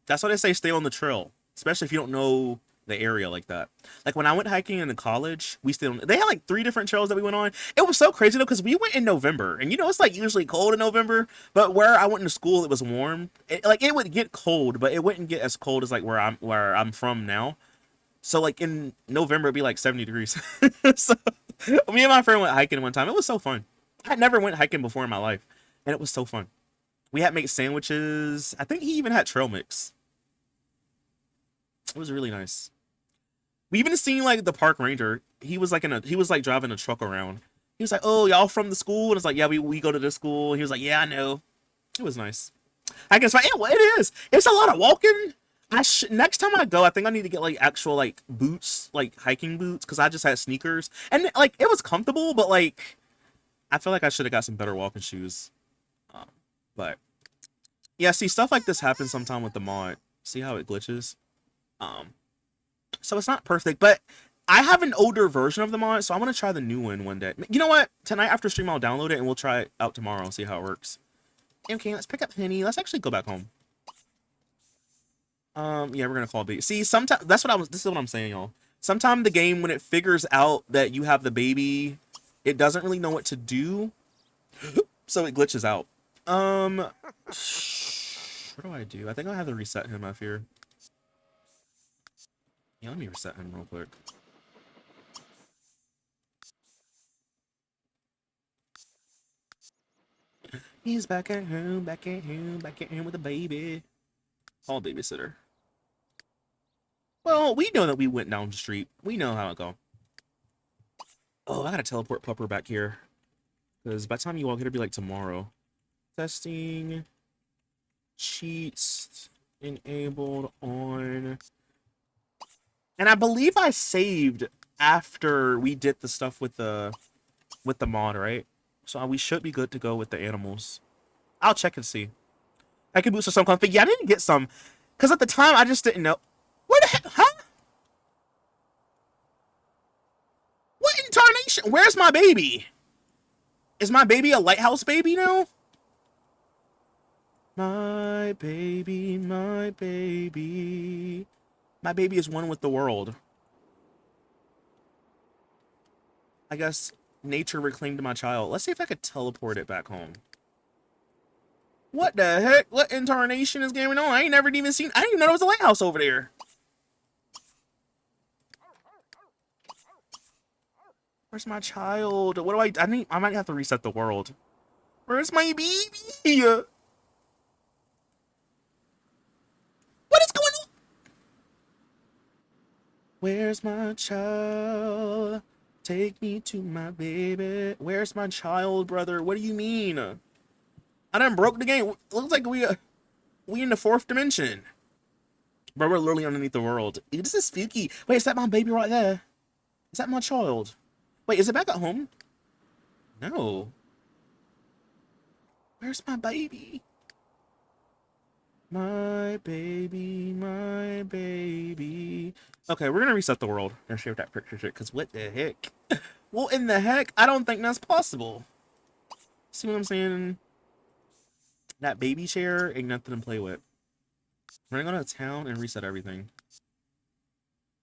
That's why they say stay on the trail, especially if you don't know the area like that. Like when I went hiking in college, we stayed on. They had like 3 different trails that we went on. It was so crazy though, because we went in November, and you know it's like usually cold in November. But where I went to school, it was warm. It would get cold, but it wouldn't get as cold as like where I'm from now. So like in November, it'd be like 70 degrees. So me and my friend went hiking one time. It was so fun. I never went hiking before in my life, and it was so fun. We had made sandwiches. I think he even had trail mix. It was really nice. We even seen like the park ranger. He was like driving a truck around. He was like, "Oh, y'all from the school?" And it's like, "Yeah, we go to this school." He was like, "Yeah, I know." It was nice. I guess, yeah, well, it is. It's a lot of walking. Next time I go, I think I need to get like actual like boots, like hiking boots, because I just had sneakers, and like it was comfortable, but like I feel like I should have got some better walking shoes. But yeah, see, stuff like this happens sometime with the mod. See how it glitches? Um, so it's not perfect, but I have an older version of the mod, so I want to try the new one day. You know what? Tonight after stream, I'll download it and we'll try it out tomorrow and see how it works. Okay, let's pick up Penny. Let's actually go back home. Yeah, we're gonna call baby. See, sometimes this is what I'm saying, y'all. Sometimes the game, when it figures out that you have the baby, it doesn't really know what to do, so it glitches out. What do I do? I think I have to reset him, I fear. Yeah, let me reset him real quick. He's back at home, back at home, back at home with a baby. Call babysitter. Well, we know that we went down the street. We know how it go. Oh, I gotta teleport Pupper back here. Because by the time you walk, it'll be like tomorrow. Testing. Cheats enabled on. And I believe I saved after we did the stuff with the mod, right? So we should be good to go with the animals. I'll check and see. I could boost for some config. Yeah, I didn't get some. Because at the time, I just didn't know. Where the heck? Huh? What incarnation? Where's my baby? Is my baby a lighthouse baby now? My baby, my baby. My baby is one with the world. I guess nature reclaimed my child. Let's see if I could teleport it back home. What the heck? What incarnation is going on? I ain't never even seen. I didn't even know there was a lighthouse over there. Where's my child? What do I might have to reset the world. Where's my baby? What is going on? Where's my child? Take me to my baby. Where's my child, brother? What do you mean? I done broke the game. Looks like we in the 4th dimension. Bro, we're literally underneath the world. Ew, this is spooky. Wait, is that my baby right there? Is that my child? Wait, is it back at home? No. Where's my baby? My baby, my baby. Okay, we're gonna reset the world and share that picture shit, because what the heck? What in the heck? I don't think that's possible. See what I'm saying? That baby chair ain't nothing to play with. We're gonna go to town and reset everything.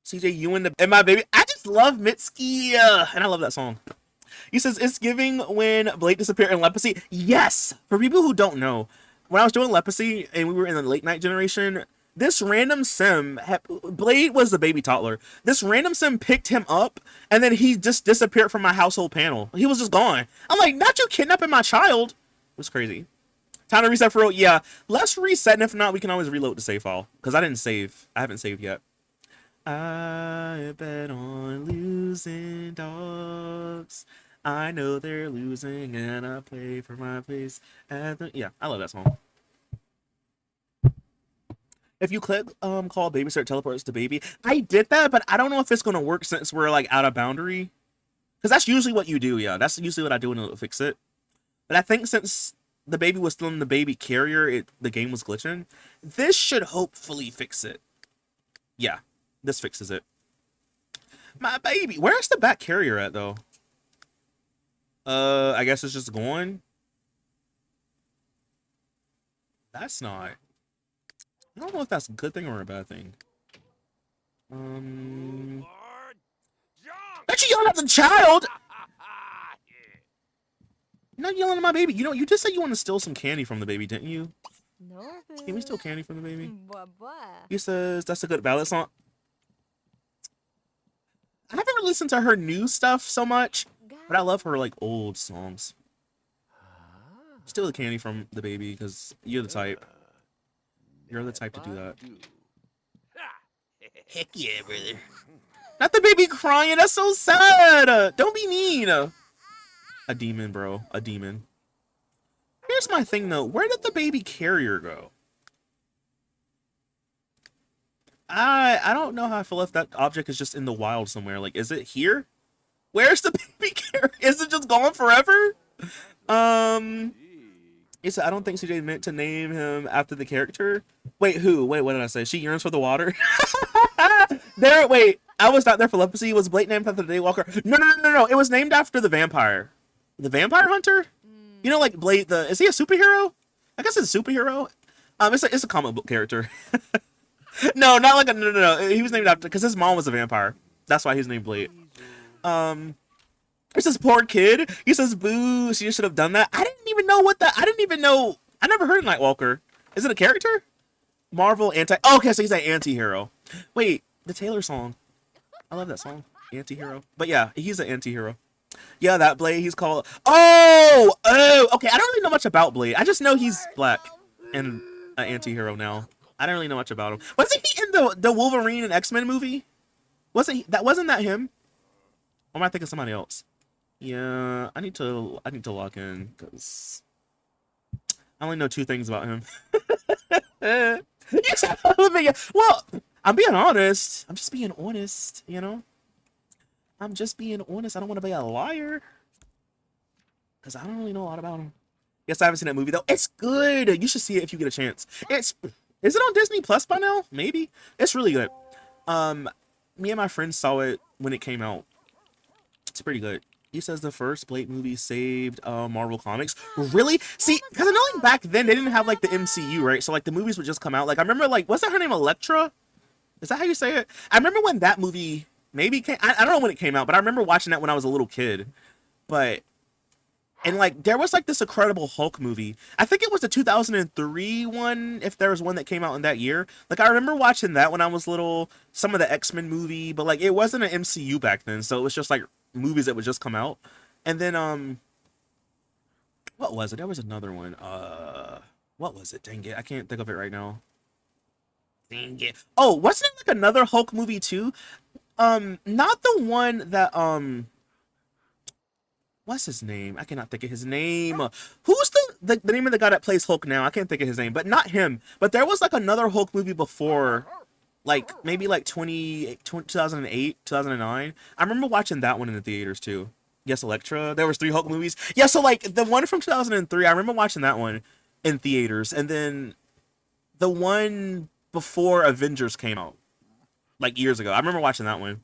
CJ, you and my baby. I just love Mitski, and I love that song. He says, it's giving when Blade disappeared in Leprosy. Yes! For people who don't know, when I was doing Leprosy and we were in the late night generation, this random sim, Blade was the baby toddler. This random sim picked him up, and then he just disappeared from my household panel. He was just gone. I'm like, not you kidnapping my child. It was crazy. Time to reset for real. Yeah, let's reset, and if not, we can always reload the save file. Because I didn't save. I haven't saved yet. I bet on losing dogs. I know they're losing, and I play for my place. Yeah, I love that song. If you click call babysitter teleports to baby, I did that, but I don't know if it's gonna work since we're like out of boundary. Because that's usually what you do. Yeah, that's usually what I do when it'll fix it. But I think since the baby was still in the baby carrier, the game was glitching. This should hopefully fix it. Yeah, this fixes it. My baby. Where's the back carrier at, though? I guess it's just going. That's not. I don't know if that's a good thing or a bad thing. Aren't you yelling at the child? You're not yelling at my baby. You know, you just said you want to steal some candy from the baby, didn't you? No. Can we steal candy from the baby? Baba. He says that's a good ballad song. I haven't listened to her new stuff so much, but I love her like old songs. Steal the candy from the baby because you're the type. You're the type to do that. Heck yeah, brother. Not the baby crying. That's so sad. Don't be mean. A demon, bro. A demon. Here's my thing, though. Where did the baby carrier go? I don't know how I feel if that object is just in the wild somewhere. Like, is it here? Where's the baby carrier? Is it just gone forever? It's, I don't think CJ meant to name him after the character. Wait, who? Wait, what did I say? She yearns for the water? Wait. I was not there for Leprosy. Was Blade named after the Daywalker? No. It was named after the vampire. The vampire hunter? You know, like Blade, is he a superhero? I guess it's a superhero. It's a comic book character. No, not like no. He was named after, because his mom was a vampire. That's why he's named Blade. There's this poor kid. He says, boo, she should have done that. I didn't even know. I never heard of Nightwalker. Is it a character? Marvel oh, okay, so he's an anti-hero. Wait, the Taylor song. I love that song. Anti-hero. But yeah, he's an anti-hero. Yeah, that Blade, he's called... Oh, okay, I don't really know much about Blade. I just know he's black and an anti-hero now. I don't really know much about him. Wasn't he in the Wolverine and X-Men movie? Wasn't that him? Or am I thinking somebody else? Yeah, I need to lock in because I only know two things about him. Yes, well, I'm being honest. I'm just being honest, you know? I'm just being honest. I don't want to be a liar because I don't really know a lot about him. Yes, I haven't seen that movie though. It's good. You should see it if you get a chance. Is it on Disney Plus by now? Maybe. It's really good. Um, Me and my friends saw it when it came out. It's pretty good. He says the first Blade movie saved Marvel Comics. Really? See, because I know like back then they didn't have like the MCU, right? So like the movies would just come out. Like I remember like what's that her name Elektra? Is that how you say it? I remember when that movie maybe came. I don't know when it came out, but I remember watching that when I was a little kid. But and like there was like this Incredible Hulk movie. I think it was the 2003 one, if there was one that came out in that year. Like I remember watching that when I was little. Some of the X-Men movie, but like it wasn't an MCU back then, so it was just like movies that would just come out. And then what was it? There was another one. What was it? Dang it, I can't think of it right now. Dang it. Oh, wasn't it like another Hulk movie too? Not the one that what's his name? I cannot think of his name. Who's the name of the guy that plays Hulk now? I can't think of his name, but not him. But there was like another Hulk movie before, like maybe like 2008, 2009. I remember watching that one in the theaters too. Yes, Elektra. There was three Hulk movies. Yeah, so like the one from 2003, I remember watching that one in theaters, and then the one before Avengers came out, like years ago. I remember watching that one.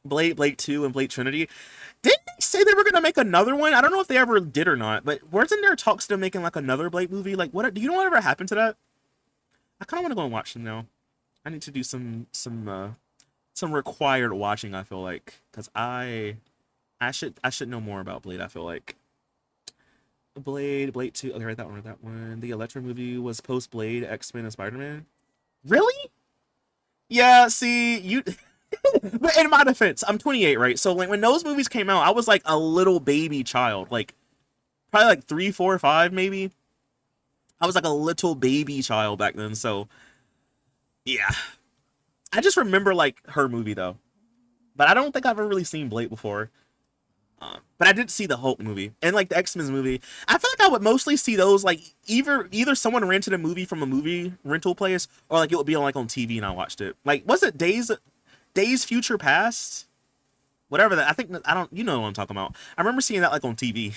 Blade 2 and Blade Trinity. Didn't they say they were gonna make another one? I don't know if they ever did or not, but wasn't there talks to making like another Blade movie? Like what do you know whatever happened to that? I kinda wanna go and watch them now. I need to do some required watching, I feel like. Because I should know more about Blade, I feel like. Blade 2. Okay, write that one. The Elektra movie was post Blade, X-Men, and Spider-Man. Really? Yeah, see, you but in my defense, I'm 28, right? So like when those movies came out, I was like a little baby child, like probably like 3, 4, 5, maybe. I was like a little baby child back then. So yeah, I just remember like her movie though, but I don't think I've ever really seen Blade before. But I did see the Hulk movie and like the X-Men movie. I feel like I would mostly see those like either someone rented a movie from a movie rental place or like it would be on like on TV and I watched it. Like was it Days Future Past? Whatever that I think I don't you know what I'm talking about. I remember seeing that like on TV.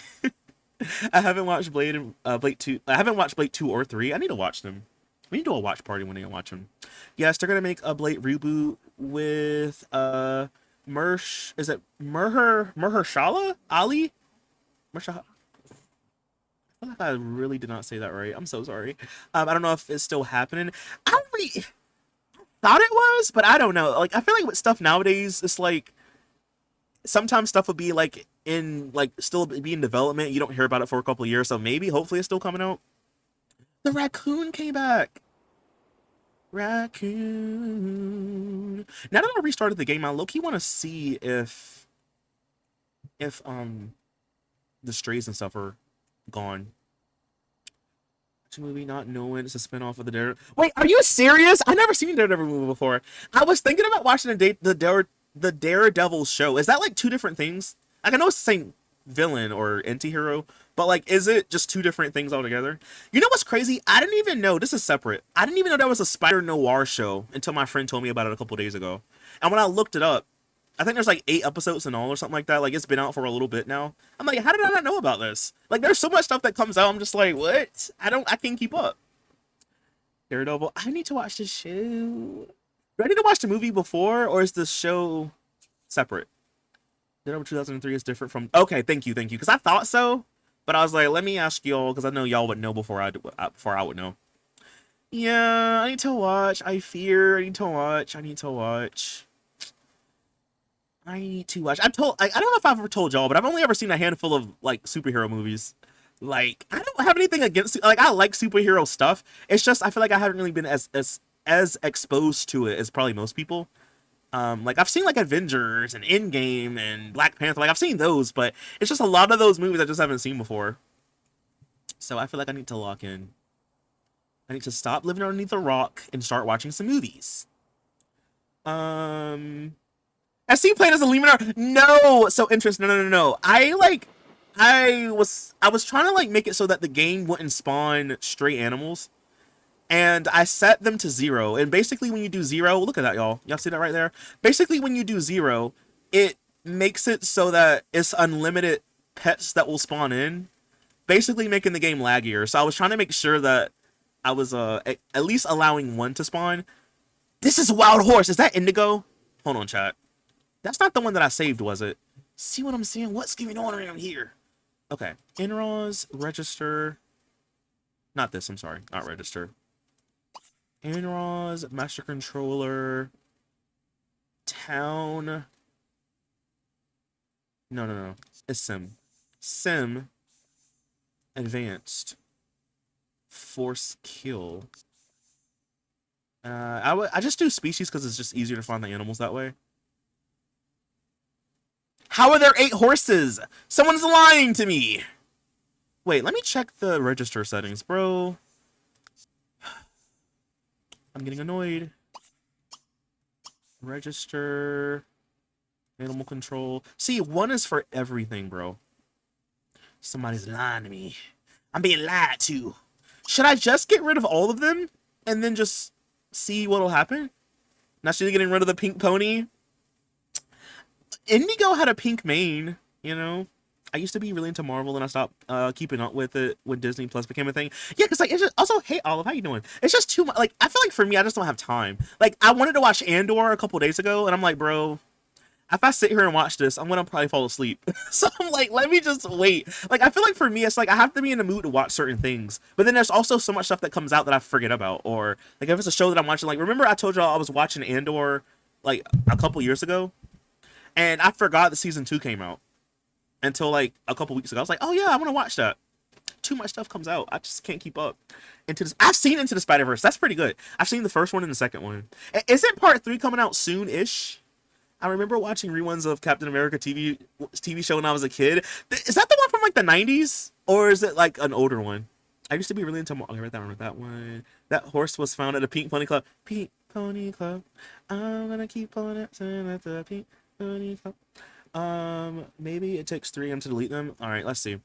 I haven't watched Blade 2. I haven't watched Blade 2 or 3. I need to watch them. We need to do a watch party when they watch them. Yes, they're gonna make a Blade reboot with Mersh. Is it Merhershala Ali? Mersha. I feel like I really did not say that right. I'm so sorry. I don't know if it's still happening. I really thought it was, but I don't know. Like I feel like with stuff nowadays, it's like sometimes stuff will be like in like still be in development. You don't hear about it for a couple of years, so maybe hopefully it's still coming out. The raccoon came back. Raccoon. Now that I restarted the game, I low key want to see if the strays and stuff are gone. Watch a movie not knowing it's a spinoff of the Dare. Wait, are you serious? I never seen a Daredevil movie before. I was thinking about watching the Daredevil show. Is that like two different things? Like I know it's the same villain or anti-hero, but like is it just two different things altogether? You know what's crazy? I didn't even know this is separate. I didn't even know there was a Spider Noir show until my friend told me about it a couple days ago. And when I looked it up, I think there's like 8 episodes in all or something like that. Like it's been out for a little bit now. I'm like, how did I not know about this? Like there's so much stuff that comes out. I'm just like, what? I can't keep up. Daredevil. I need to watch the show. Do I need to watch the movie before, or is the show separate? Daredevil 2003 is different from. Okay, thank you. Because I thought so, but I was like, let me ask y'all because I know y'all would know before I would know. Yeah, I need to watch. I fear. I need to watch. I need to watch. I need to watch. I don't know if I've ever told y'all, but I've only ever seen a handful of like superhero movies. Like I don't have anything against like I like superhero stuff. It's just I feel like I haven't really been as exposed to it as probably most people. Like I've seen like Avengers and Endgame and Black Panther. Like I've seen those, but it's just a lot of those movies I just haven't seen before. So I feel like I need to lock in. I need to stop living underneath a rock and start watching some movies. Um, SC playing as a Luminar? No! So interesting. No, no, no, no. I was trying to like make it so that the game wouldn't spawn stray animals. And I set them to 0. And basically when you do 0, look at that, y'all. Y'all see that right there? Basically when you do 0, it makes it so that it's unlimited pets that will spawn in. Basically making the game laggier. So I was trying to make sure that I was at least allowing one to spawn. This is a wild horse. Is that Indigo? Hold on, chat. That's not the one that I saved, was it? See what I'm saying? What's going on around here? Okay. Inros, register. Not this, I'm sorry. Not register. Inros, master controller. Town. No, no, no. It's sim. Sim. Advanced. Force kill. I just do species because it's just easier to find the animals that way. How are there 8 horses? Someone's lying to me. Wait, let me check the register settings, bro. I'm getting annoyed. Register. Animal control. See, 1 is for everything, bro. Somebody's lying to me. I'm being lied to. Should I just get rid of all of them and then just see what'll happen? Not should getting rid of the pink pony. Indigo had a pink mane, you know. I used to be really into Marvel and I stopped keeping up with it when Disney Plus became a thing. Yeah, because like it's just also, hey Olive, how you doing? It's just too much. Like I feel like for me, I just don't have time. Like I wanted to watch Andor a couple days ago, and I'm like, bro, if I sit here and watch this, I'm gonna probably fall asleep. So I'm like, let me just wait. Like I feel like for me, it's like I have to be in the mood to watch certain things. But then there's also so much stuff that comes out that I forget about, or like if it's a show that I'm watching. Like remember I told y'all I was watching Andor like a couple years ago, and I forgot that season 2 came out until like a couple weeks ago. I was like, oh yeah, I want to watch that. Too much stuff comes out. I just can't keep up. I've seen Into the Spider-Verse. That's pretty good. I've seen the first one and the second one. Isn't part 3 coming out soon-ish? I remember watching reruns of Captain America TV show when I was a kid. Is that the one from like the 90s? Or is it like an older one? I used to be really into... Okay, I read that one. That horse was found at a Pink Pony Club. Pink Pony Club. I'm gonna keep on it at the Pink Pony Club. Maybe it takes 3M to delete them. Alright, let's see.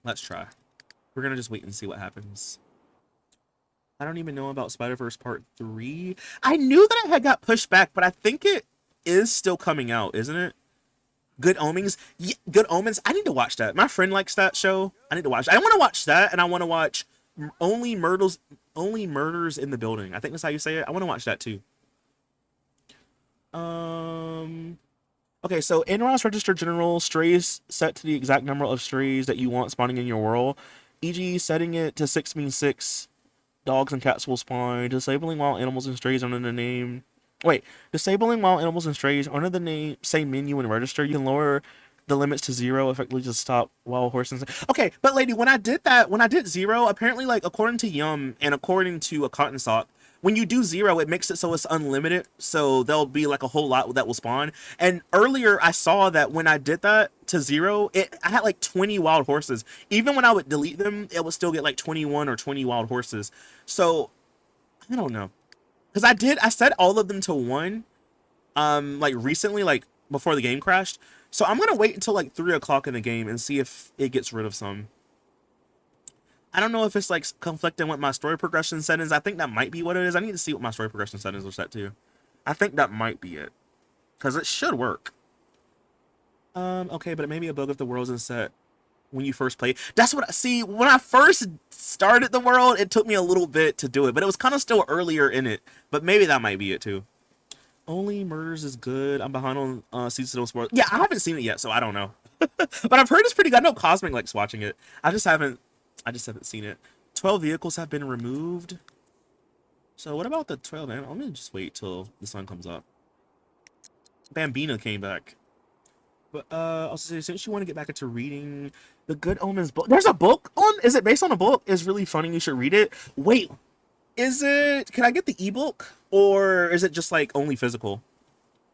Let's try. We're gonna just wait and see what happens. I don't even know about Spider-Verse Part 3. I knew that it had got pushed back, but I think it is still coming out, isn't it? Good Omens? Yeah, Good Omens. I need to watch that. My friend likes that show. I need to watch it. I want to watch that, and I want to watch Only Murders in the Building. I think that's how you say it. I want to watch that too. Okay, so Inros Register General, strays set to the exact number of strays that you want spawning in your world. E.g., setting it to 6 means 6 dogs and cats will spawn. Disabling wild animals and strays under the name... Wait, disabling wild animals and strays under the name, same menu and register. You can lower the limits to 0, effectively just stop wild horses. Okay, but lady, when I did 0, apparently, like, according to Yum and according to a Cotton Sock, when you do 0, it makes it so it's unlimited, so there'll be like a whole lot that will spawn. And earlier I saw that when I did that to 0, I had like 20 wild horses. Even when I would delete them, it would still get like 21 or 20 wild horses. So I don't know, because I set all of them to 1 like recently, like before the game crashed. So I'm gonna wait until like 3 o'clock in the game and see if it gets rid of some. I don't know if it's like conflicting with my story progression settings. I think that might be what it is. I need to see what my story progression settings are set to. I think that might be it, because it should work. Okay, but it may be a bug if the world isn't set when you first play. That's what I see. When I first started the world, it took me a little bit to do it, but it was kind of still earlier in it. But maybe that might be it too. Only Murders is good. I'm behind on seasonal sports. Yeah, I haven't seen it yet, so I don't know. But I've heard it's pretty good. I know Cosmic likes watching it. I just haven't seen it. 12 vehicles have been removed. So what about the 12, man? I'm gonna just wait till the sun comes up. Bambina came back. But also, since you want to get back into reading the Good Omens book, there's a book on. Is it based on a book? It's really funny. You should read it. Wait, is it? Can I get the ebook, or is it just like only physical?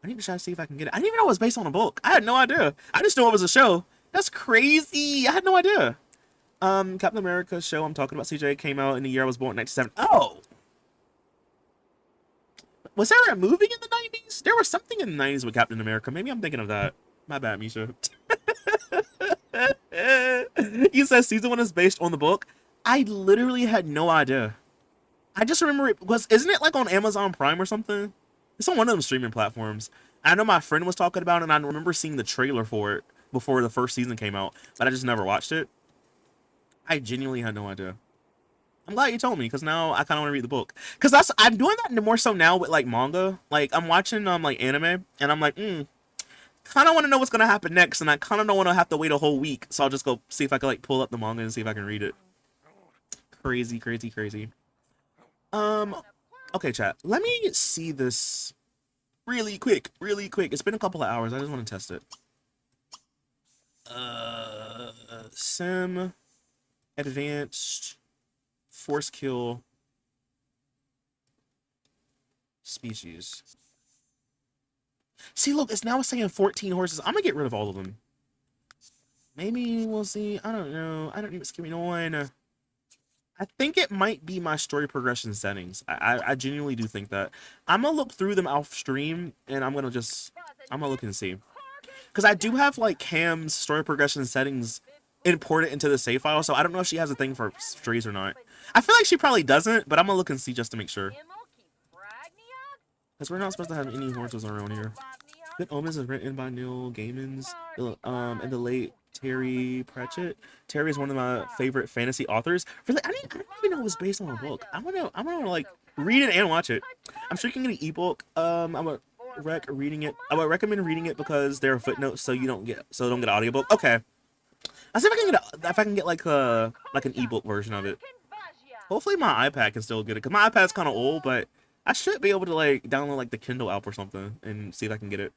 I need to try to see if I can get it. I didn't even know it was based on a book. I had no idea. I just knew it was a show. That's crazy. I had no idea. Captain America's show I'm talking about, CJ, came out in the year I was born, 1997. Oh! Was there a movie in the 90s? There was something in the 90s with Captain America. Maybe I'm thinking of that. My bad, Misha. You said season one is based on the book. I literally had no idea. I just remember it was, isn't it like on Amazon Prime or something? It's on one of them streaming platforms. I know my friend was talking about it, and I remember seeing the trailer for it before the first season came out, but I just never watched it. I genuinely had no idea. I'm glad you told me, because now I kind of want to read the book. Because I'm doing that more so now with like manga. Like I'm watching like anime, and I'm like, kind of want to know what's gonna happen next, and I kind of don't want to have to wait a whole week. So I'll just go see if I can like pull up the manga and see if I can read it. Crazy, crazy, crazy. Um, okay, chat. Let me see this really quick, really quick. It's been a couple of hours. I just want to test it. Sim, advanced, force kill, species. See, look, it's now saying 14 horses. I'm gonna get rid of all of them. Maybe we'll see. I don't know. I don't know what's going on. I think it might be my story progression settings. I genuinely do think that. I'm gonna look through them off stream, and I'm gonna look and see. Because I do have like Cam's story progression settings imported into the save file, so I don't know if she has a thing for strays or not. I feel like she probably doesn't, but I'm gonna look and see just to make sure. Because we're not supposed to have any horses around here. Good Omens is written by Neil Gaiman, and the late Terry Pratchett. Terry is one of my favorite fantasy authors. Really, I didn't even know it was based on a book. I wanna like read it and watch it. I'm sure you can get an ebook. I would recommend reading it because there are footnotes, so don't get an audiobook. Okay. I'll see if I can get like an ebook version of it. Hopefully my iPad can still get it, because my iPad's kind of old, but I should be able to like download like the Kindle app or something and see if I can get it.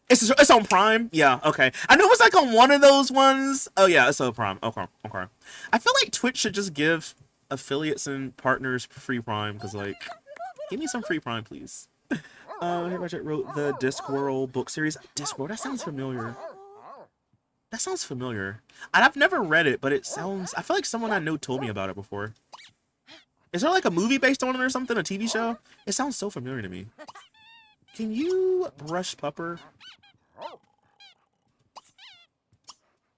It's on Prime? Yeah, okay. I know it was like on one of those ones. Oh yeah, it's on Prime. Okay. I feel like Twitch should just give affiliates and partners free Prime, because like, give me some free Prime, please. Harry Pratchett wrote the Discworld book series. Discworld, that sounds familiar. That sounds familiar. I've never read it, but it sounds, I feel like someone I know told me about it before. Is there like a movie based on it or something? A TV show? It sounds so familiar to me. Can you brush Pupper?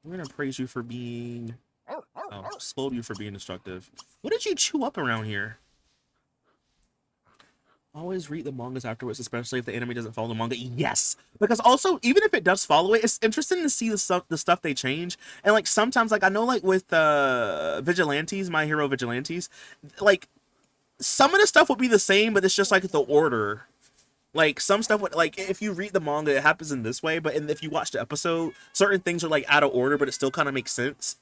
We're gonna praise you for being... Oh, scold you for being destructive. What did you chew up around here? Always read the mangas afterwards, especially if the anime doesn't follow the manga. Yes! Because also, even if it does follow it, it's interesting to see the stuff they change. And like sometimes, like I know like with Vigilantes, My Hero Vigilantes, like some of the stuff would be the same, but it's just like the order. Like some stuff would, like if you read the manga, it happens in this way, but if you watch the episode, certain things are like out of order, but it still kind of makes sense.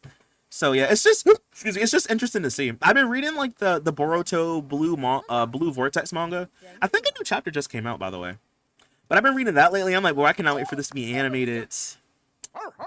So yeah, it's just excuse me, it's just interesting to see. I've been reading like the Boruto Blue Vortex manga. I think a new chapter just came out, by the way. But I've been reading that lately. I'm like, well, I cannot wait for this to be animated.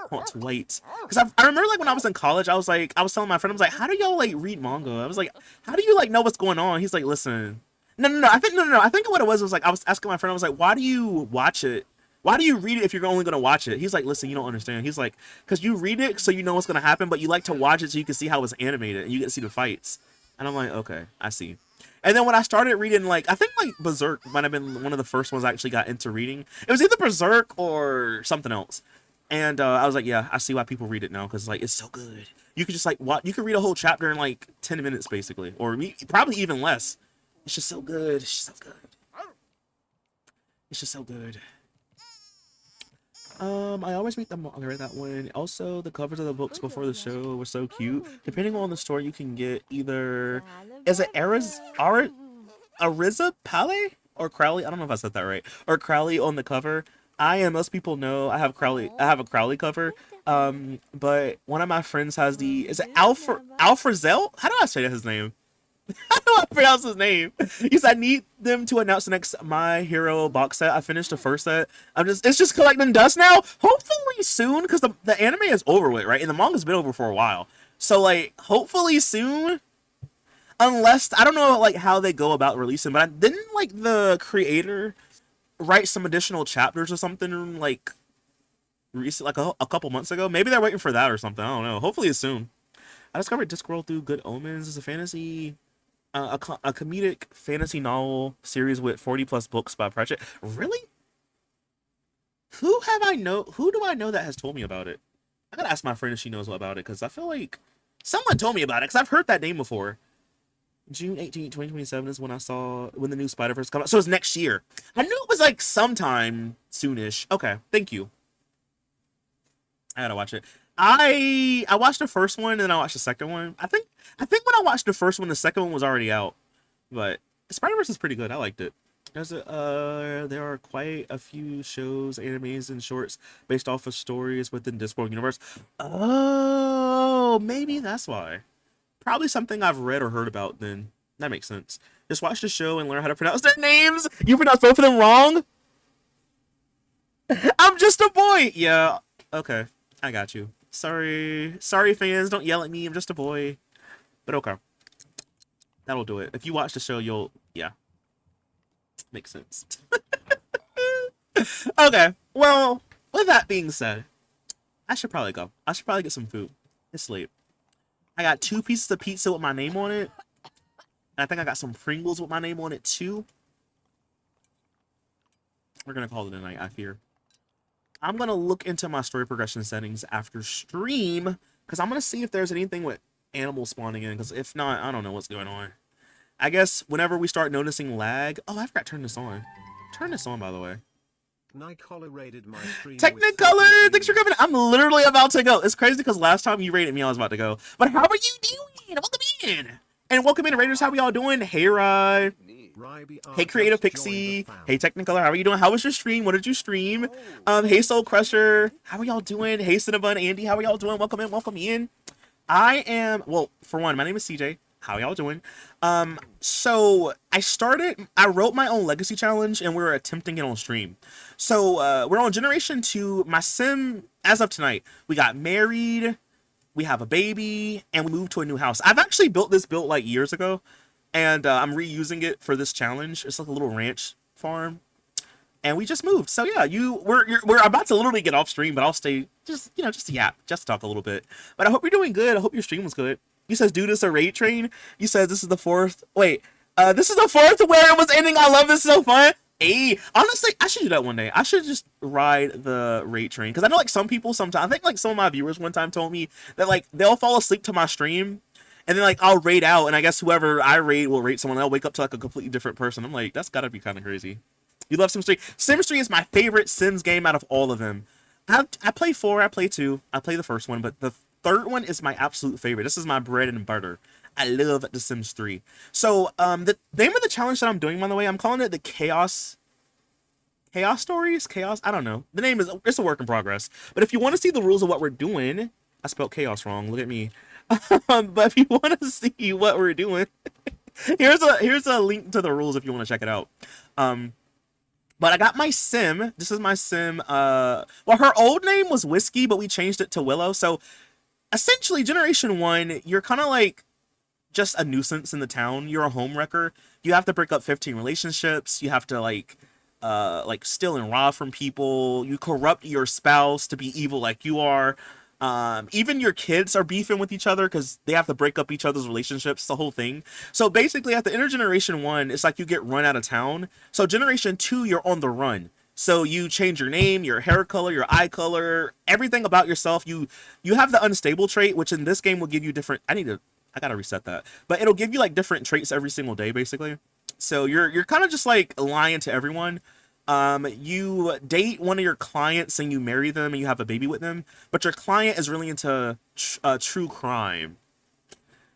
Can't wait. Because I remember like when I was in college, I was telling my friend, I was like, how do y'all like read manga? I was like, how do you like know what's going on? He's like, listen. No. I think what it was like I was asking my friend, I was like, why do you watch it? Why do you read it if you're only going to watch it? He's like, listen, you don't understand. He's like, because you read it so you know what's going to happen, but you like to watch it so you can see how it's animated and you get to see the fights. And I'm like, okay, I see. And then when I started reading, like, I think like Berserk might have been one of the first ones I actually got into reading. It was either Berserk or something else. And I was like, yeah, I see why people read it now, because like it's so good. You could just like you could read a whole chapter in like 10 minutes basically, or probably even less. It's just so good. It's just so good. It's just so good. I always read that one. Also, the covers of the books before the show were so cute. Depending on the store, you can get either, is it Ariza Pale or Crowley? I don't know if I said that right. Or Crowley on the cover. Most people know I have a Crowley cover. But one of my friends has is it Alfrezel? How do I say his name? How do I pronounce his name? He said, I need them to announce the next My Hero box set. I finished the first set. It's just collecting dust now. Hopefully soon, because the anime is over with, right? And the manga's been over for a while. So like, hopefully soon. Unless, I don't know like how they go about releasing, but didn't like the creator write some additional chapters or something like recent, like a couple months ago? Maybe they're waiting for that or something. I don't know. Hopefully it's soon. I discovered Discworld through Good Omens as a fantasy a comedic fantasy novel series with 40 plus books by Pratchett. Really? Who do I know that has told me about it? I gotta ask my friend if she knows about it, because I feel like someone told me about it, because I've heard that name before. June 18th, 2027 is when I saw when the new Spider-Verse come out. So it's next year. I knew it was like sometime soonish. Okay, thank you. I gotta watch it. I watched the first one and then I watched the second one. I think when I watched the first one, the second one was already out. But Spider-Verse is pretty good. I liked it. There are quite a few shows, animes, and shorts based off of stories within Discord universe. Oh, maybe that's why. Probably something I've read or heard about. Then that makes sense. Just watch the show and learn how to pronounce their names. You pronounce both of them wrong. I'm just a boy. Yeah. Okay. I got you. Sorry, fans. Don't yell at me. I'm just a boy. But okay. That'll do it. If you watch the show, yeah. Makes sense. Okay. Well, with that being said, I should probably go. I should probably get some food. It's late. I got 2 pieces of pizza with my name on it. And I think I got some Pringles with my name on it too. We're gonna call it a night, I fear. I'm gonna look into my story progression settings after stream, because I'm gonna see if there's anything with animals spawning in, because if not, I don't know what's going on. I guess whenever we start noticing lag... Oh, I forgot to turn this on. Turn this on, by the way. Technicolor, thanks for coming. I'm literally about to go. It's crazy because last time you rated me, I was about to go. But how are you doing? Welcome in. And welcome in, Raiders. How are y'all doing? Hey, Rye. Hey, Creative Pixie. Hey, Technicolor. How are you doing? How was your stream? What did you stream? Hey, Soul Crusher. How are y'all doing? Hey, Cinnabon, Andy. How are y'all doing? Welcome in. Welcome in. Well, for one, my name is CJ. How y'all doing? So I wrote my own legacy challenge and we're attempting it on stream. So, we're on generation 2. My sim, as of tonight, we got married, we have a baby, and we moved to a new house. I've actually built this build like years ago, and I'm reusing it for this challenge. It's like a little ranch farm, and we just moved. So yeah, we're about to literally get off stream, but I'll stay just to yap, just to talk a little bit. But I hope you're doing good. I hope your stream was good. You says, do this a raid train. You said this is the 4th. Wait, this is the 4th where it was ending. I love this. So fun. Hey, honestly, I should do that one day. I should just ride the raid train, because I know like some people sometimes. I think like some of my viewers one time told me that like they'll fall asleep to my stream, and then like I'll raid out, and I guess whoever I raid will raid someone. They'll wake up to like a completely different person. I'm like, that's gotta be kind of crazy. You love Sims 3. Sims 3 is my favorite Sims game out of all of them. I play 4. I play 2. I play the first one, but the 3rd one is my absolute favorite. This is my bread and butter. I love The Sims 3. So, the name of the challenge that I'm doing, by the way, I'm calling it the Chaos Stories? Chaos? I don't know. The name it's a work in progress. But if you want to see the rules of what we're doing, I spelled chaos wrong. Look at me. But if you want to see what we're doing, here's a link to the rules if you want to check it out. But I got my sim. This is my sim. Well, her old name was Whiskey, but we changed it to Willow. So, essentially, Generation 1, you're kind of like just a nuisance in the town. You're a home wrecker. You have to break up 15 relationships. You have to like steal and rob from people. You corrupt your spouse to be evil like you are. Even your kids are beefing with each other because they have to break up each other's relationships. The whole thing. So basically, at the end of Generation 1, it's like you get run out of town. So Generation 2, you're on the run. So you change your name, your hair color, your eye color, everything about yourself. You have the unstable trait, which in this game will give you different. I gotta reset that. But it'll give you like different traits every single day, basically. So you're kind of just like lying to everyone. You date one of your clients and you marry them and you have a baby with them, but your client is really into true crime.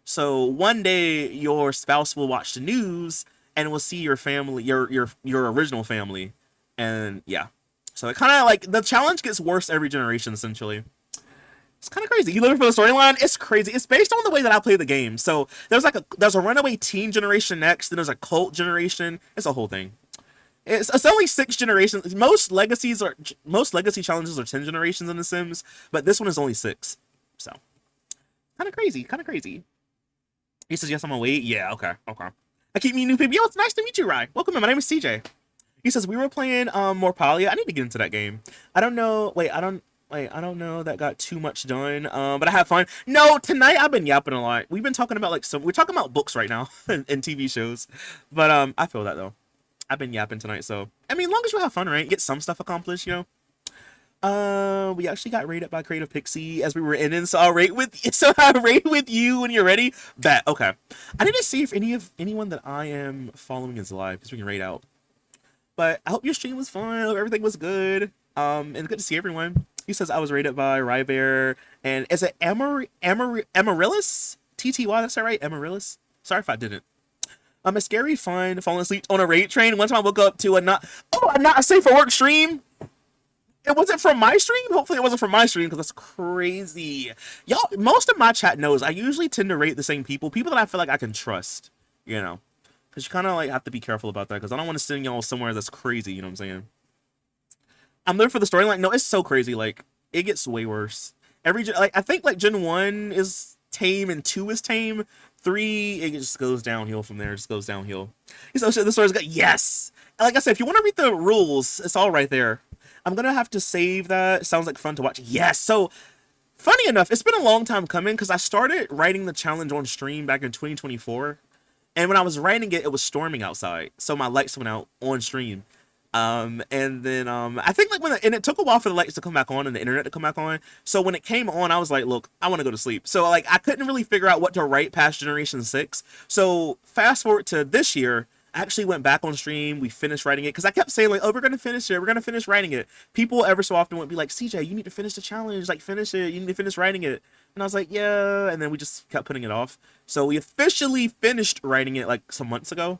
So one day your spouse will watch the news and will see your family, your original family, and yeah. So it kind of like the challenge gets worse every generation essentially. It's kind of crazy. You live for the storyline. It's crazy. It's based on the way that I play the game. So there's a runaway teen generation next, then there's a cult generation. It's a whole thing. It's only 6 generations. Most legacy challenges are 10 generations in The Sims, but this one is only 6. So kind of crazy. Kind of crazy. He says yes, I'm gonna wait. Yeah. Okay. I keep meeting new people. Yo, it's nice to meet you, Rye. Welcome in. My name is CJ. He says we were playing Morpalia. I need to get into that game. I don't know. Wait, I don't. Like, I don't know, that got too much done. But I had fun. No, tonight I've been yapping a lot. We've been talking about like we're talking about books right now and TV shows. But I feel that though. I've been yapping tonight, so I mean, as long as you have fun, right? Get some stuff accomplished, you know. We actually got rated by Creative Pixie as we were in, so I'll rate with so I'll rate with you when you're ready. Bet. Okay. I need to see if anyone that I am following is live because we can rate out. But I hope your stream was fun. I hope everything was good. And good to see everyone. He says I was rated by Rybear, and is it Amaryllis? TTY, that's that right? Amaryllis? Sorry if I didn't. A scary fun falling asleep on a raid train. One time I woke up to a not safe for work stream. It wasn't from my stream. Hopefully it wasn't from my stream because that's crazy. Y'all, most of my chat knows I usually tend to rate the same people that I feel like I can trust, you know. Because you kind of like have to be careful about that because I don't want to send y'all somewhere that's crazy, you know what I'm saying? I'm there for the storyline. No, it's so crazy. Like, it gets way worse. Like, I think like Gen 1 is tame and 2 is tame. 3, it just goes downhill from there. It just goes downhill. So the story's got, yes! And like I said, if you want to read the rules, it's all right there. I'm gonna have to save that. It sounds like fun to watch. Yes! So, funny enough, it's been a long time coming because I started writing the challenge on stream back in 2024. And when I was writing it, it was storming outside. So my lights went out on stream. And then I think like and it took a while for the lights to come back on and the internet to come back on. So when it came on, I was like, look, I want to go to sleep. So like I couldn't really figure out what to write past Generation 6. So fast forward to this year, I actually went back on stream. We finished writing it because I kept saying like, oh, we're gonna finish it. We're gonna finish writing it. People ever so often would be like, CJ, you need to finish the challenge. Like finish it. You need to finish writing it. And I was like, yeah. And then we just kept putting it off. So we officially finished writing it like some months ago.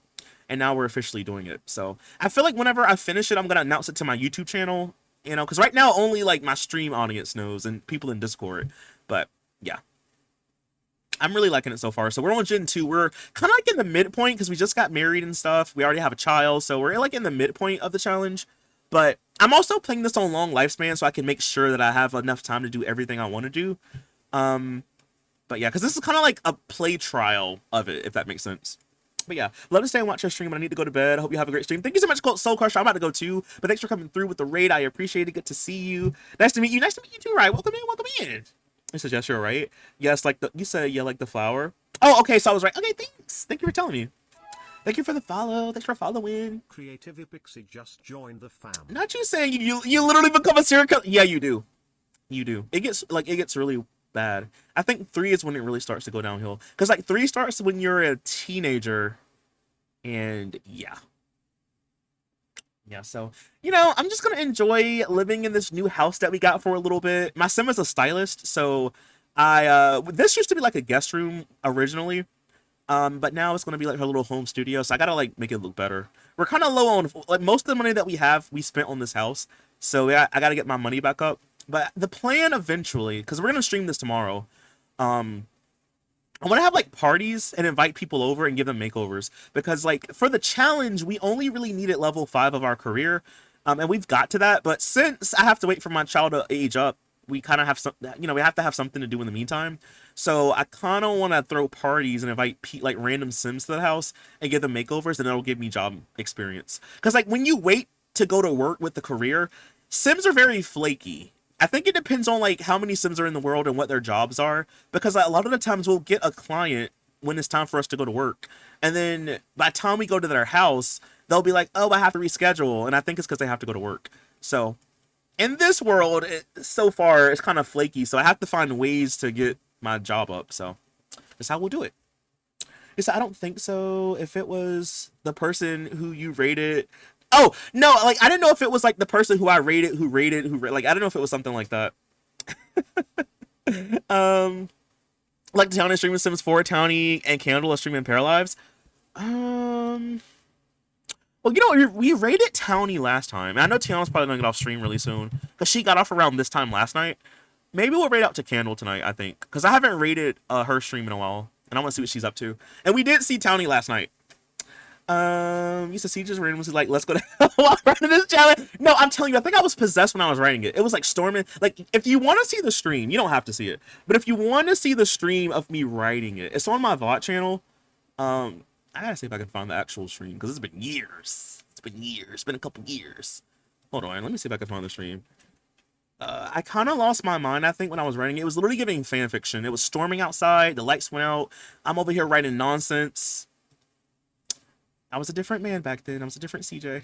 And now we're officially doing it. So I feel like whenever I finish it, I'm gonna announce it to my YouTube channel, you know, because right now only like my stream audience knows and people in Discord. But yeah, I'm really liking it so far. So we're on Gen 2. We're kind of like in the midpoint because we just got married and stuff. We already have a child, so we're like in the midpoint of the challenge. But I'm also playing this on long lifespan so I can make sure that I have enough time to do everything I want to do. But yeah, because this is kind of like a play trial of it, if that makes sense. But yeah, love to stay and watch your stream, but I need to go to bed. I hope you have a great stream. Thank you so much, Soul Crusher. I'm about to go too, but thanks for coming through with the raid. I appreciate it. Good to see you. Nice to meet you. Nice to meet you too, right? Welcome in. Welcome in. I said, yes, you're right. Yes, like you said, yeah, like the flower. Oh, okay, so I was right. Okay, thanks. Thank you for telling me. Thank you for the follow. Thanks for following. Creative Pixie just joined the fam. Not you saying you literally become a serial killer. Yeah, you do. You do. It gets really bad. I think 3 is when it really starts to go downhill. Because like 3 starts when you're a teenager. And yeah, so you know, I'm just gonna enjoy living in this new house that we got for a little bit. My sim is a stylist, so this used to be like a guest room originally, but now it's gonna be like her little home studio, so I gotta like make it look better. We're kind of low on like most of the money that we spent on this house, so yeah, I gotta get my money back up. But the plan eventually, because we're gonna stream this tomorrow, I want to have like parties and invite people over and give them makeovers because like for the challenge we only really needed level 5 of our career, and we've got to that. But since I have to wait for my child to age up, we kind of have some, you know, we have to have something to do in the meantime. So I kind of want to throw parties and invite like random sims to the house and give them makeovers, and that'll give me job experience. Because like when you wait to go to work with the career, sims are very flaky. I think it depends on like how many sims are in the world and what their jobs are, because like, a lot of the times we'll get a client when it's time for us to go to work, and then by the time we go to their house, they'll be like, oh, I have to reschedule, and I think it's because they have to go to work. So in this world, so far it's kind of flaky, so I have to find ways to get my job up. So that's how we'll do it. Yes, I don't think so. If it was the person who you rated. Oh, no, like, I didn't know if it was, like, the person who I rated, like, I don't know if it was something like that. Like, Townie streaming Sims 4, Townie and Candle are streaming Paralives. Well, you know, we rated Townie last time. And I know Tiana's probably gonna get off stream really soon, because she got off around this time last night. Maybe we'll raid out to Candle tonight, I think, because I haven't rated her stream in a while, and I want to see what she's up to. And we did see Townie last night. Used to see just randomly like, let's go to walk right in this challenge. No, I'm telling you, I think I was possessed when I was writing it. It was like storming. Like, if you want to see the stream, you don't have to see it. But if you want to see the stream of me writing it, it's on my VOD channel. I gotta see if I can find the actual stream because it's been years. It's been a couple years. Hold on, let me see if I can find the stream. I kind of lost my mind, I think, when I was writing it. It was literally giving fan fiction. It was storming outside, the lights went out. I'm over here writing nonsense. I was a different man back then. I was a different CJ.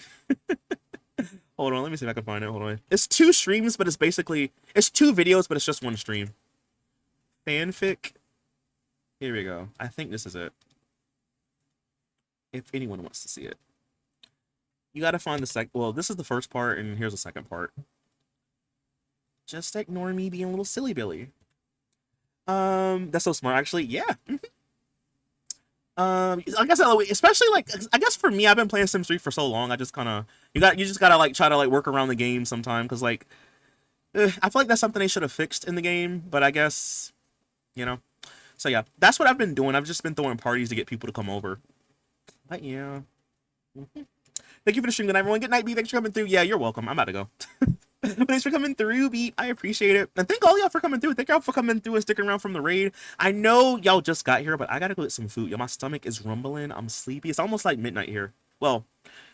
Hold on, let me see if I can find it. Hold on. It's two streams, but it's two videos, but it's just one stream. Fanfic. Here we go. I think this is it. If anyone wants to see it. You gotta find the well, this is the first part, and here's the second part. Just ignore me being a little silly Billy. That's so smart, actually. Yeah. I guess especially like I guess for me, I've been playing Sims 3 for so long. I just kind of you just gotta like try to like work around the game sometime because like I feel like that's something they should have fixed in the game. But I guess you know. So yeah, that's what I've been doing. I've just been throwing parties to get people to come over. But yeah. Thank you for the stream. Good night, everyone. Good night, B. Thanks for coming through. Yeah, you're welcome. I'm about to go. Thanks for coming through, B. I appreciate it. And thank all y'all for coming through. Thank y'all for coming through and sticking around from the raid. I know y'all just got here, but I gotta go get some food. Yo, my stomach is rumbling. I'm sleepy. It's almost like midnight here. Well,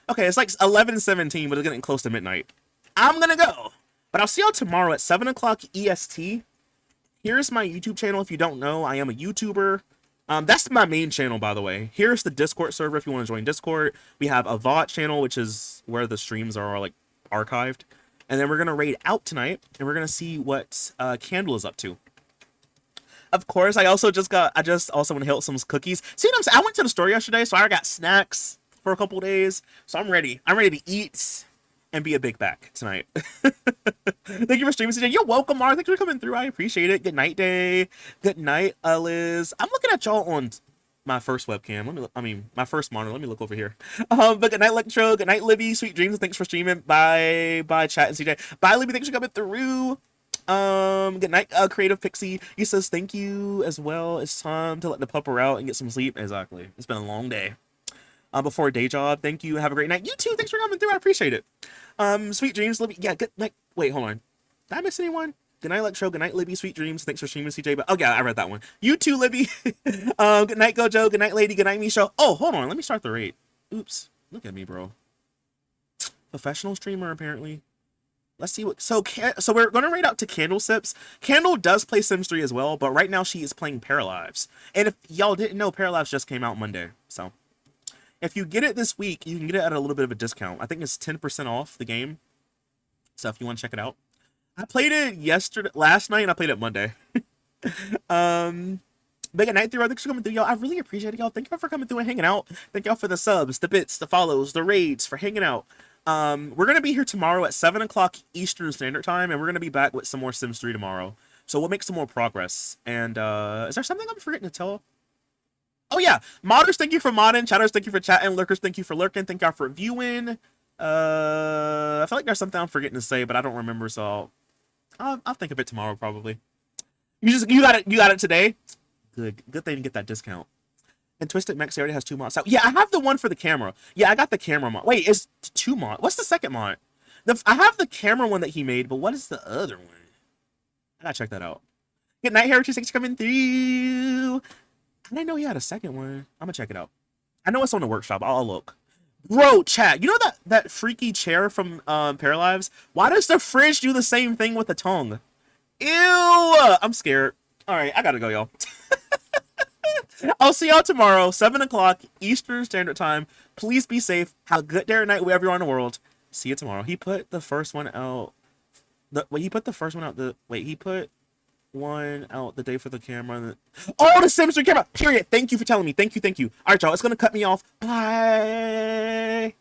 okay, it's like 11:17, but it's getting close to midnight. I'm gonna go. But I'll see y'all tomorrow at 7 o'clock EST. Here's my YouTube channel. If you don't know, I am a YouTuber. That's my main channel, by the way. Here's the Discord server if you want to join Discord. We have a VOD channel, which is where the streams are like archived. And then we're going to raid out tonight, and we're going to see what Candle is up to. Of course, I also want to help some cookies. See what I'm saying? I went to the store yesterday, so I got snacks for a couple days. So I'm ready. I'm ready to eat and be a big back tonight. Thank you for streaming today. You're welcome, Mara. Thanks for coming through. I appreciate it. Good night, Day. Good night, Liz. I'm looking at y'all on my first webcam. My first monitor. Let me look over here. But good night, Electro. Good night, Libby. Sweet dreams. Thanks for streaming. Bye, chat and CJ. Bye, Libby. Thanks for coming through. Good night, Creative Pixie. He says thank you as well. It's time to let the pupper out and get some sleep. Exactly. It's been a long day. Before a day job. Thank you. Have a great night. You too. Thanks for coming through. I appreciate it. Sweet dreams, Libby. Yeah, good night. Wait, hold on. Did I miss anyone? Good night, Electro. Good night, Libby. Sweet dreams. Thanks for streaming, CJ. But oh yeah, I read that one. You too, Libby. Good night, Gojo. Good night, Lady. Good night, Misha. Oh, hold on. Let me start the raid. Oops. Look at me, bro. Professional streamer, apparently. Let's see what. So we're gonna raid out to Candle Sips. Candle does play Sims 3 as well, but right now she is playing Paralives. And if y'all didn't know, Paralives just came out Monday. So if you get it this week, you can get it at a little bit of a discount. I think it's 10% off the game. So if you want to check it out. I played it last night, and I played it Monday. But good night, thanks for coming through, y'all. I really appreciate it, y'all. Thank y'all for coming through and hanging out. Thank y'all for the subs, the bits, the follows, the raids, for hanging out. We're gonna be here tomorrow at 7 o'clock Eastern Standard Time, and we're gonna be back with some more Sims 3 tomorrow. So we'll make some more progress. And is there something I'm forgetting to tell? Oh yeah, modders, thank you for modding. Chatters, thank you for chatting. Lurkers, thank you for lurking. Thank y'all for viewing. I feel like there's something I'm forgetting to say, but I don't remember, so I'll think of it tomorrow probably. You got it today. Good thing to get that discount. And Twisted Max already has 2 mods. So yeah, I have the one for the camera. Yeah, I got the camera mod. Wait, it's 2 mod. What's the second mod? I have the camera one that he made, but what is the other one? I gotta check that out. Good night, Heritage. Thanks for coming through. I didn't know he had a second one. I'm gonna check it out. I know it's on the workshop. I'll look. Bro, chat. You know that freaky chair from Paralives? Why does the fridge do the same thing with the tongue? Ew! I'm scared. All right, I gotta go, y'all. I'll see y'all tomorrow, 7 o'clock Eastern Standard Time. Please be safe. Have a good day or night wherever you are in the world. See you tomorrow. He put the first one out. He put one out the day for the camera. Oh, the Sims 3 camera. Period. Thank you for telling me. Thank you. All right, y'all. It's gonna cut me off. Bye.